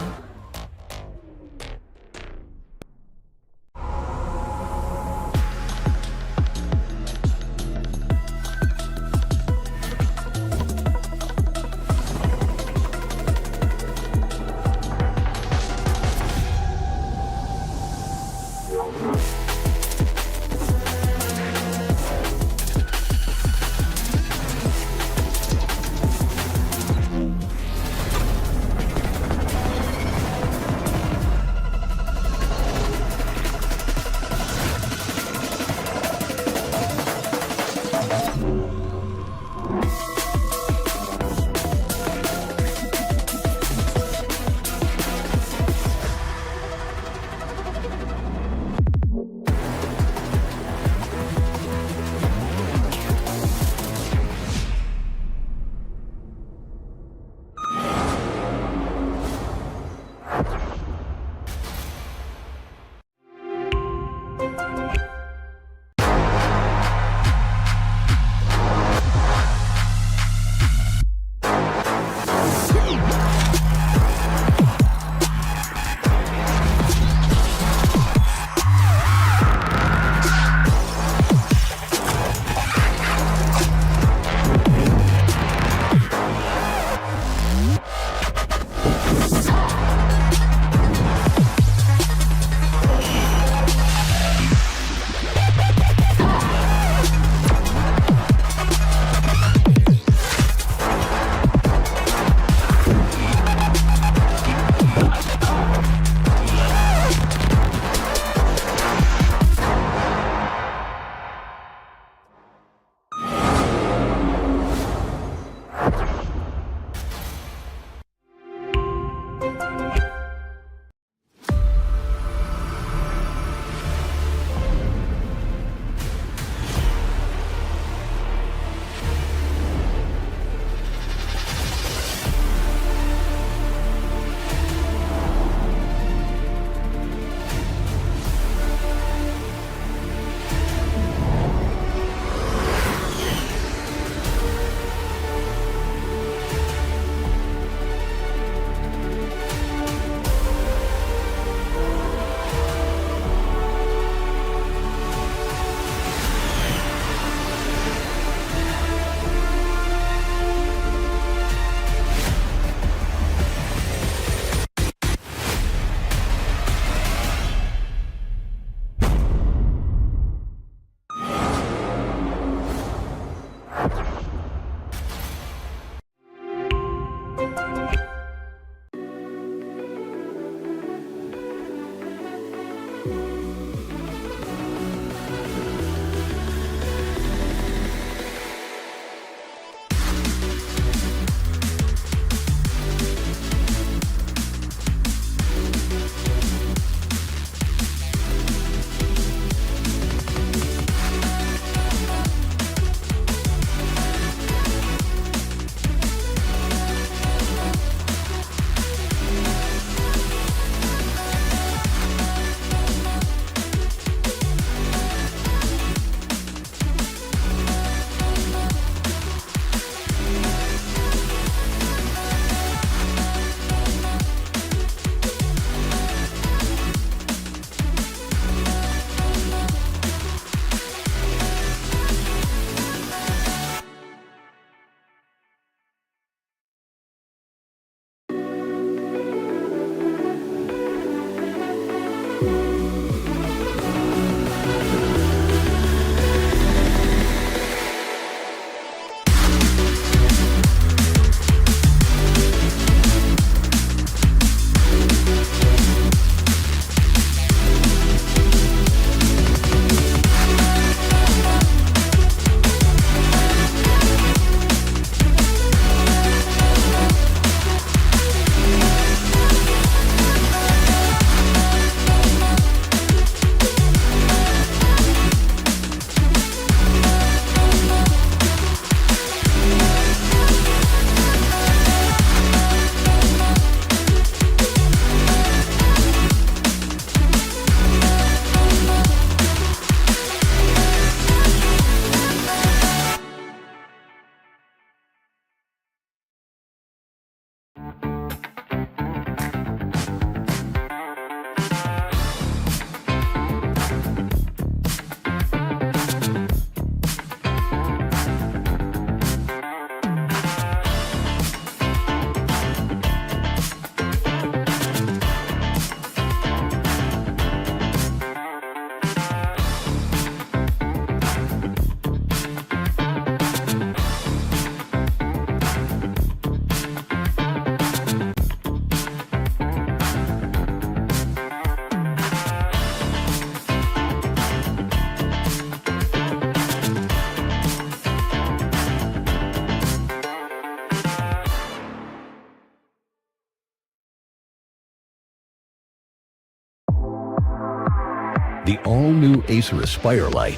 The all-new Acer Aspire Light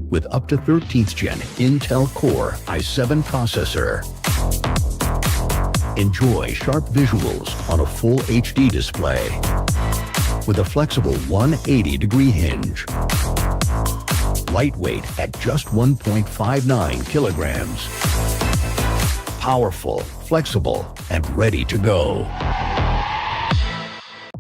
with up to 13th gen Intel Core i7 processor. Enjoy sharp visuals on a full HD display with a flexible 180-degree hinge. Lightweight at just 1.59 kilograms. Powerful, flexible, and ready to go.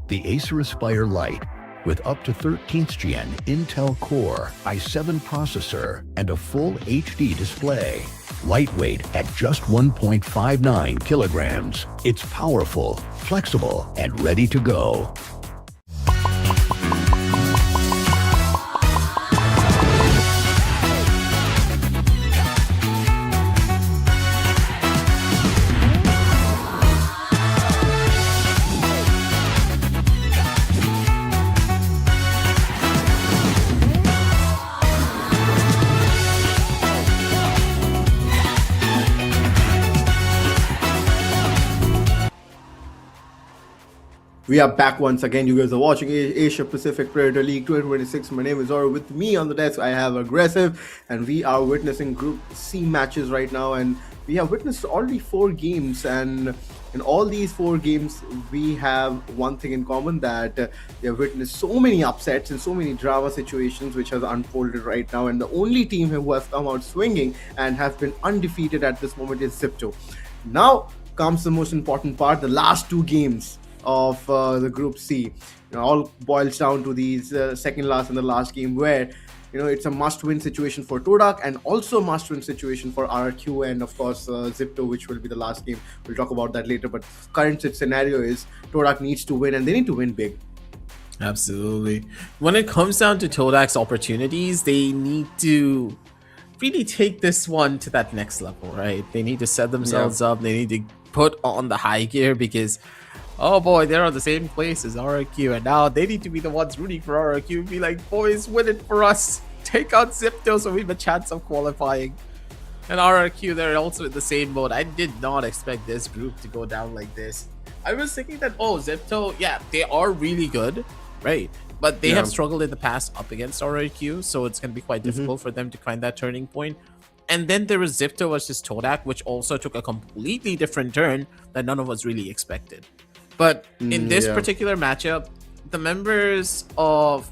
The Acer Aspire Lite with up to 13th gen Intel Core i7 processor and a full HD display. Lightweight at just 1.59 kilograms. It's powerful, flexible, and ready to go. We are back once again. You guys are watching Asia Pacific Predator League 2026. My name is Zoro. With me on the desk, I have Aggressive, and we are witnessing Group C matches right now. And we have witnessed already 4 games, and in all these 4 games, we have one thing in common, that we have witnessed so many upsets and so many drama situations which has unfolded right now. And the only team who has come out swinging and has been undefeated at this moment is Zipto. Now comes the most important part: the last 2 games of the Group C. All boils down to these second last and the last game, where it's a must-win situation for Todak and also must-win situation for RRQ and of course Zipto, which will be the last game. We'll talk about that later, but current scenario is Todak needs to win, and they need to win big. Absolutely. When it comes down to Todak's opportunities, they need to really take this one to that next level, right? They need to set themselves up. They need to put on the high gear, because oh boy, they're on the same place as RRQ, and now they need to be the ones rooting for RRQ. Be like, boys, win it for us. Take out Zipto so we have a chance of qualifying. And RRQ, they're also in the same mode. I did not expect this group to go down like this. I was thinking that, oh, Zipto, yeah, they are really good, right? But they have struggled in the past up against RRQ, so it's going to be quite difficult for them to find that turning point. And then there was Zipto versus Todak, which also took a completely different turn that none of us really expected. But in this particular matchup, the members of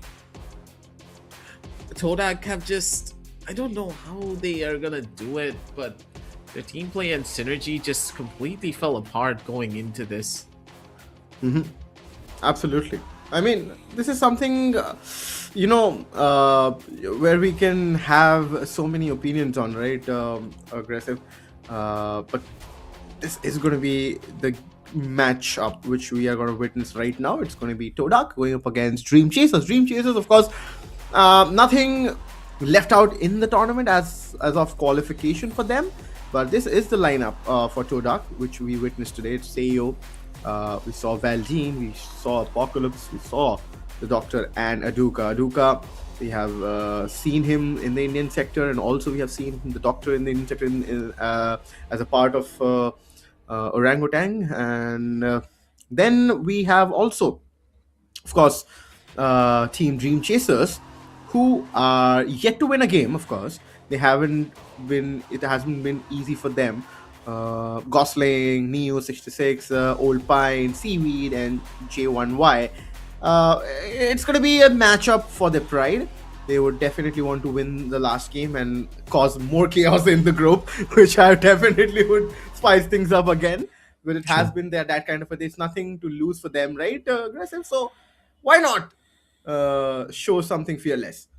Todak have just, I don't know how they are gonna do it, but their team play and synergy just completely fell apart going into this. Absolutely. I mean, this is something where we can have so many opinions on, right? Aggressive, but this is going to be the matchup which we are going to witness right now. It's going to be Todak going up against Dream Chasers. Dream Chasers, of course, nothing left out in the tournament as of qualification for them, but this is the lineup for Todak, which we witnessed today. It's Sayo, we saw Valdine, we saw Apocalypse, we saw the Doctor, and Aduka. We have seen him in the Indian sector, and also we have seen the Doctor in the Indian sector as a part of Orangutan. And then we have also, of course, Team Dream Chasers, who are yet to win a game. Of course, it hasn't been easy for them. Gosling, Neo 66, Old Pine, Seaweed, and J1Y. It's going to be a matchup for their pride. They would definitely want to win the last game and cause more chaos in the group, which I definitely would spice things up again. But it has been that kind of a, there's nothing to lose for them, right? Aggressive. So why not show something fearless?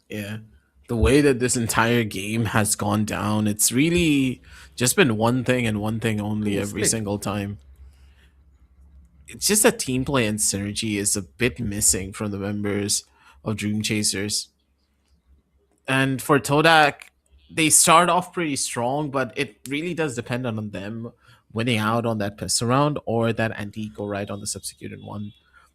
Yeah. The way that this entire game has gone down, it's really just been one thing and one thing only every single time. It's just that team play and synergy is a bit missing from the members of Dream Chasers. And for Todak, they start off pretty strong, but it really does depend on them winning out on that piss round or that anti-eco right on the subsequent one.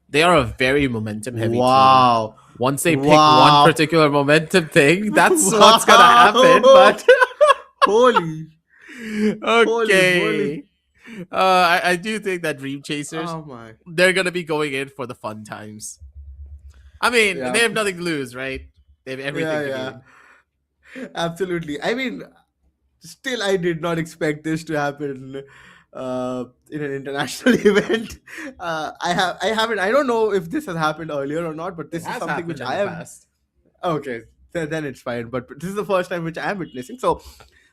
They are a very momentum heavy team. Once they pick one particular momentum thing, that's what's gonna happen. But holy. Okay. I do think that Dream Chasers, they're gonna be going in for the fun times. I mean, Yeah. they have nothing to lose, right? They have everything to Yeah, gain. yeah. Absolutely. I mean, still, I did not expect this to happen in an international event. I haven't. I don't know if this has happened earlier or not, but It this is has something which happened in I the have. past. Okay, then it's fine. But this is the first time which I am witnessing. So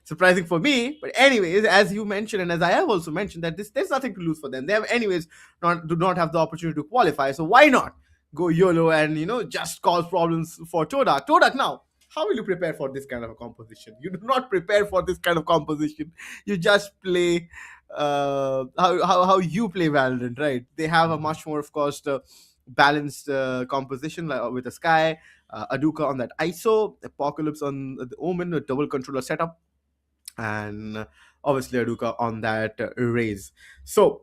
surprising for me. But anyways, as you mentioned, and as I have also mentioned, that there's nothing to lose for them. They have anyways do not have the opportunity to qualify. So why not go YOLO and just cause problems for Todak? Todak now. How will you prepare for this kind of a composition? You do not prepare for this kind of composition. You just play how you play Valorant, right? They have a much more, of course, balanced composition with a Sky, Aduka on that ISO, Apocalypse on the Omen, a double controller setup, and obviously Aduka on that Raze. So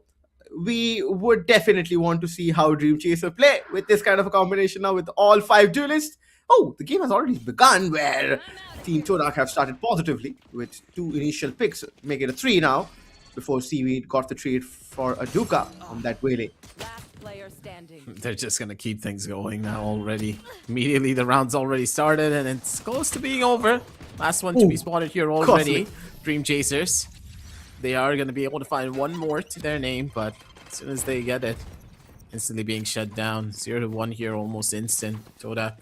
we would definitely want to see how Dream Chaser play with this kind of a combination now with all 5 duelists. Oh, the game has already begun where Team Todak have started positively with 2 initial picks, make it a 3 now, before Seaweed got the trade for Aduka on that Waylay. Last player standing. They're just gonna keep things going now already. Immediately, the round's already started, and it's close to being over. Last one to be Ooh, spotted here already. costly. Dream Chasers. They are gonna be able to find one more to their name, but as soon as they get it, instantly being shut down. 0-1 here, almost instant. Toda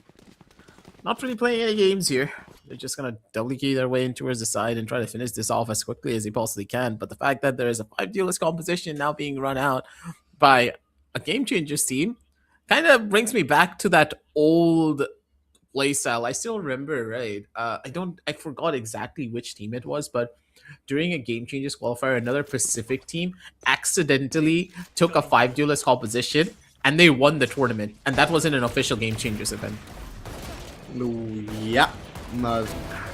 not really playing any games here. They're just gonna double key their way in towards the side and try to finish this off as quickly as they possibly can. But the fact that there is a 5 duelist composition now being run out by a Game Changers team kind of brings me back to that old playstyle. I still remember, right? I forgot exactly which team it was, but during a Game Changers qualifier, another Pacific team accidentally took a 5 duelist composition and they won the tournament. And that wasn't an official Game Changers event. Yeah,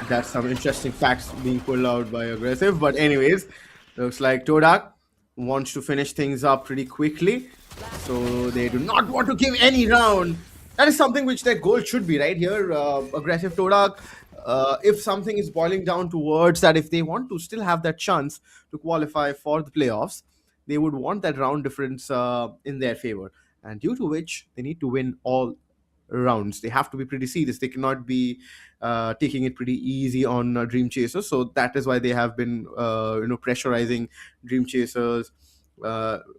that's some interesting facts being pulled out by Aggressive. But anyways, looks like Todak wants to finish things up pretty quickly, so they do not want to give any round. That is something which their goal should be, right here. Aggressive Todak. If something is boiling down towards that, if they want to still have that chance to qualify for the playoffs, they would want that round difference in their favor, and due to which they need to win all rounds. They have to be pretty serious. They cannot be taking it pretty easy on Dream Chasers. So that is why they have been pressurizing Dream Chasers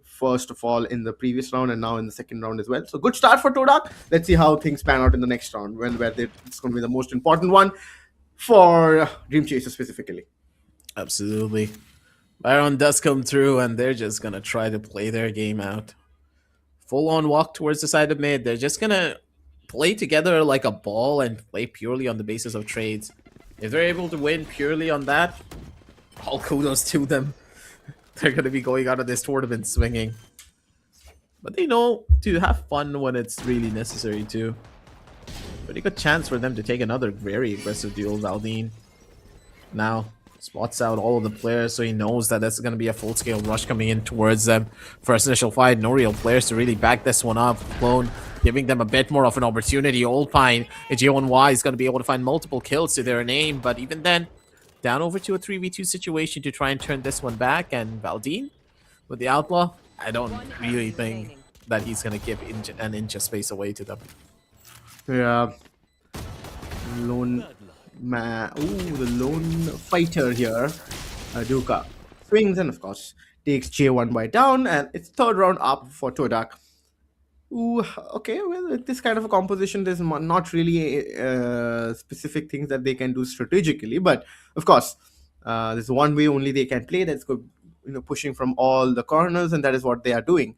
first of all in the previous round and now in the second round as well. So good start for Todak. Let's see how things pan out in the next round, it's going to be the most important one for Dream Chasers specifically. Absolutely. Byron does come through, and they're just gonna try to play their game out. Full on walk towards the side of mid. They're just gonna play together like a ball and play purely on the basis of trades. If they're able to win purely on that, all kudos to them. They're gonna be going out of this tournament swinging. But they know to have fun when it's really necessary too. Pretty good chance for them to take another very aggressive duel. Valdine now spots out all of the players, so he knows that that's going to be a full-scale rush coming in towards them. First initial fight, no real players to really back this one up. Clone giving them a bit more of an opportunity. Old Pine, J1Y is going to be able to find multiple kills to their name, but even then, down over to a 3v2 situation to try and turn this one back. And Valdine with the Outlaw, I don't really think that he's going to give an inch of space away to them. Yeah. Lone man. Ooh, the lone fighter here. Duka swings and, of course, takes J1Y down, and it's third round up for Todak. Ooh, okay, well, with this kind of a composition, there's not really specific things that they can do strategically, but of course, there's one way only they can play. That's good, pushing from all the corners, and that is what they are doing.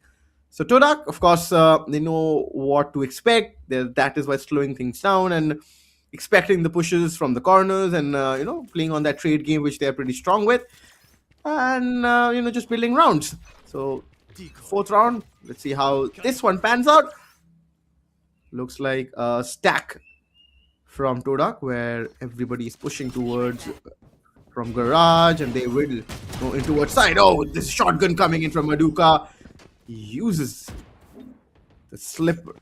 So Todak, of course, they know what to expect. That is why slowing things down and expecting the pushes from the corners, and playing on that trade game which they are pretty strong with, and just building rounds. So fourth round, let's see how this one pans out. Looks like a stack from Todak where everybody is pushing towards from garage, and they will go in towards side. Oh, this shotgun coming in from Maduka. He uses the slipper,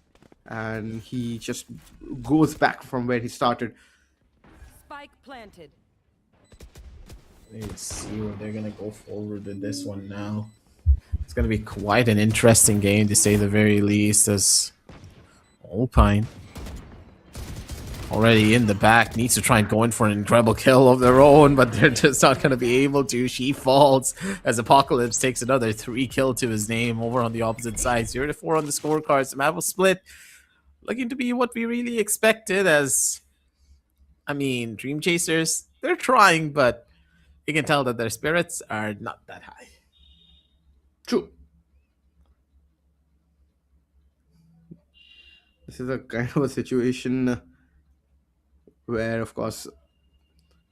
and he just goes back from where he started. Spike planted. Let's see where they're gonna go forward with this one now. It's gonna be quite an interesting game to say the very least, as Alpine already in the back, needs to try and go in for an incredible kill of their own, but they're just not going to be able to. She falls as Apocalypse takes another 3 kill to his name over on the opposite side. 0-4 on the scorecards. The map will split. Looking to be what we really expected, as, I mean, Dream Chasers, they're trying, but you can tell that their spirits are not that high. True. This is a kind of a situation where, of course,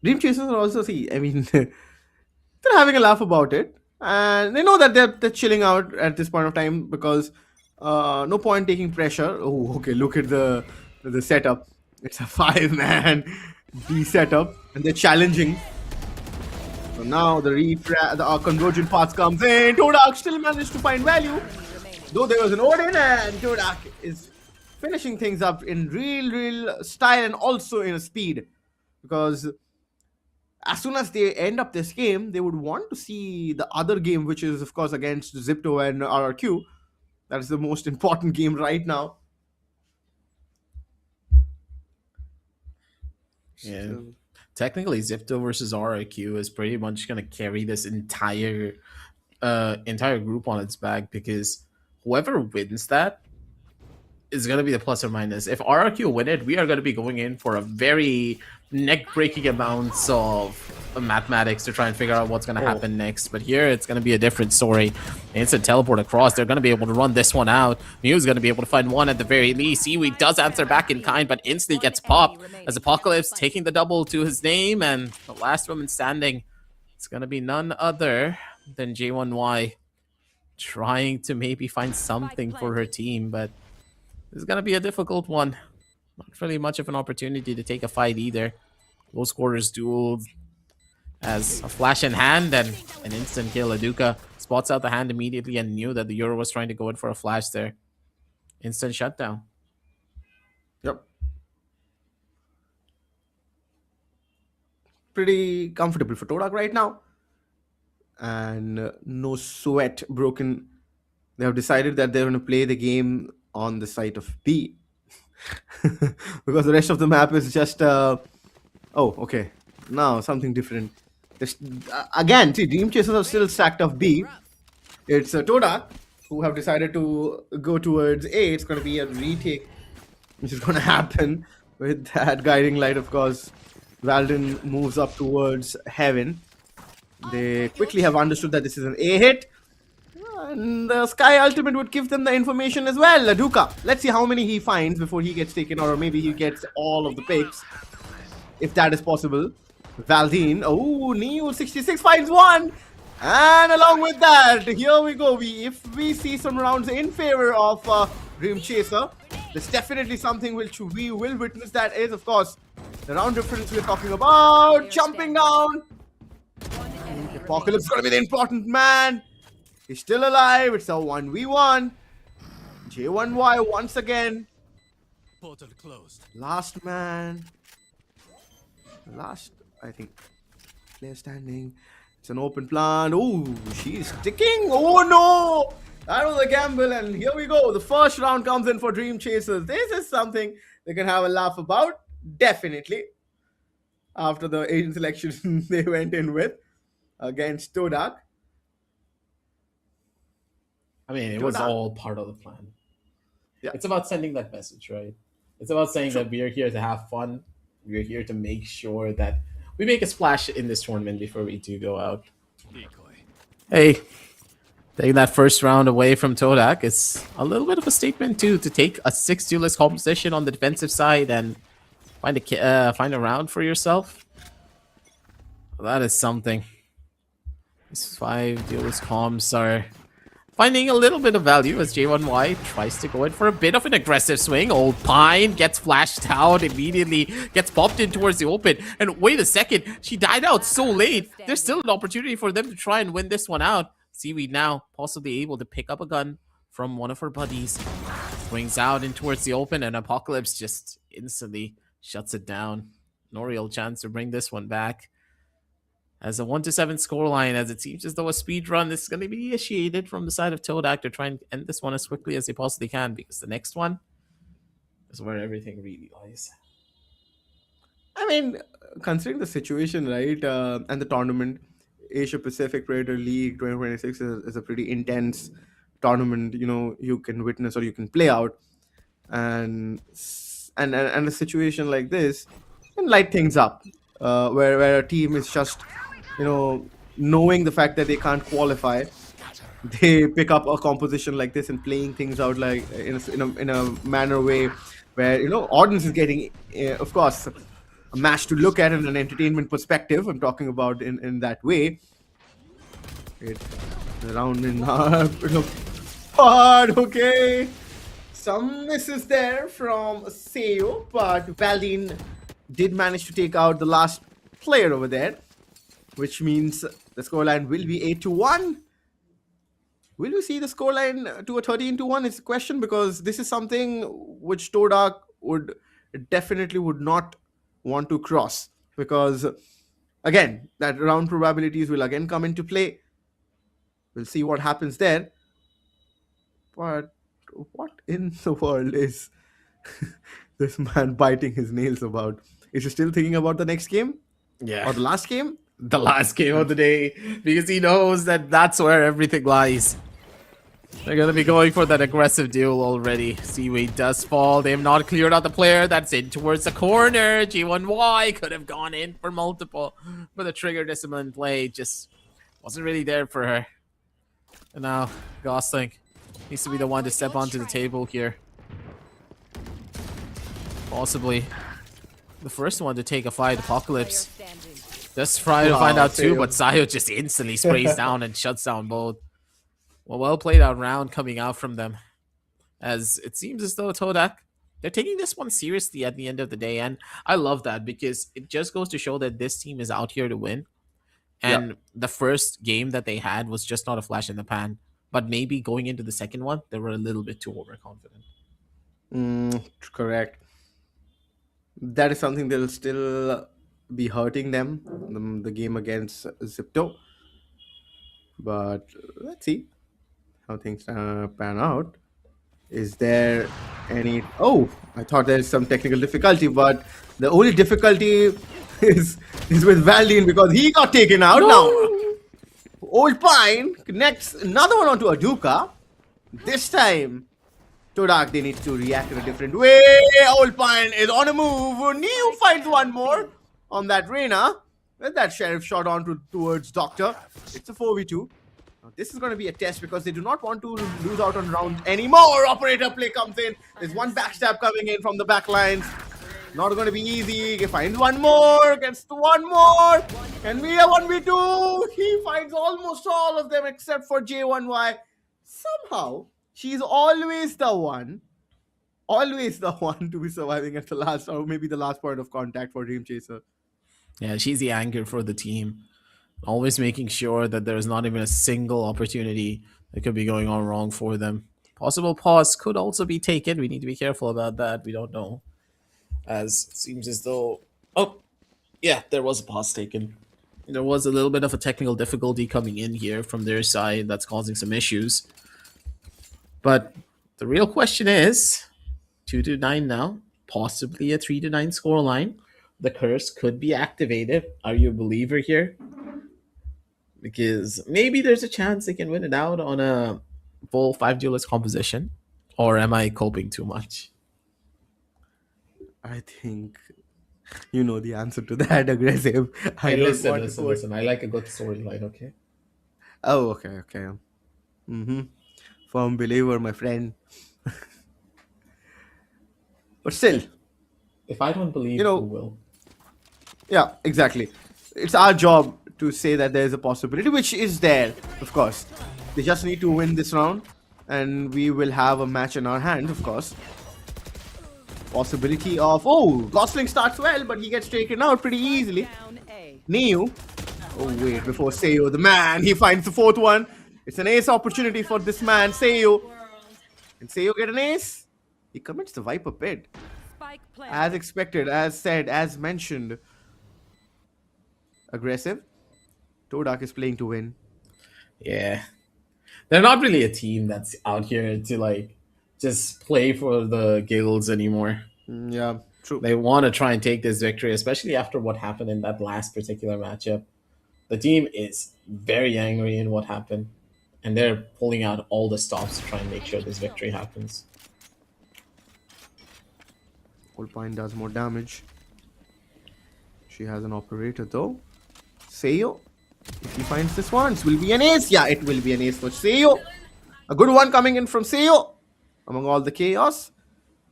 Dream Chasers are also, see, I mean, they're having a laugh about it. And they know that they're chilling out at this point of time because no point taking pressure. Oh, okay, look at the setup. It's a 5-man B setup, and they're challenging. So now the convergent path comes in. Todak still managed to find value, though there was an Odin, and Todak is finishing things up in real style and also in a speed, because as soon as they end up this game, they would want to see the other game, which is of course against Zipto and RRQ. That is the most important game right now. Yeah. Technically, Zipto versus RRQ is pretty much going to carry this entire group on its back, because whoever wins that is going to be the plus or minus. If RRQ win it, we are going to be going in for a very neck-breaking amounts of mathematics to try and figure out what's going to happen next. But here, it's going to be a different story. Instant teleport across. They're going to be able to run this one out. Mew's going to be able to find one at the very least. Seaweed does answer back in kind, but instantly gets popped as Apocalypse taking the double to his name. And the last woman standing, it's going to be none other than J1Y trying to maybe find something for her team, but this is going to be a difficult one. Not really much of an opportunity to take a fight either. Close quarters duel as a flash in hand and an instant kill. Aduka spots out the hand immediately and knew that the Euro was trying to go in for a flash there. Instant shutdown. Yep. Pretty comfortable for Todak right now. And no sweat broken. They have decided that they're going to play the game on the site of B. Because the rest of the map is just oh, okay, now something different. Again, see, Dream Chasers are still stacked off B. It's Todak who have decided to go towards A. It's going to be a retake, which is going to happen with that guiding light. Of course, Valden moves up towards Heaven. They quickly have understood that this is an A hit. And the Sky Ultimate would give them the information as well. Aduka, let's see how many he finds before he gets taken, or maybe he gets all of the picks, if that is possible. Valdine, oh, Neo 66 finds one. And along with that, here we go. If we see some rounds in favor of Dream Chaser, there's definitely something which we will witness. That is, of course, the round difference we're talking about. Jumping down. Apocalypse is going to be the important man. He's still alive. It's a 1v1. J1Y once again. Portal closed. Last man. Last, I think, player standing. It's an open plant. Oh, she's sticking. Oh no! That was a gamble, and here we go. The first round comes in for Dream Chasers. This is something they can have a laugh about. Definitely. After the agent selection they went in with against Todak. I mean, it was all part of the plan. Yeah. It's about sending that message, right? It's about saying that we are here to have fun. We are here to make sure that we make a splash in this tournament before we do go out. Decoy. Hey, taking that first round away from Todak is a little bit of a statement too, to take a 6 duelist composition on the defensive side and find a round for yourself. That is something. These 5 duelist comps are finding a little bit of value as J1Y tries to go in for a bit of an aggressive swing. Old Pine gets flashed out, immediately gets popped in towards the open. And wait a second, she died out so late. There's still an opportunity for them to try and win this one out. Seaweed now possibly able to pick up a gun from one of her buddies. Swings out in towards the open, and Apocalypse just instantly shuts it down. No real chance to bring this one back. As a 1-7 scoreline, as it seems as though a speed run is going to be initiated from the side of Todak to try and end this one as quickly as they possibly can, because the next one is where everything really lies. I mean, considering the situation, right, and the tournament, Asia Pacific Predator League 2026 is a pretty intense tournament. You can witness or you can play out, and a situation like this can light things up, where a team is just, knowing the fact that they can't qualify, they pick up a composition like this and playing things out like in a manner way where audience is getting, of course, a match to look at in an entertainment perspective. I'm talking about in that way. It round in hard. Okay, some misses there from Seo, but Valdine did manage to take out the last player over there, which means the scoreline will be 8-1. Will we see the scoreline to a 13-1 is the question, because this is something which Todak would definitely would not want to cross, because again, that round probabilities will again come into play. We'll see what happens there. But what in the world is this man biting his nails about? Is he still thinking about the next game? Yeah. Or the last game? The last game of the day, because he knows that that's where everything lies. They're going to be going for that aggressive duel already. Seaweed does fall. They have not cleared out the player that's in towards the corner. G1Y could have gone in for multiple, but the trigger discipline play just wasn't really there for her. And now Gosling needs to be the one to step onto the table here. Possibly the first one to take a fight. Apocalypse just try to find out too, but Sayo just instantly sprays down and shuts down both. Well played out round coming out from them, as it seems as though Todak, they're taking this one seriously at the end of the day, and I love that, because it just goes to show that this team is out here to win. And the first game that they had was just not a flash in the pan, but maybe going into the second one, they were a little bit too overconfident. Correct. That is something that'll still be hurting them, the game against Zipto. But let's see how things pan out. Is there any... Oh, I thought there's some technical difficulty, but the only difficulty is with Valdine, because he got taken out. Now, Old Pine connects another one onto Aduka. This time, Todak, they need to react in a different way. Old Pine is on a move. Neo finds one more on that Reyna. With that sheriff shot on towards Doctor. It's a 4v2. Now, this is going to be a test, because they do not want to lose out on round anymore. Operator play comes in. There's one backstab coming in from the back lines. Not going to be easy. He finds one more. Gets to one more. And we are 1v2. He finds almost all of them except for J1Y. Somehow, she's always the one to be surviving at the last, or maybe the last point of contact for Dream Chaser. Yeah, she's the anchor for the team. Always making sure that there's not even a single opportunity that could be going on wrong for them. Possible pause could also be taken. We need to be careful about that. We don't know. As it seems as though... Oh, yeah, there was a pause taken. There was a little bit of a technical difficulty coming in here from their side that's causing some issues. But the real question is, 2-9 now, possibly a 3-9 scoreline. The curse could be activated. Are you a believer here? Because maybe there's a chance they can win it out on a full 5 duelist composition. Or am I coping too much? I think you know the answer to that. Aggressive. Hey, listen. I like a good storyline, okay? Oh, okay. Firm believer, my friend. But still, If I don't believe, who will? Yeah, exactly. It's our job to say that there's a possibility, which is there, of course. They just need to win this round, and we will have a match in our hand, of course. Possibility of... Oh, Gosling starts well, but he gets taken out pretty easily. Neo. Oh, wait, before Seo, the man, he finds the fourth one. It's an ace opportunity for this man, Seo. Can Seo get an ace? He commits the Viper Pit. As expected, as said, as mentioned. Aggressive. Todak is playing to win. Yeah. They're not really a team that's out here to, like, just play for the guilds anymore. Yeah, true. They want to try and take this victory, especially after what happened in that last particular matchup. The team is very angry in what happened, and they're pulling out all the stops to try and make sure this victory happens. Alpine does more damage. She has an operator though. Seiyo, if he finds this one, it will be an ace. Yeah, it will be an ace for Seiyo. A good one coming in from Seiyo. Among all the chaos,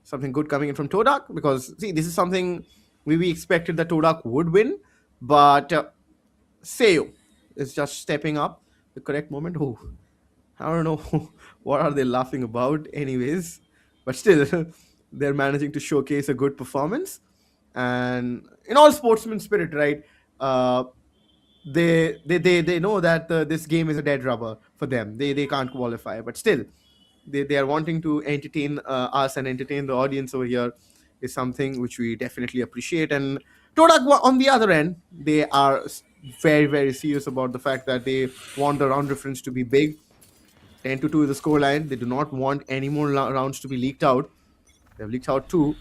something good coming in from Todak. Because, see, this is something we expected that Todak would win. But Seiyo is just stepping up the correct moment. Oh, I don't know what are they laughing about anyways. But still, they're managing to showcase a good performance. And in all sportsman spirit, right? They know that this game is a dead rubber for them. They can't qualify, but still they are wanting to entertain us and entertain the audience over here is something which we definitely appreciate. And Todak on the other end, they are very, very serious about the fact that they want the round difference to be big. 10-2 is the scoreline. They do not want any more rounds to be leaked out. They've leaked out 2.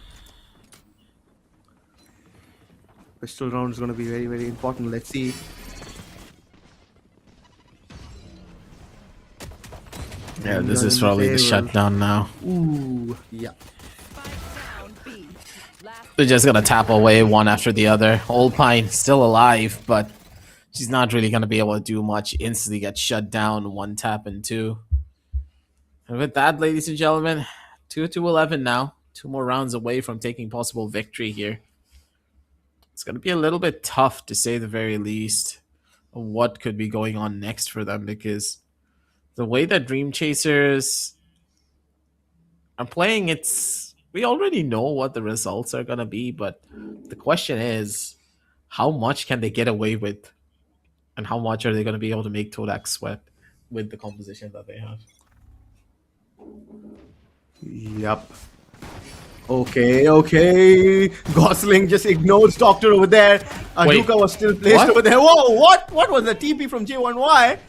Pistol round is going to be very, very important. Let's see. Yeah, this is probably the shutdown now. Ooh, yeah. Down B. Last They're just gonna tap away one after the other. Old Pine still alive, but she's not really gonna be able to do much. Instantly get shut down, 1 tap and 2. And with that, ladies and gentlemen, 2-11 now. 2 more rounds away from taking possible victory here. It's gonna be a little bit tough to say the very least of what could be going on next for them, because the way that Dream Chasers are playing, we already know what the results are gonna be, but the question is, how much can they get away with, and how much are they gonna be able to make Todak sweat with the composition that they have? Yep. Okay. Gosling just ignores Doctor over there. Wait, Aduka was still placed what? over there. Whoa, what was the TP from J1Y?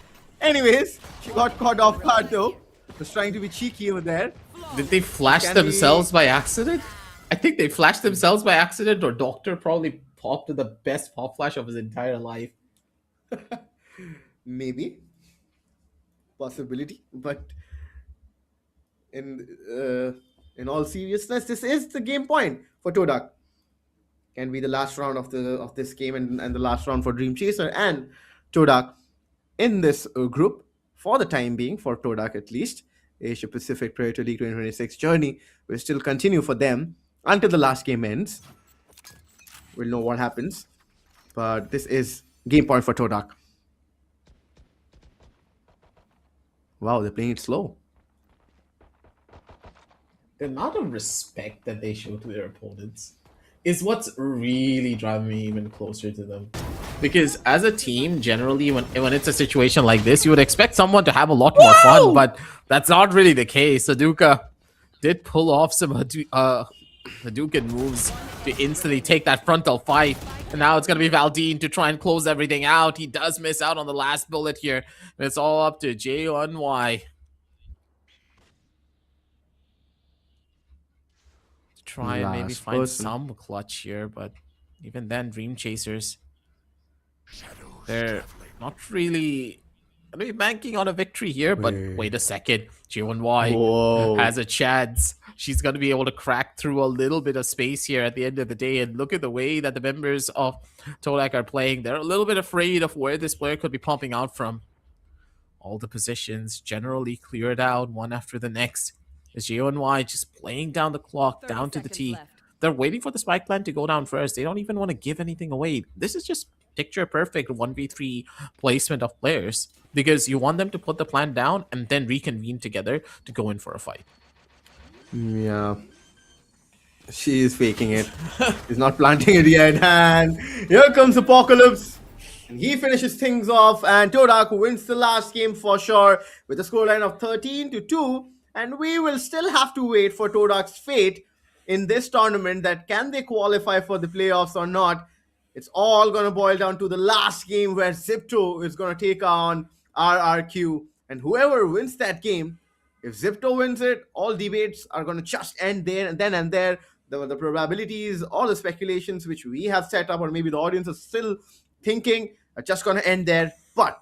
Anyways, she got caught off guard though. Was trying to be cheeky over there. Did they flash Can themselves by accident? I think they flashed themselves by accident, or Doctor probably popped the best pop flash of his entire life. Maybe. Possibility. But in all seriousness, this is the game point for Todak. Can be the last round of this game and the last round for Dream Chaser and Todak in this group for the time being, for Todak at least. Asia Pacific Predator League 2026 journey will still continue for them until the last game ends. We'll know what happens. But this is game point for Todak. Wow, they're playing it slow. The amount of respect that they show to their opponents is what's really driving me even closer to them. Because as a team, generally, when it's a situation like this, you would expect someone to have a lot more fun, but that's not really the case. Aduka did pull off some Hadouken moves to instantly take that frontal fight. And now it's going to be Valdine to try and close everything out. He does miss out on the last bullet here. And it's all up to J1Y. Try and maybe find some clutch here, but even then, Dream Chasers, they're not really gonna be banking on a victory here. But wait a second, J1Y has a chance. She's gonna be able to crack through a little bit of space here at the end of the day. And look at the way that the members of Todak are playing. They're a little bit afraid of where this player could be pumping out from. All the positions generally cleared out one after the next. Is J1Y just playing down the clock, down to the T. left. They're waiting for the spike plan to go down first. They don't even want to give anything away. This is just picture perfect 1v3 placement of players, because you want them to put the plan down and then reconvene together to go in for a fight. Yeah. She is faking it. She's not planting it yet. And here comes Apocalypse. And he finishes things off. And Todak wins the last game for sure with a scoreline of 13-2. And we will still have to wait for Todak's fate in this tournament, that can they qualify for the playoffs or not. It's all going to boil down to the last game where Zipto is going to take on RRQ. And whoever wins that game If Zipto wins it, all debates are going to just end there and then and there. The probabilities, all the speculations which we have set up, or maybe the audience is still thinking, are just going to end there. But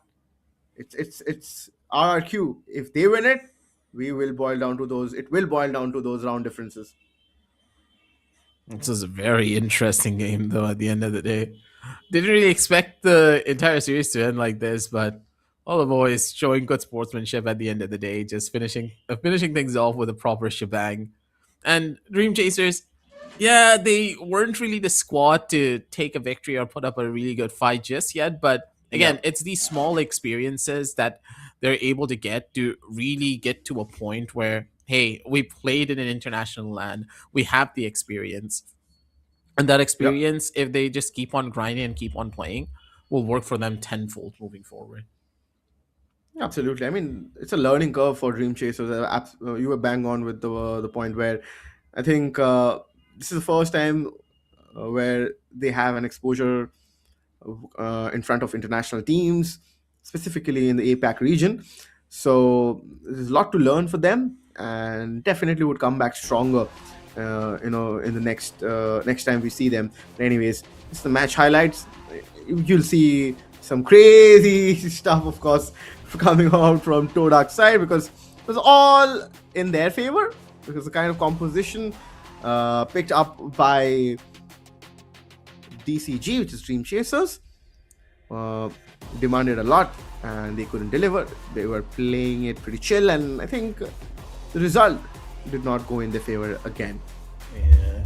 it's RRQ. If they win it, we will boil down to those. It will boil down to those round differences. This is a very interesting game, though, at the end of the day. Didn't really expect the entire series to end like this, but all the boys showing good sportsmanship at the end of the day, just finishing things off with a proper shebang. And Dream Chasers, yeah, they weren't really the squad to take a victory or put up a really good fight just yet, but again, it's these small experiences that they're able to get to really get to a point where, hey, we played in an international land, we have the experience, and that experience, if they just keep on grinding and keep on playing, will work for them tenfold moving forward. Absolutely. I mean, it's a learning curve for Dream Chasers. You were bang on with the point where I think this is the first time where they have an exposure in front of international teams, specifically in the APAC region. So there's a lot to learn for them, and definitely would come back stronger. In the next time we see them. But anyways, it's the match highlights. You'll see some crazy stuff, of course, coming out from Todak's side, because it was all in their favor, because the kind of composition picked up by DCG, which is Dream Chasers, demanded a lot and they couldn't deliver. They were playing it pretty chill, and I think the result did not go in their favor again. Yeah.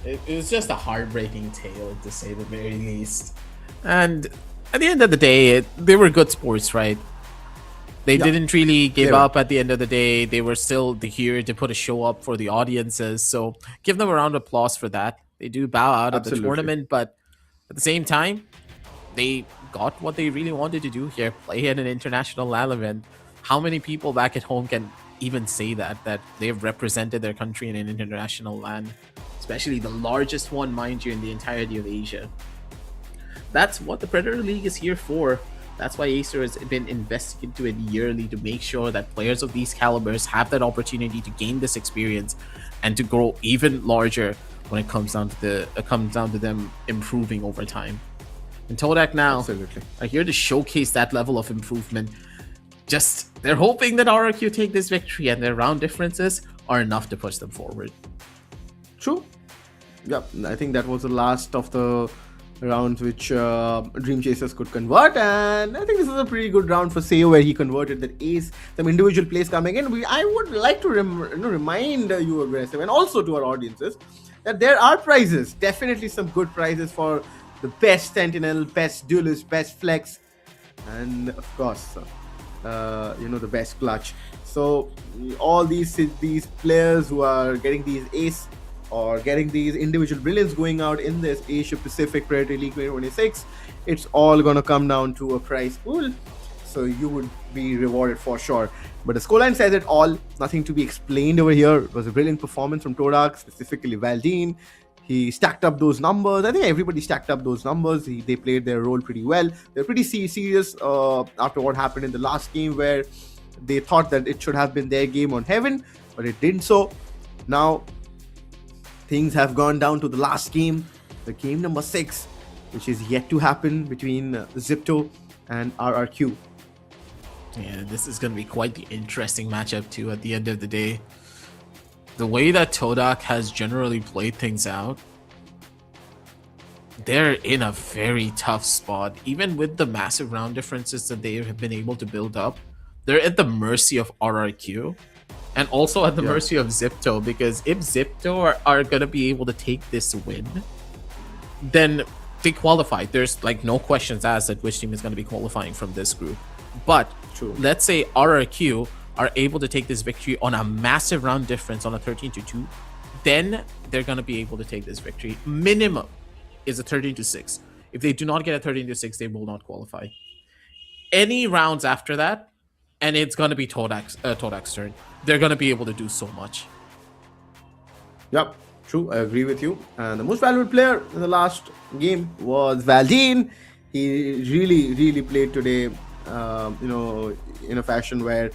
It was just a heartbreaking tale, to say the very least. And at the end of the day, they were good sports, right? They didn't really give up at the end of the day. They were still here to put a show up for the audiences. So give them a round of applause for that. They do bow out of the tournament, but at the same time, they got what they really wanted to do here, play at an international LAN event. How many people back at home can even say that they've represented their country in an international LAN, especially the largest one, mind you, in the entirety of Asia? That's what the Predator League is here for. That's why Acer has been investing into it yearly, to make sure that players of these calibers have that opportunity to gain this experience and to grow even larger when it comes down to them improving over time. And Todak now are here to showcase that level of improvement. Just, they're hoping that RRQ take this victory, and their round differences are enough to push them forward. True. Yeah, I think that was the last of the rounds which Dream Chasers could convert, and I think this is a pretty good round for Seo, where he converted that ace, some individual plays coming in. I would like to remind you, Aggressive, and also to our audiences, that there are prizes, definitely some good prizes for the best Sentinel, best Duelist, best Flex, and of course, the best Clutch. So all these players who are getting these ace or getting these individual brilliance going out in this Asia Pacific Predator League 2026, it's all gonna come down to a prize pool. So you would be rewarded for sure. But the scoreline says it all. Nothing to be explained over here. It was a brilliant performance from Todak, specifically Valdine. He stacked up those numbers. I think everybody stacked up those numbers. They played their role pretty well. They're pretty serious after what happened in the last game, where they thought that it should have been their game on Heaven, but it didn't so. Now, things have gone down to the last game, the game number 6, which is yet to happen between Zipto and RRQ. Yeah, this is going to be quite the interesting matchup too at the end of the day. The way that Todak has generally played things out, they're in a very tough spot. Even with the massive round differences that they have been able to build up, they're at the mercy of RRQ and also at the mercy of Zipto, because if Zipto are going to be able to take this win, then they qualify. There's like no questions asked at which team is going to be qualifying from this group. But let's say RRQ are able to take this victory on a massive round difference, on a 13-2, then they're going to be able to take this victory. Minimum is a 13-6. If they do not get a 13-6, they will not qualify. Any rounds after that, and it's going to be Todak's turn, they're going to be able to do so much. Yep, true. I agree with you. And the most valuable player in the last game was Valdine. He really played today in a fashion where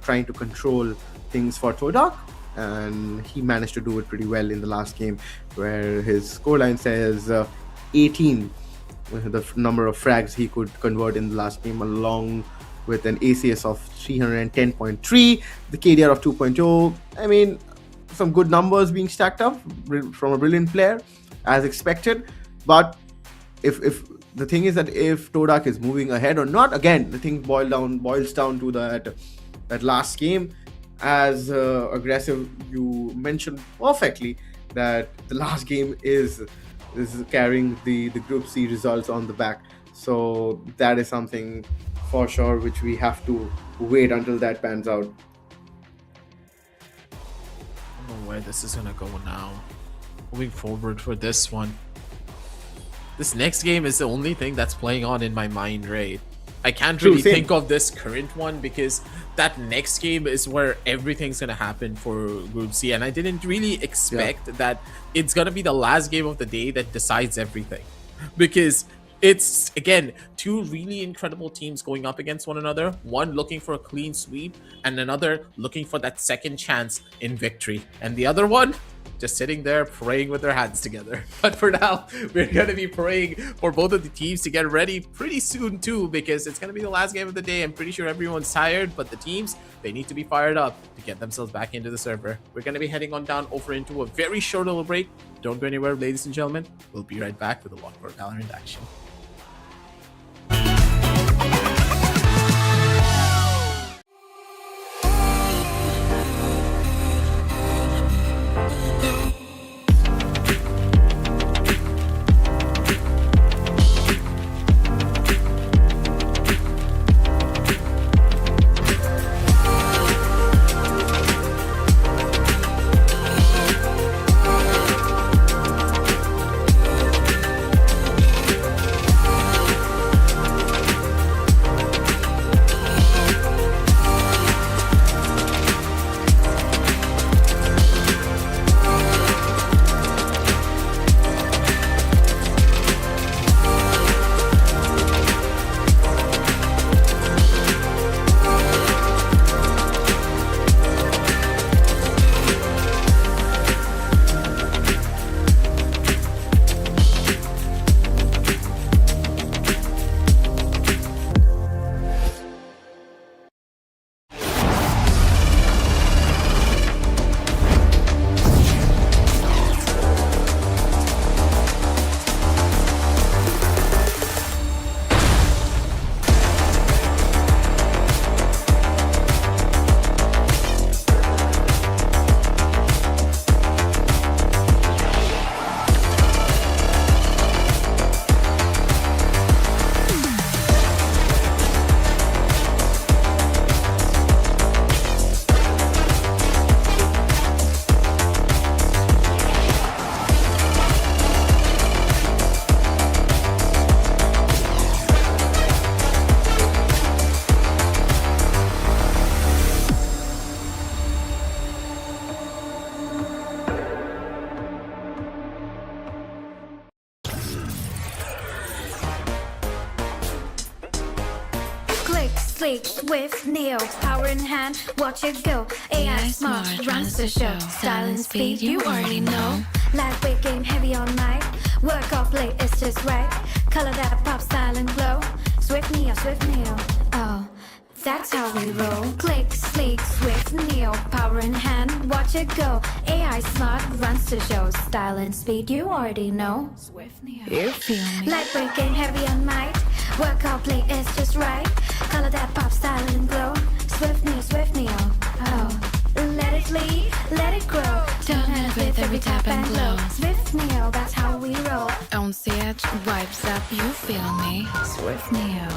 trying to control things for Todak, and he managed to do it pretty well in the last game, where his scoreline says 18, the number of frags he could convert in the last game, along with an ACS of 310.3, the KDR of 2.0. I mean, some good numbers being stacked up from a brilliant player, as expected. But if the thing is that if Todak is moving ahead or not, again, the thing boils down to that last game. As aggressive, you mentioned perfectly that the last game is carrying the Group C results on the back. So that is something for sure which we have to wait until that pans out. I don't know where this is gonna go now. Moving forward for this one, this next game is the only thing that's playing on in my mind, right? I can't really think of this current one, because that next game is where everything's gonna happen for Group C, and I didn't really expect that it's gonna be the last game of the day that decides everything, because it's, again, two really incredible teams going up against one another, one looking for a clean sweep and another looking for that second chance in victory, and the other one just sitting there praying with their hands together. But for now, we're going to be praying for both of the teams to get ready pretty soon too, because it's going to be the last game of the day. I'm pretty sure everyone's tired, but the teams, they need to be fired up to get themselves back into the server. We're going to be heading on down over into a very short little break. Don't go anywhere, ladies and gentlemen. We'll be right back with a lot more Valorant action. Sleek, swift, neo, power in hand, watch it go. AI smart, runs the show. Style and speed, you already know. Lightweight game, heavy all night. Work off late, it's just right. Color that pop, style and glow. Swift neo, oh, that's how we roll. Click, sleek, swift, neo, power in hand, watch it go. AI smart, runs the show. Style and speed, you already know. Swift neo, You feel me? lightweight game, heavy on might. Work out, play, it's just right. Color that pop, style and glow. Swift neo, oh. Let it lead, let it grow. Turn it with every tap and glow. Swift neo, that's how we roll. Don't see it, vibes up, you feel me? Swift Neo.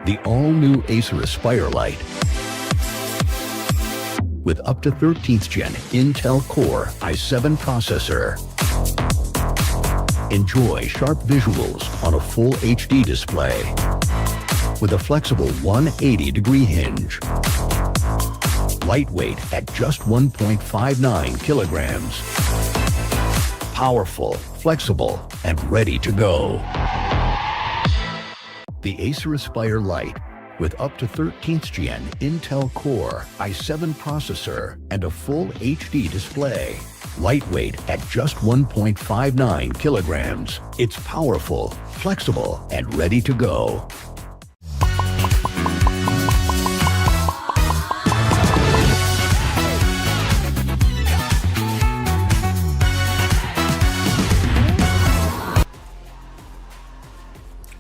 The all-new Acer Aspire Lite with up to 13th gen Intel Core i7 processor. Enjoy sharp visuals on a full HD display with a flexible 180-degree hinge. Lightweight at just 1.59 kilograms. Powerful, flexible, and ready to go. The Acer Aspire Lite with up to 13th gen Intel Core i7 processor and a full HD display. Lightweight at just 1.59 kilograms. It's powerful, flexible, and ready to go.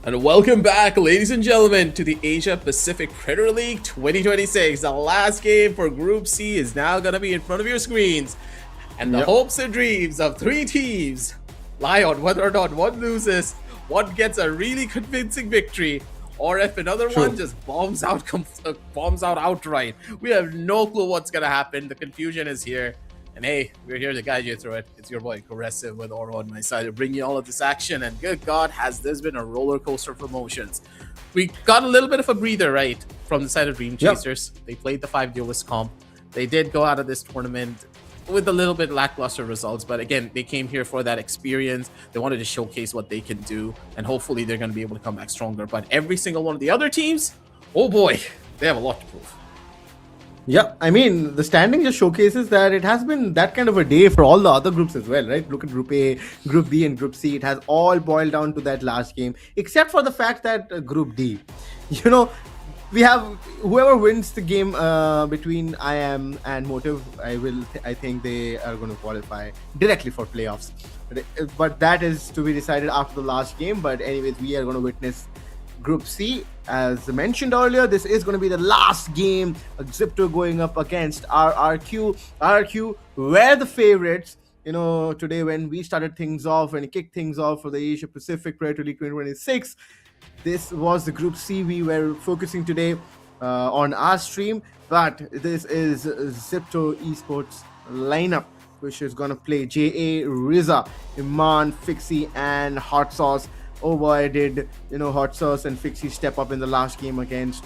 And welcome back, ladies and gentlemen, to the Asia Pacific Premier League 2026. The last game for Group C is now going to be in front of your screens. And the hopes and dreams of three teams lie on whether or not one loses, one gets a really convincing victory, or if another one just bombs out outright. We have no clue what's going to happen. The confusion is here. And hey, we're here to guide you through it. It's your boy Aggressive with Oro on my side to bring you all of this action. And good God, has this been a roller coaster of emotions. We got a little bit of a breather, right, from the side of Dream Chasers. They played the 5 duelist comp. They did go out of this tournament with a little bit lackluster results. But again, they came here for that experience. They wanted to showcase what they can do. And hopefully they're going to be able to come back stronger. But every single one of the other teams, oh boy, they have a lot to prove. Yeah, I mean, the standing just showcases that it has been that kind of a day for all the other groups as well, right? Look at Group A, Group B, and Group C. It has all boiled down to that last game, except for the fact that Group D, you know, we have whoever wins the game between IM and Motive, I think they are going to qualify directly for playoffs. But that is to be decided after the last game. But anyways, we are going to witness Group C. As mentioned earlier, this is going to be the last game. Zipto going up against RRQ. RRQ were the favorites, you know, today when we started things off and kicked things off for the Asia Pacific Premier League 2026. This was the Group C we were focusing today on our stream. But this is Zipto Esports lineup, which is going to play JA, Riza, Iman, Fixie, and Hot Sauce. Oh boy, did, you know, Hot Sauce and Fixie step up in the last game against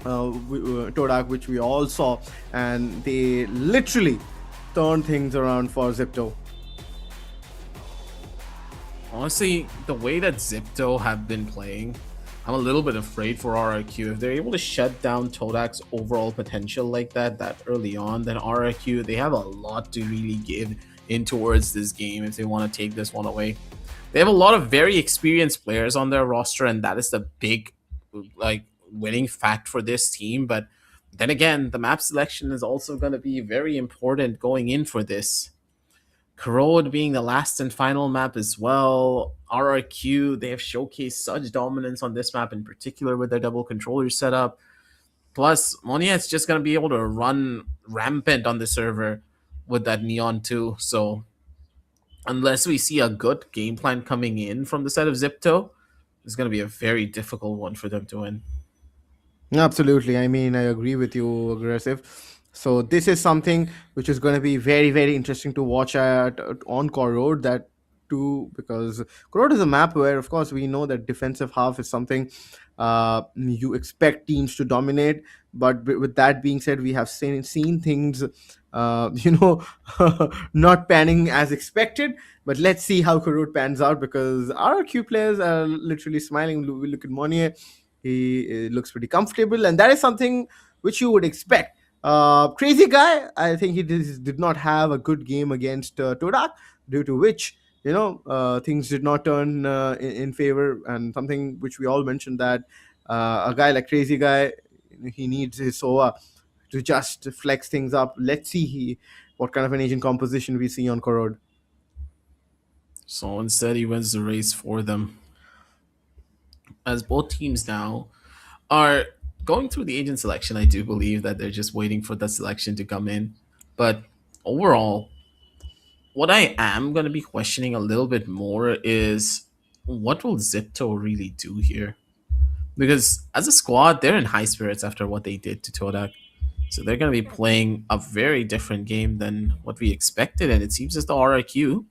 Todak, which we all saw, and they literally turned things around for Zipto. Honestly, the way that Zipto have been playing, I'm a little bit afraid for RRQ. If they're able to shut down Todak's overall potential like that early on, then RRQ, they have a lot to really give in towards this game if they want to take this one away. They have a lot of very experienced players on their roster, and that is the big, like, winning fact for this team. But then again, the map selection is also going to be very important going in for this. Corrode being the last and final map as well. RRQ, they have showcased such dominance on this map in particular with their double controller setup. Plus, Monia is just going to be able to run rampant on the server with that Neon too. So unless we see a good game plan coming in from the side of Zipto, it's going to be a very difficult one for them to win. Absolutely. I mean, I agree with you, Aggressive. So this is something which is going to be very, very interesting to watch on Core Road. That too, because Core Road is a map where, of course, we know that defensive half is something you expect teams to dominate. But with that being said, we have seen things, not panning as expected. But let's see how Core Road pans out, because our Q players are literally smiling. We look at Monier. He looks pretty comfortable, and that is something which you would expect. Crazy guy, I think he did not have a good game against Todak, due to which, things did not turn in favor, and something which we all mentioned, that a guy like Crazy guy, he needs his SOA to just flex things up. Let's see what kind of an agent composition we see on Korod. So instead, he wins the race for them, as both teams now are going through the agent selection. I do believe that they're just waiting for the selection to come in. But overall, what I am going to be questioning a little bit more is, what will Zipto really do here? because as a squad, they're in high spirits after what they did to Todak. So they're going to be playing a very different game than what we expected, and it seems as though RRQ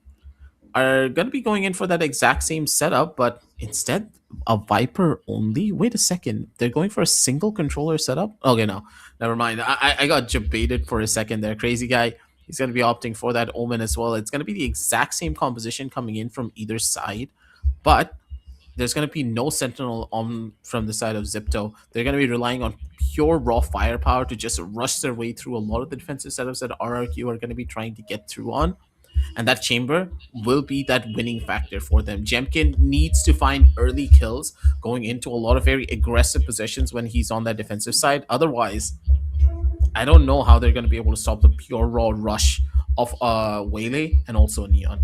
are going to be going in for that exact same setup, but instead a Viper only. Wait a second, they're going for a single controller setup. Okay, no, never mind. I got debated for a second there. Crazy guy. He's going to be opting for that Omen as well. It's going to be the exact same composition coming in from either side, but there's going to be no sentinel on from the side of Zipto. They're going to be relying on pure raw firepower to just rush their way through a lot of the defensive setups that RRQ are going to be trying to get through on, and that chamber will be that winning factor for them. Jemkin needs to find early kills going into a lot of very aggressive possessions when he's on that defensive side. Otherwise, I don't know how they're going to be able to stop the pure raw rush of Waylay and also Neon.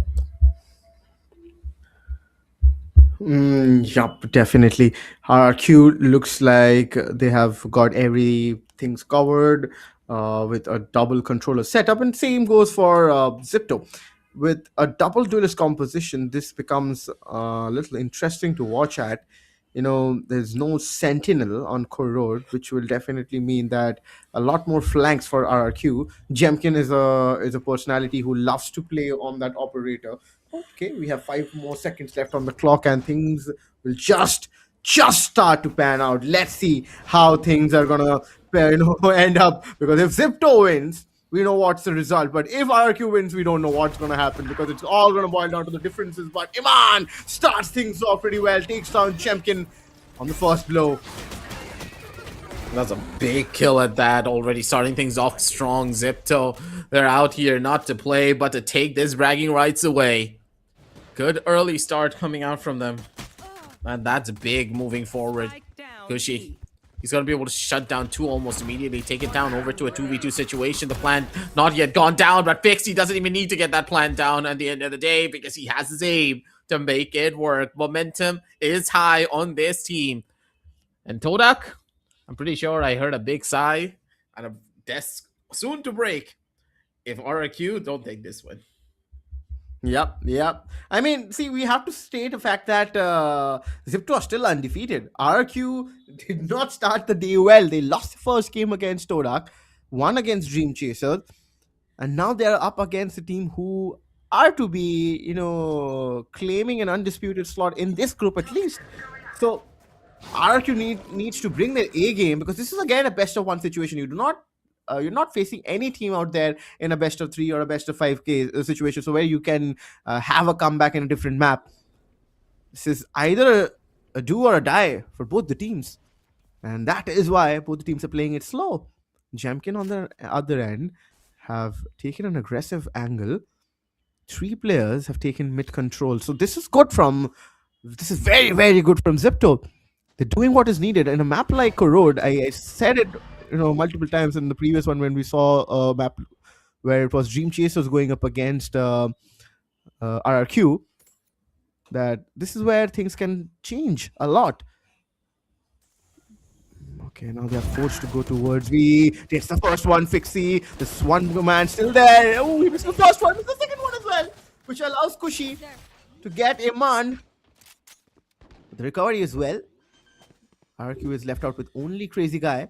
Yup, definitely. RQ looks like they have got everything's covered with a double controller setup, and same goes for Zipto. With a double duelist composition, this becomes a little interesting to watch at. There's no sentinel on Core Road, which will definitely mean that a lot more flanks for RRQ. Jemkin is a personality who loves to play on that operator. Okay, we have 5 more seconds left on the clock, and things will just start to pan out. Let's see how things are gonna end up. Because if Zipto wins, we know what's the result. But if RQ wins, we don't know what's gonna happen, because it's all gonna boil down to the differences. But Iman starts things off pretty well, takes down Chemkin on the first blow. That's a big kill at that, already starting things off strong. Zipto, they're out here not to play, but to take this bragging rights away. Good early start coming out from them. And that's big moving forward. Kushi, he's going to be able to shut down 2 almost immediately, take it down over to a 2v2 situation. The plan not yet gone down, but Fixed, he doesn't even need to get that plan down at the end of the day, because he has his aim to make it work. Momentum is high on this team. And Todak, I'm pretty sure I heard a big sigh and a desk soon to break if RRQ don't take this one. Yep. I mean, see, we have to state the fact that Zipto are still undefeated. RQ did not start the day well. They lost the first game against Todak, won against Dream Chaser, and now they're up against a team who are to be, claiming an undisputed slot in this group at least. So RQ needs to bring their A game, because this is again a best of 1 situation. You're not facing any team out there in a best of 3 or a best of 5 situation, so where you can have a comeback in a different map. This is either a do or a die for both the teams, and that is why both the teams are playing it slow. Jamkin on the other end have taken an aggressive angle. 3 players have taken mid control, so this is very, very good from Zipto. They're doing what is needed in a map like Road. I said it multiple times in the previous one when we saw a map where it was Dream Chasers going up against RRQ, that this is where things can change a lot. Okay, now they're forced to go towards V. Takes the first one, Fixie. This one man still there. Oh, he missed the first one, missed the second one as well, which allows Kushi to get Iman. The recovery as well. RQ is left out with only Crazy Guy,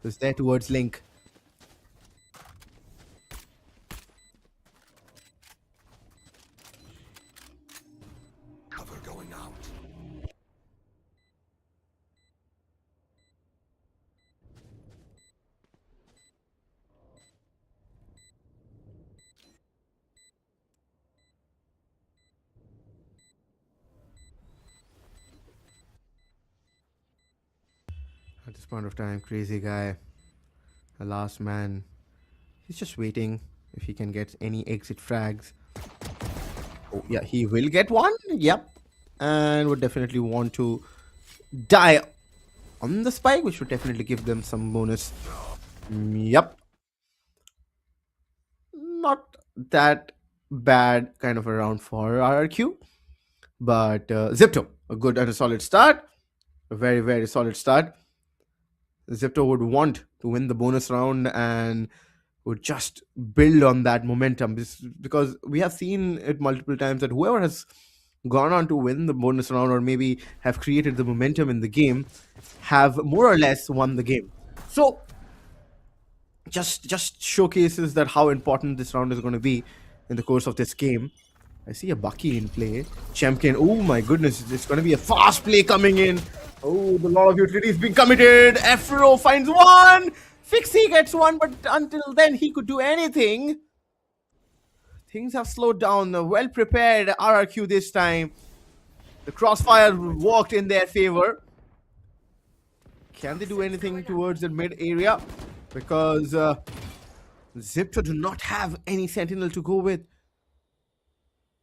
who's there towards Link. Cover going out. At this point of time, Crazy Guy, the last man, he's just waiting if he can get any exit frags. Oh, yeah, he will get one. Yep. And would definitely want to die on the spike, which would definitely give them some bonus. Yep. Not that bad kind of a round for RRQ. But Zipto, a good and a solid start. A very, very solid start. Zipto would want to win the bonus round and would just build on that momentum, because we have seen it multiple times that whoever has gone on to win the bonus round or maybe have created the momentum in the game have more or less won the game. So just showcases that how important this round is going to be in the course of this game. I see a Bucky in play. Champion. Oh my goodness, it's going to be a fast play coming in. Oh, the lot of utilities being committed. Afro finds one. Fixie gets one, but until then he could do anything. Things have slowed down. Well prepared RRQ this time. The crossfire worked in their favor. Can they do anything towards the mid area? Because Zipto do not have any sentinel to go with.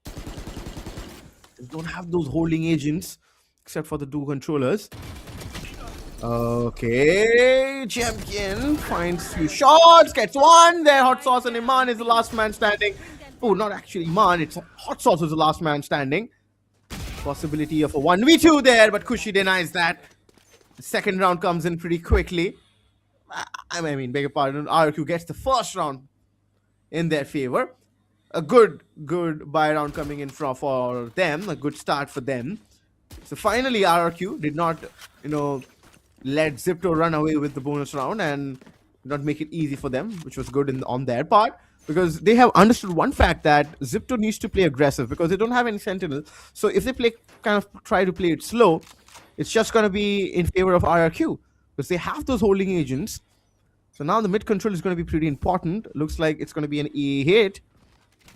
They don't have those holding agents except for the two controllers. Okay, Champion finds few shots, gets one. There, Hot Sauce and Iman is the last man standing. Oh, not actually Iman, it's Hot Sauce is the last man standing. Possibility of a 1v2 there, but Kushi denies that. The second round comes in pretty quickly. I mean, beg your pardon, RQ gets the first round in their favor. A good buy round coming in for them, a good start for them. So finally, RRQ did not, let Zipto run away with the bonus round and not make it easy for them, which was good on their part, because they have understood one fact that Zipto needs to play aggressive because they don't have any sentinel. So if they try to play it slow, it's just going to be in favor of RRQ because they have those holding agents. So now the mid control is going to be pretty important. Looks like it's going to be an E hit.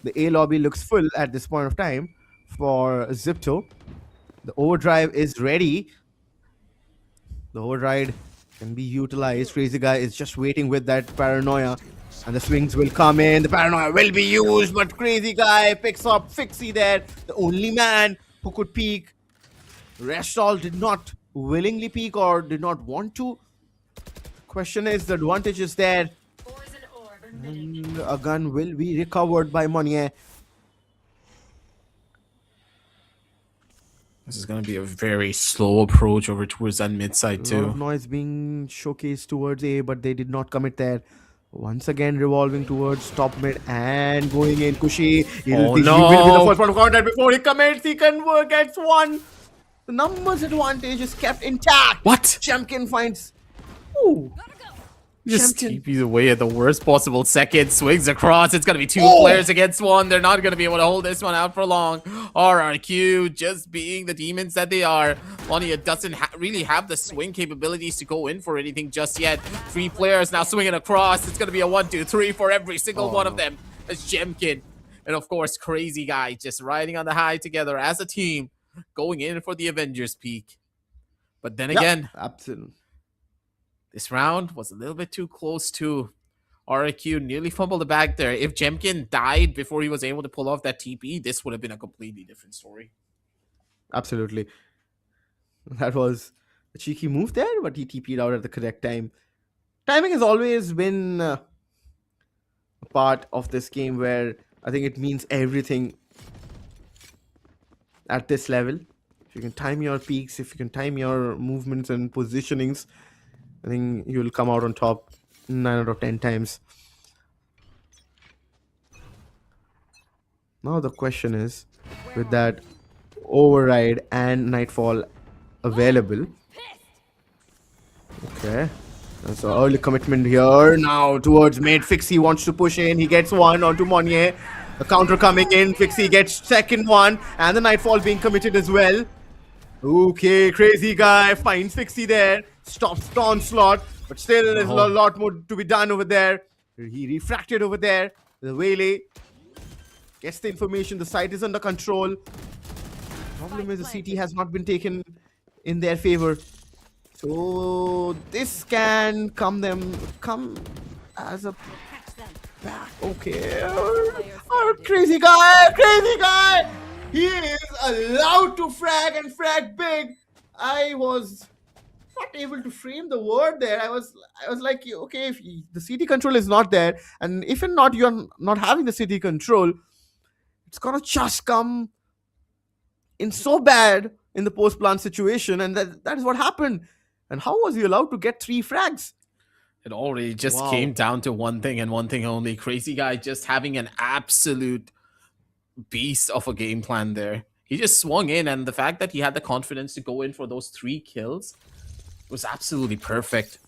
The A lobby looks full at this point of time for Zipto. The overdrive is ready. The override can be utilized. Crazy Guy is just waiting with that paranoia. And the swings will come in. The paranoia will be used, but Crazy Guy picks up Fixie there. The only man who could peek. Rest all did not willingly peek or did not want to. Question is, the advantage is there. And a gun will be recovered by Monnier. This is going to be a very slow approach over towards that mid side A lot of too. noise being showcased towards A, but they did not commit there. Once again, revolving towards top mid and going in. Kushi. He will be the first one to contact before he commits. He gets one. The numbers advantage is kept intact. What? Champion finds. Ooh. Just Champion. TP's away at the worst possible second. Swings across. It's going to be two players against one. They're not going to be able to hold this one out for long. RRQ just being the demons that they are. Monia doesn't really have the swing capabilities to go in for anything just yet. Three players now swinging across. It's going to be a 1, 2, 3 for every single one of them. It's Jemkin. And of course, Crazy Guy just riding on the high together as a team. Going in for the Avengers peak. But then again, Absolutely. this round was a little bit too close to RIQ. Nearly fumbled the bag there. If Jemkin died before he was able to pull off that TP, this would have been a completely different story. Absolutely. That was a cheeky move there, but he TP'd out at the correct time. Timing has always been a part of this game where I think it means everything at this level. If you can time your peaks, if you can time your movements and positionings, I think you'll come out on top 9 out of 10 times. Now the question is, with that override and nightfall available. Okay. So early commitment here. Now towards mid. Fixie wants to push in. He gets one onto Monnier. The counter coming in. Fixie gets second one. And the nightfall being committed as well. Okay, Crazy Guy finds Fixie there. Stops the onslaught. But still there's a lot more to be done over there. He refracted over there. The Waylay gets the information. The site is under control. Problem is the CT has not been taken in their favor. So this can come as a back. Okay. Crazy guy. He is allowed to frag and frag big. I was not able to frame the word there. I was like, okay, if the CT control is not there, and if you're not having the CT control, it's gonna just come in so bad in the post plant situation, and that is what happened. And how was he allowed to get 3 frags? It already just came down to one thing and one thing only. Crazy Guy just having an absolute beast of a game plan there. He just swung in, and the fact that he had the confidence to go in for those 3 kills was absolutely perfect.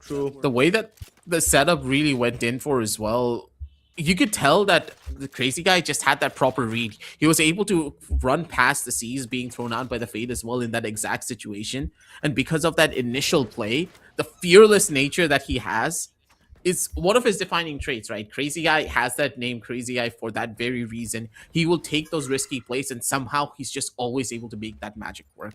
True. The way that the setup really went in for as well, you could tell that the crazy guy just had that proper read. He was able to run past the C's being thrown out by the Fade as well in that exact situation. And because of that initial play, the fearless nature that he has is one of his defining traits, right? Crazy Guy has that name, Crazy Guy, for that very reason. He will take those risky plays, and somehow he's just always able to make that magic work.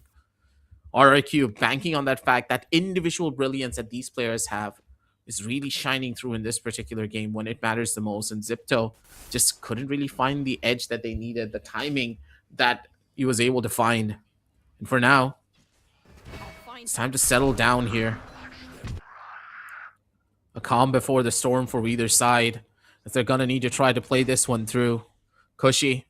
RRQ banking on that fact that individual brilliance that these players have is really shining through in this particular game when it matters the most. And Zipto just couldn't really find the edge that they needed, the timing that he was able to find. And for now, it's time to settle down here. A calm before the storm for either side, as they're gonna need to try to play this one through. Cushy,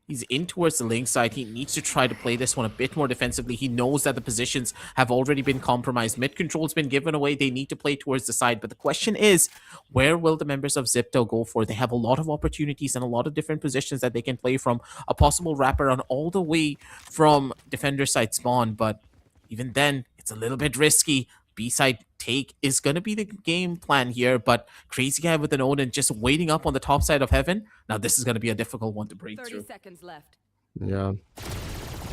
he's in towards the link side. He needs to try to play this one a bit more defensively. He knows that the positions have already been compromised. Mid control's been given away. They need to play towards the side. But the question is, where will the members of Zipto go for? They have a lot of opportunities and a lot of different positions that they can play from. A possible wraparound all the way from defender side spawn. But even then, it's a little bit risky. B-side take is going to be the game plan here, but Crazy Guy with an Odin just waiting up on the top side of heaven. Now this is going to be a difficult one to break 30 through. seconds left. Yeah.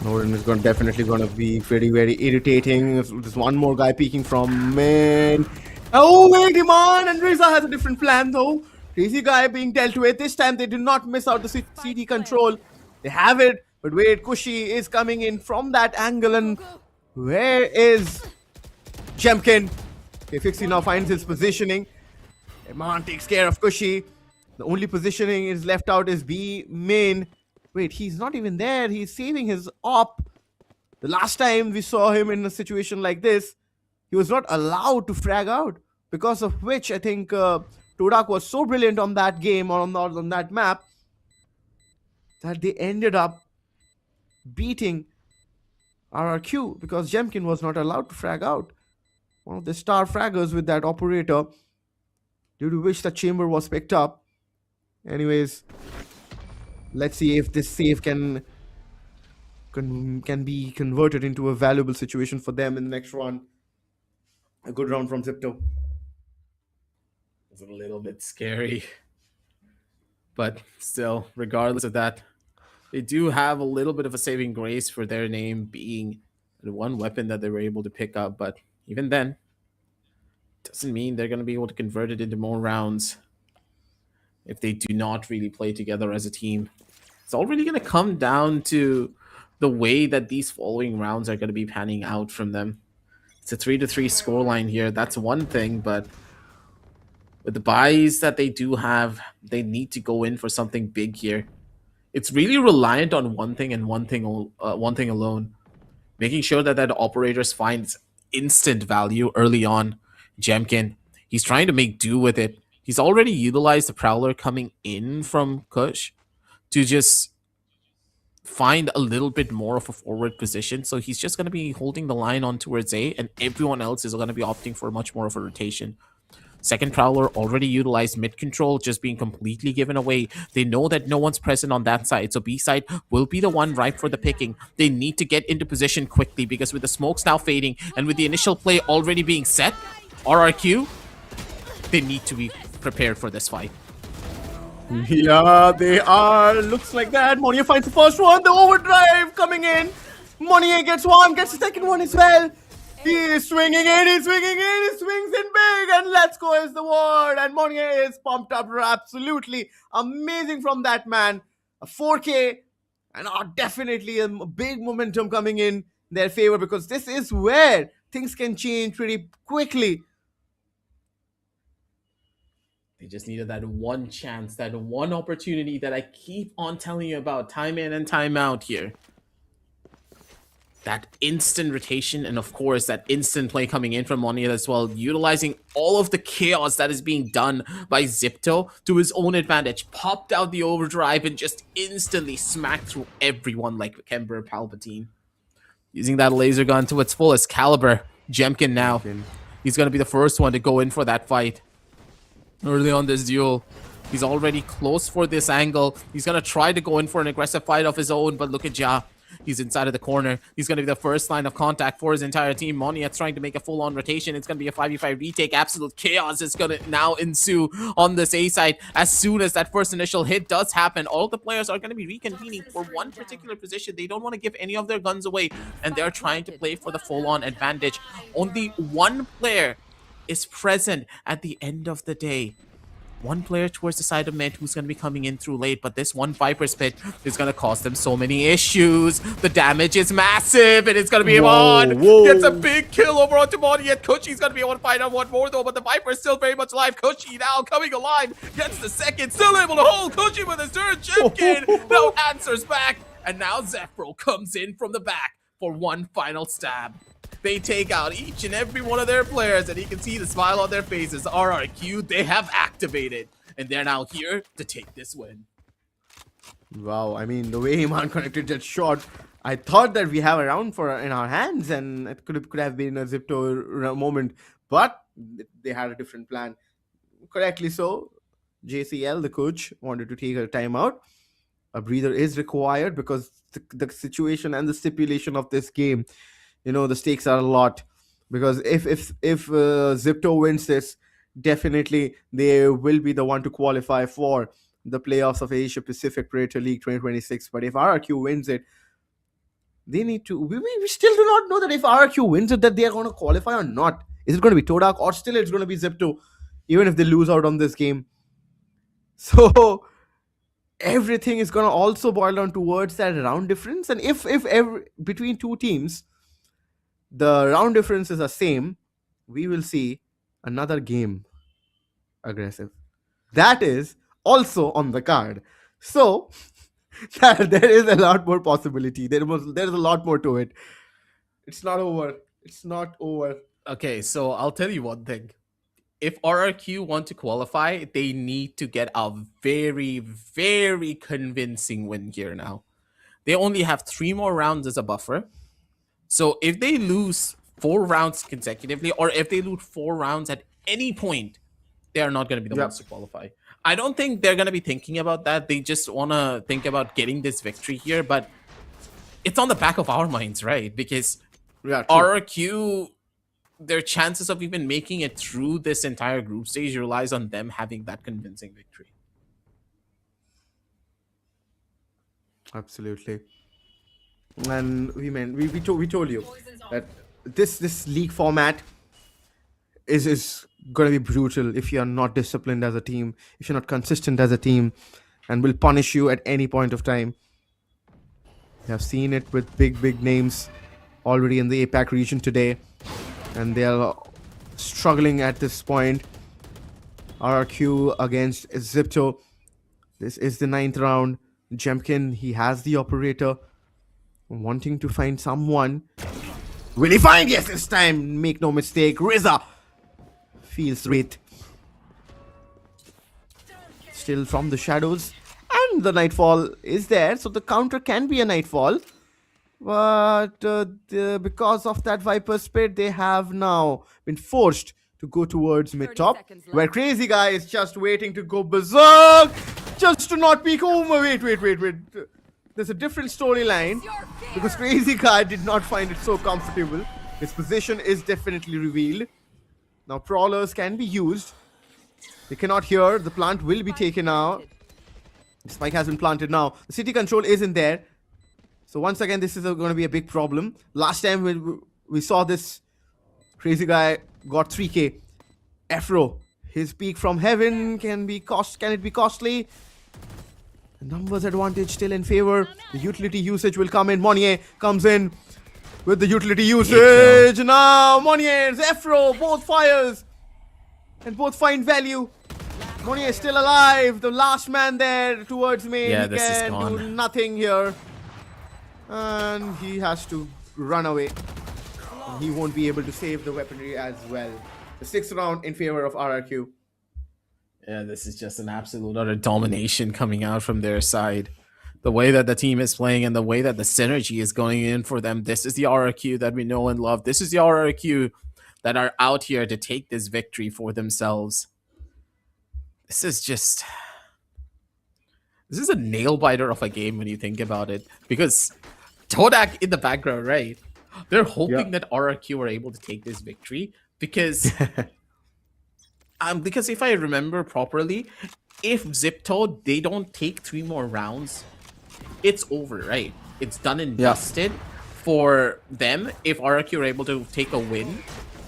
Odin is definitely going to be very irritating. There's one more guy peeking from mid. Oh, wait, Iman and Riza has a different plan though. Crazy Guy being dealt with. This time they did not miss out the CD control. They have it, but wait, Kushi is coming in from that angle, and where is Jemkin? Okay, Fixie now finds his positioning. Iman takes care of Kushi. The only positioning is left out is B main. Wait, he's not even there. He's saving his op. The last time we saw him in a situation like this, he was not allowed to frag out. Because of which, I think Todak was so brilliant on that game or on that map that they ended up beating RRQ because Jemkin was not allowed to frag out. One of the star fraggers with that operator, due to which the chamber was picked up. Anyways, let's see if this save can be converted into a valuable situation for them in the next round. A good round from Zipto. It's a little bit scary, but still, regardless of that, they do have a little bit of a saving grace for their name being the one weapon that they were able to pick up, but even then, doesn't mean they're going to be able to convert it into more rounds if they do not really play together as a team. It's already going to come down to the way that these following rounds are going to be panning out from them. It's a 3-3 scoreline here. That's one thing, but with the buys that they do have, they need to go in for something big here. It's really reliant on one thing and one thing alone. Making sure that operators finds instant value early on. Jemkin, he's trying to make do with it. He's already utilized the Prowler coming in from Kush to just find a little bit more of a forward position. So he's just going to be holding the line on towards A, and everyone else is going to be opting for much more of a rotation. Second Prowler already utilized mid control, just being completely given away. They know that no one's present on that side, so B side will be the one ripe for the picking. They need to get into position quickly because with the smokes now fading and with the initial play already being set, RRQ, they need to be prepared for this fight. Yeah, they are. Looks like that. Monier finds the first one. The overdrive coming in. Monier gets one, gets the second one as well. He is swinging in, he swings in big, and let's go is the word. And Monier is pumped up absolutely amazing from that man. A 4K, and definitely a big momentum coming in their favor because this is where things can change pretty quickly. They just needed that one chance, that one opportunity that I keep on telling you about time in and time out here. That instant rotation, and of course that instant play coming in from Monier as well, utilizing all of the chaos that is being done by Zipto to his own advantage. Popped out the overdrive and just instantly smacked through everyone like Kemper Palpatine. Using that laser gun to its fullest caliber. Jemkin now. He's going to be the first one to go in for that fight. Early on this duel, He's already close for this angle. He's going to try to go in for an aggressive fight of his own, but look at Ja. He's inside of the corner. He's going to be the first line of contact for his entire team. Moniet's trying to make a full-on rotation. It's going to be a 5v5 retake. Absolute chaos is going to now ensue on this A side. As soon as that first initial hit does happen, all the players are going to be reconvening for one particular position. They don't want to give any of their guns away, and they're trying to play for the full-on advantage. Only one player is present at the end of the day. One player towards the side of mid who's going to be coming in through late, but this one Viper's Pit is going to cause them so many issues. The damage is massive, and it's going to be on. Gets a big kill over onto Monty, and Kuchi's going to be able to find out one more, though, but the Viper is still very much alive. Kuchi now coming alive, gets the second, still able to hold Kuchi with his third Chimkin. No answers back, and now Zephyro comes in from the back for one final stab. They take out each and every one of their players, and you can see the smile on their faces. RRQ, they have activated, and they're now here to take this win. Wow, I mean, the way Iman connected that shot, I thought that we have a round in our hands, and it could have been a Zipto moment, but they had a different plan. Correctly so. JCL, the coach, wanted to take a timeout. A breather is required because the situation and the stipulation of this game, you know, the stakes are a lot, because if Zipto wins this, definitely they will be the one to qualify for the playoffs of Asia Pacific Predator League 2026. But if RRQ wins it, they need to. We still do not know that if RRQ wins it, that they are going to qualify or not. Is it going to be Todak, or still it's going to be Zipto, even if they lose out on this game? So everything is going to also boil down towards that round difference, and if between two teams the round differences are same, we will see another game aggressive. That is also on the card. So there is a lot more possibility. There is a lot more to it. It's not over. It's not over. Okay, so I'll tell you one thing. If RRQ want to qualify, they need to get a very, very convincing win here now. They only have 3 more rounds as a buffer. So if they lose 4 rounds consecutively, or if they lose 4 rounds at any point, they are not going to be the ones to qualify. I don't think they're going to be thinking about that. They just want to think about getting this victory here, but it's on the back of our minds, right? Because RRQ, their chances of even making it through this entire group stage relies on them having that convincing victory. Absolutely. And we told you that this league format is going to be brutal if you're not disciplined as a team, if you're not consistent as a team, and will punish you at any point of time. We have seen it with big names already in the APAC region today, and they are struggling at this point. RRQ against Zipto. This is the 9th round. Jemkin, he has the operator, wanting to find someone. Will he find? Yes, this time. Make no mistake. Riza feels it. Still from the shadows. And the Nightfall is there. So the counter can be a Nightfall. But because of that Viper's Pit, they have now been forced to go towards mid-top. Where Crazy Guy is just waiting to go berserk. Just to not peek. Oh, wait. There's a different storyline, because Crazy Guy did not find it so comfortable. His position is definitely revealed. Now Prowlers can be used. They cannot hear. The plant will be taken out. The spike has been planted now. The city control isn't there. So once again, this is going to be a big problem. Last time we saw this, Crazy Guy got 3k. Afro, his peak from heaven can it be costly? Numbers advantage still in favor. The utility usage will come in. Monnier comes in with the utility usage. Now Monnier, Zephyro, both fires. And both find value. Monnier is still alive. The last man there towards me. Yeah, he this is can gone. do nothing here. And he has to run away. And he won't be able to save the weaponry as well. The 6th round in favor of RRQ. Yeah, this is just an absolute utter domination coming out from their side. The way that the team is playing and the way that the synergy is going in for them. This is the RRQ that we know and love. This is the RRQ that are out here to take this victory for themselves. This is just This is a nail biter of a game when you think about it, because Todak in the background, right? They're hoping that RRQ are able to take this victory because because if I remember properly, if Zipto they don't take 3 more rounds, it's over, right? It's done and dusted for them if RRQ are able to take a win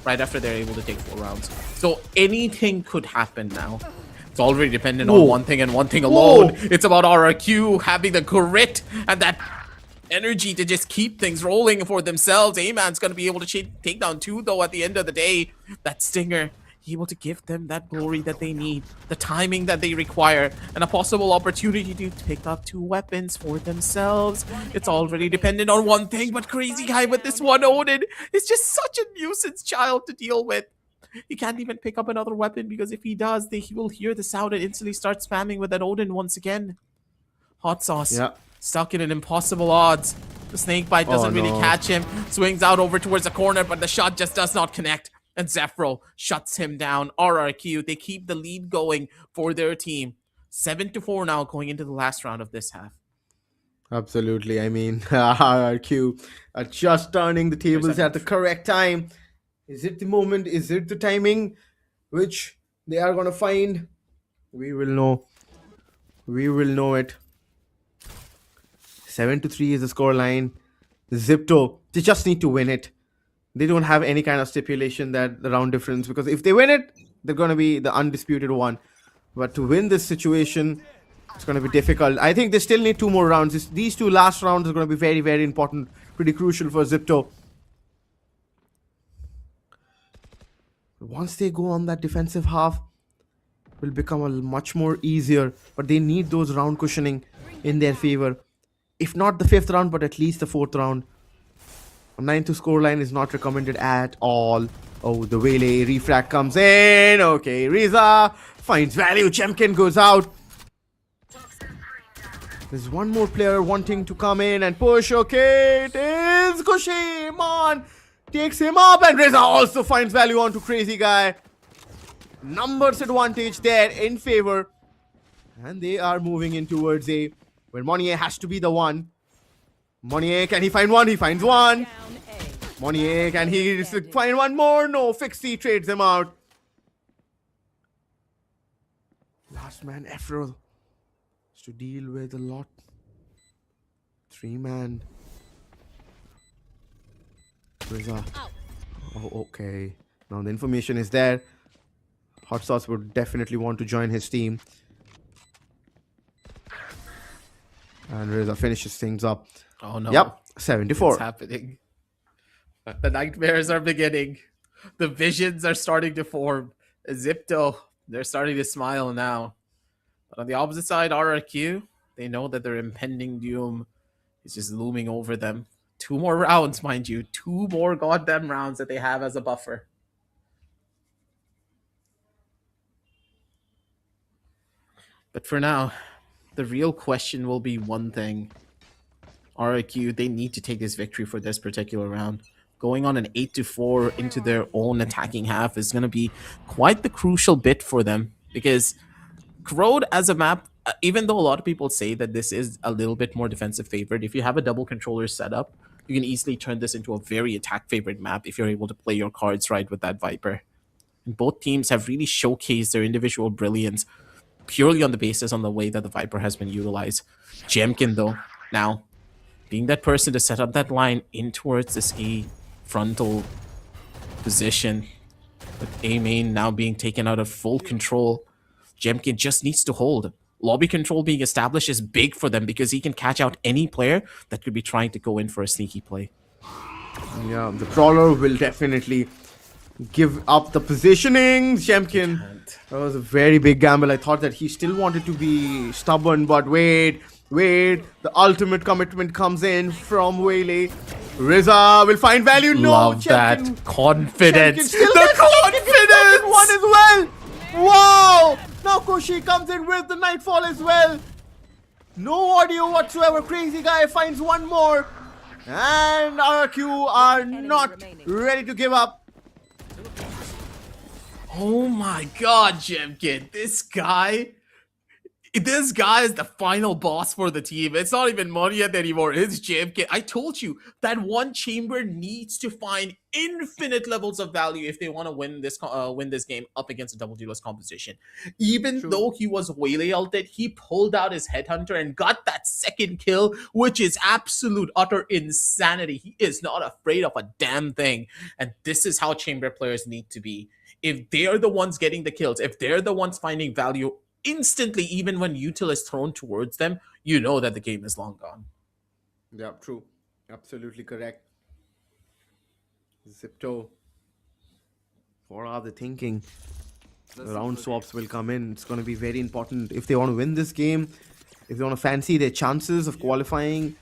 right after they're able to take 4 rounds. So anything could happen now. It's already dependent on one thing and one thing alone. It's about RRQ having the grit and that energy to just keep things rolling for themselves. A-Man's going to be able to take down 2, though, at the end of the day. That Stinger, able to give them that glory that they need, the timing that they require, and a possible opportunity to pick up 2 weapons for themselves. It's already dependent on one thing, but Crazy Guy with this one Odin is just such a nuisance child to deal with. He can't even pick up another weapon because if he does, he will hear the sound and instantly start spamming with that Odin once again. Hot Sauce. Stuck in an impossible odds. The snake bite doesn't really catch him. Swings out over towards the corner, but the shot just does not connect. And Zephyro shuts him down. RRQ, they keep the lead going for their team. 7-4 now going into the last round of this half. Absolutely. I mean, RRQ are just turning the tables at the correct time. Is it the moment? Is it the timing which they are going to find? We will know. We will know it. 7-3 is the scoreline. Zipto, they just need to win it. They don't have any kind of stipulation that the round difference, because if they win it, they're going to be the undisputed one. But to win this situation, it's going to be difficult. I think they still need 2 more rounds. These 2 last rounds are going to be very, very important. Pretty crucial for Zipto. Once they go on that defensive half, it will become a much more easier. But they need those round cushioning in their favor. If not the 5th round, but at least the 4th round. A 9-2 scoreline is not recommended at all. Oh, the Wele refract comes in. Okay, Riza finds value. Chemkin goes out. There's one more player wanting to come in and push. Okay, it is Kushimon. Takes him up, and Riza also finds value onto Crazy Guy. Numbers advantage there in favor. And they are moving in towards A, where Monnier has to be the one. Monnier, can he find one? He finds one. Monnier, can he find one more? No, Fixie trades him out. Last man, Ephraim, is to deal with a lot. 3-man. Riza. Oh, okay. Now the information is there. Hot Sauce would definitely want to join his team. And Riza finishes things up. Oh no. Yep, 7-4. It's happening. The nightmares are beginning. The visions are starting to form. Zipto, they're starting to smile now. But on the opposite side, RRQ, they know that their impending doom is just looming over them. 2 more rounds, mind you. 2 more goddamn rounds that they have as a buffer. But for now, the real question will be one thing. RRQ, they need to take this victory for this particular round. Going on an 8-4 into their own attacking half is going to be quite the crucial bit for them. Because Crowd as a map, even though a lot of people say that this is a little bit more defensive favored, if you have a double controller setup, you can easily turn this into a very attack favored map if you're able to play your cards right with that Viper. And both teams have really showcased their individual brilliance purely on the basis on the way that the Viper has been utilized. Jemkin, though, now being that person to set up that line in towards this A frontal position, with A main now being taken out of full control, Jemkin just needs to hold. Lobby control being established is big for them because he can catch out any player that could be trying to go in for a sneaky play. Yeah, the crawler will definitely give up the positioning. Jemkin, that was a very big gamble. I thought that he still wanted to be stubborn, but wait. The ultimate commitment comes in from Wele. Riza will find value. Love Jemkin, that confidence. The confidence one as well. Wow! Now Koshi comes in with the Nightfall as well. No audio whatsoever. Crazy Guy finds one more. And RQ are not ready to give up. Oh my god, Jemkin. This guy, This guy is the final boss for the team. It's not even Moneyet anymore. It's JMK. I told you that one chamber needs to find infinite levels of value if they want to win this game up against a double duelist composition. Even True. though he was Waylay ulted, he pulled out his headhunter and got that second kill, which is absolute utter insanity. He is not afraid of a damn thing, and this is how chamber players need to be. If they're the ones getting the kills, if they're the ones finding value instantly, even when util is thrown towards them, you know that the game is long gone. Yeah, true. Absolutely correct. Zipto. What are they thinking? The round swaps will come in. It's going to be very important if they want to win this game. If they want to fancy their chances of qualifying.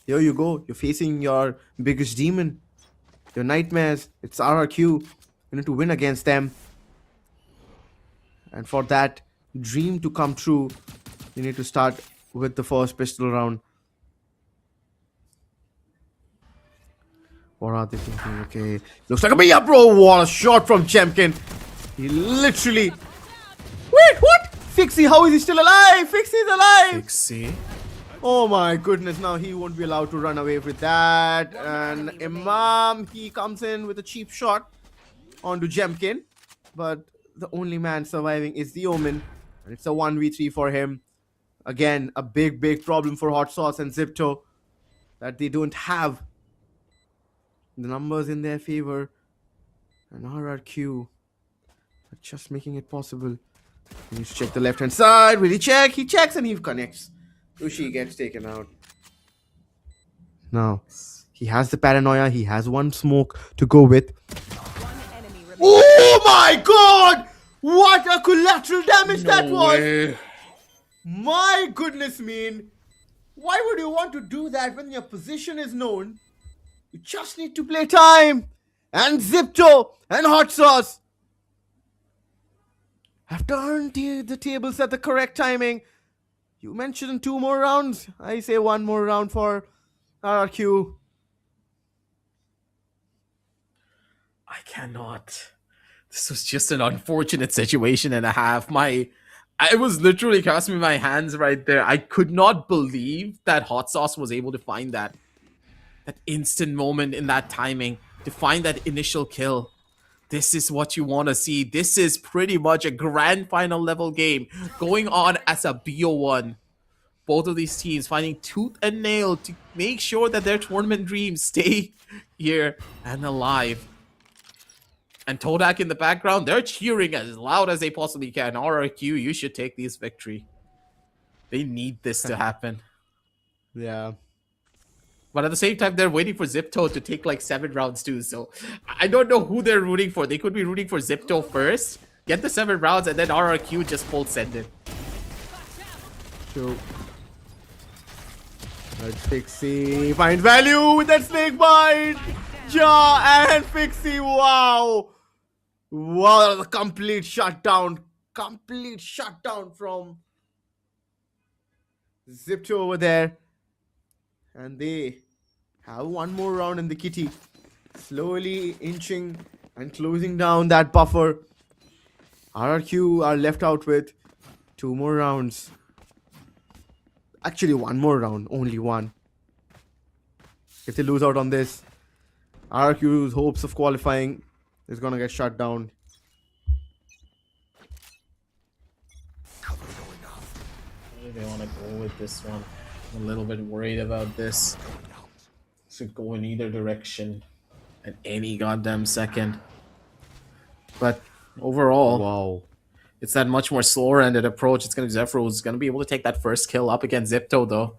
Here you go. You're facing your biggest demon. Your nightmares. It's RRQ. You need to win against them. And for that dream to come true, you need to start with the first pistol round. What are they thinking? Okay. Looks like a me up, bro. What a shot from Chemkin. He literally... Wait, what? Fixie, how is he still alive? Fixie's alive. Fixie. Oh my goodness, now he won't be allowed to run away with that. And Imam, he comes in with a cheap shot onto Jemkin. But the only man surviving is the Omen. And it's a 1v3 for him. Again, a big problem for Hot Sauce and Zipto. That they don't have the numbers in their favor. And RRQ are just making it possible. He needs to check the left hand side. Will he check? He checks and he connects. Ushi gets taken out. Now, he has the paranoia. He has one smoke to go with. Oh my god! What a collateral damage that was! My goodness, mean. Why would you want to do that when your position is known? You just need to play time. And Zipto and Hot Sauce have turned the tables at the correct timing. You mentioned 2 more rounds. I say 1 more round for RRQ. I cannot. This was just an unfortunate situation and a half. I was literally clasping my hands right there. I could not believe that Hot Sauce was able to find that instant moment in that timing, to find that initial kill. This is what you want to see. This is pretty much a grand final level game going on as a BO1. Both of these teams finding tooth and nail to make sure that their tournament dreams stay here and alive. And Todak in the background, they're cheering as loud as they possibly can. RRQ, you should take this victory. They need this to happen. Yeah. But at the same time, they're waiting for Zipto to take like 7 rounds too. So I don't know who they're rooting for. They could be rooting for Zipto first, get the 7 rounds, and then RRQ just full send it. True. Let's Fixie find value with that snake bite. Ja and Fixie, wow. Wow, that was a complete shutdown. Complete shutdown from Zipto over there. And they have 1 more round in the kitty. Slowly inching and closing down that buffer. RRQ are left out with 2 more rounds. Actually, 1 more round. Only 1. If they lose out on this, RRQ's hopes of qualifying is going to get shut down. Maybe they want to go with this one. I'm a little bit worried about this. This could go in either direction at any goddamn second. But overall, Wow. it's that much more slower-ended approach. It's going to be Zephyr who's going to be able to take that first kill up against Zipto, though.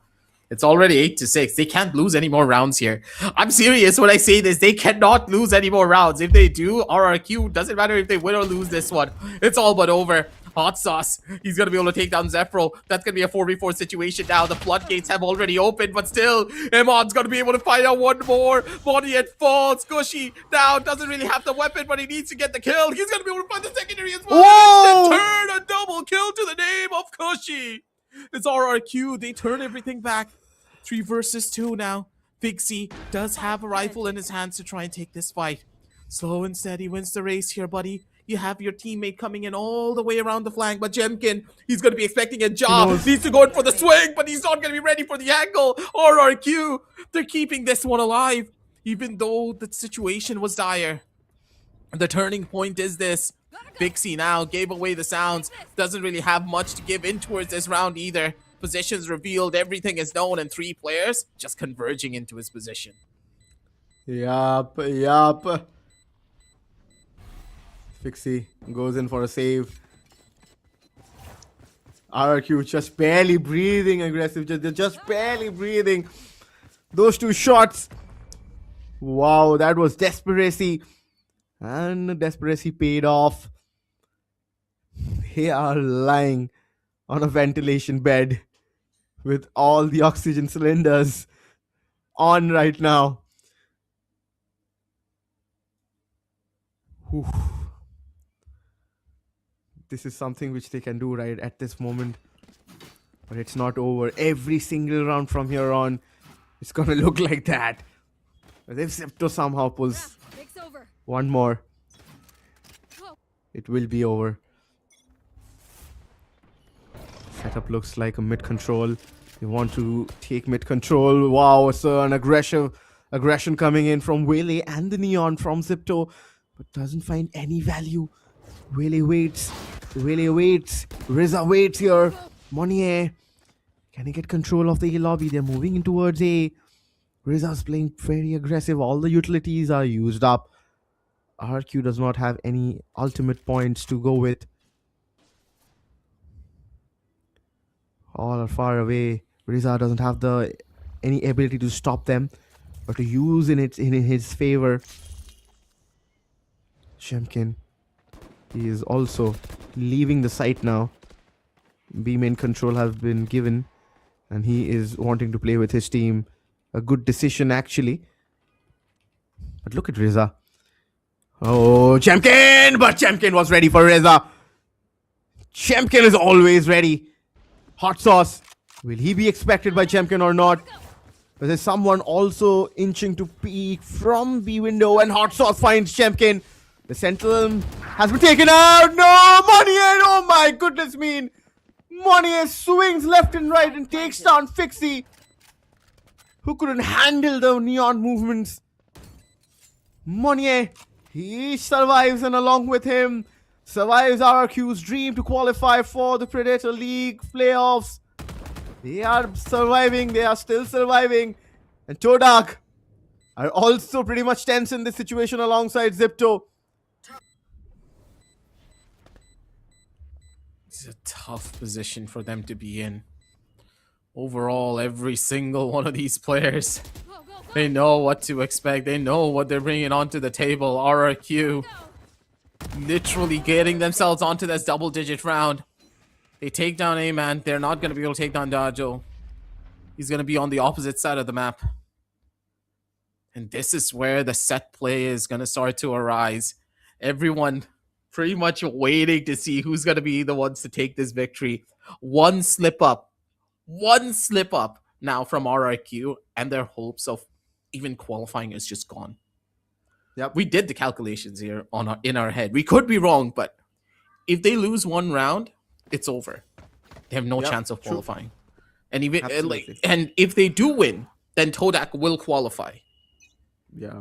It's already 8-6. They can't lose any more rounds here. I'm serious when I say this. They cannot lose any more rounds. If they do, RRQ, doesn't matter if they win or lose this one. It's all but over. Hot Sauce, he's going to be able to take down Zephyr. That's going to be a 4v4 situation now. The floodgates have already opened, but still, Emon's going to be able to find out 1 more. Body at falls. Gushy now doesn't really have the weapon, but he needs to get the kill. He's going to be able to find the secondary as well. Whoa! Turn a double kill to the name of Gushy. It's RRQ. They turn everything back. 3 versus 2 now. Fixie does have a rifle in his hands to try and take this fight. Slow and steady wins the race here, buddy. You have your teammate coming in all the way around the flank, but Jemkin, he's going to be expecting a job. Needs to go in for the swing, but he's not going to be ready for the angle. RRQ, they're keeping this one alive, even though the situation was dire. The turning point is this. Pixie now gave away the sounds. Doesn't really have much to give in towards this round either. Positions revealed, everything is known, and 3 players just converging into his position. Yup. Pixie goes in for a save. RRQ just barely breathing aggressive. Just barely breathing. Those 2 shots. Wow, that was desperacy. And the desperacy paid off. They are lying on a ventilation bed with all the oxygen cylinders on right now. Whew. This is something which they can do right at this moment. But it's not over. Every single round from here on, it's gonna look like that. But if Zipto somehow pulls one more, it will be over. Setup looks like a mid control. They want to take mid control. Wow, so an aggression coming in from Wele and the Neon from Zipto, but doesn't find any value. Wele waits. Riza waits here. Monnier, can he get control of the A lobby? They're moving in towards A. Riza's playing very aggressive. All the utilities are used up. RQ does not have any ultimate points to go with. All are far away. Riza doesn't have any ability to stop them, but to use in his favor. Shemkin, he is also leaving the site now. B main control have been given, and he is wanting to play with his team. A good decision actually. But look at Riza. Oh, Chemkin! But Chemkin was ready for Riza. Chemkin is always ready. Hot sauce. Will he be expected by Chemkin or not? But there's someone also inching to peek from B window, and Hot sauce finds Chemkin. The Sentinel has been taken out. No, Monnier! Oh my goodness me! Monnier swings left and right and takes down Fixie, who couldn't handle the Neon movements. Monnier, he survives, and along with him survives RRQ's dream to qualify for the Predator League playoffs. They are surviving. They are still surviving. And Todak are also pretty much tense in this situation alongside Zipto. It's a tough position for them to be in. Overall, every single one of these players, they know what to expect. They know what they're bringing onto the table. RRQ literally getting themselves onto this double-digit round. They take down A-Man. They're not going to be able to take down Dajo. He's going to be on the opposite side of the map. And this is where the set play is going to start to arise. Everyone pretty much waiting to see who's going to be the ones to take this victory. One slip up now from RRQ, and their hopes of even qualifying is just gone. Yep. We did the calculations here in our head. We could be wrong, but if they lose one round, it's over. They have no chance of qualifying. And even and if they do win, then Todak will qualify. Yeah.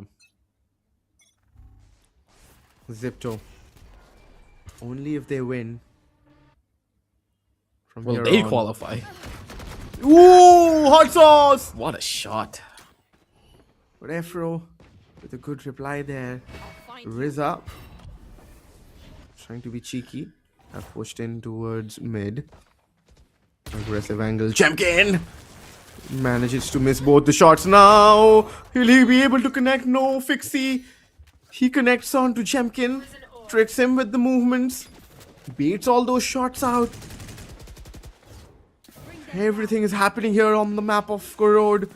Zipto. Only if they win. Will they qualify? Ooh, hot sauce! What a shot. But Afro with a good reply there. Riza trying to be cheeky. Have pushed in towards mid. Aggressive angle. Chemkin manages to miss both the shots now. Will he be able to connect? No, Fixie. He connects on to Chemkin. Tricks him with the movements. Baits all those shots out. Everything is happening here on the map of Korod.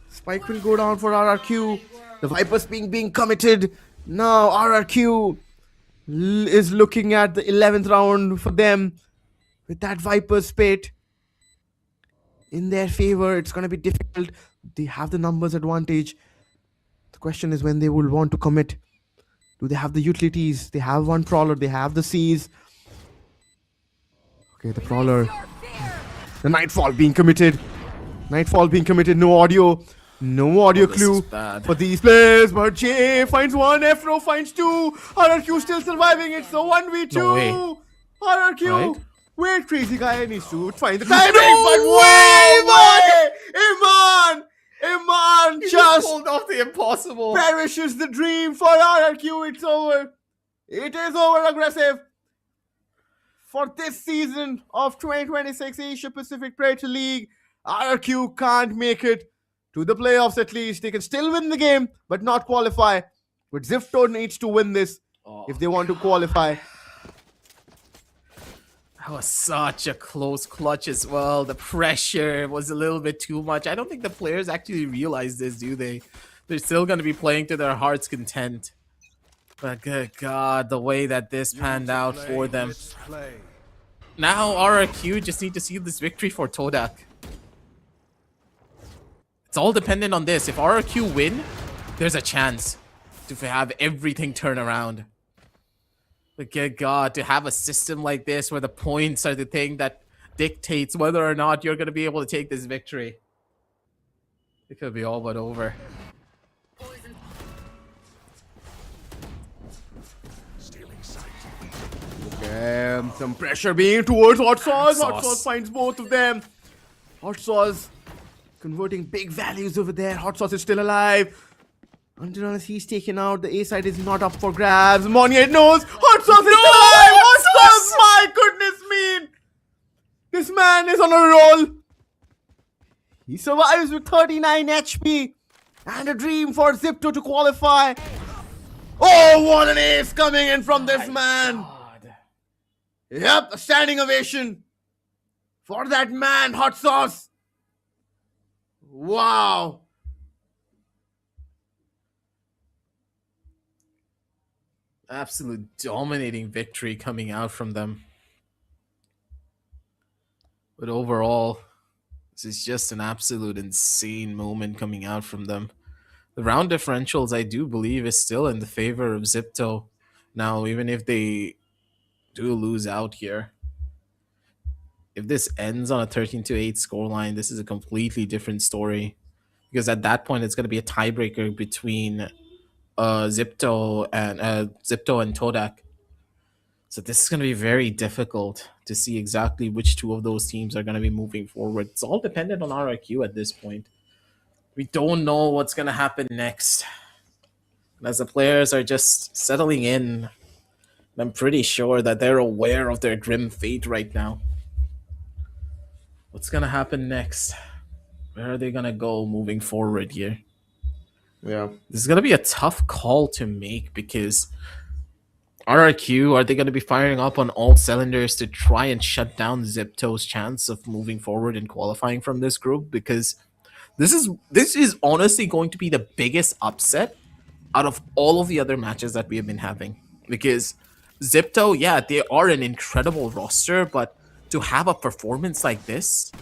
Spike will go down for RRQ. The Vipers being committed. Now RRQ is looking at the 11th round for them. With that Viper spit in their favor, it's going to be difficult. They have the numbers advantage. The question is when they will want to commit. Do they have the utilities? They have one Prowler. They have the Seas. Okay, the Prowler. The Nightfall being committed. Nightfall being committed. No audio. No audio this clue is bad. for these players. But Jay finds one. Afro finds two. RRQ still surviving. It's the 1v2. No way. RRQ. Right? Wait, crazy guy needs to find the timing. No Iman! Iman He just pulled off the impossible. perishes the dream for RRQ. It's over. It is over, aggressive. For this season of 2026 Asia Pacific Predator League, RRQ can't make it to the playoffs at least. They can still win the game, but not qualify. But Zifto needs to win this if they want to qualify. That was such a close clutch as well. The pressure was a little bit too much. I don't think the players actually realize this, do they? They're still going to be playing to their heart's content. But good God, the way that this panned out for them. Now RRQ just need to seal this victory for Todak. It's all dependent on this. If RRQ win, there's a chance to have everything turn around. But good God, to have a system like this where the points are the thing that dictates whether or not you're going to be able to take this victory. It could be all but over. Okay, some pressure being towards Hot Sauce. Hot Hot Sauce. Sauce finds both of them. Hot Sauce converting big values over there. Hot Sauce is still alive. Until he's taken out, the A side is not up for grabs. Monier knows. Hot Sauce is still alive. Hot Sauce, my goodness me. This man is on a roll. He survives with 39 HP. And a dream for Zipto to qualify. Oh, what an ace coming in from this man. Yep, a standing ovation for that man, Hot Sauce. Wow. Absolute dominating victory coming out from them. But overall, this is just an absolute insane moment coming out from them. The round differentials, I do believe, is still in the favor of Zipto. Now, even if they do lose out here, if this ends on a 13-8 scoreline, this is a completely different story. Because at that point, it's going to be a tiebreaker between Zipto and Todak. So this is going to be very difficult to see exactly which two of those teams are going to be moving forward. It's all dependent on RRQ at this point. We don't know what's going to happen next. As the players are just settling in, I'm pretty sure that they're aware of their grim fate right now. What's going to happen next? Where are they going to go moving forward here? Yeah. This is going to be a tough call to make because RRQ, are they going to be firing up on all cylinders to try and shut down Zipto's chance of moving forward and qualifying from this group? Because this is honestly going to be the biggest upset out of all of the other matches that we have been having. Because Zipto, yeah, they are an incredible roster, but to have a performance like this,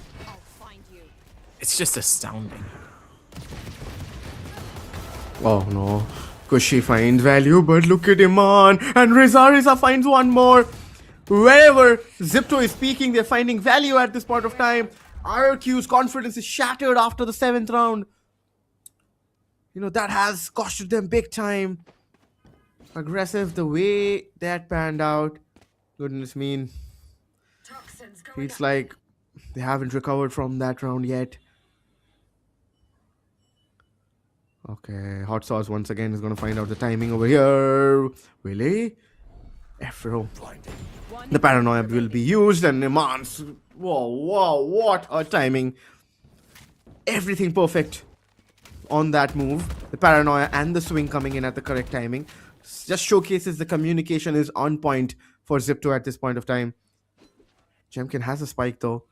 it's just astounding. Oh no. Kushi finds value, but look at Iman. And Rizarisa finds one more. Wherever Zipto is speaking, they're finding value at this point of time. RQ's confidence is shattered after the 7th round. You know, that has costed them big time. Aggressive, the way that panned out. Goodness me. Feels like they haven't recovered from that round yet. Okay, Hot Sauce once again is going to find out the timing over here. Will he? Afro. The paranoia will be used and Iman's. Whoa, what a timing. Everything perfect on that move. The paranoia and the swing coming in at the correct timing. Just showcases the communication is on point for Zipto at this point of time. Jemkin has a spike though.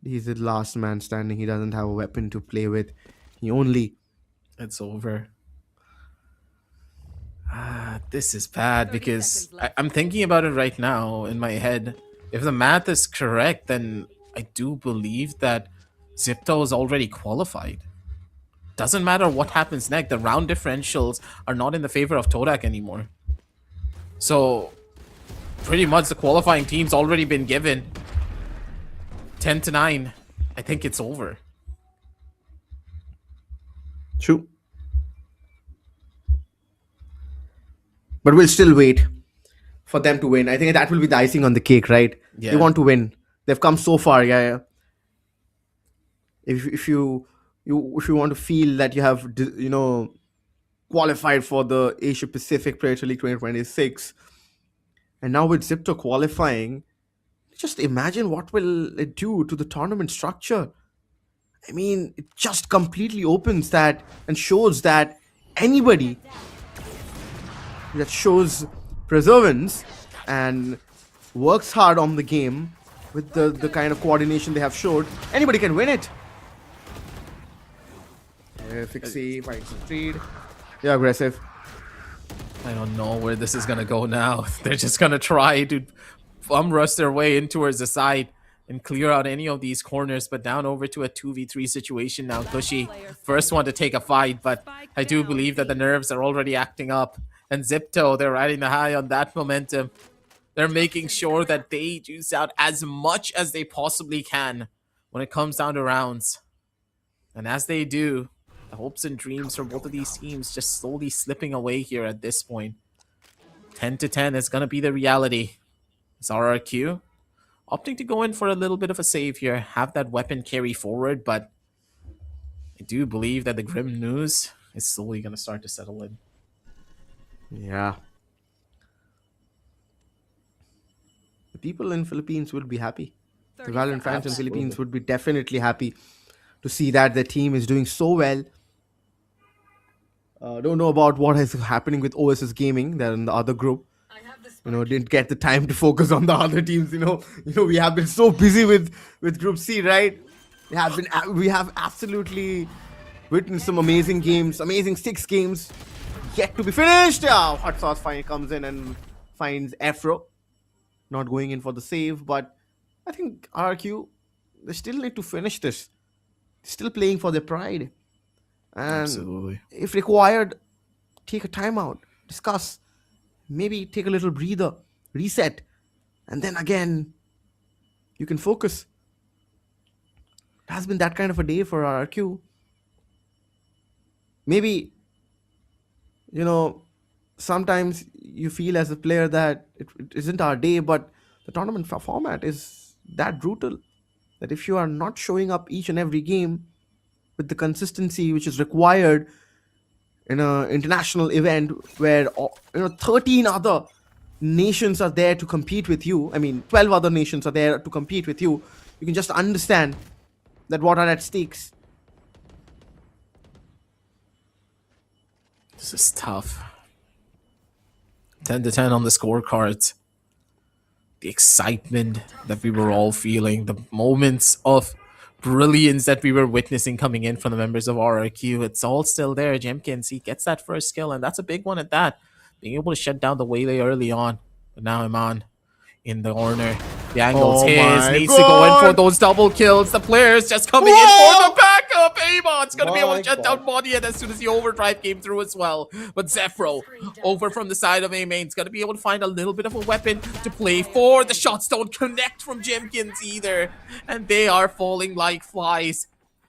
He's the last man standing. He doesn't have a weapon to play with. He only... It's over. This is bad because I'm thinking about it right now in my head. If the math is correct, then I do believe that Zipto is already qualified. Doesn't matter what happens next. The round differentials are not in the favor of Todak anymore. So pretty much the qualifying team's already been given. 10-9. I think it's over. True. But we'll still wait for them to win. I think that will be the icing on the cake, right? Yeah. They want to win. They've come so far. Yeah. If you want to feel that you have qualified for the Asia Pacific Premier League 2026, and now with Zipto qualifying, just imagine what will it do to the tournament structure. I mean, it just completely opens that and shows that anybody that shows perseverance and works hard on the game with the kind of coordination they have showed, anybody can win it. Fixie fights the trade. Yeah, aggressive. I don't know where this is gonna go now. They're just gonna try to bum rush their way in towards the side and clear out any of these corners, but down over to a 2v3 situation now. Cushy, first one to take a fight, but I do believe that the nerves are already acting up. And Zipto, they're riding the high on that momentum. They're making sure that they juice out as much as they possibly can when it comes down to rounds. And as they do, the hopes and dreams for both of these teams just slowly slipping away here at this point. 10-10 is going to be the reality. It's RRQ opting to go in for a little bit of a save here, have that weapon carry forward, but I do believe that the grim news is slowly going to start to settle in. Yeah. The people in Philippines will be happy. The Valorant fans in Philippines would be definitely happy to see that their team is doing so well. Don't know about what is happening with OSS Gaming. They're in the other group. Didn't get the time to focus on the other teams. We have been so busy with Group C, right? We have absolutely witnessed some amazing games, amazing 6 games yet to be finished. Yeah, Hot Sauce finally comes in and finds Afro, not going in for the save. But I think RQ, they still need to finish this. Still playing for their pride. And Absolutely. if required, take a timeout, discuss, maybe take a little breather, reset, and then again, you can focus. It has been that kind of a day for RQ. Maybe, sometimes you feel as a player that it isn't our day, but the tournament format is that brutal that if you are not showing up each and every game with the consistency which is required in an international event where 13 other nations are there to compete with you. I mean, 12 other nations are there to compete with you. You can just understand that what are at stakes. This is tough. 10-10 on the scorecards. The excitement that we were all feeling, the moments of brilliance that we were witnessing coming in from the members of RRQ, it's all still there. Jemkins, he gets that first kill, and that's a big one at that. Being able to shut down the Waylay early on. But now Iman in the corner. The angle's his. Needs to go in for those double kills. The players just coming in for the backup. Amon's going to be able to shut down Body as soon as the overdrive came through as well. But Zephyro over from the side of A-Main's going to be able to find a little bit of a weapon to play for. The shots don't connect from Jemkins either. And they are falling like flies.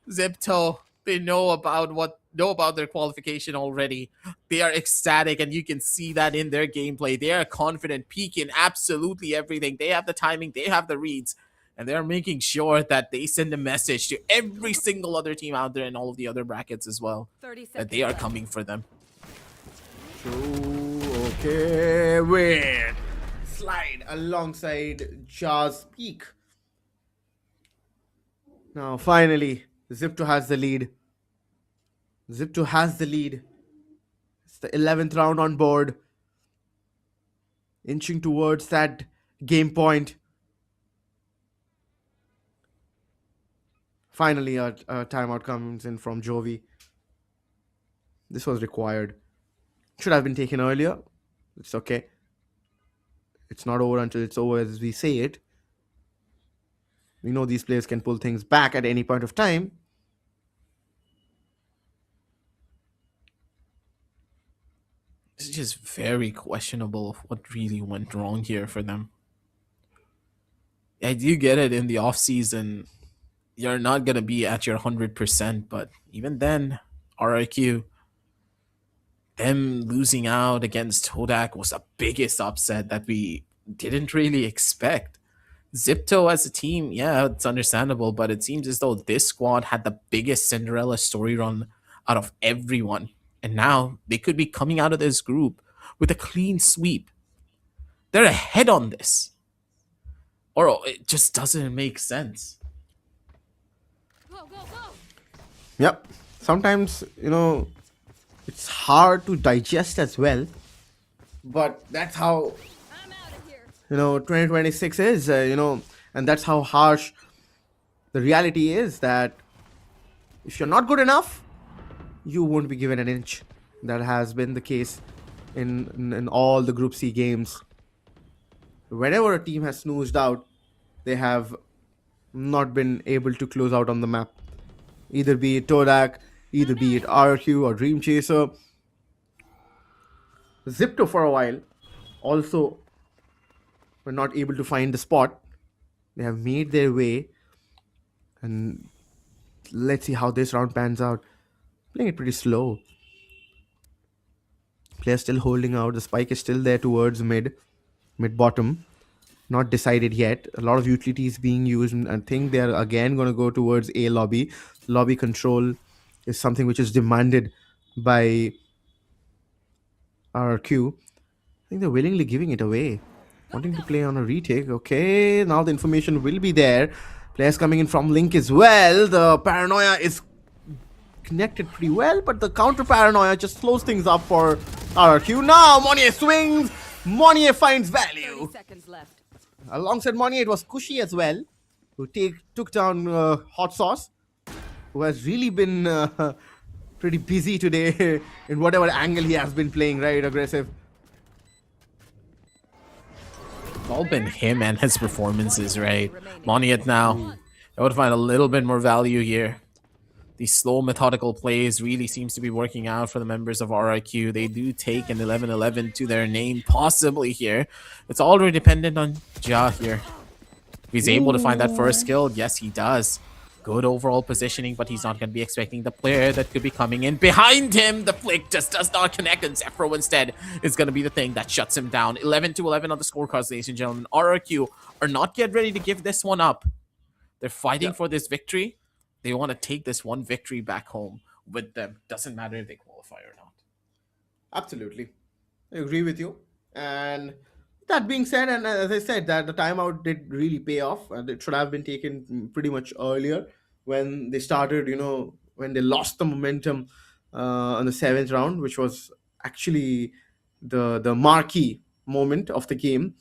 Zipto, they know about their qualification already. They are ecstatic, and you can see that in their gameplay. They are confident, peaking absolutely everything. They have the timing, they have the reads, and they're making sure that they send a message to every single other team out there in all of the other brackets as well, that they are coming for them. Okay, win. Slide alongside Jar's Peak. Now, finally, Zipto has the lead. Zipto has the lead. It's the 11th round on board. Inching towards that game point. Finally, a timeout comes in from Jovi. This was required. Should have been taken earlier. It's okay. It's not over until it's over, as we say it. We know these players can pull things back at any point of time. It's just very questionable of what really went wrong here for them. I do get it in the off season. You're not gonna be at your 100%, but even then, RIQ, them losing out against Todak was the biggest upset that we didn't really expect. Zipto as a team, yeah, it's understandable, but it seems as though this squad had the biggest Cinderella story run out of everyone. And now they could be coming out of this group with a clean sweep. They're ahead on this. Or it just doesn't make sense. Yep. Sometimes, it's hard to digest as well. But that's how, 2026 is, and that's how harsh the reality is, that if you're not good enough, you won't be given an inch. That has been the case in all the Group C games. Whenever a team has snoozed out, they have not been able to close out on the map. Either be it Todak, either be it RQ or Dream Chaser. Zipto for a while also were not able to find the spot. They have made their way, and let's see how this round pans out. Playing it pretty slow. Player still holding out. The spike is still there towards mid bottom. Not decided yet. A lot of utilities being used, and I think they are again going to go towards A lobby. Lobby control is something which is demanded by RQ. I think they're willingly giving it away. Wanting to play on a retake. Okay, now the information will be there. Players coming in from Link as well. The paranoia is connected pretty well, but the counter paranoia just slows things up for RQ. Now Monnier swings. Monnier finds value. 30 seconds left. Alongside Monnier, it was Kushi as well, who took down Hot Sauce, who has really been pretty busy today in whatever angle he has been playing, right? Aggressive. It's all been him and his performances, right? Moniet now. I would find a little bit more value here. These slow, methodical plays really seems to be working out for the members of RIQ. They do take an 11-11 to their name, possibly here. It's already dependent on Ja here. If he's able to find that first kill, yes, he does. Good overall positioning, but he's not going to be expecting the player that could be coming in behind him. The flick just does not connect, and Zephyro instead is going to be the thing that shuts him down. 11-11 on the scorecards, ladies and gentlemen. RRQ are not yet ready to give this one up. They're fighting for this victory. They want to take this one victory back home with them. Doesn't matter if they qualify or not. Absolutely. I agree with you. And that being said, and as I said, that the timeout did really pay off, and it should have been taken pretty much earlier when they started, when they lost the momentum on the 7th round, which was actually the marquee moment of the game,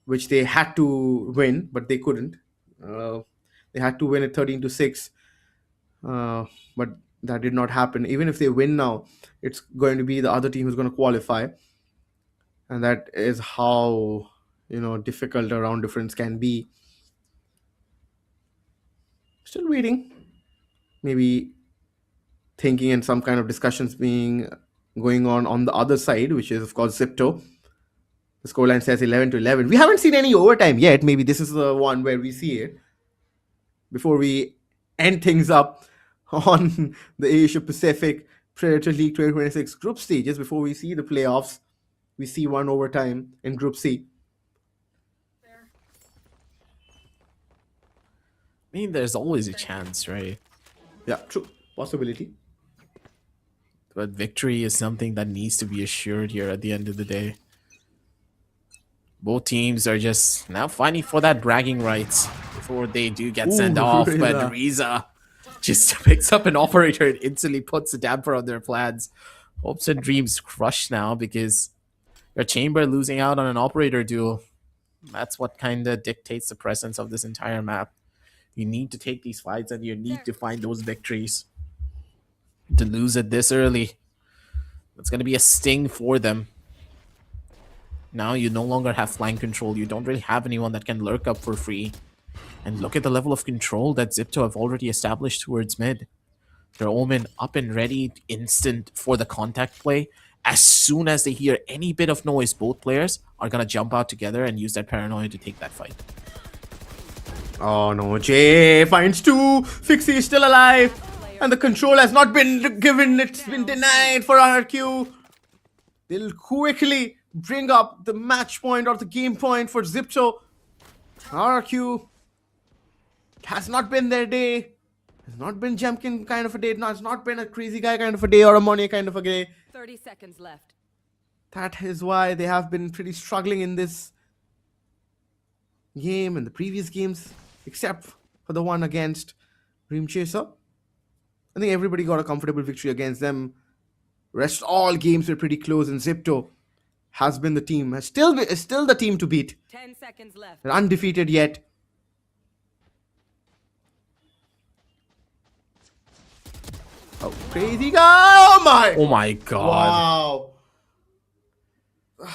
which they had to win, but they couldn't. They had to win at 13-6. But that did not happen. Even if they win now, it's going to be the other team who's going to qualify, and that is how difficult a round difference can be. Still waiting, maybe thinking, and some kind of discussions going on the other side, which is of course Zipto. The scoreline says 11-11. We haven't seen any overtime yet. Maybe this is the one where we see it before we end things up on the Asia Pacific Predator League 2026 group stages. Before we see the playoffs, we see one overtime in Group C. I mean, there's always a chance, right? Yeah, true. Possibility. But victory is something that needs to be assured here at the end of the day. Both teams are just now fighting for that bragging rights before they do get sent off. Riza. But Riza just picks up an operator and instantly puts a damper on their plans. Hopes and dreams crushed now because your chamber losing out on an operator duel. That's what kind of dictates the presence of this entire map. You need to take these fights and you need to find those victories. To lose it this early, it's going to be a sting for them. Now you no longer have flank control. You don't really have anyone that can lurk up for free. And look at the level of control that Zipto have already established towards mid. Their Omen up and ready, instant for the contact play. as soon as they hear any bit of noise, both players are going to jump out together and use that paranoia to take that fight. Oh no, Jay finds two. Fixie is still alive. And the control has not been given. It's been denied for RRQ. They'll quickly bring up the match point or the game point for Zipto. RRQ has not been their day. It's not been Jemkin kind of a day. No, it's not been a crazy guy kind of a day or a money kind of a day. 30 seconds left. That is why they have been pretty struggling in this game and the previous games, except for the one against Dream Chaser. I think everybody got a comfortable victory against them. Rest all games were pretty close, and Zipto has been the team, is still the team to beat. 10 seconds left. They're undefeated yet. Oh, crazy guy! Oh my god. Wow.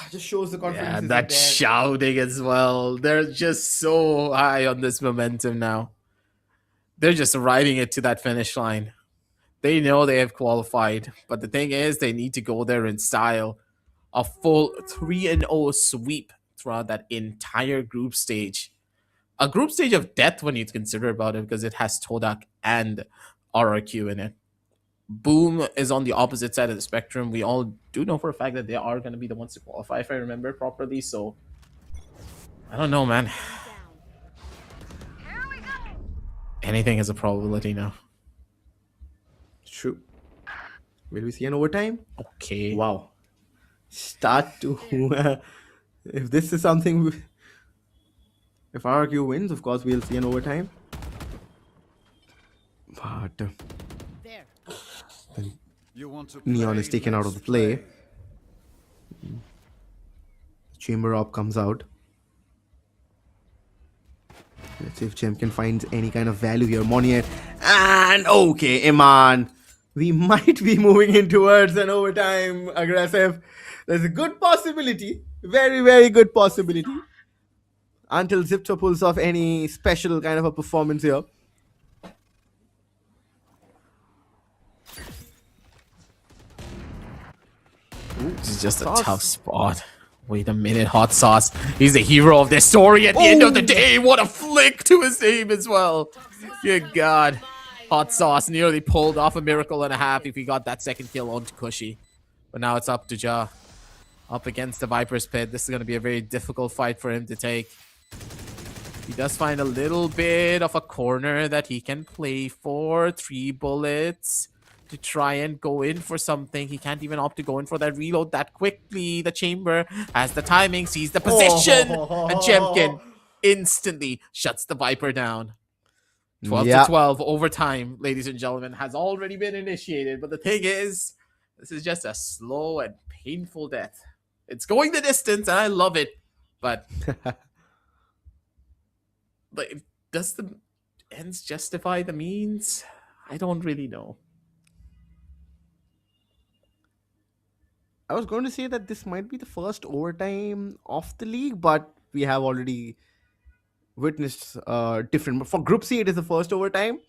Just shows the confidence. Yeah, isn't that there. shouting as well. They're just so high on this momentum now. They're just riding it to that finish line. They know they have qualified, but the thing is, they need to go there in style. A full 3-0 sweep throughout that entire group stage. A group stage of death when you consider about it, because it has Todak and RRQ in it. Boom is on the opposite side of the spectrum. We all do know for a fact that they are going to be the ones to qualify, if I remember properly. So, I don't know, man. Anything is a probability now. True. Will we see an overtime? Okay. Wow. Start to... if this is something... If RRQ wins, of course, we'll see an overtime. But... You want to Neon play, is taken out of the let's play. Chamber Op comes out. Let's see if Chemkin finds any kind of value here. Monier. And okay, Iman. We might be moving in towards an overtime aggressive. There's a good possibility. Very, very good possibility. Until Zipto pulls off any special kind of a performance here. This is just a Sauce. tough spot. Wait a minute, Hot Sauce. He's the hero of this story at the end of the day. What a flick to his name as well. Good God. Hot Sauce nearly pulled off a miracle and a half if he got that second kill onto Cushy. But now it's up to Ja. Up against the Viper's Pit. This is going to be a very difficult fight for him to take. He does find a little bit of a corner that he can play for. 3 bullets to try and go in for something. He can't even opt to go in for that reload that quickly. The Chamber has the timing, sees the position, and Jemkin instantly shuts the Viper down. 12 to 12 overtime, ladies and gentlemen, has already been initiated. But the thing is, this is just a slow and painful death. It's going the distance, and I love it. But does the ends justify the means? I don't really know. I was going to say that this might be the first overtime of the league, but we have already witnessed different. For Group C, it is the first overtime.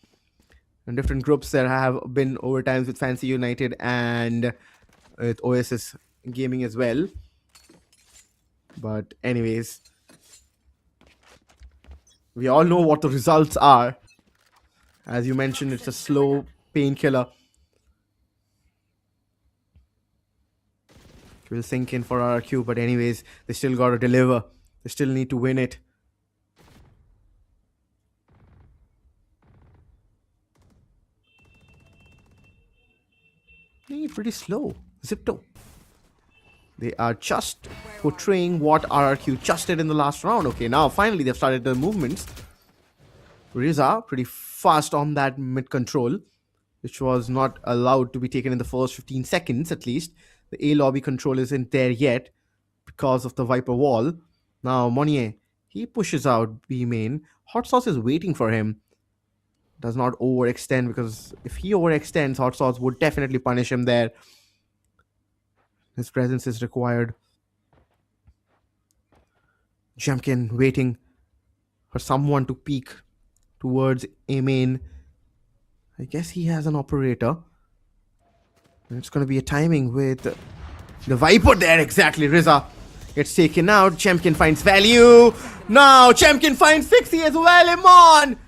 In different groups, there have been overtimes with Fancy United and with OSS Gaming as well. But anyways, we all know what the results are. As you mentioned, it's a slow painkiller. It will sink in for RRQ, but anyways, they still got to deliver. They still need to win it. Pretty slow. Zipto. They are just portraying what RRQ just did in the last round. Okay, now finally they've started the movements. Riza pretty fast on that mid control, which was not allowed to be taken in the first 15 seconds at least. The A lobby control isn't there yet because of the Viper wall. Now Monier, he pushes out B main. Hot Sauce is waiting for him. Does not overextend, because if he overextends, Hot Sauce would definitely punish him there. His presence is required. Jemkin waiting for someone to peek towards A main. I guess he has an operator. And it's going to be a timing with The Viper there, exactly. Riza gets taken out. Champion finds value. Now Champion finds Fixie as well. Iman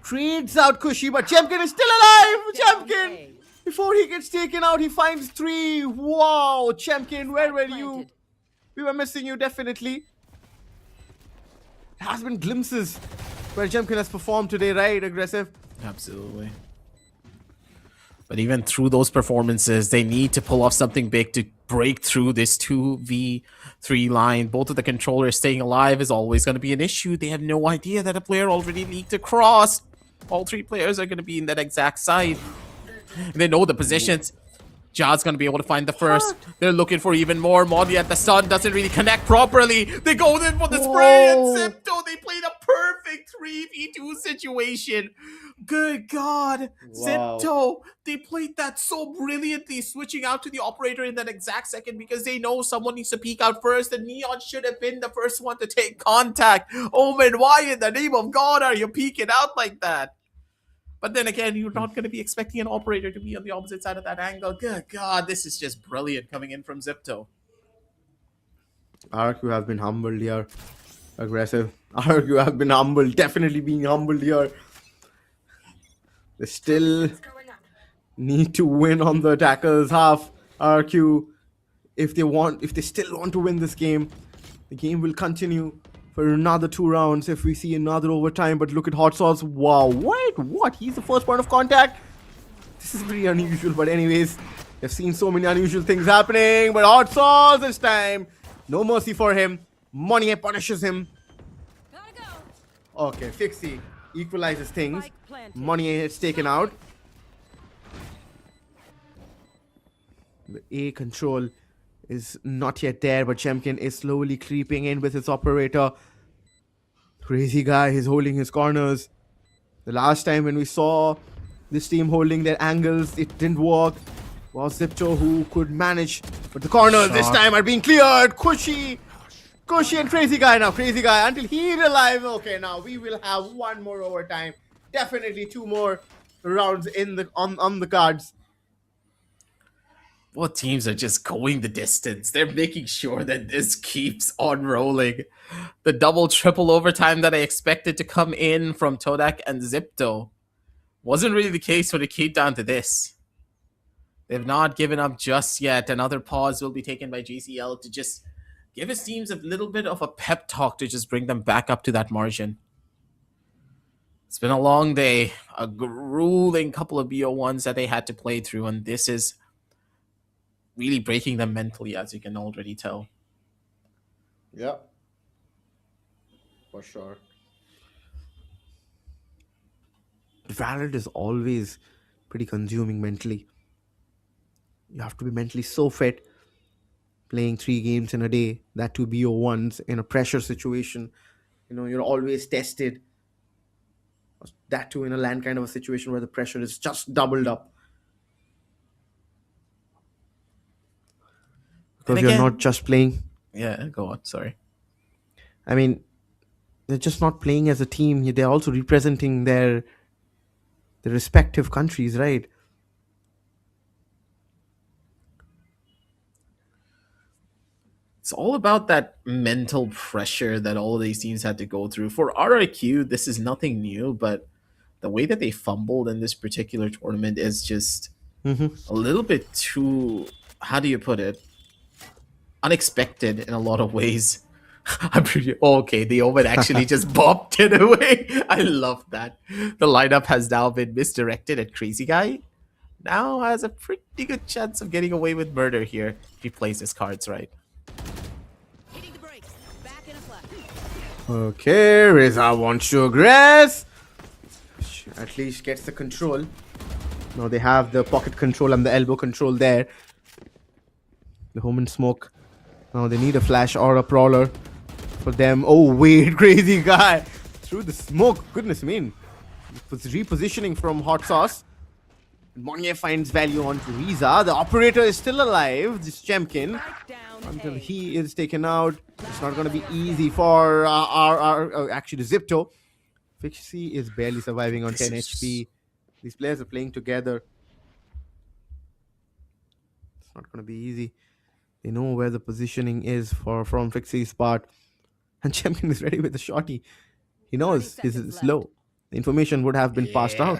trades out Kushi, but Champion is still alive. Champion, before he gets taken out, he finds 3. Wow, Champion, where were you? We were missing you, definitely. There has been glimpses where Champion has performed today, right? Aggressive. Absolutely. But even through those performances, they need to pull off something big to break through this 2v3 line. Both of the controllers staying alive is always going to be an issue. They have no idea that a player already leaked across. All 3 players are going to be in that exact side. And they know the positions. Jad's going to be able to find the first. They're looking for even more. Molly at the stun doesn't really connect properly. They go in for the spray, and Zipto, they played a perfect 3v2 situation. Good God. Wow. Zipto, they played that so brilliantly, switching out to the operator in that exact second because they know someone needs to peek out first, and Neon should have been the first one to take contact. Omen, why in the name of God are you peeking out like that? But then again, you're not going to be expecting an operator to be on the opposite side of that angle. Good God, this is just brilliant coming in from Zipto. RQ have been humbled here. Aggressive. RQ have been humbled. Definitely being humbled here. They still need to win on the attackers half. RQ, if they still want to win this game, the game will continue for another 2 rounds if we see another overtime. But look at Hot Sauce. Wow, wait, what? He's the first point of contact? This is pretty unusual, but anyways, I've seen so many unusual things happening. But Hot Sauce this time, no mercy for him. Money punishes him. Okay, Fixie equalizes things. Money is taken out. The A control is not yet there, but Champion is slowly creeping in with his operator. Crazy guy is holding his corners. The last time when we saw this team holding their angles, it didn't work. Was Zipto who could manage, but the corners this time are being cleared. Kushi and Crazy Guy now. Crazy Guy until he's alive. Okay, now we will have 1 more overtime. Definitely 2 more rounds in the on the cards. Both teams are just going the distance. They're making sure that this keeps on rolling. The double, triple overtime that I expected to come in from Todak and Zipto wasn't really the case when it came down to this. They've not given up just yet. Another pause will be taken by JCL to just give his teams a little bit of a pep talk to just bring them back up to that margin. It's been a long day, a grueling couple of BO1s that they had to play through, and this is really breaking them mentally, as you can already tell. Yeah, for sure. Valorant is always pretty consuming mentally. You have to be mentally so fit. Playing 3 games in a day, that 2 BO1s in a pressure situation. You know, you're always tested. That too in a LAN kind of a situation where the pressure is just doubled up. Because you're not just playing. Yeah, go on, sorry. I mean, they're just not playing as a team. They're also representing their respective countries, right? It's all about that mental pressure that all of these teams had to go through. For RIQ, this is nothing new, but the way that they fumbled in this particular tournament is just a little bit too, how do you put it, unexpected in a lot of ways. I'm pretty okay. The Omen actually just bopped it away. I love that. The lineup has now been misdirected, and Crazy Guy now has a pretty good chance of getting away with murder here if he plays his cards right. Okay, Reza wants to aggress. At least gets the control. Now they have the pocket control and the elbow control there. The home and smoke. Now they need a flash or a prowler for them. Oh wait, Crazy Guy through the smoke. Goodness me. It was repositioning from Hot Sauce. Monye finds value on Reza. The operator is still alive. This Champion. Until he is taken out. It's not going to be easy for actually Zipto. Fixie is barely surviving on 10 HP. These players are playing together. It's not going to be easy. They know where the positioning is from Fixie's part. And Champion is ready with the shotty. He knows 30 he's seconds slow. left. The information would have been passed out.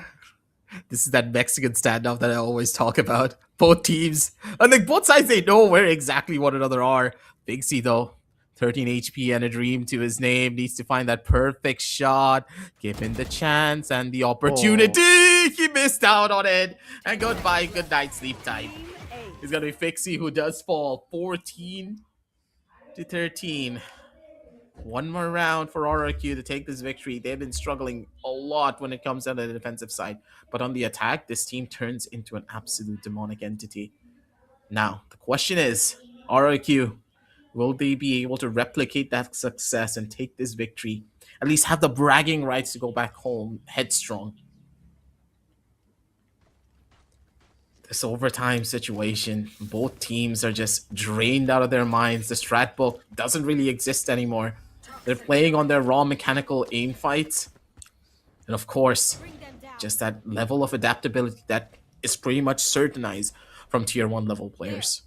This is that Mexican standoff that I always talk about. Both teams, and like both sides, they know where exactly one another are. Big C though, 13 HP and a dream to his name, needs to find that perfect shot. Give him the chance and the opportunity. He missed out on it. And goodbye, good night, sleep time. It's gonna be Fixie who does fall 14 to 13. One more round for RRQ to take this victory. They've been struggling a lot when it comes down to the defensive side. But on the attack, this team turns into an absolute demonic entity. Now, the question is, RRQ, will they be able to replicate that success and take this victory? At least have the bragging rights to go back home headstrong. This overtime situation, both teams are just drained out of their minds. The strat book doesn't really exist anymore. They're playing on their raw mechanical aim fights. And of course, just that level of adaptability that is pretty much certainized from tier 1 level players.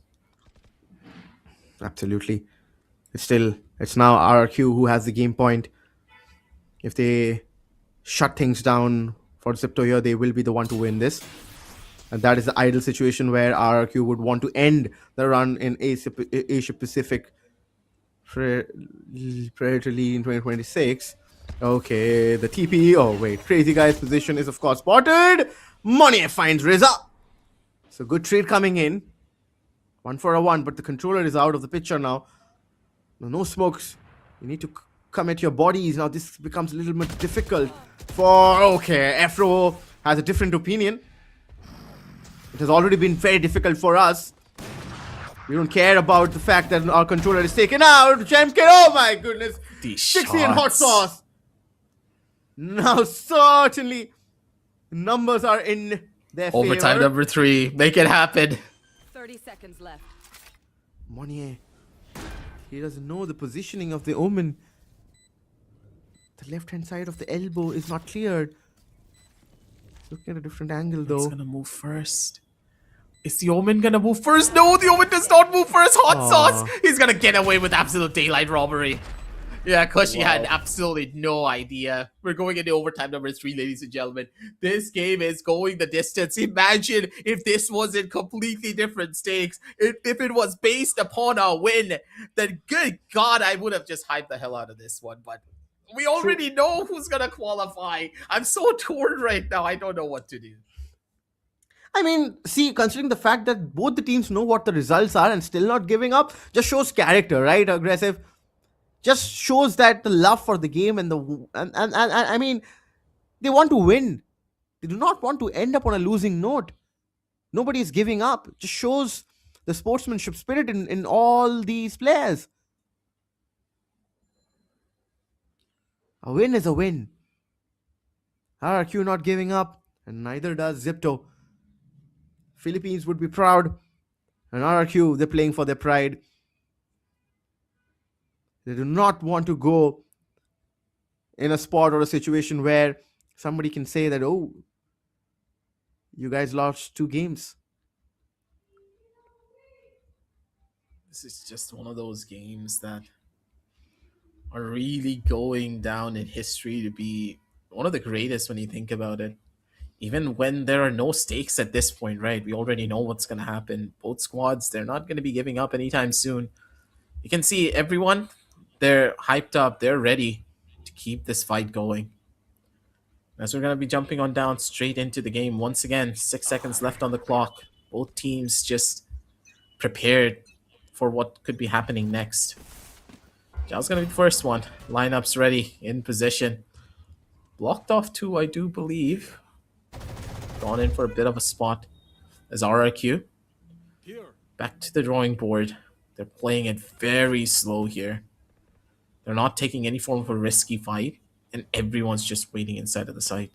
Absolutely. It's now RRQ who has the game point. If they shut things down for Zipto here, they will be the one to win this. And that is the ideal situation where RRQ would want to end the run in Asia Pacific Predator League in 2026. Okay, the TP. Oh, wait. Crazy Guy's position is, of course, spotted. Money finds Riza. So good trade coming in. 1 for a 1, but the controller is out of the picture now. No smokes. You need to commit your bodies. Now this becomes a little bit difficult for... Okay, Afro has a different opinion. It has already been very difficult for us. We don't care about the fact that our controller is taken out. Champion, oh my goodness. These 60 and hot shots. sauce. Now certainly numbers are in their Overtime favor. number 3. Make it happen. 30 seconds left. Monnier. He doesn't know the positioning of the Omen. The left hand side of the elbow is not cleared. Looking at a different angle He's though. gonna move first. Is the Omen gonna move first? No, the Omen does not move first. Hot sauce. He's gonna get away with absolute daylight robbery. Yeah, Kushi had absolutely no idea. We're going into overtime number 3, ladies and gentlemen. This game is going the distance. Imagine if this wasn't completely different stakes. If it was based upon a win, then good God, I would have just hyped the hell out of this one. But we already know who's gonna qualify. I'm so torn right now. I don't know what to do. I mean, see, considering the fact that both the teams know what the results are and still not giving up, just shows character, right? Aggressive. Just shows that the love for the game and I mean, they want to win. They do not want to end up on a losing note. Nobody is giving up. Just shows the sportsmanship spirit in all these players. A win is a win. RRQ not giving up, and neither does Zipto. Philippines would be proud, and RRQ, they're playing for their pride. They do not want to go in a spot or a situation where somebody can say that, oh, you guys lost 2 games. This is just one of those games that are really going down in history to be one of the greatest when you think about it. Even when there are no stakes at this point, right? We already know what's going to happen. Both squads, they're not going to be giving up anytime soon. You can see everyone, they're hyped up. They're ready to keep this fight going. As we're going to be jumping on down straight into the game. Once again, 6 seconds left on the clock. Both teams just prepared for what could be happening next. Jal's going to be the first one. Lineups ready, in position. Blocked off 2, I do believe. Gone in for a bit of a spot as RRQ. Back to the drawing board. They're playing it very slow here. They're not taking any form of a risky fight, and everyone's just waiting inside of the site.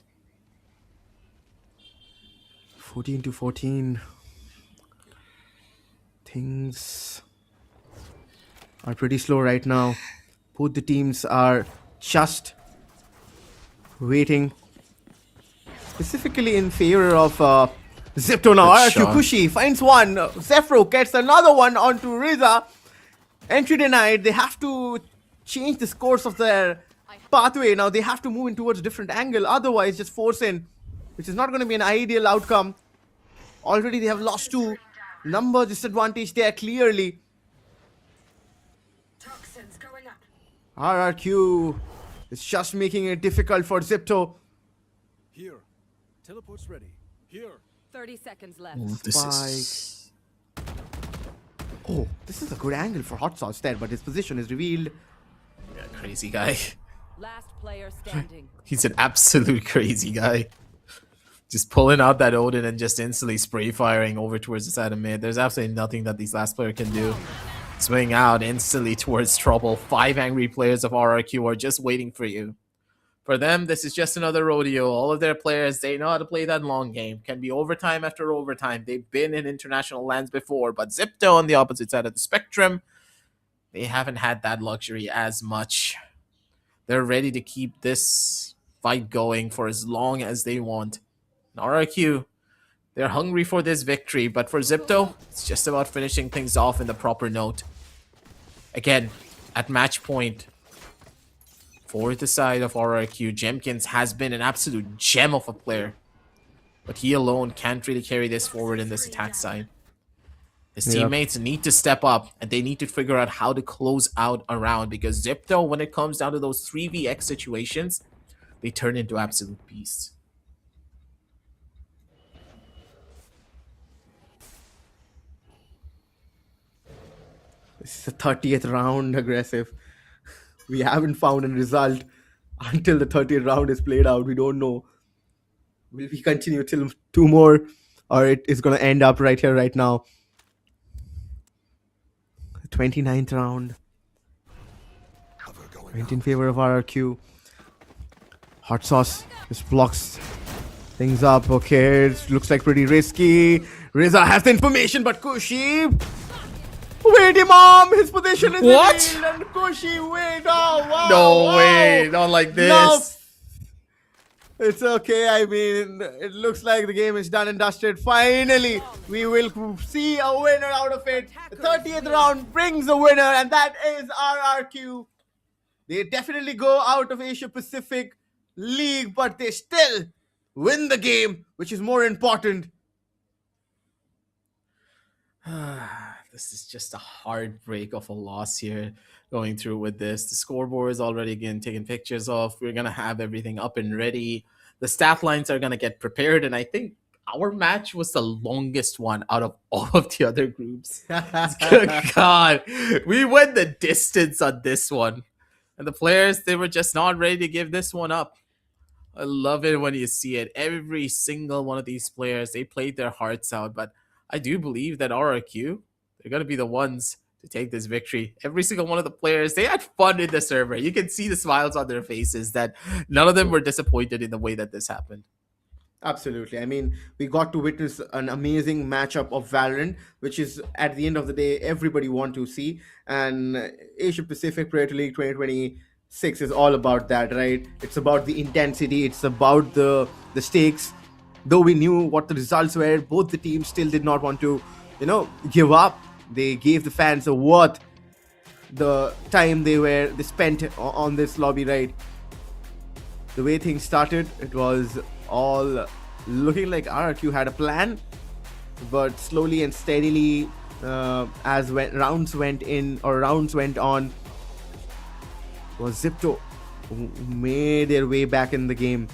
14 to 14. Things are pretty slow right now. Both the teams are just waiting. Specifically in favor of Zipto now. Good RRQ shot. Kushi finds one. Zephyro gets another one onto Riza. Entry denied. They have to change the course of their pathway. Now they have to move in towards a different angle. Otherwise, just force in, which is not going to be an ideal outcome. Already they have lost 2. Number disadvantage there clearly. RRQ is just making it difficult for Zipto. Here. Teleport's ready. Here. 30 seconds left. This Oh, this is a good angle for Hot Sauce there, but his position is revealed. Yeah, crazy guy. Last player standing. He's an absolute crazy guy. Just pulling out that Odin and just instantly spray firing over towards the side of mid. There's absolutely nothing that these last player can do. Swing out instantly towards trouble. 5 angry players of RRQ are just waiting for you. For them, this is just another rodeo. All of their players, they know how to play that long game. Can be overtime after overtime. They've been in international lands before. But Zipto on the opposite side of the spectrum, they haven't had that luxury as much. They're ready to keep this fight going for as long as they want. And RRQ, they're hungry for this victory. But for Zipto, it's just about finishing things off in the proper note. Again, at match point, for the side of RRQ, Jemkins has been an absolute gem of a player. But he alone can't really carry this forward in this attack side. His teammates need to step up, and they need to figure out how to close out a round. Because Zipto, when it comes down to those 3vx situations, they turn into absolute beasts. This is the 30th round, aggressive. We haven't found a result until the 30th round is played out. We don't know. Will we continue till 2 more, or it is going to end up right here, right now? 29th round. Went in favor of RRQ. Hot Sauce just blocks things up. Okay, it looks like pretty risky. Riza has the information, but Kushi... Wait, Imam! His position is What? revealed, and Kushi, wait! Oh, wow! No wow. way, not like this. No. It's okay. I mean, it looks like the game is done and dusted. Finally, we will see a winner out of it. The 30th round brings a winner, and that is RRQ. They definitely go out of Asia Pacific League, but they still win the game, which is more important. This is just a heartbreak of a loss here going through with this. The scoreboard is already again taking pictures of. We're going to have everything up and ready. The stat lines are going to get prepared. And I think our match was the longest one out of all of the other groups. Good God. We went the distance on this one. And the players, they were just not ready to give this one up. I love it when you see it. Every single one of these players, they played their hearts out. But I do believe that RRQ, they're going to be the ones to take this victory. Every single one of the players, they had fun in the server. You can see the smiles on their faces that none of them were disappointed in the way that this happened. Absolutely. I mean, we got to witness an amazing matchup of Valorant, which is, at the end of the day, everybody want to see. And Asia Pacific Predator League 2026 is all about that, right? It's about the intensity. It's about the stakes. Though we knew what the results were, both the teams still did not want to, give up. They gave the fans a worth the time they spent on this lobby ride. The way things started, it was all looking like RRQ had a plan, but slowly and steadily, as rounds went on, was Zipto who made their way back in the game.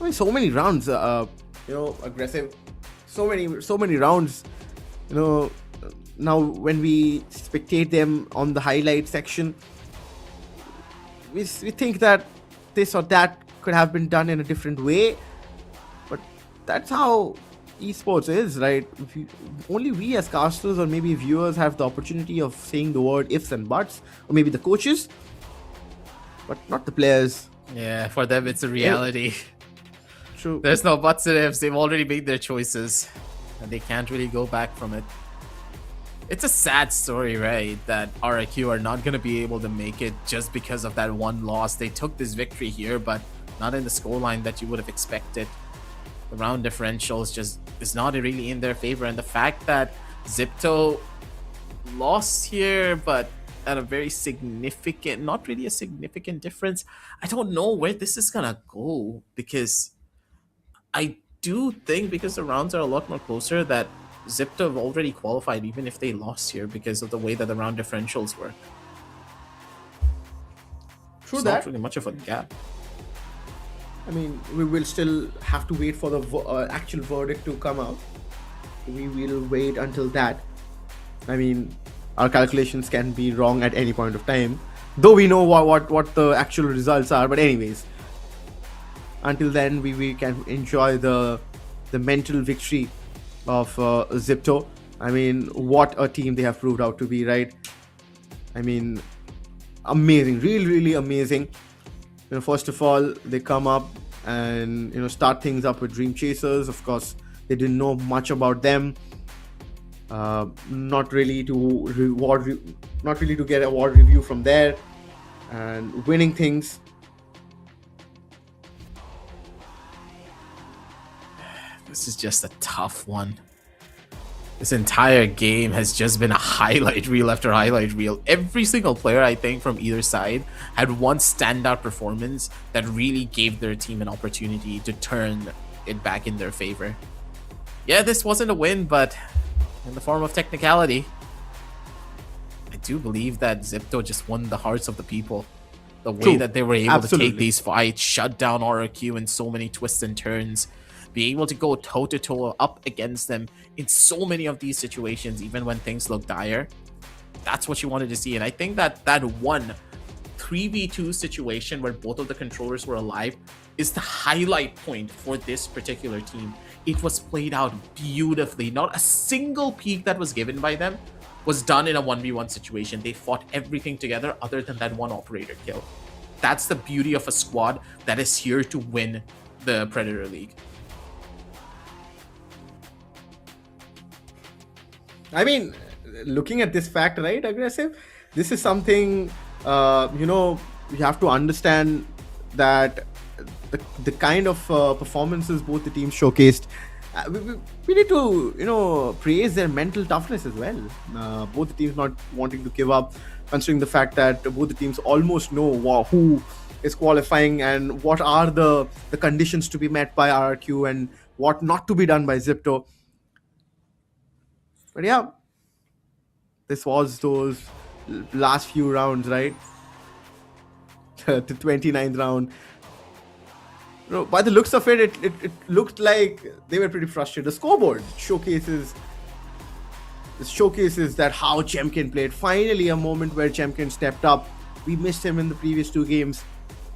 I mean, so many rounds, aggressive. So many rounds. Now when we spectate them on the highlight section, we think that this or that could have been done in a different way. But that's how esports is, right? Only we as casters or maybe viewers have the opportunity of saying the word ifs and buts, or maybe the coaches, but not the players. Yeah, for them it's a reality. True. There's no buts and ifs. They've already made their choices, and they can't really go back from it. It's a sad story, right? That RIQ are not going to be able to make it just because of that one loss. They took this victory here, but not in the scoreline that you would have expected. The round differential is not really in their favor. And the fact that Zipto lost here, but at a very significant, not really a significant difference. I don't know where this is going to go, because I do think, because the rounds are a lot more closer, that Zipto have already qualified even if they lost here because of the way that the round differentials work. True It's that. not really much of a gap. I mean, we will still have to wait for the actual verdict to come out. We will wait until that. I mean, our calculations can be wrong at any point of time, though we know what the actual results are. But anyways, until then, we can enjoy the mental victory of Zipto. I mean, what a team they have proved out to be, right? I mean, amazing, really amazing. You know, first of all, they come up and start things up with Dream Chasers. Of course, they didn't know much about them. Not really to get award review from there, and winning things. This is just a tough one. This entire game has just been a highlight reel after highlight reel. Every single player, I think, from either side had one standout performance that really gave their team an opportunity to turn it back in their favor. Yeah, this wasn't a win, but in the form of technicality, I do believe that Zipto just won the hearts of the people. The way True. that they were able Absolutely. to take these fights, shut down RRQ in so many twists and turns, be able to go toe-to-toe up against them in so many of these situations, even when things look dire. That's what you wanted to see. And I think that that one 3v2 situation where both of the controllers were alive is the highlight point for this particular team. It was played out beautifully. Not a single peek that was given by them was done in a 1v1 situation. They fought everything together other than that one operator kill. That's the beauty of a squad that is here to win the Predator League. I mean, looking at this fact, right, Aggressive, this is something, you have to understand that the kind of performances both the teams showcased, we need to, praise their mental toughness as well. Both the teams not wanting to give up, considering the fact that both the teams almost know who is qualifying and what are the conditions to be met by RRQ and what not to be done by Zipto. But yeah, this was those last few rounds, right? The 29th round. By the looks of it, it looked like they were pretty frustrated. The scoreboard showcases that how Chemkin played. Finally, a moment where Chemkin stepped up. We missed him in the previous two games.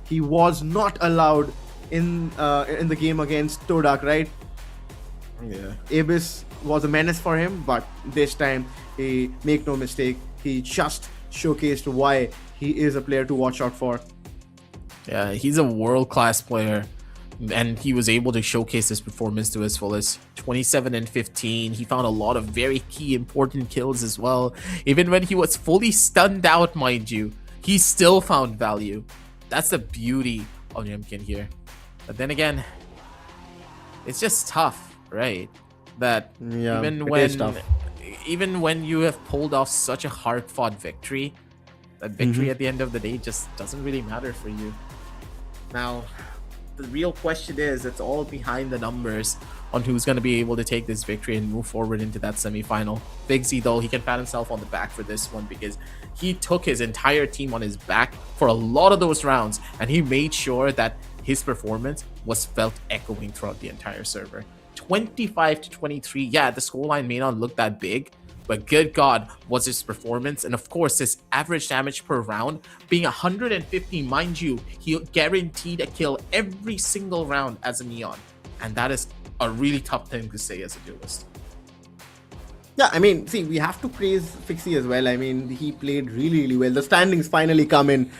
He was not allowed in the game against Todak, right? Yeah. Abyss was a menace for him, but this time, make no mistake, he just showcased why he is a player to watch out for. Yeah, he's a world-class player, and he was able to showcase his performance to his fullest. 27 and 15. He found a lot of very key important kills as well. Even when he was fully stunned out, mind you, he still found value. That's the beauty of Jemkin here. But then again, it's just tough, right? That Yeah, even when you have pulled off such a hard-fought victory, that victory at the end of the day just doesn't really matter for you. Now, the real question is, it's all behind the numbers on who's going to be able to take this victory and move forward into that semi-final. Big Z, though, he can pat himself on the back for this one because he took his entire team on his back for a lot of those rounds, and he made sure that his performance was felt echoing throughout the entire server. 25 to 23. Yeah, the scoreline may not look that big, but good God, was his performance. And of course, his average damage per round being 150. Mind you, he guaranteed a kill every single round as a Neon. And that is a really tough thing to say as a duelist. Yeah, I mean, see, we have to praise Fixie as well. I mean, he played really well. The standings finally come in.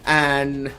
And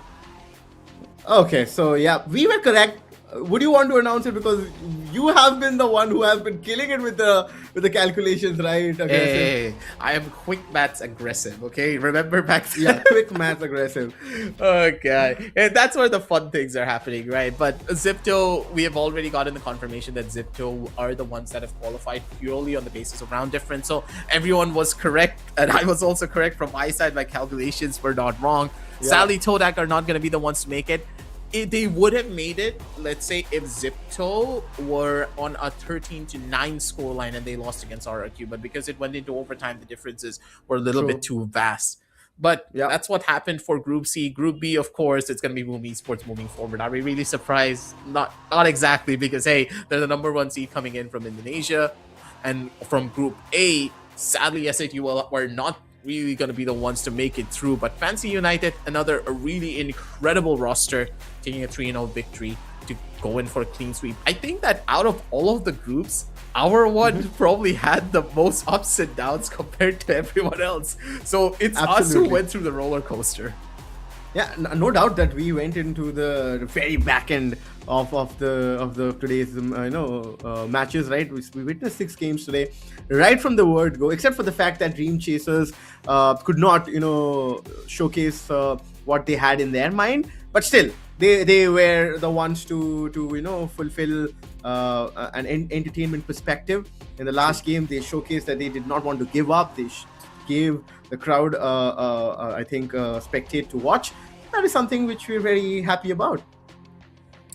okay, so yeah, we were correct. would you want to announce it, because you have been the one who has been killing it with the calculations, right? Hey, I am quick maths aggressive, okay? Remember back then? Yeah, quick math aggressive. Okay, and that's where the fun things are happening, right? But Zipto, we have already gotten the confirmation that Zipto are the ones that have qualified purely on the basis of round difference. So everyone was correct, and I was also correct from my side. My calculations were not wrong. Yeah. Sadly, Todak are not going to be the ones to make it. They would have made it, let's say, if Zipto were on a 13-9 scoreline and they lost against RRQ, but because it went into overtime, the differences were a little bit too vast. But Yeah. that's what happened for Group C. Group B, of course, it's going to be Boom Esports moving forward. Are we really surprised? Not exactly, because, hey, they're the #1 seed coming in from Indonesia. And from Group A, sadly, SATUL were not really going to be the ones to make it through. But Fancy United, a really incredible roster, taking a 3-0 victory to go in for a clean sweep. I think that out of all of the groups, our one probably had the most ups and downs compared to everyone else. So it's us who Absolutely. went through the roller coaster. Yeah, no doubt that we went into the very back end of the today's matches, right? We witnessed 6 games today, right from the word go, except for the fact that Dream Chasers could not showcase what they had in their mind, but still they were the ones to fulfill an entertainment perspective. In the last game, they showcased that they did not want to give up. They gave the crowd I think spectate to watch. That is something which we're very happy about.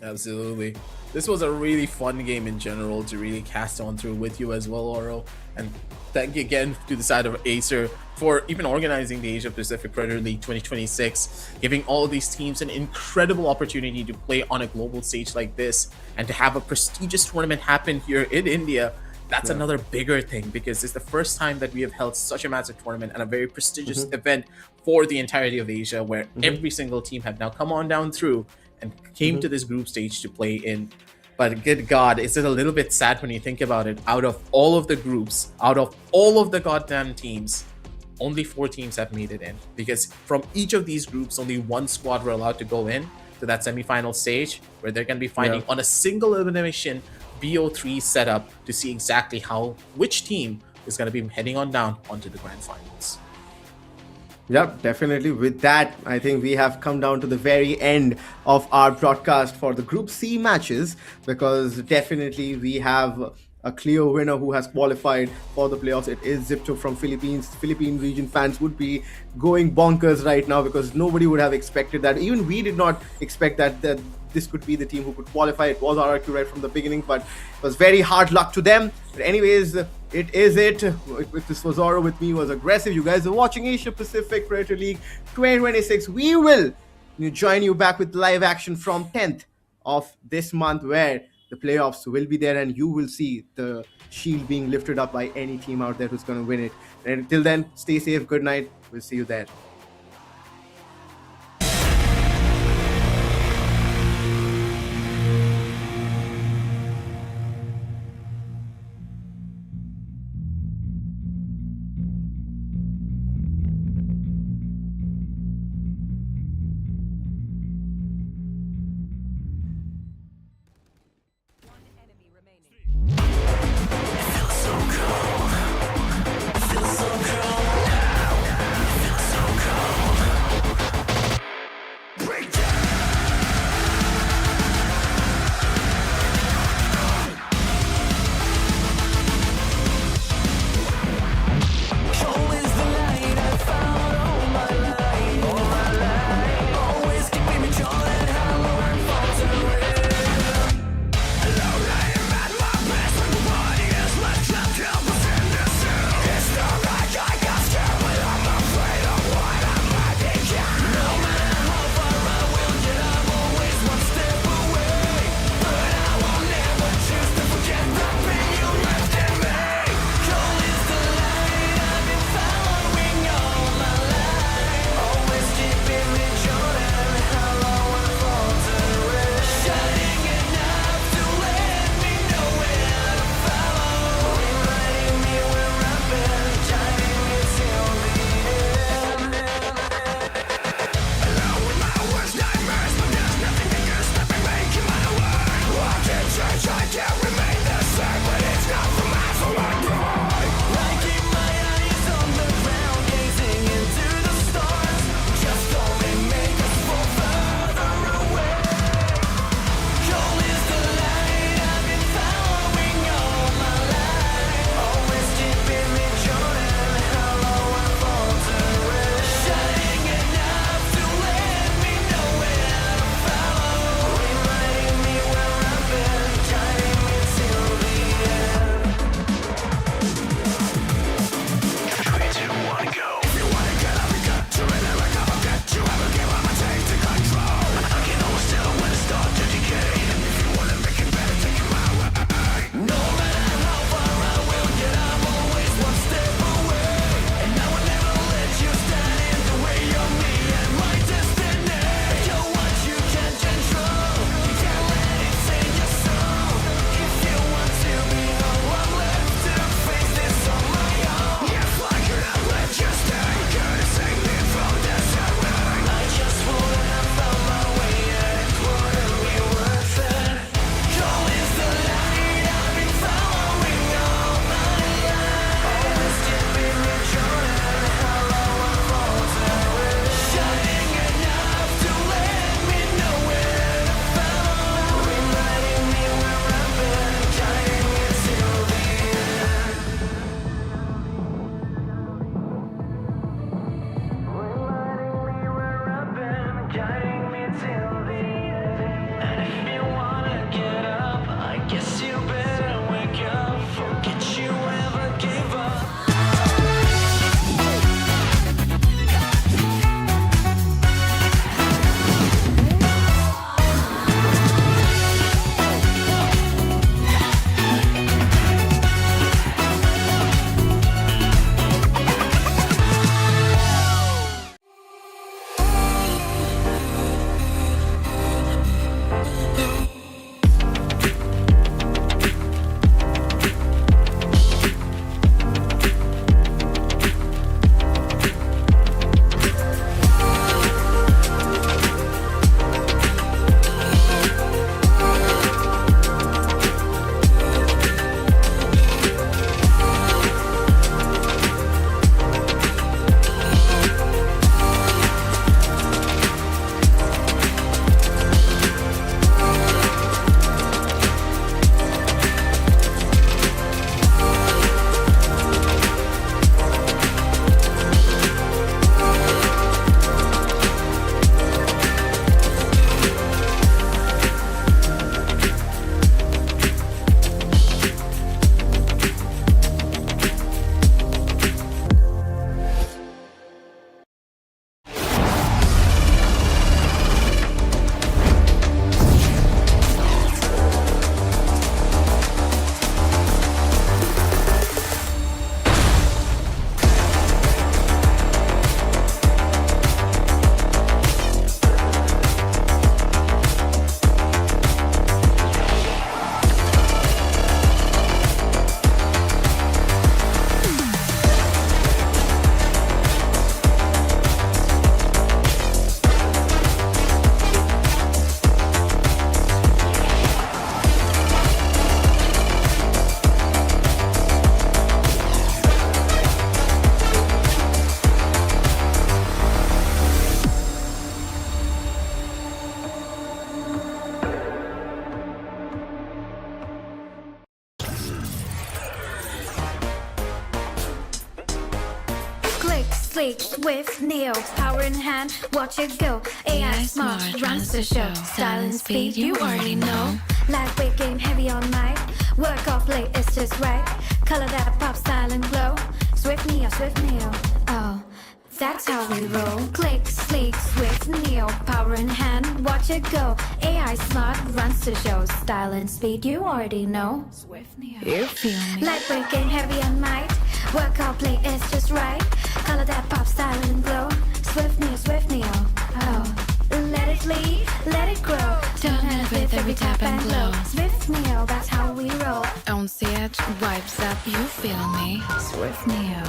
Absolutely. This was a really fun game in general to really cast on through with you as well, Oro. And thank you again to the side of Acer for even organizing the Asia Pacific Premier League 2026, giving all these teams an incredible opportunity to play on a global stage like this and to have a prestigious tournament happen here in India. That's another bigger thing, because it's the first time that we have held such a massive tournament and a very prestigious event for the entirety of Asia, where every single team have now come on down through and came to this group stage to play in. But good God, is it a little bit sad when you think about it? Out of all of the groups, out of all of the goddamn teams, only 4 teams have made it in. Because from each of these groups, only 1 squad were allowed to go in to that semi-final stage, where they're going to be fighting on a single elimination BO3 setup to see exactly which team is going to be heading on down onto the grand finals. Yep, definitely. With that, I think we have come down to the very end of our broadcast for the Group C matches, because definitely we have a clear winner who has qualified for the playoffs. It is Zipto from Philippines. Philippine region fans would be going bonkers right now, because nobody would have expected that. Even we did not expect that this could be the team who could qualify. It was RRQ right from the beginning, but it was very hard luck to them. But anyways, it is it. This was Oro, with me was Aggressive. You guys are watching Asia Pacific Premier League 2026. We will join you back with live action from 10th of this month, where the playoffs will be there and you will see the shield being lifted up by any team out there who's going to win it. And until then, stay safe. Good night. We'll see you there. Enemy remaining. Feel so cold. Sleek, swift, Neo, power in hand, watch it go. AI smart, runs the show. Style and speed, you already know. Lightweight game, heavy on mic. Work off late, it's just right. Color that pop, style and glow. Swift Neo, oh. That's how we roll. Click, sleek, swift, Neo, power in hand, watch it go. AI smart, runs the show. Style and speed, you already know. Swift Neo. You feel me? Lightweight game, heavy on mic. Work out, play, it's just right. Color that pop, style and glow. Swift Neo, oh. Let it lead, let it grow. Turn it with every tap and glow. Swift Neo, that's how we roll. On the edge, vibes up, you feel me? Swift Neo.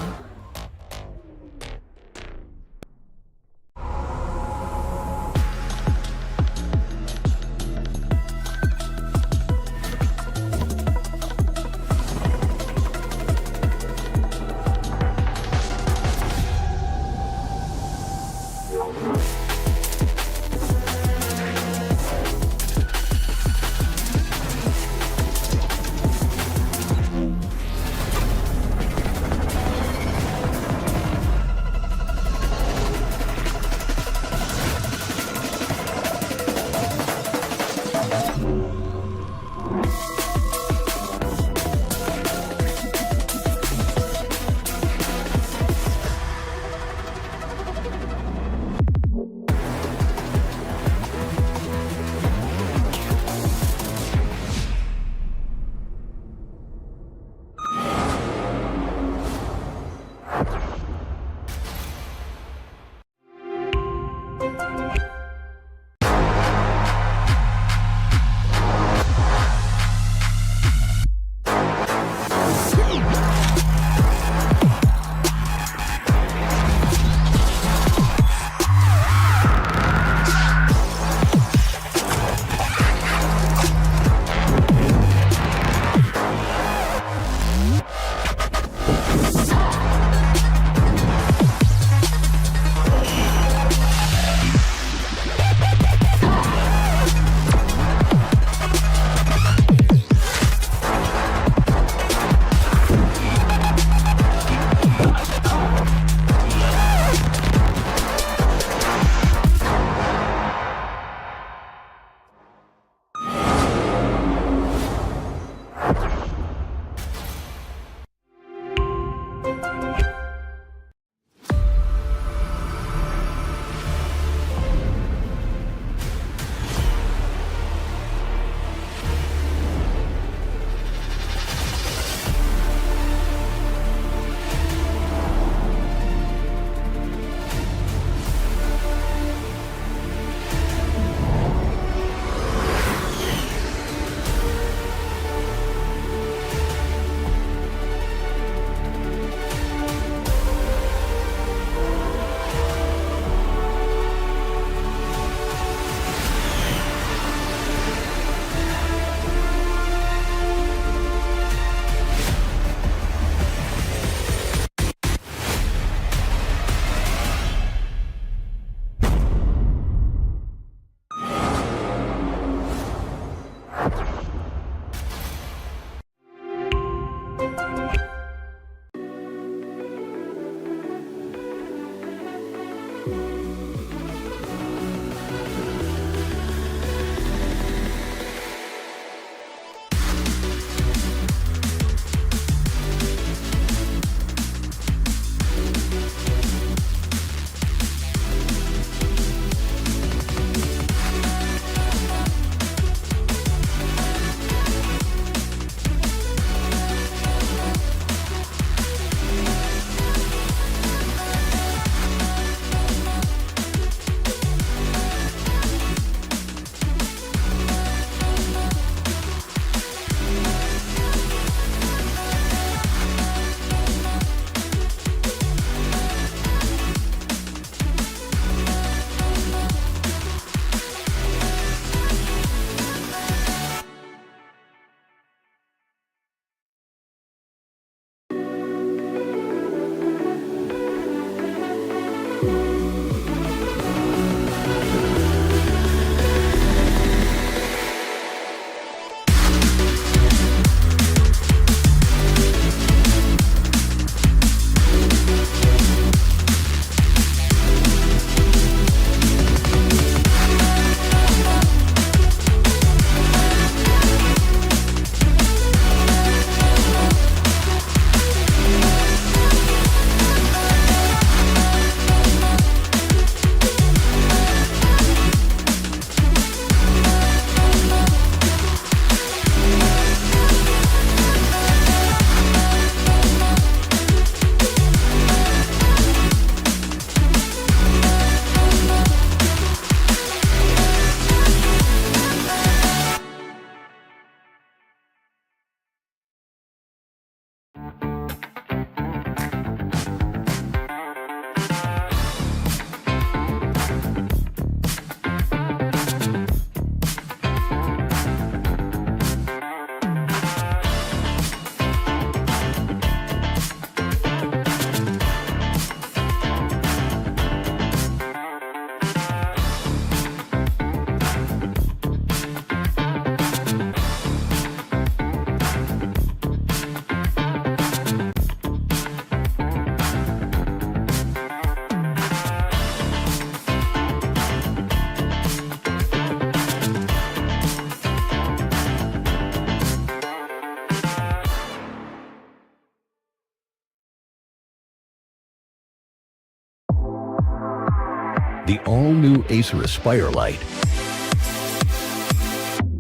The all-new Acer Aspire Lite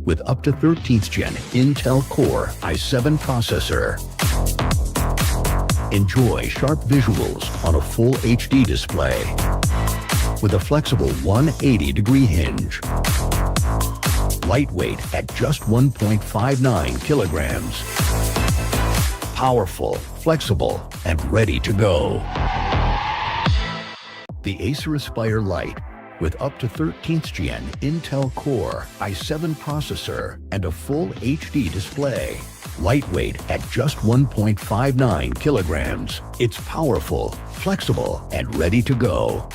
with up to 13th Gen Intel Core i7 processor. Enjoy sharp visuals on a full HD display with a flexible 180-degree hinge. Lightweight at just 1.59 kilograms. Powerful, flexible, and ready to go. The Acer Aspire Lite with up to 13th Gen Intel Core i7 processor and a full HD display. Lightweight at just 1.59 kilograms. It's powerful, flexible, and ready to go.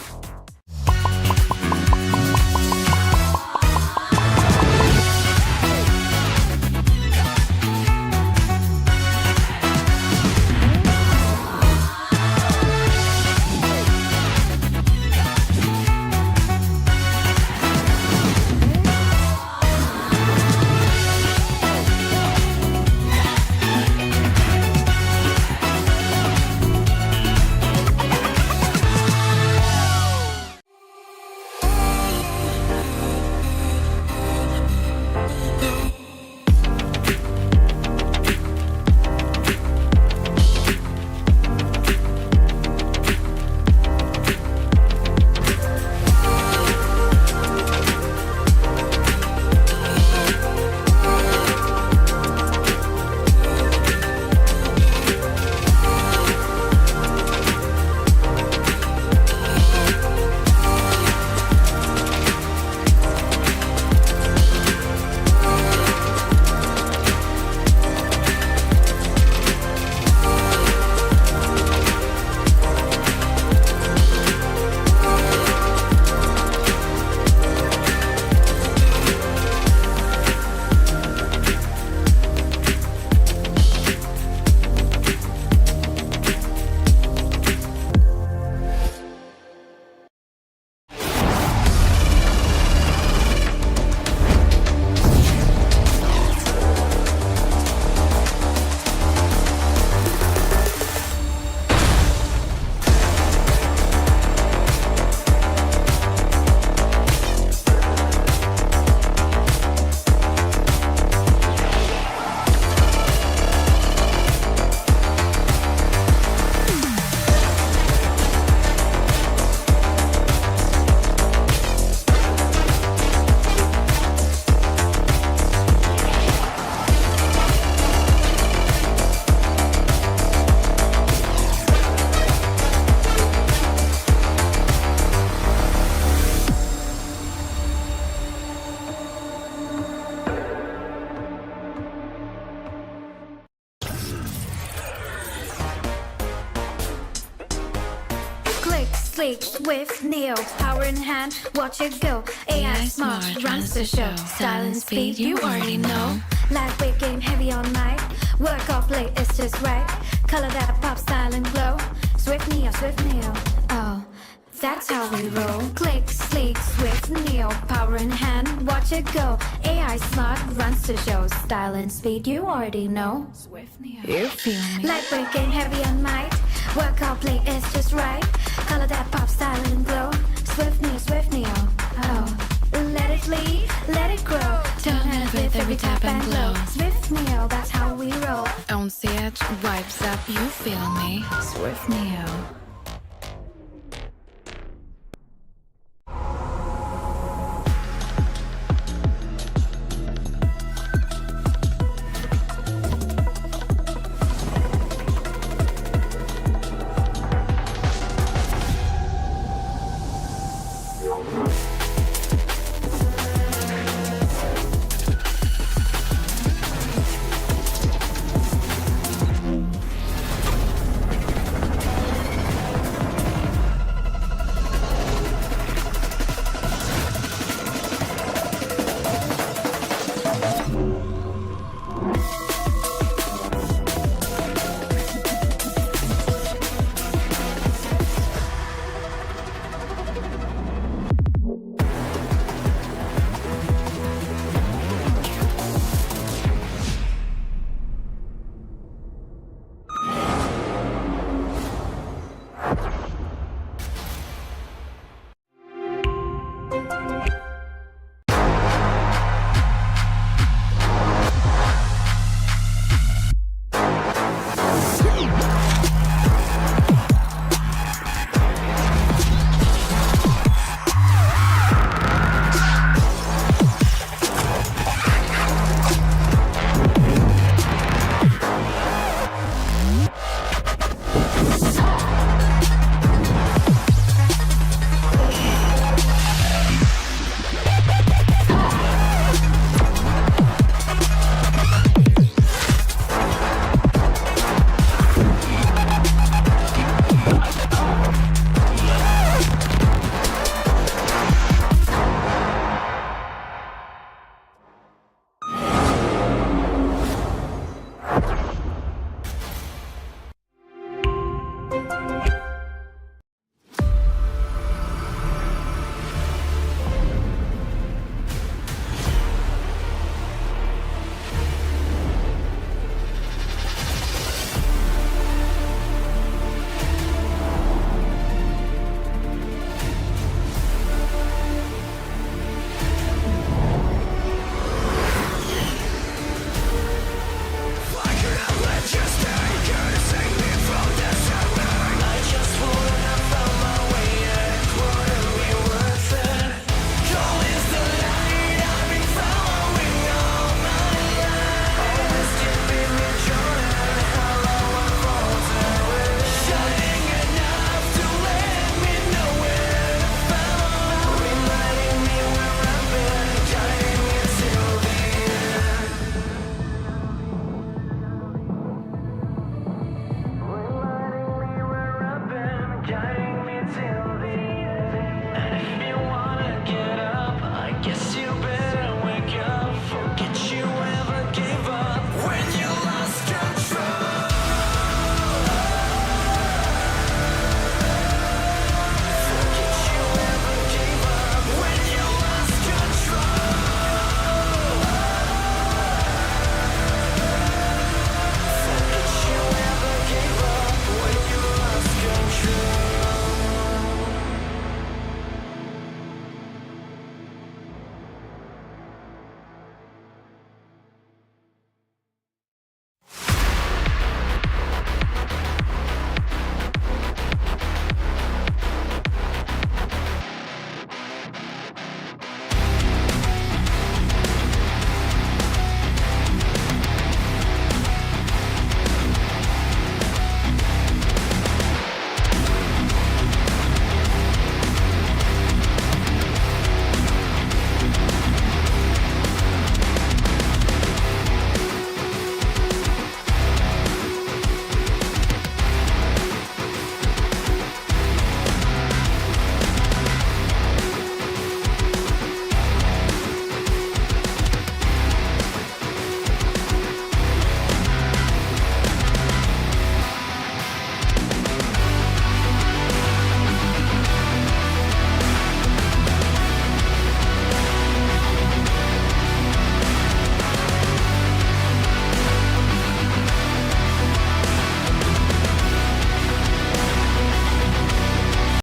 Sleek, swift, neo, power in hand, watch it go. AI smart, runs the show. Style and speed, you already know. Lightweight game, heavy all night. Work off late, it's just right. Color that pop, style and glow. Swift neo, oh, that's how we roll. Click, sleek, swift, neo, power in hand, watch it go. AI smart, runs the show. Style and speed, you already know. Swift Neo. You feel me? Lightweight game, heavy on might. Work out, play, it's just right. Color that pop, style and glow. Swift Neo, oh. Let it lead, let it grow. Turn it with every tap and glow. Swift Neo, that's how we roll. On the edge, vibes up, you feel me? Swift Neo.